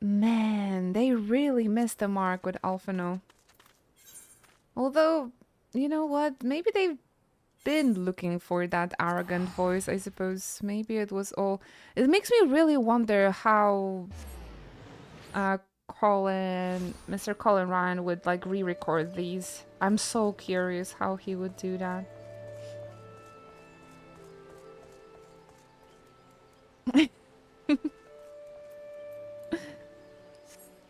Speaker 1: Man, they really missed the mark with Alphino. Although, you know what? Maybe they've been looking for that arrogant voice, I suppose. Maybe it was all... It makes me really wonder how Mr. Colin Ryan would like re-record these. I'm so curious how he would do that.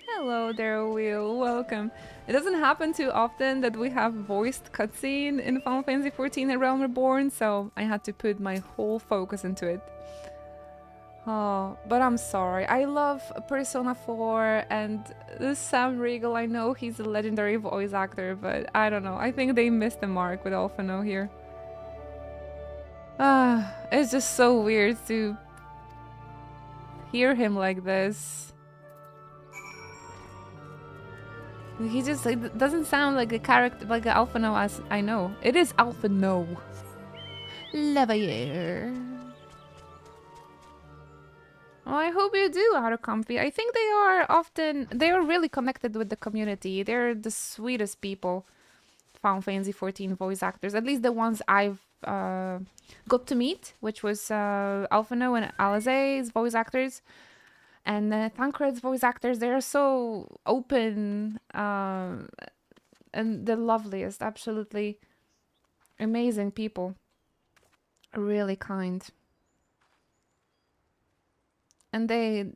Speaker 1: Hello there, Will. Welcome. It doesn't happen too often that we have voiced cutscene in Final Fantasy XIV and Realm Reborn, so I had to put my whole focus into it. Oh, but I'm sorry. I love Persona 4 and this Sam Riegel. I know he's a legendary voice actor, but I don't know. I think they missed the mark with Alphino here. It's just so weird to hear him like this. He just like, doesn't sound like a character, like an Alphino as I know. It is Alphino. Levayer. Well, I hope you do, Comfy. I think they are really connected with the community. They're the sweetest people. Final Fantasy XIV voice actors, at least the ones I've got to meet, which was Alphino and Alize's voice actors. And Tancred's voice actors, they're so open and the loveliest, absolutely amazing people. Really kind. And they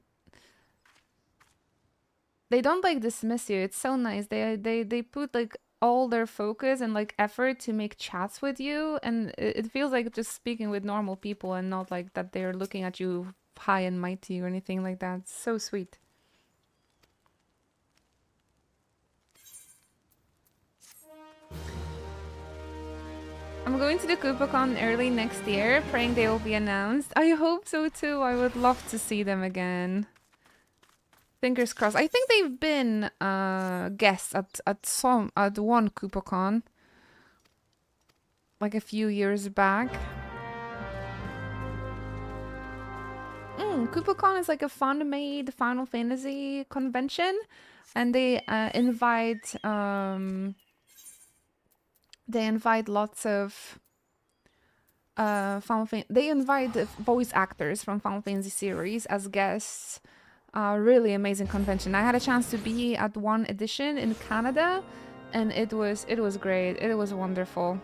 Speaker 1: don't like dismiss you. It's so nice. They put like all their focus and like effort to make chats with you, and it feels like just speaking with normal people and not like that they're looking at you high and mighty or anything like that. It's so sweet. I'm going to the KoopaCon early next year, praying they will be announced. I hope so too. I would love to see them again. Fingers crossed. I think they've been guests at one KoopaCon like a few years back. KoopaCon is like a fan-made Final Fantasy convention, and they invite lots of they invite voice actors from Final Fantasy series as guests. Really amazing convention. I had a chance to be at one edition in Canada, and it was great. It was wonderful.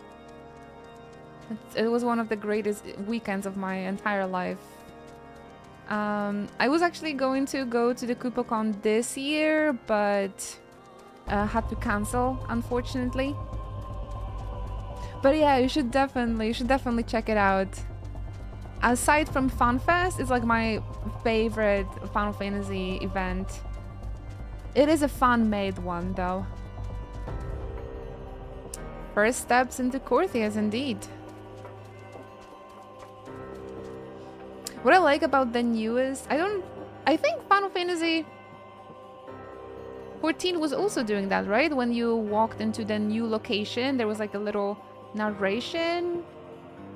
Speaker 1: It was one of the greatest weekends of my entire life. I was actually going to go to the KoopaCon this year, but had to cancel, unfortunately. But yeah, you should definitely check it out. Aside from FanFest, it's like my favorite Final Fantasy event. It is a fan-made one, though. First steps into Corthias, indeed. What I like about the newest... I think Final Fantasy 14 was also doing that, right? When you walked into the new location, there was like a little narration,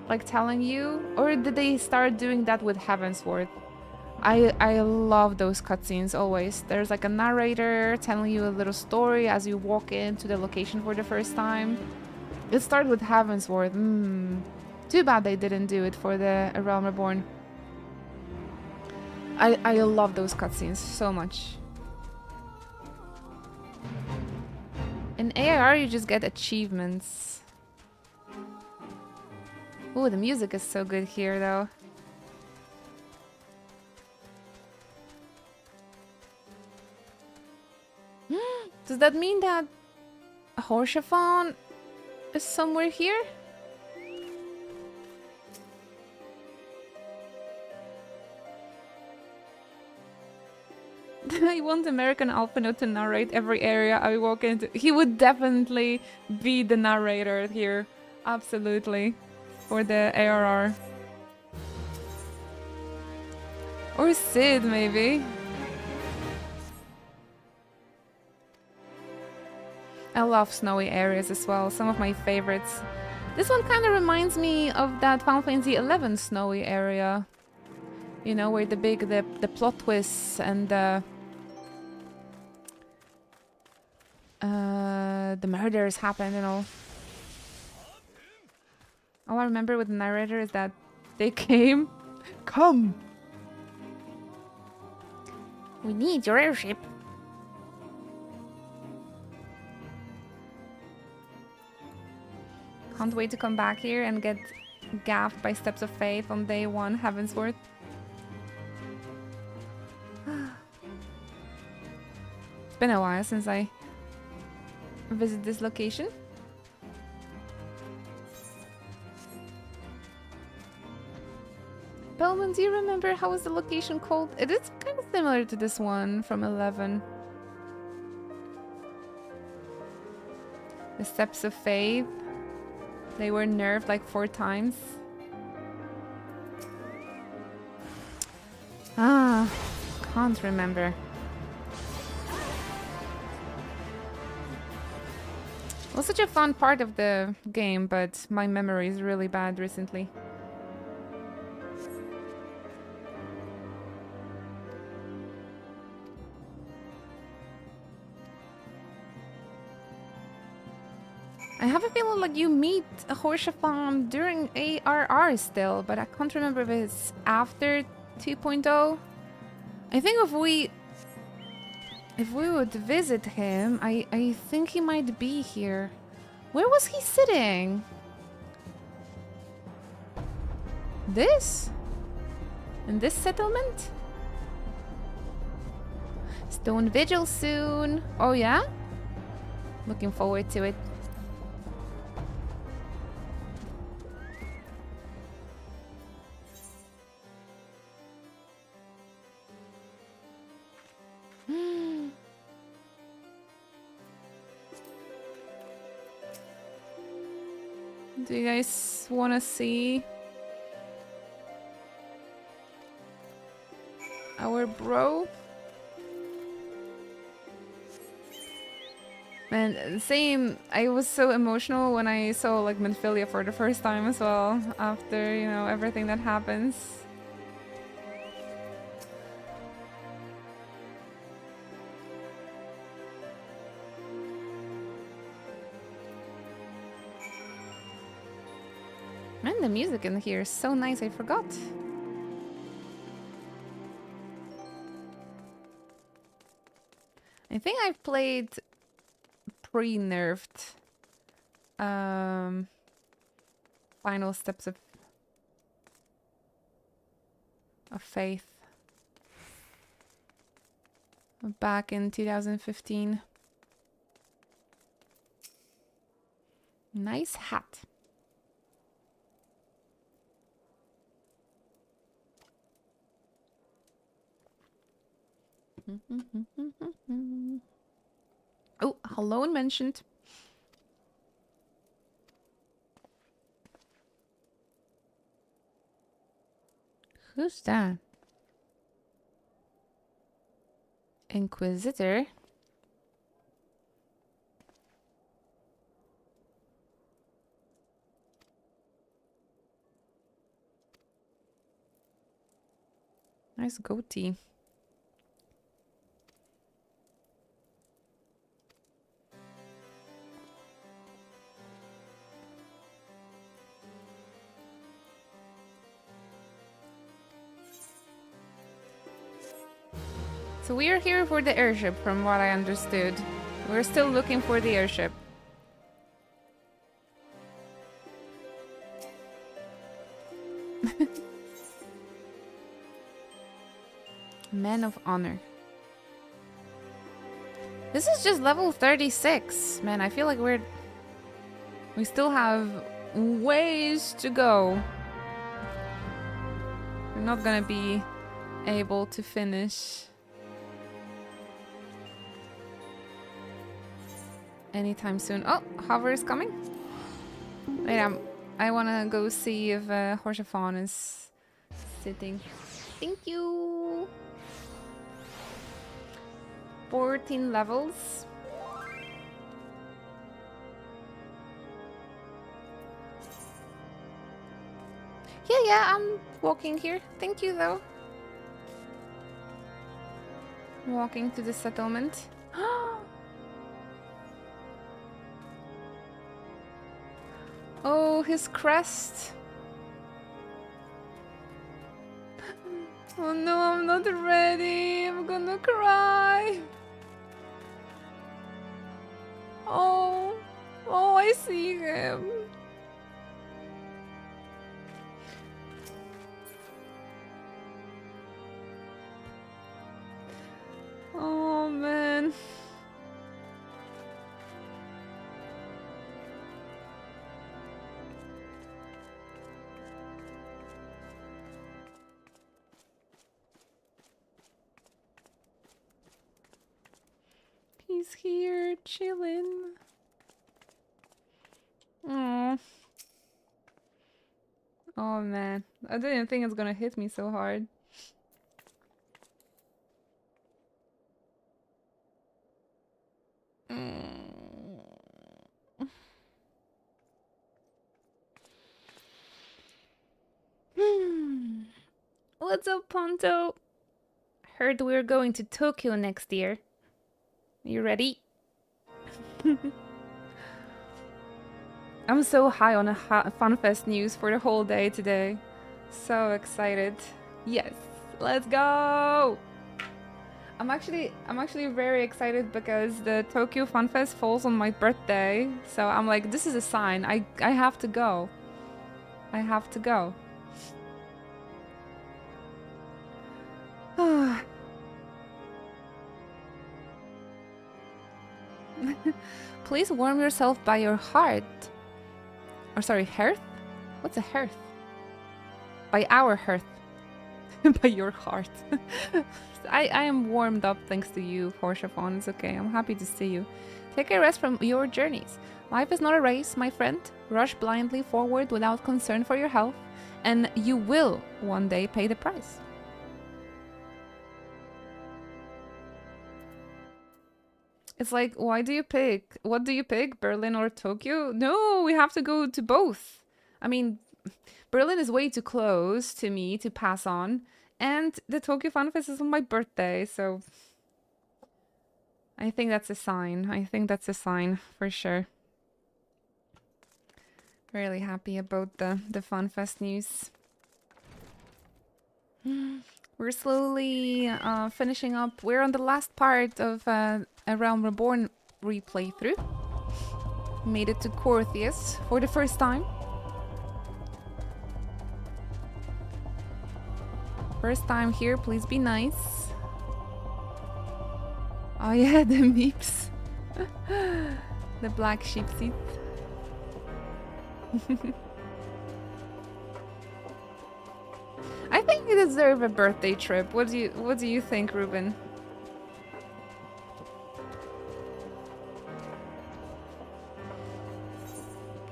Speaker 1: like telling you. Or did they start doing that with Heavensward? I love those cutscenes always. There's like a narrator telling you a little story as you walk into the location for the first time. It started with Heavensward. Too bad they didn't do it for the Realm Reborn. I love those cutscenes so much. In ARR you just get achievements. Oh, the music is so good here though. Does that mean that Horshaphon is somewhere here? I want American Alphino to narrate every area I walk into. He would definitely be the narrator here. Absolutely. For the ARR. Or Sid, maybe. I love snowy areas as well, some of my favorites. This one kind of reminds me of that Final Fantasy XI snowy area. You know, where the plot twists and the murders happen and all. All I remember with the narrator is that they came. Come!
Speaker 9: We need your airship.
Speaker 1: Can't wait to come back here and get gaffed by Steps of Faith on day 1, Heavensworth. It's been a while since I visited this location. Bellman, do you remember how was the location called? It is kind of similar to this one from 11. The Steps of Faith. They were nerfed like 4 times. Ah, can't remember. It was such a fun part of the game, but my memory is really bad recently. I have a feeling like you meet a Horshathon during ARR still, but I can't remember if it's after 2.0. I think if we would visit him, I think he might be here. Where was he sitting? This? In this settlement? Stone Vigil soon. Oh yeah? Looking forward to it. Do you guys want to see our bro? Man, same. I was so emotional when I saw like Menphilia for the first time as well, after, you know, everything that happens. Man, the music in here is so nice, I forgot. I think I've played pre-nerfed Final Steps of Faith back in 2015. Nice hat. Oh, hello and mentioned. Who's that? Inquisitor? Nice goatee. So we are here for the airship, from what I understood. We're still looking for the airship. Men of Honor. This is just level 36. Man, I feel like we still have ways to go. We're not gonna be able to finish anytime soon. Oh, Hover is coming. Wait, I wanna go see if Horshathon is sitting. Thank you. 14 levels. Yeah, I'm walking here. Thank you, though. Walking to the settlement. Oh, his crest. Oh no, I'm not ready. I'm gonna cry. Oh, I see him. Oh man. He's here, chilling. Oh. Oh man, I didn't think it's gonna hit me so hard. What's up, Ponto? Heard we're going to Tokyo next year. You ready? I'm so high on a FunFest news for the whole day today. So excited. Yes, let's go! I'm actually very excited because the Tokyo FunFest falls on my birthday. So I'm like, this is a sign. I have to go. I have to go. Please warm yourself by your heart. Or sorry, hearth? What's a hearth? By our hearth. By your heart. I am warmed up thanks to you, Horshaphon. It's okay. I'm happy to see you. Take a rest from your journeys. Life is not a race, my friend. Rush blindly forward without concern for your health, and you will one day pay the price. It's like, why do you pick? What do you pick? Berlin or Tokyo? No, we have to go to both. I mean, Berlin is way too close to me to pass on. And the Tokyo FunFest is on my birthday, so... I think that's a sign. I think that's a sign, for sure. Really happy about the FunFest news. We're slowly finishing up. We're on the last part of a Realm Reborn replay through. Made it to Corthius for the first time. First time here, please be nice. Oh yeah, the meeps. The black sheep seat. I think you deserve a birthday trip. What do you think, Ruben?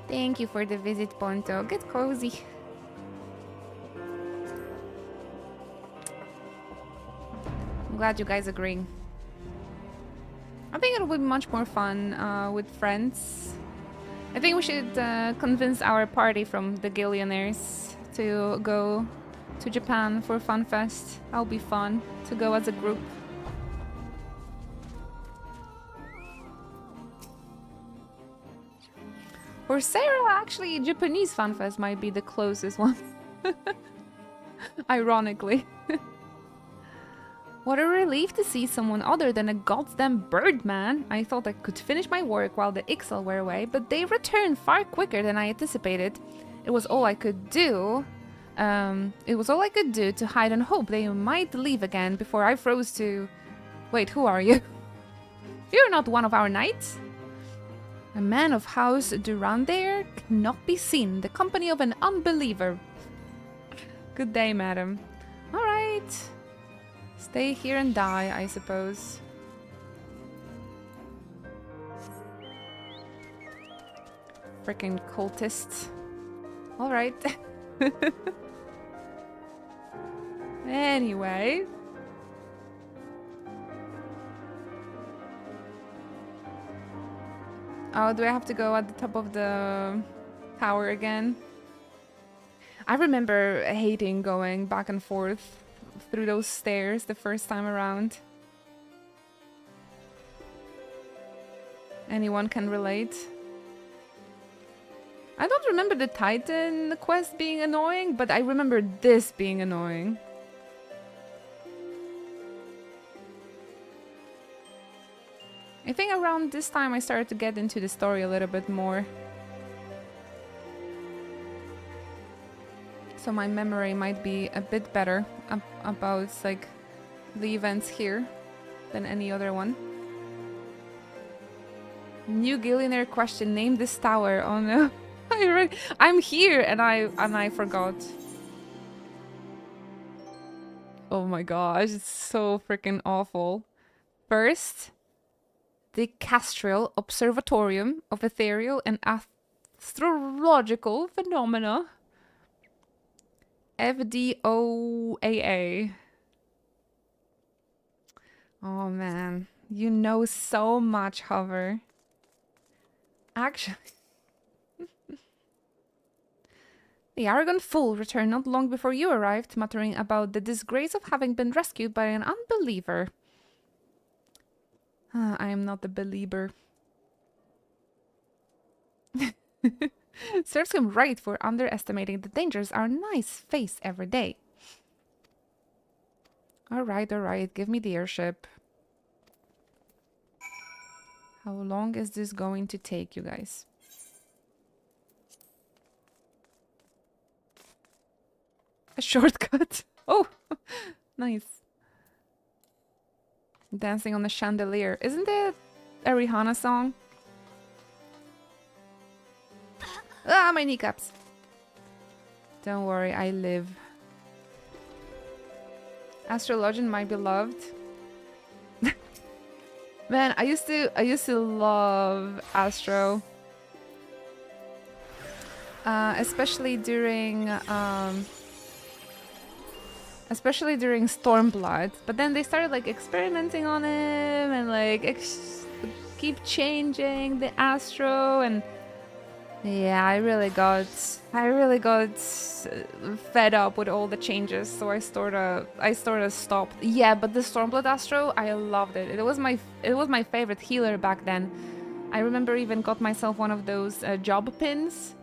Speaker 1: Thank you for the visit, Ponto. Get cozy. I'm glad you guys agree. I think it'll be much more fun with friends. I think we should convince our party from the Gillionaires to go to Japan for FunFest. That'll be fun to go as a group. For Sarah, actually, Japanese FunFest might be the closest one. Ironically. What a relief to see someone other than a goddamn bird man. I thought I could finish my work while the Ixal were away, but they returned far quicker than I anticipated. It was all I could do. To hide and hope they might leave again before I froze to... Wait, who are you? You're not one of our knights. A man of House Durandare cannot be seen in the company of an unbeliever. Good day, madam. Alright. Stay here and die, I suppose. Frickin' cultist. Alright. Anyway. Oh, do I have to go at the top of the tower again? I remember hating going back and forth through those stairs the first time around. Anyone can relate? I don't remember the Titan quest being annoying, but I remember this being annoying. I think around this time I started to get into the story a little bit more. So my memory might be a bit better about like the events here than any other one. New Gillionaire question, name this tower. Oh no. I'm here and I forgot. Oh my gosh, it's so freaking awful. First, the Castrel Observatorium of Ethereal and Astrological Phenomena. FDOAA. Oh man, you know so much, Hover. Actually, the arrogant fool returned not long before you arrived, muttering about the disgrace of having been rescued by an unbeliever. I am not a believer. Serves him right for underestimating the dangers our knights face every day. Alright, give me the airship. How long is this going to take, you guys? A shortcut. Oh, nice. Dancing on the chandelier. Isn't it a Rihanna song? Ah, my kneecaps. Don't worry, I live. Astrologian, my beloved. Man, I used to love Astro. Especially during Stormblood, but then they started like experimenting on him and like keep changing the Astro, and yeah, I really got fed up with all the changes, so I sort of stopped. Yeah, but the Stormblood Astro, I loved it. It was my favorite healer back then. I remember even got myself one of those job pins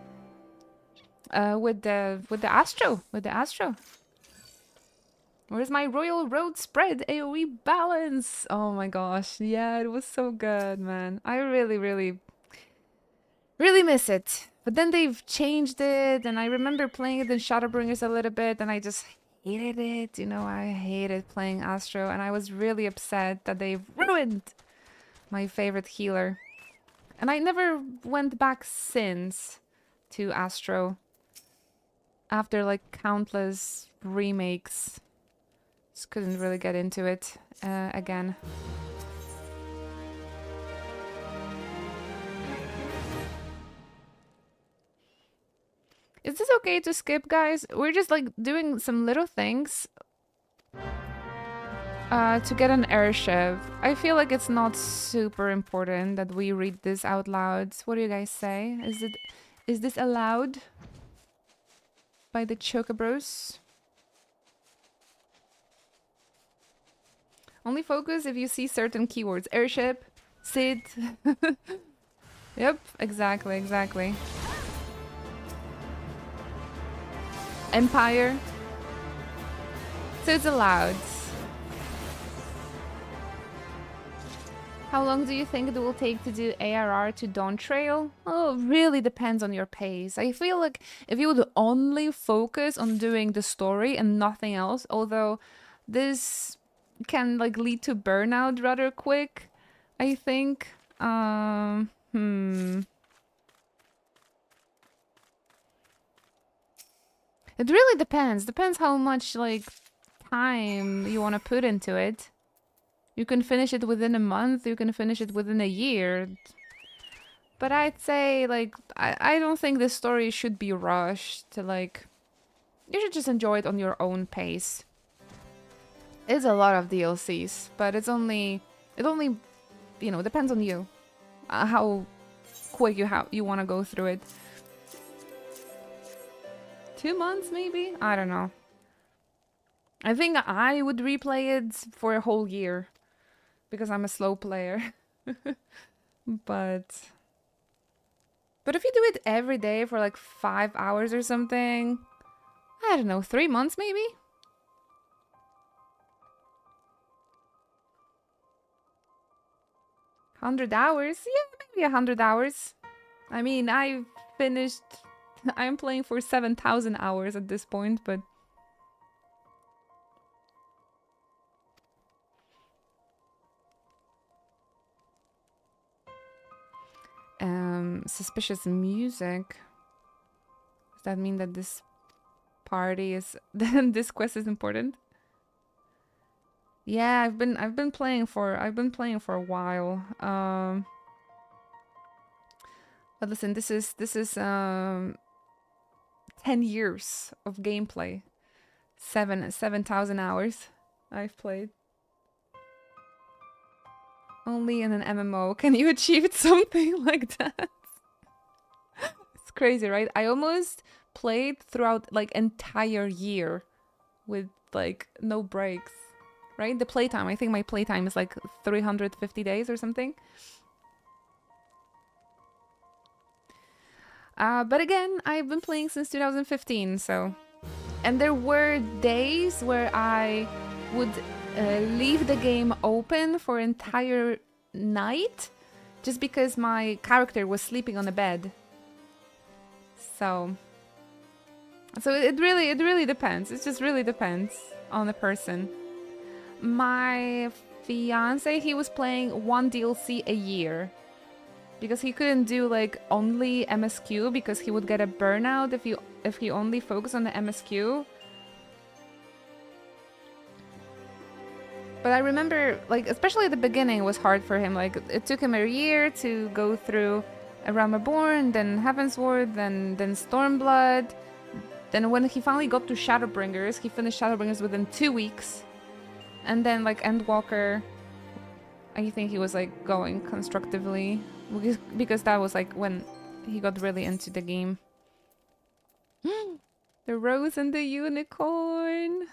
Speaker 1: with the Astro. Where's my Royal Road spread AoE balance? Oh my gosh, yeah, it was so good, man. I really miss it. But then they've changed it, and I remember playing it in Shadowbringers a little bit, and I just hated it. You know, I hated playing Astro, and I was really upset that they've ruined my favorite healer. And I never went back since to Astro after like countless remakes. Just couldn't really get into it again. Is this okay to skip, guys? We're just like doing some little things to get an airship. I feel like it's not super important that we read this out loud. What do you guys say? Is this allowed by the Chocobros? Only focus if you see certain keywords. Airship, Sid. Yep, exactly. Empire. So it's allowed. How long do you think it will take to do ARR to Dawn Trail? Oh, it really depends on your pace. I feel like if you would only focus on doing the story and nothing else, although this can like lead to burnout rather quick, I think. It really depends. Depends how much like time you want to put into it. You can finish it within a month, you can finish it within a year. But I'd say like I don't think this story should be rushed to like, you should just enjoy it on your own pace. It's a lot of DLCs, but it only you know, depends on you how quick you want to go through it. 2 months maybe? I don't know. I think I would replay it for a whole year because I'm a slow player. But if you do it every day for like 5 hours or something, I don't know, 3 months maybe? $100? Yeah, maybe 100 hours. I mean, I've finished... I'm playing for 7,000 hours at this point, but... Suspicious music. Does that mean that this party is... this quest is important? Yeah, I've been playing for a while. But listen, this is 10 years of gameplay. 7,000 hours I've played. Only in an MMO can you achieve something like that. It's crazy, right? I almost played throughout like entire year with like no breaks. Right? The playtime. I think my playtime is like 350 days or something. But again, I've been playing since 2015, so... And there were days where I would leave the game open for entire night just because my character was sleeping on the bed. So it really depends. It just really depends on the person. My fiance, he was playing one DLC a year because he couldn't do like only MSQ because he would get a burnout if he only focused on the MSQ. But I remember, like, especially at the beginning, it was hard for him. Like, it took him a year to go through A Realm Reborn, then Heavensward, then Stormblood. Then when he finally got to Shadowbringers, he finished Shadowbringers within 2 weeks. And then, like, Endwalker, I think he was, like, going constructively. Because that was, like, when he got really into the game. The Rose and the Unicorn.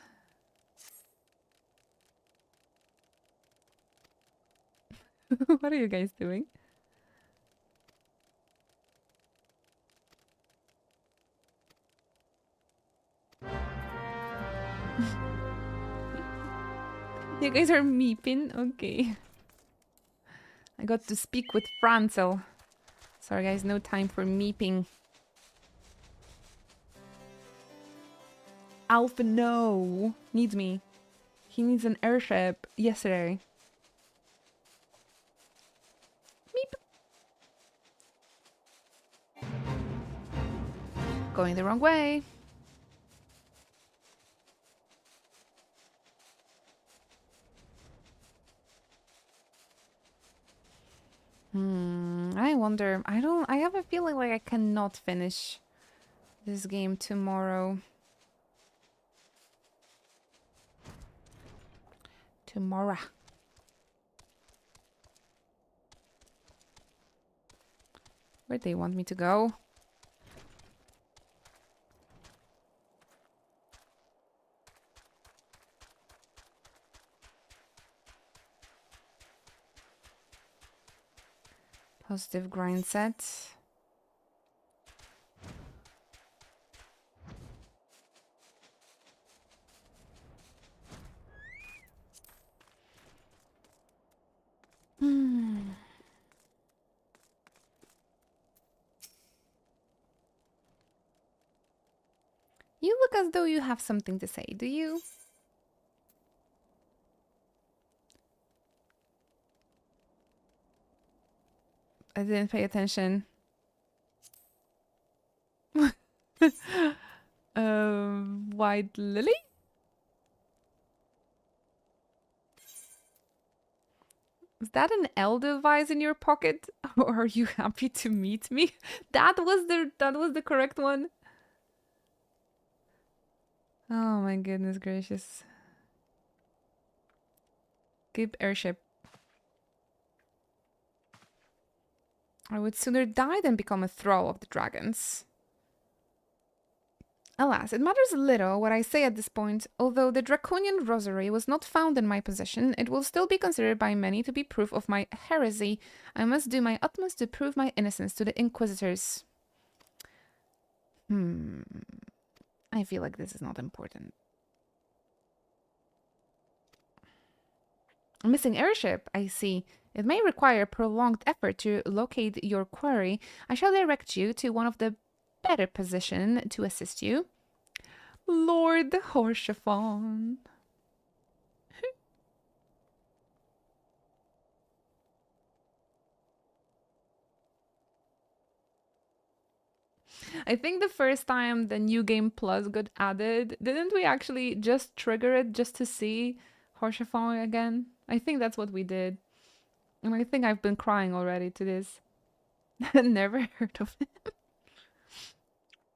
Speaker 1: What are you guys doing? You guys are meeping? Okay. I got to speak with Franzel. Sorry guys, no time for meeping. Alpha no needs me. He needs an airship yesterday. Meep. Going the wrong way. I wonder. I have a feeling like I cannot finish this game tomorrow. Tomorrow. Where'd they want me to go? Positive grind set. You look as though you have something to say, do you? I didn't pay attention. White lily? Is that an Edelweiss in your pocket? Or are you happy to meet me? That was the correct one. Oh my goodness gracious. Keep airship. I would sooner die than become a thrall of the dragons. Alas, it matters little what I say at this point. Although the draconian rosary was not found in my possession, it will still be considered by many to be proof of my heresy. I must do my utmost to prove my innocence to the inquisitors. I feel like this is not important. A missing airship, I see. It may require prolonged effort to locate your quarry. I shall direct you to one of the better position to assist you. Lord Horshaphon. I think the first time the New Game Plus got added, didn't we actually just trigger it just to see Horshaphon again? I think that's what we did. And I think I've been crying already to this. Never heard of him.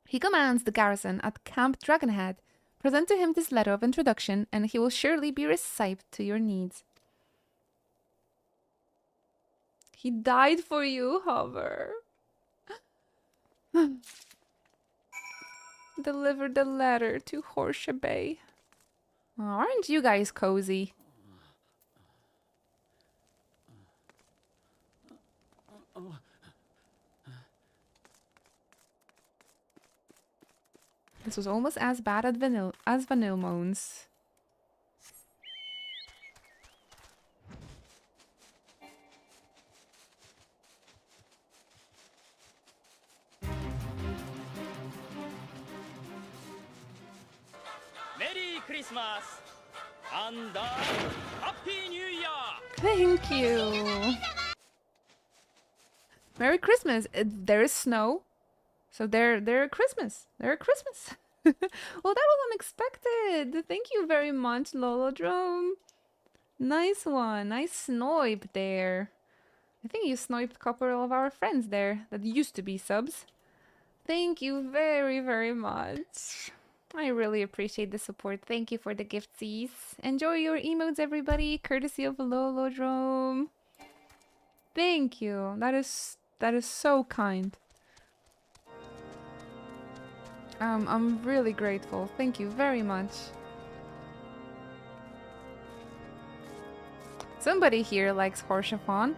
Speaker 1: He commands the garrison at Camp Dragonhead. Present to him this letter of introduction, and he will surely be received to your needs. He died for you, Hover. Deliver the letter to Horsea Bay. Oh, aren't you guys cozy? This was almost as bad as Vanille Moans.
Speaker 13: Merry Christmas and Happy New Year!
Speaker 1: Thank you. Merry Christmas. There is snow. So they're Christmas. They're Christmas. Well, that was unexpected. Thank you very much, Lolodrome. Nice one. Nice snipe there. I think you sniped a couple of our friends there that used to be subs. Thank you very, very much. I really appreciate the support. Thank you for the giftsies. Enjoy your emotes, everybody, courtesy of Lolodrome. Thank you. That is so kind. I'm really grateful. Thank you very much. Somebody here likes Horshaphon.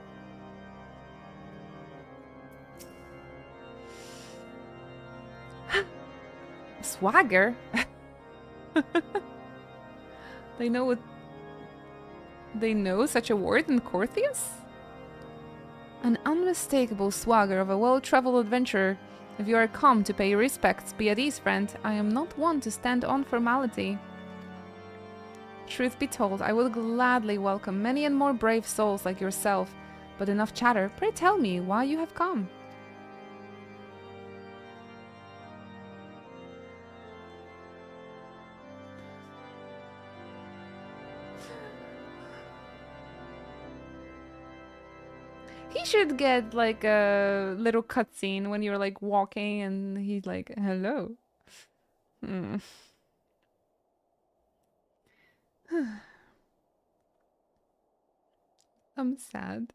Speaker 1: Swagger? They know such a word in Corthius? An unmistakable swagger of a well-traveled adventurer. If you are come to pay your respects, be at ease, friend. I am not one to stand on formality. Truth be told, I will gladly welcome many and more brave souls like yourself. But enough chatter. Pray tell me why you have come. He should get like a little cutscene when you're like walking and he's like, hello. I'm sad.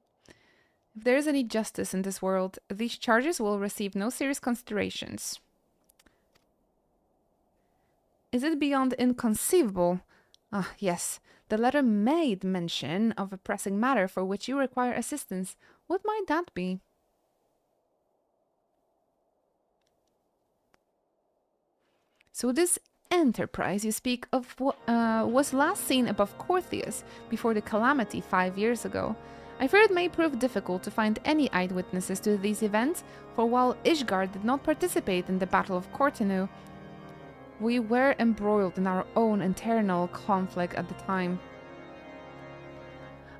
Speaker 1: If there is any justice in this world, these charges will receive no serious considerations. Is it beyond inconceivable? Ah, yes. The letter made mention of a pressing matter for which you require assistance. What might that be? So this enterprise you speak of was last seen above Corthius before the calamity 5 years ago. I fear it may prove difficult to find any eyewitnesses to these events, for while Ishgard did not participate in the Battle of Cortinu, we were embroiled in our own internal conflict at the time.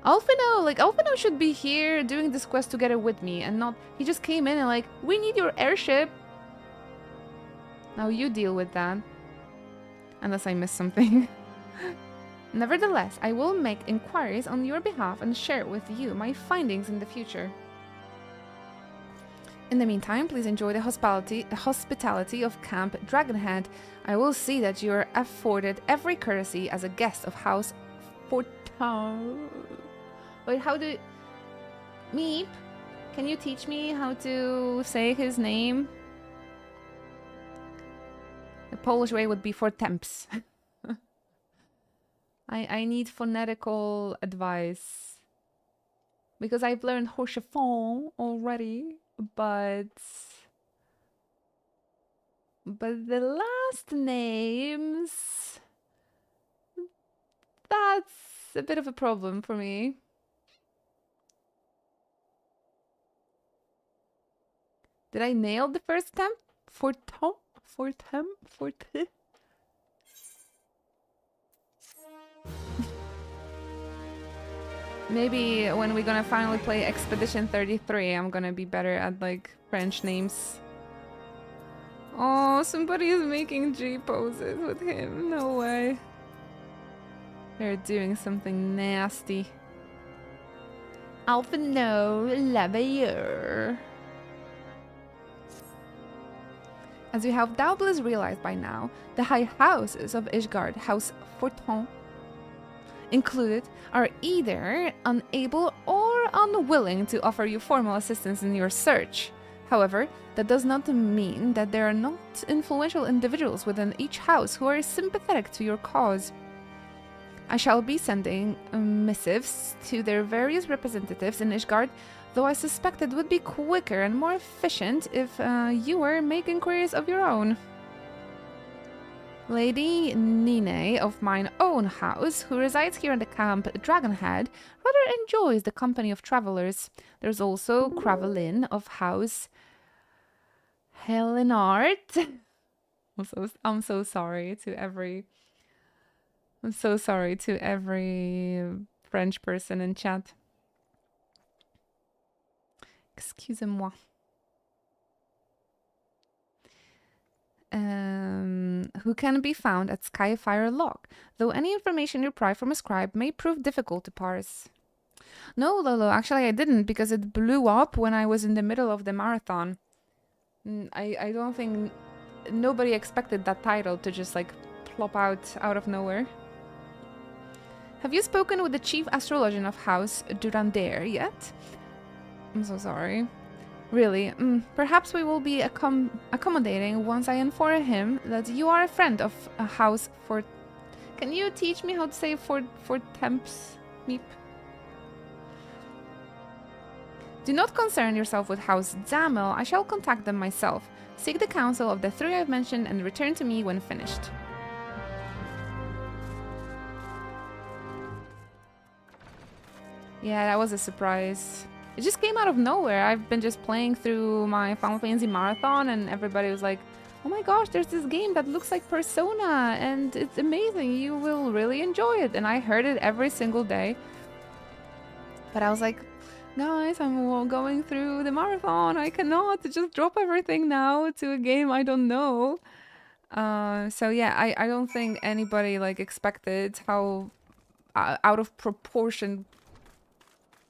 Speaker 1: Alphino should be here doing this quest together with me and not... He just came in and like, we need your airship. Now you deal with that. Unless I missed something. Nevertheless, I will make inquiries on your behalf and share with you my findings in the future. In the meantime, please enjoy the hospitality of Camp Dragonhead. I will see that you are afforded every courtesy as a guest of House Fortau. Wait, how do... Meep, can you teach me how to say his name? The Polish way would be for temps. I need phonetical advice. Because I've learned Horchefon already, but the last names, that's a bit of a problem for me. Did I nail the first temp? Fortem? Maybe when we're gonna finally play Expedition 33, I'm gonna be better at like French names. Oh, somebody is making G poses with him. No way. They're doing something nasty. Alpha no, Lavalier. As you have doubtless realized by now, the high houses of Ishgard, House Forton included, are either unable or unwilling to offer you formal assistance in your search. However, that does not mean that there are not influential individuals within each house who are sympathetic to your cause. I shall be sending missives to their various representatives in Ishgard, though I suspect it would be quicker and more efficient if you were making inquiries of your own. Lady Nine of mine own house, who resides here in the camp Dragonhead, rather enjoys the company of travelers. There's also Cravelin of house Helenart. I'm so sorry to every French person in chat. Excusez-moi. Who can be found at Skyfire Log, though any information you pry from a scribe may prove difficult to parse. No, Lolo, actually I didn't, because it blew up when I was in the middle of the marathon. I don't think nobody expected that title to just like plop out of nowhere. Have you spoken with the chief astrologian of House Durander yet? I'm so sorry. Really, perhaps we will be accommodating once I inform him that you are a friend of a house for... Can you teach me how to say for temps, Meep? Do not concern yourself with House Zamel. I shall contact them myself. Seek the counsel of the three I've mentioned and return to me when finished. Yeah, that was a surprise. It just came out of nowhere. I've been just playing through my Final Fantasy marathon and everybody was like, oh my gosh, there's this game that looks like Persona and it's amazing. You will really enjoy it. And I heard it every single day. But I was like, guys, I'm going through the marathon. I cannot just drop everything now to a game I don't know. So yeah, I don't think anybody like expected how out of proportion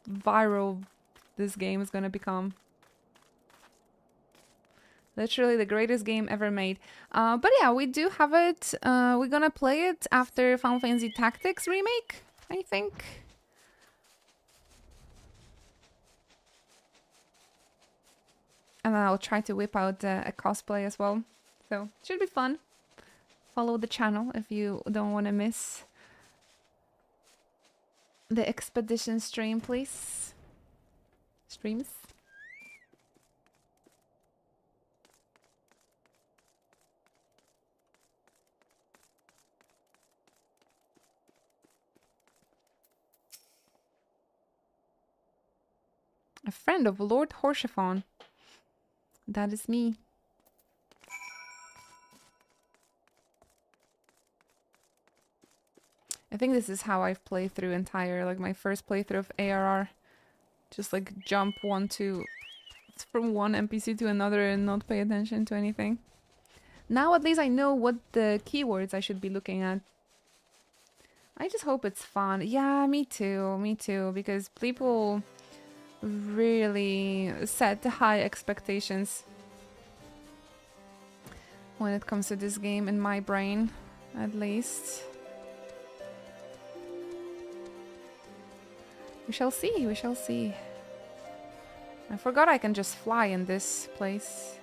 Speaker 1: viral this game is gonna become. Literally the greatest game ever made. But yeah, we do have it. We're gonna play it after Final Fantasy Tactics Remake, I think. And then I'll try to whip out a cosplay as well. So, should be fun. Follow the channel if you don't want to miss the expedition stream, please. Streams. A friend of Lord Horchefon. That is me. I think this is how I've played through entire, like my first playthrough of ARR. Just like jump from one NPC to another and not pay attention to anything. Now at least I know what the keywords I should be looking at. I just hope it's fun. Yeah, me too, because people really set high expectations when it comes to this game, in my brain, at least. We shall see, we shall see. I forgot I can just fly in this place.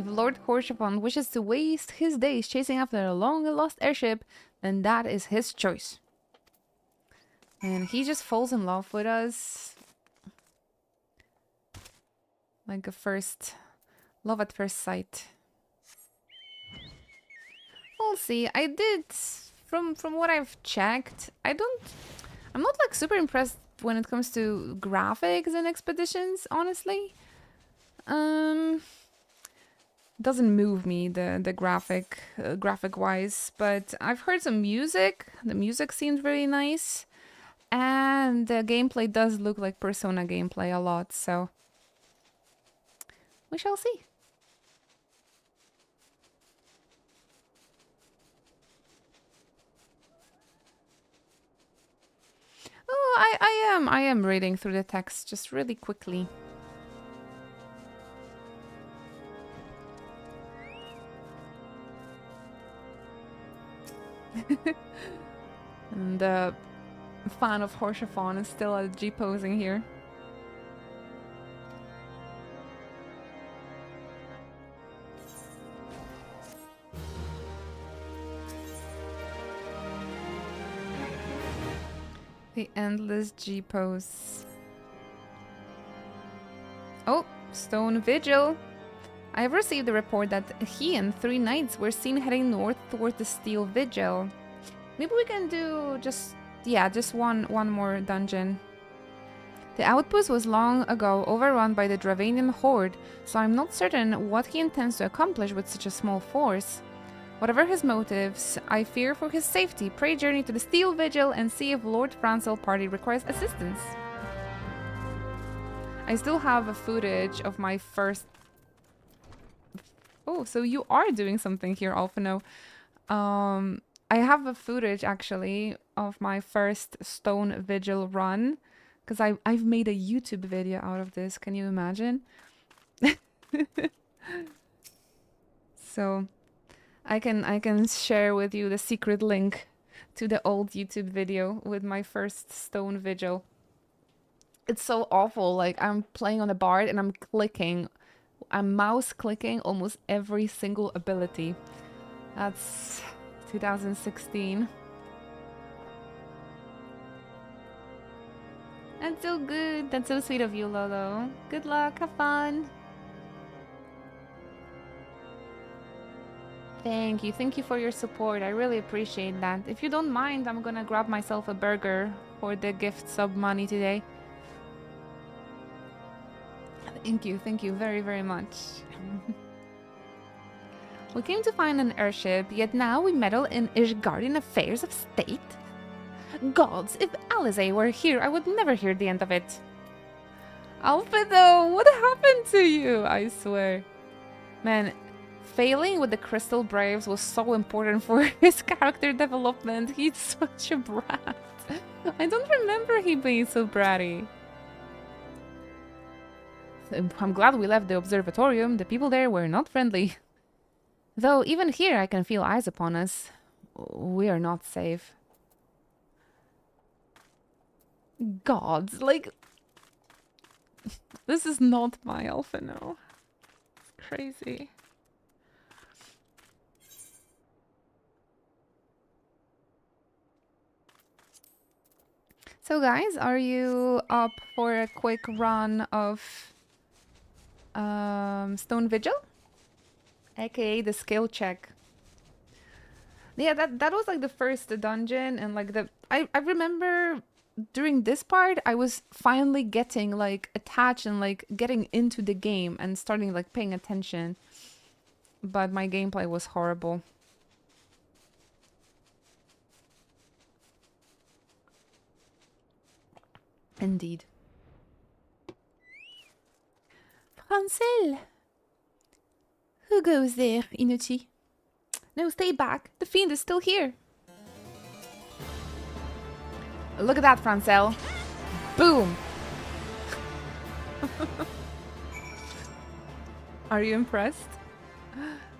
Speaker 1: If Lord Horshaphon wishes to waste his days chasing after a long-lost airship, then that is his choice. And he just falls in love with us. Like a first... love at first sight. We'll see. I did... From what I've checked, I'm not like super impressed when it comes to graphics and expeditions, honestly. Doesn't move me the graphic wise, but I've heard some music. The music seems very nice, and the gameplay does look like Persona gameplay a lot, so we shall see. Oh, I am reading through the text just really quickly. And the fan of Horshaphon is still at G-posing here. The endless G-pose. Oh, Stone Vigil. I have received a report that he and 3 knights were seen heading north toward the Steel Vigil. Maybe we can do just one more dungeon. The outpost was long ago overrun by the Dravanian horde, so I'm not certain what he intends to accomplish with such a small force. Whatever his motives, I fear for his safety. Pray journey to the Steel Vigil and see if Lord Francel party requires assistance. I still have a footage of my first... Oh, so you are doing something here, Alphino. I have a footage, actually, of my first Stone Vigil run. Because I've made a YouTube video out of this. Can you imagine? So... I can share with you the secret link to the old YouTube video with my first Stone Vigil. It's so awful. Like, I'm playing on a bard and I'm mouse clicking almost every single ability. That's 2016. That's so good. That's so sweet of you, Lolo. Good luck. Have fun. Thank you for your support. I really appreciate that. If you don't mind, I'm gonna grab myself a burger for the gift sub money today. Thank you very, very much. We came to find an airship, yet now we meddle in Ishgardian affairs of state? Gods, if Alizé were here, I would never hear the end of it. Alfredo, what happened to you? I swear. Man, failing with the Crystal Braves was so important for his character development. He's such a brat. I don't remember him being so bratty. I'm glad we left the observatorium. The people there were not friendly. Though even here I can feel eyes upon us. We are not safe. Gods, like... This is not my Alphino. It's crazy. So guys, are you up for a quick run of Stone Vigil? AKA the skill check. Yeah, that was like the first dungeon, and like I remember during this part I was finally getting like attached and like getting into the game and starting like paying attention. But my gameplay was horrible. Indeed. Francel! Who goes there, Inuchi? No, stay back. The fiend is still here. Look at that, Francel. Boom! Are you impressed?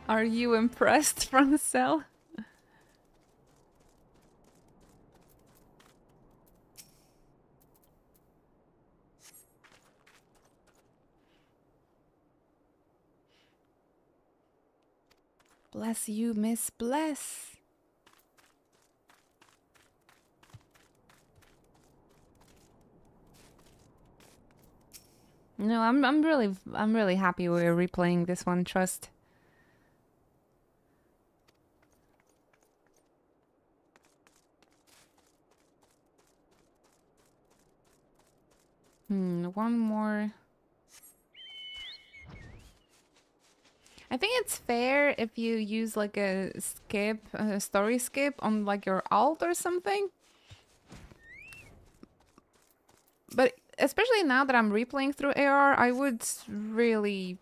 Speaker 1: Are you impressed, Francel? Bless you, Miss Bless. No, I'm really happy we're replaying this one, trust. One more. I think it's fair if you use like a story skip on like your alt or something. But especially now that I'm replaying through AR, I would really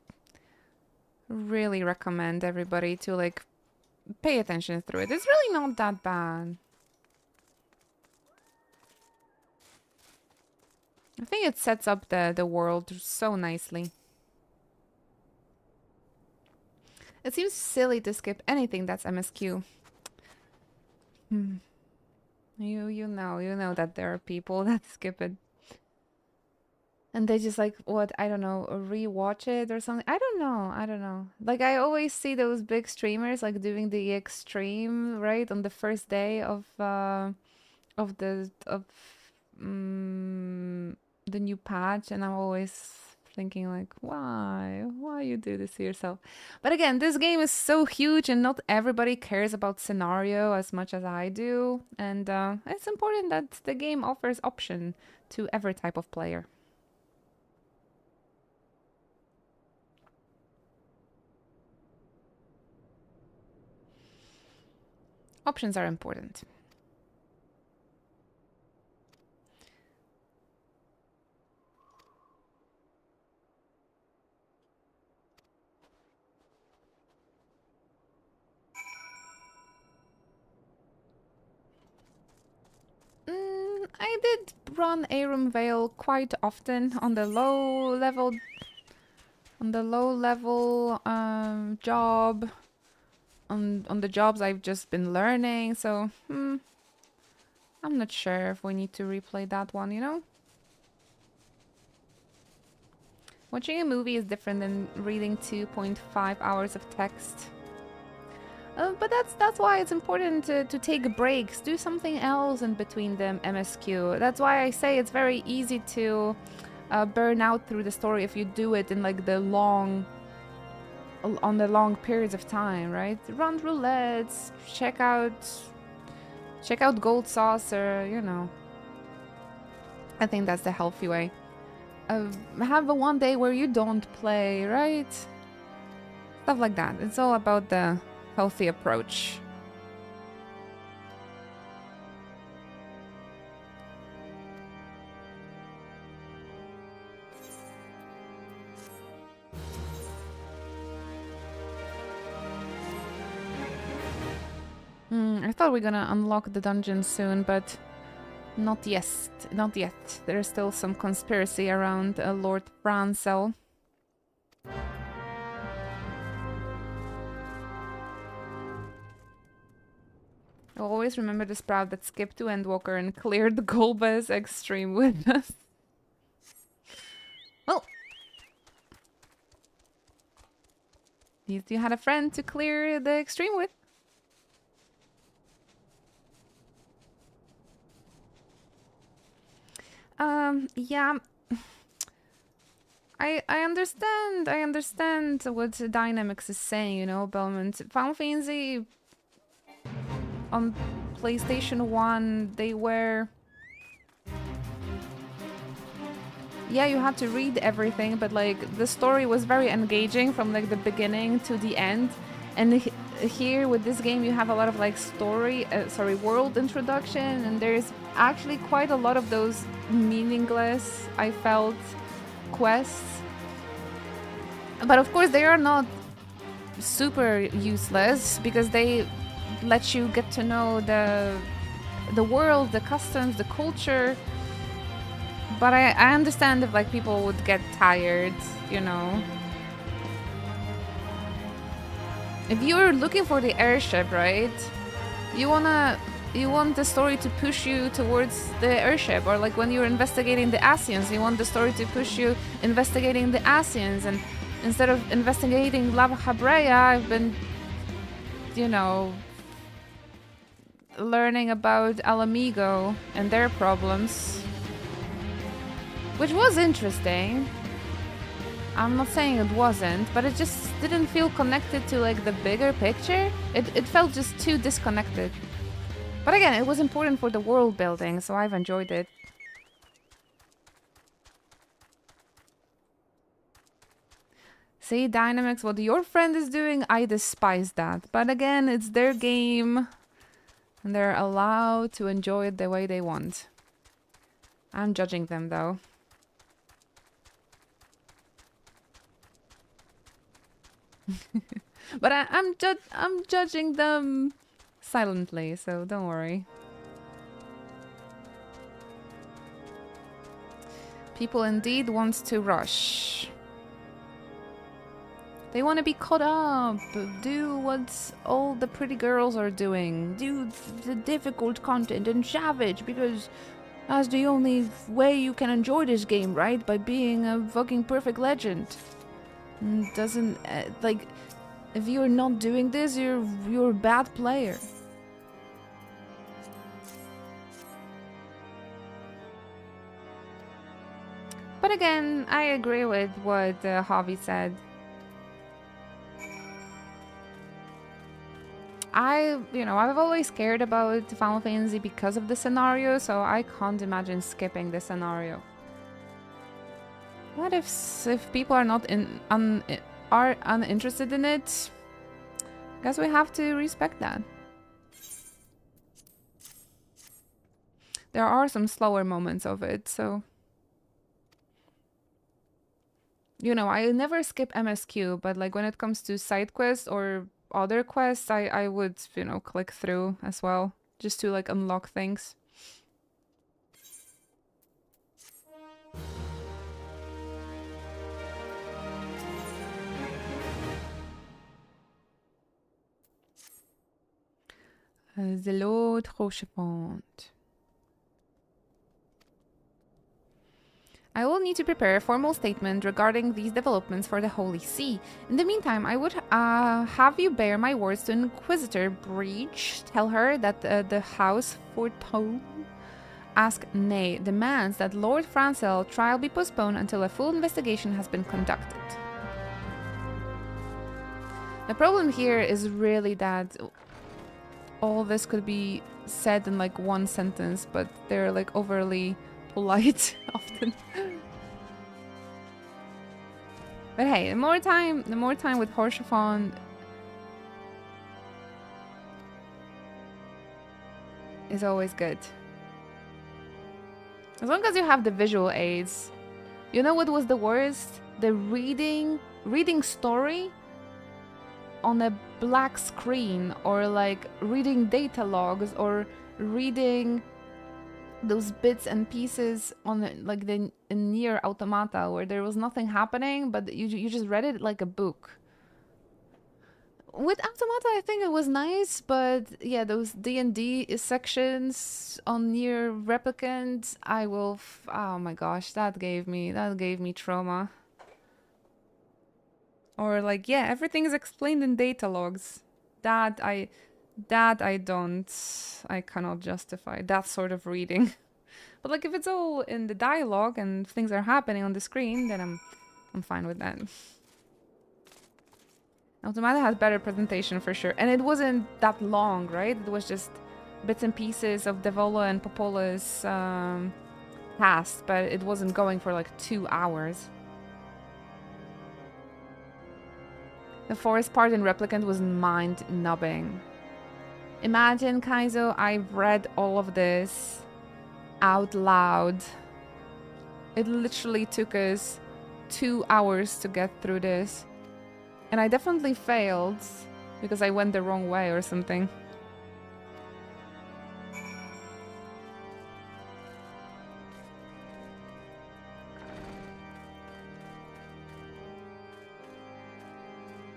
Speaker 1: recommend everybody to like pay attention through it. It's really not that bad. I think it sets up the world so nicely. It seems silly to skip anything that's MSQ. You know that there are people that skip it. And they just like, what, I don't know, rewatch it or something. I don't know. Like I always see those big streamers like doing the extreme, right? On the first day of the new patch, and I'm always thinking like, why you do this to yourself? But again, this game is so huge and not everybody cares about scenario as much as I do, and it's important that the game offers option to every type of player. Options are important. I did run Arum Vale quite often on the low level job. On the jobs I've just been learning, so I'm not sure if we need to replay that one, you know? Watching a movie is different than reading 2.5 hours of text. But that's why it's important to take breaks, do something else in between the MSQ. That's why I say it's very easy to burn out through the story if you do it in like the long periods of time, right? Run roulettes, check out Gold Saucer, you know. I think that's the healthy way. Have a one day where you don't play, right? Stuff like that. It's all about the healthy approach. I thought we were gonna unlock the dungeon soon, but not yet. Not yet. There's still some conspiracy around Lord Francel. I'll always remember the sprout that skipped to Endwalker and cleared the Golbez Extreme with us. Well, at least you had a friend to clear the Extreme with. Yeah. I understand what Dynamics is saying, you know, Belmont. Final Fantasy on PlayStation 1, they were... Yeah, you had to read everything, but like the story was very engaging from like the beginning to the end. And here with this game, you have a lot of like world introduction, and there's actually quite a lot of those meaningless, I felt, quests. But of course, they are not super useless because they let you get to know the world, the customs, the culture. But I understand if like people would get tired, you know. If you're looking for the airship, right? You want the story to push you towards the airship, or like when you're investigating the Asians, you want the story to push you investigating the Asians, and instead of investigating Lava Habrea, I've been you know, learning about Alamigo and their problems, which was interesting. I'm not saying it wasn't, but it just didn't feel connected to like the bigger picture. It felt just too disconnected. But again, it was important for the world building, so I've enjoyed it. See, Dynamics, what your friend is doing, I despise that. But again, it's their game. And they're allowed to enjoy it the way they want. I'm judging them, though. But I'm judging them silently, so don't worry. People indeed want to rush. They want to be caught up, do what all the pretty girls are doing, do the difficult content and savage, because that's the only way you can enjoy this game, right? By being a fucking perfect legend. Doesn't, like, if you're not doing this, you're a bad player. But again, I agree with what Javi said. I've always cared about Final Fantasy because of the scenario, so I can't imagine skipping the scenario. What if people are not uninterested in it? I guess we have to respect that. There are some slower moments of it, so I never skip MSQ, but like when it comes to side quests or other quests, I would, click through as well, just to like unlock things. The Lord Rochefort. I will need to prepare a formal statement regarding these developments for the Holy See. In the meantime, I would have you bear my words to Inquisitor Breach. Tell her that the House Forteau ask nay demands that Lord Francel trial be postponed until a full investigation has been conducted. The problem here is really that all this could be said in like one sentence, but they're like overly polite often. But hey, the more time with Horshafon is always good. As long as you have the visual aids. You know what was the worst? The reading story on a black screen, or like reading data logs, or reading those bits and pieces on like the Nier Automata, where there was nothing happening, but you just read it like a book. With Automata, I think it was nice, but yeah, those D&D sections on Nier Replicant, oh my gosh, that gave me trauma. Or like, yeah, everything is explained in data logs. That I cannot justify that sort of reading. But like if it's all in the dialogue and things are happening on the screen, then I'm fine with that. Automata has better presentation for sure. And it wasn't that long, right? It was just bits and pieces of Devola and Popola's past, but it wasn't going for like 2 hours. The forest part in Replicant was mind-numbing. Imagine, Kaizo, I've read all of this out loud. It literally took us 2 hours to get through this. And I definitely failed because I went the wrong way or something.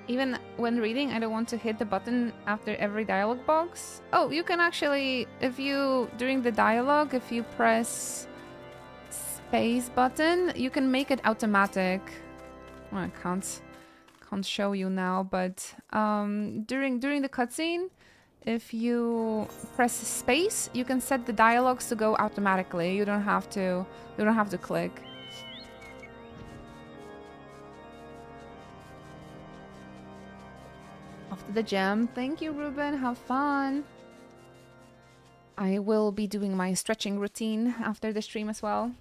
Speaker 1: Even when reading, I don't want to hit the button after every dialogue box. Oh, you can actually, during the dialogue, if you press space button, you can make it automatic. Oh, I can't can't show you now, but during the cutscene, if you press space, you can set the dialogues to go automatically. You don't have to click. Off to the gym. Thank you, Ruben. Have fun. I will be doing my stretching routine after the stream as well.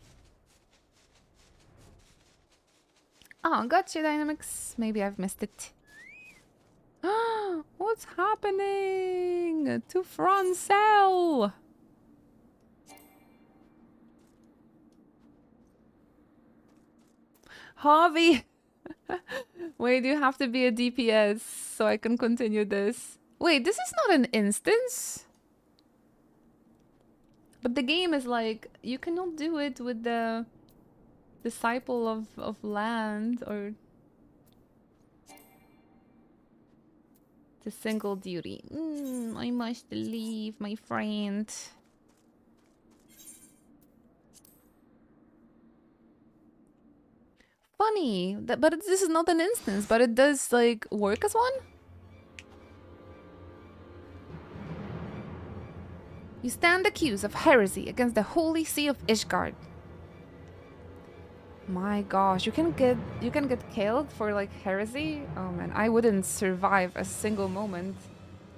Speaker 1: Oh, gotcha, Dynamics. Maybe I've missed it. What's happening to Francel? Hobby. Wait, you have to be a DPS so I can continue this. Wait, this is not an instance? But the game is like, you cannot do it with the Disciple of Land or the single duty. I must leave, my friend. Funny, but this is not an instance, but it does like work as one? You stand accused of heresy against the Holy See of Ishgard. My gosh, you can get killed for like heresy? Oh man, I wouldn't survive a single moment.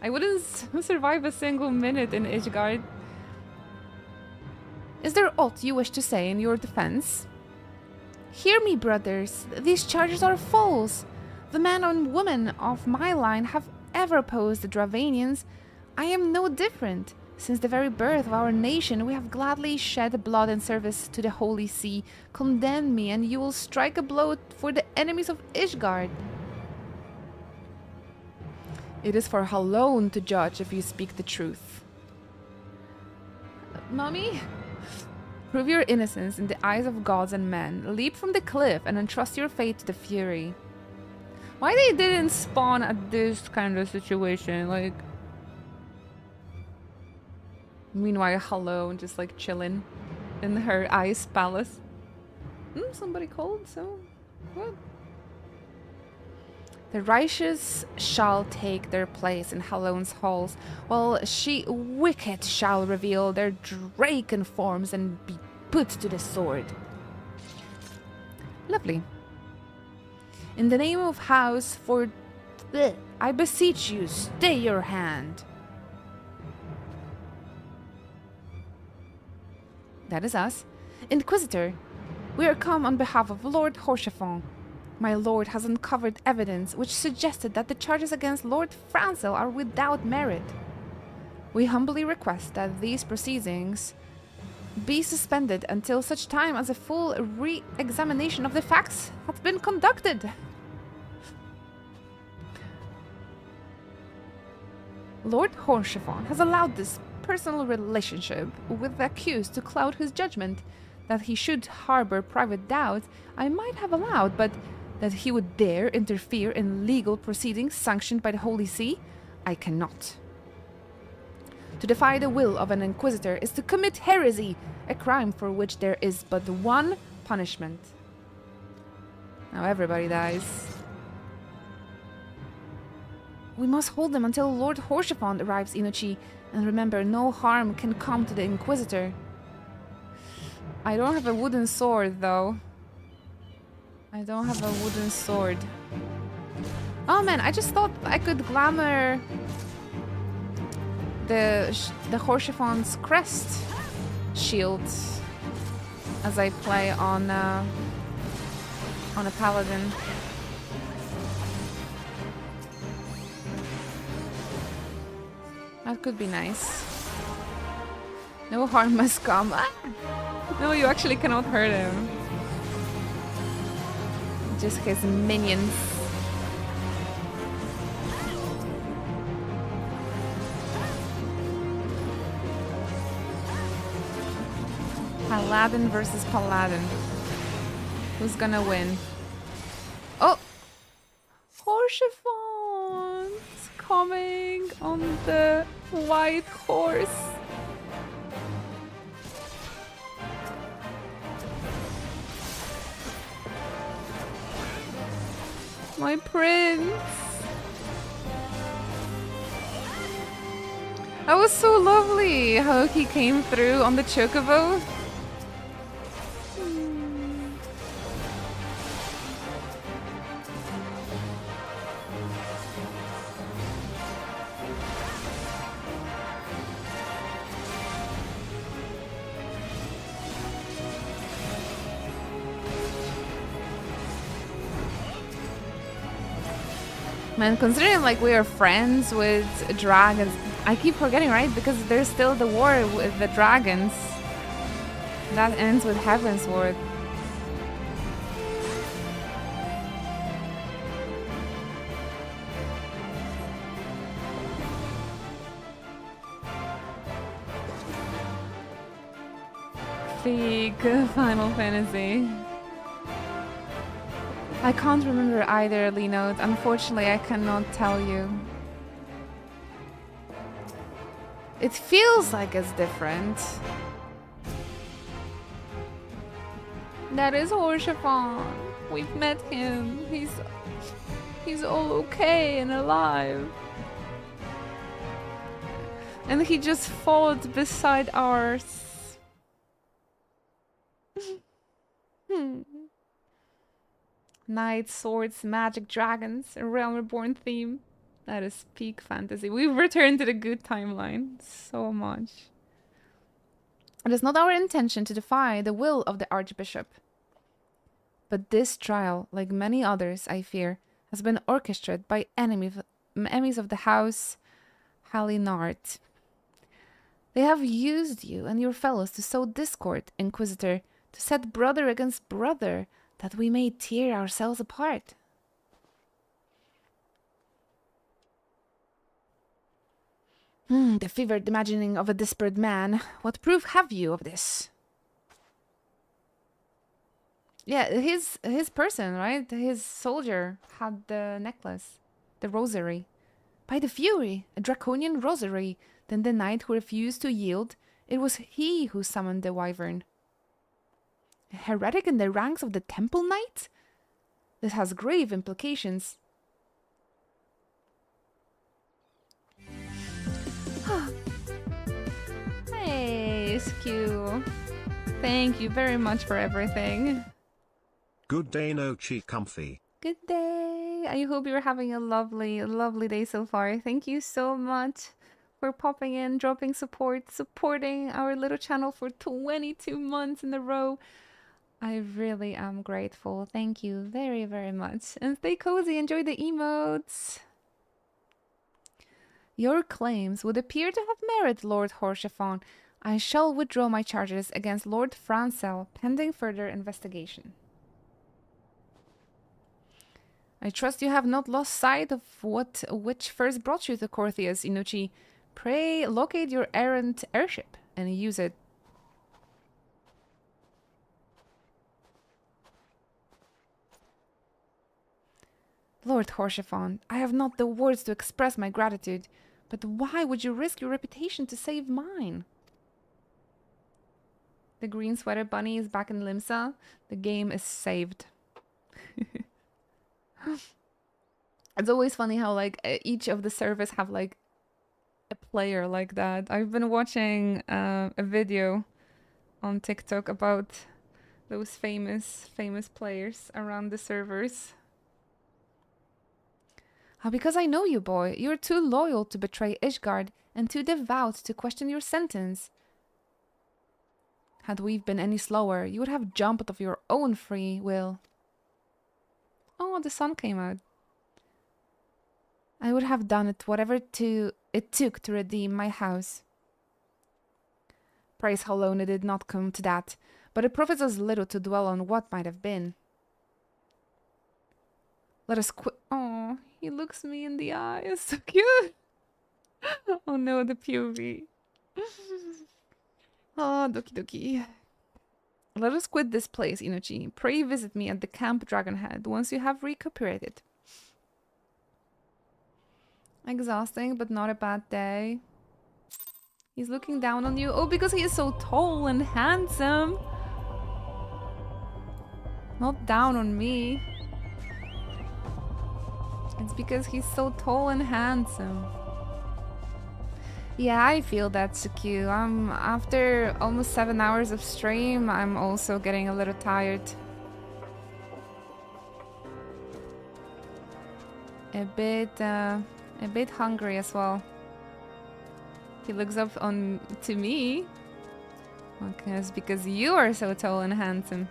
Speaker 1: I wouldn't survive a single minute in Ishgard. Is there aught you wish to say in your defense? Hear me, brothers. These charges are false. The men and women of my line have ever opposed the Dravanians. I am no different. Since the very birth of our nation, we have gladly shed blood in service to the Holy See. Condemn me, and you will strike a blow for the enemies of Ishgard. It is for Halone to judge if you speak the truth. Mommy? Prove your innocence in the eyes of gods and men. Leap from the cliff and entrust your fate to the Fury. Why they didn't spawn at this kind of situation? Like... Meanwhile, Halone just like chilling in her ice palace. Somebody called, so what? The righteous shall take their place in Halone's halls, while she wicked shall reveal their draken forms and be put to the sword. Lovely. In the name of House for I beseech you, stay your hand. That is us. Inquisitor, we are come on behalf of Lord Horchefant. My lord has uncovered evidence which suggested that the charges against Lord Francel are without merit. We humbly request that these proceedings be suspended until such time as a full re-examination of the facts has been conducted. Lord Horchefant has allowed this personal relationship with the accused to cloud his judgment. That he should harbor private doubts I might have allowed, but that he would dare interfere in legal proceedings sanctioned by the Holy See, I cannot. To defy the will of an inquisitor is to commit heresy, a crime for which there is but one punishment. Now everybody dies. We must hold them until Lord Horchefant arrives, Inochi. And remember, no harm can come to the Inquisitor. I don't have a wooden sword, though. I don't have a wooden sword. Oh man, I just thought I could glamour the Horchefant's crest shield as I play on a paladin. That could be nice. No harm must come. Ah! No, you actually cannot hurt him. Just his minions. Paladin versus Paladin. Who's gonna win? Oh! Horchefant's coming on the white horse. My prince. That was so lovely how he came through on the chocobo. Man, considering like we are friends with dragons, I keep forgetting, right? Because there's still the war with the dragons. That ends with Heaven's Ward. Fake Final Fantasy. I can't remember either, Lino. Unfortunately, I cannot tell you. It feels like it's different. That is Horshaphon. We've met him. He's all okay and alive. And he just fought beside ours. Knights, swords, magic, dragons, a Realm Reborn theme. That is peak fantasy. We've returned to the good timeline so much. It is not our intention to defy the will of the Archbishop. But this trial, like many others, I fear, has been orchestrated by enemies of the House Halinart. They have used you and your fellows to sow discord, Inquisitor, to set brother against brother, that we may tear ourselves apart. The fevered imagining of a desperate man. What proof have you of this? Yeah, his person, right? His soldier had the necklace, the rosary. By the Fury, a draconian rosary. Then the knight who refused to yield, it was he who summoned the wyvern. A heretic in the ranks of the Temple Knights? This has grave implications. Hey, SQ. Thank you very much for everything.
Speaker 2: Good day, no cheek comfy.
Speaker 1: Good day. I hope you're having a lovely, lovely day so far. Thank you so much for popping in, dropping support, supporting our little channel for 22 months in a row. I really am grateful. Thank you very, very much. And stay cozy. Enjoy the emotes. Your claims would appear to have merit, Lord Horshaphon. I shall withdraw my charges against Lord Francel, pending further investigation. I trust you have not lost sight of which first brought you to Corthius, Inuchi. Pray locate your errant airship and use it. Lord Horshaphon, I have not the words to express my gratitude, but why would you risk your reputation to save mine? The green sweater bunny is back in Limsa. The game is saved. It's always funny how like each of the servers have like a player like that. I've been watching a video on TikTok about those famous players around the servers. Because I know you, boy. You're too loyal to betray Ishgard and too devout to question your sentence. Had we been any slower, you would have jumped of your own free will. Oh, the sun came out. I would have done it whatever it took to redeem my house. Praise how alone it did not come to that, but it profits us little to dwell on what might have been. Let us quit. Oh, he looks me in the eye. It's so cute. Oh no, the POV. Oh, doki doki. Let us quit this place, Inuchi. Pray visit me at the Camp Dragonhead once you have recuperated. Exhausting, but not a bad day. He's looking down on you. Oh, because he is so tall and handsome. Not down on me. It's because he's so tall and handsome. Yeah, I feel that, Suku. After almost 7 hours of stream, I'm also getting a little tired. A bit hungry as well. He looks up to me. Okay, it's because you are so tall and handsome.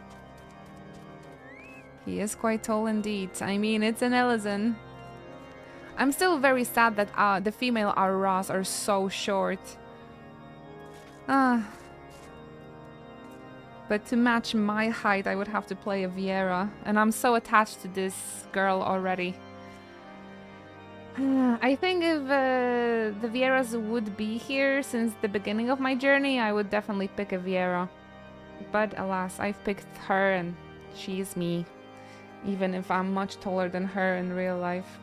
Speaker 1: He is quite tall indeed. I mean, it's an Elysian. I'm still very sad that the female ARRs are so short. But to match my height, I would have to play a Viera. And I'm so attached to this girl already. I think if the Vieras would be here since the beginning of my journey, I would definitely pick a Viera. But alas, I've picked her and she's me. Even if I'm much taller than her in real life.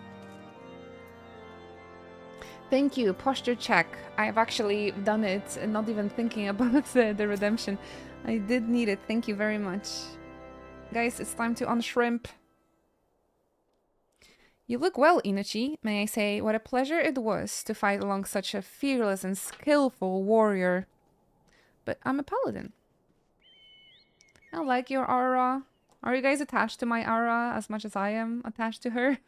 Speaker 1: Thank you, posture check. I've actually done it and not even thinking about the redemption. I did need it, thank you very much. Guys, it's time to unshrimp. You look well, Inuchi. May I say what a pleasure it was to fight along such a fearless and skillful warrior. But I'm a paladin. I like your aura. Are you guys attached to my aura as much as I am attached to her?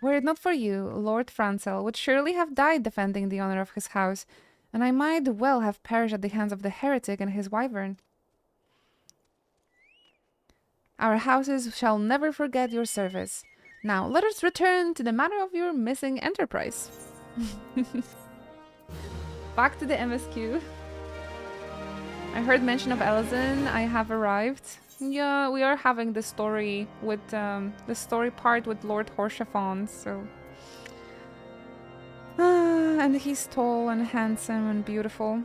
Speaker 1: Were it not for you, Lord Francel would surely have died defending the honor of his house, and I might well have perished at the hands of the heretic and his wyvern. Our houses shall never forget your service. Now, let us return to the matter of your missing enterprise. Back to the MSQ. I heard mention of Elysian. I have arrived. Yeah, we are having the story with the story part with Lord Horshaphon, so. And he's tall and handsome and beautiful.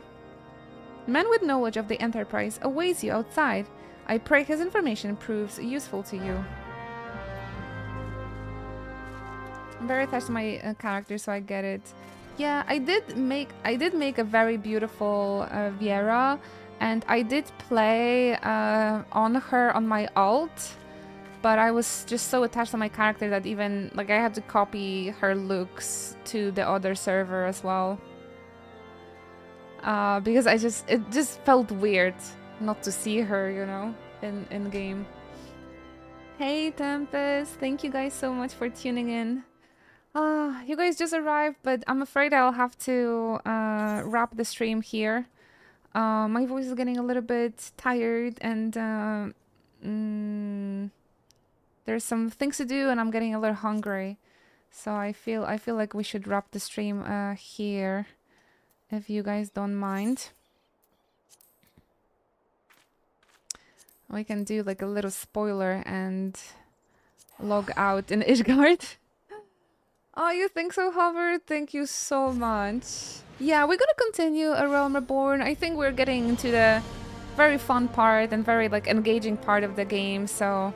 Speaker 1: Man with knowledge of the enterprise awaits you outside. I pray his information proves useful to you. I'm very attached to my character, so I get it. Yeah, I did make a very beautiful Viera, and I did play on her on my alt, but I was just so attached to my character that even like I had to copy her looks to the other server as well. Because it just felt weird not to see her, you know, in game. Hey Tempest, thank you guys so much for tuning in. You guys just arrived, but I'm afraid I'll have to wrap the stream here. My voice is getting a little bit tired, and there's some things to do, and I'm getting a little hungry. So I feel like we should wrap the stream here, if you guys don't mind. We can do like a little spoiler and log out in Ishgard. Oh, you think so, Hover? Thank you so much. Yeah, we're gonna continue A Realm Reborn. I think we're getting into the very fun part and very like engaging part of the game, so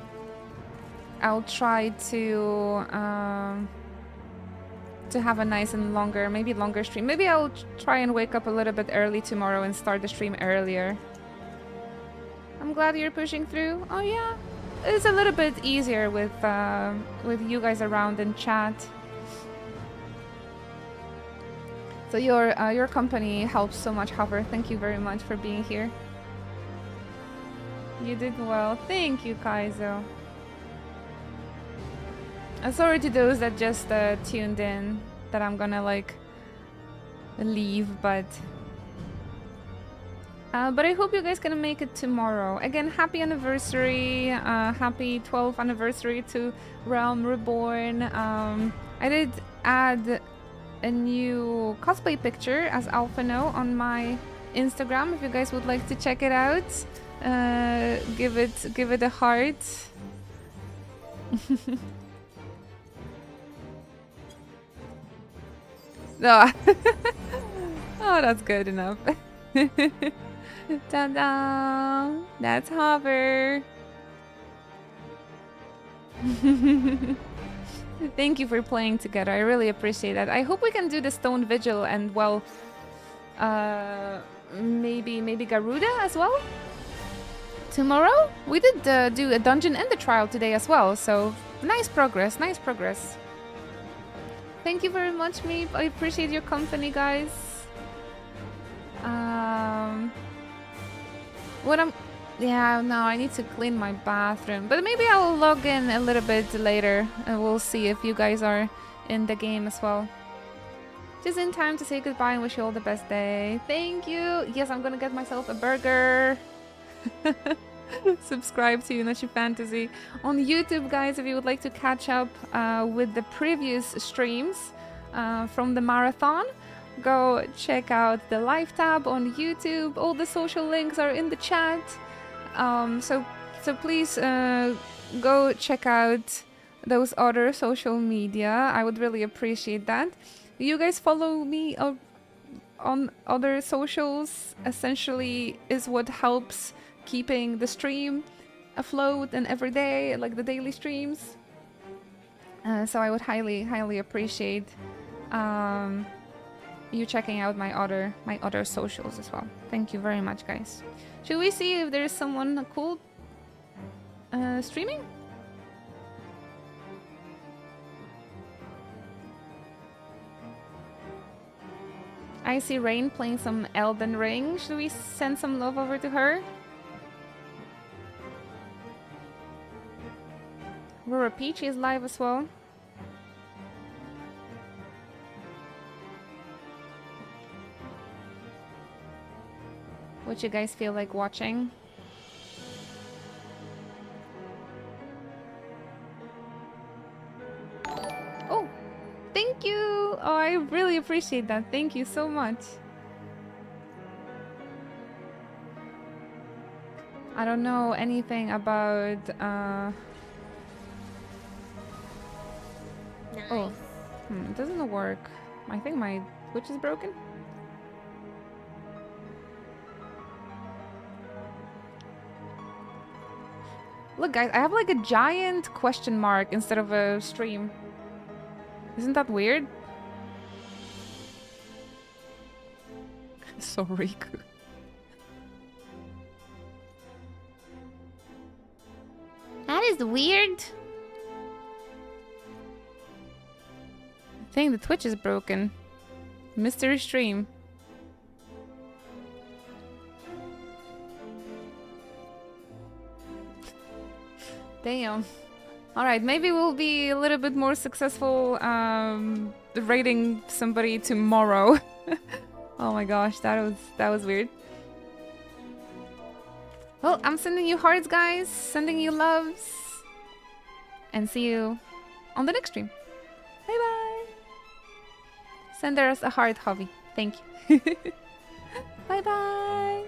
Speaker 1: I'll try to have a nice and maybe longer stream. Maybe I'll try and wake up a little bit early tomorrow and start the stream earlier. I'm glad you're pushing through. Oh yeah, it's a little bit easier with you guys around in chat. So your company helps so much, Hover. Thank you very much for being here. You did well. Thank you, Kaizo. Sorry to those that just tuned in that I'm gonna like leave, but I hope you guys can make it tomorrow. Again, happy anniversary, happy 12th anniversary to Realm Reborn. I did add a new cosplay picture as Alphano on my Instagram. If you guys would like to check it out, give it a heart. Oh, oh, that's good enough. Ta-da! That's Hover. Thank you for playing together. I really appreciate that. I hope we can do the Stone Vigil and, well, maybe Garuda as well? Tomorrow? We did do a dungeon and a trial today as well, so Nice progress, nice progress. Thank you very much, Meep. I appreciate your company, guys. Yeah, no, I need to clean my bathroom. But maybe I'll log in a little bit later and we'll see if you guys are in the game as well. Just in time to say goodbye and wish you all the best day. Thank you. Yes, I'm gonna get myself a burger. Subscribe to Unachi Fantasy on YouTube, guys, if you would like to catch up with the previous streams from the marathon. Go check out the live tab on YouTube. All the social links are in the chat. So please go check out those other social media. I would really appreciate that. You guys follow me on other socials. Essentially, is what helps keeping the stream afloat and every day, like the daily streams. So I would highly appreciate you checking out my other socials as well. Thank you very much, guys. Should we see if there's someone cool streaming? I see Rain playing some Elden Ring. Should we send some love over to her? Rora Peachy is live as well. What you guys feel like watching? Oh, thank you! Oh, I really appreciate that. Thank you so much. I don't know anything about Oh, it doesn't work. I think my Twitch is broken. Look, guys, I have like a giant question mark instead of a stream. Isn't that weird? So Riku.
Speaker 9: That is weird.
Speaker 1: I think the Twitch is broken. Mystery stream. Damn. Alright, maybe we'll be a little bit more successful raiding somebody tomorrow. Oh my gosh, that was weird. Well, I'm sending you hearts, guys. Sending you loves. And see you on the next stream. Bye-bye. Send us a heart, Hobby. Thank you. Bye-bye.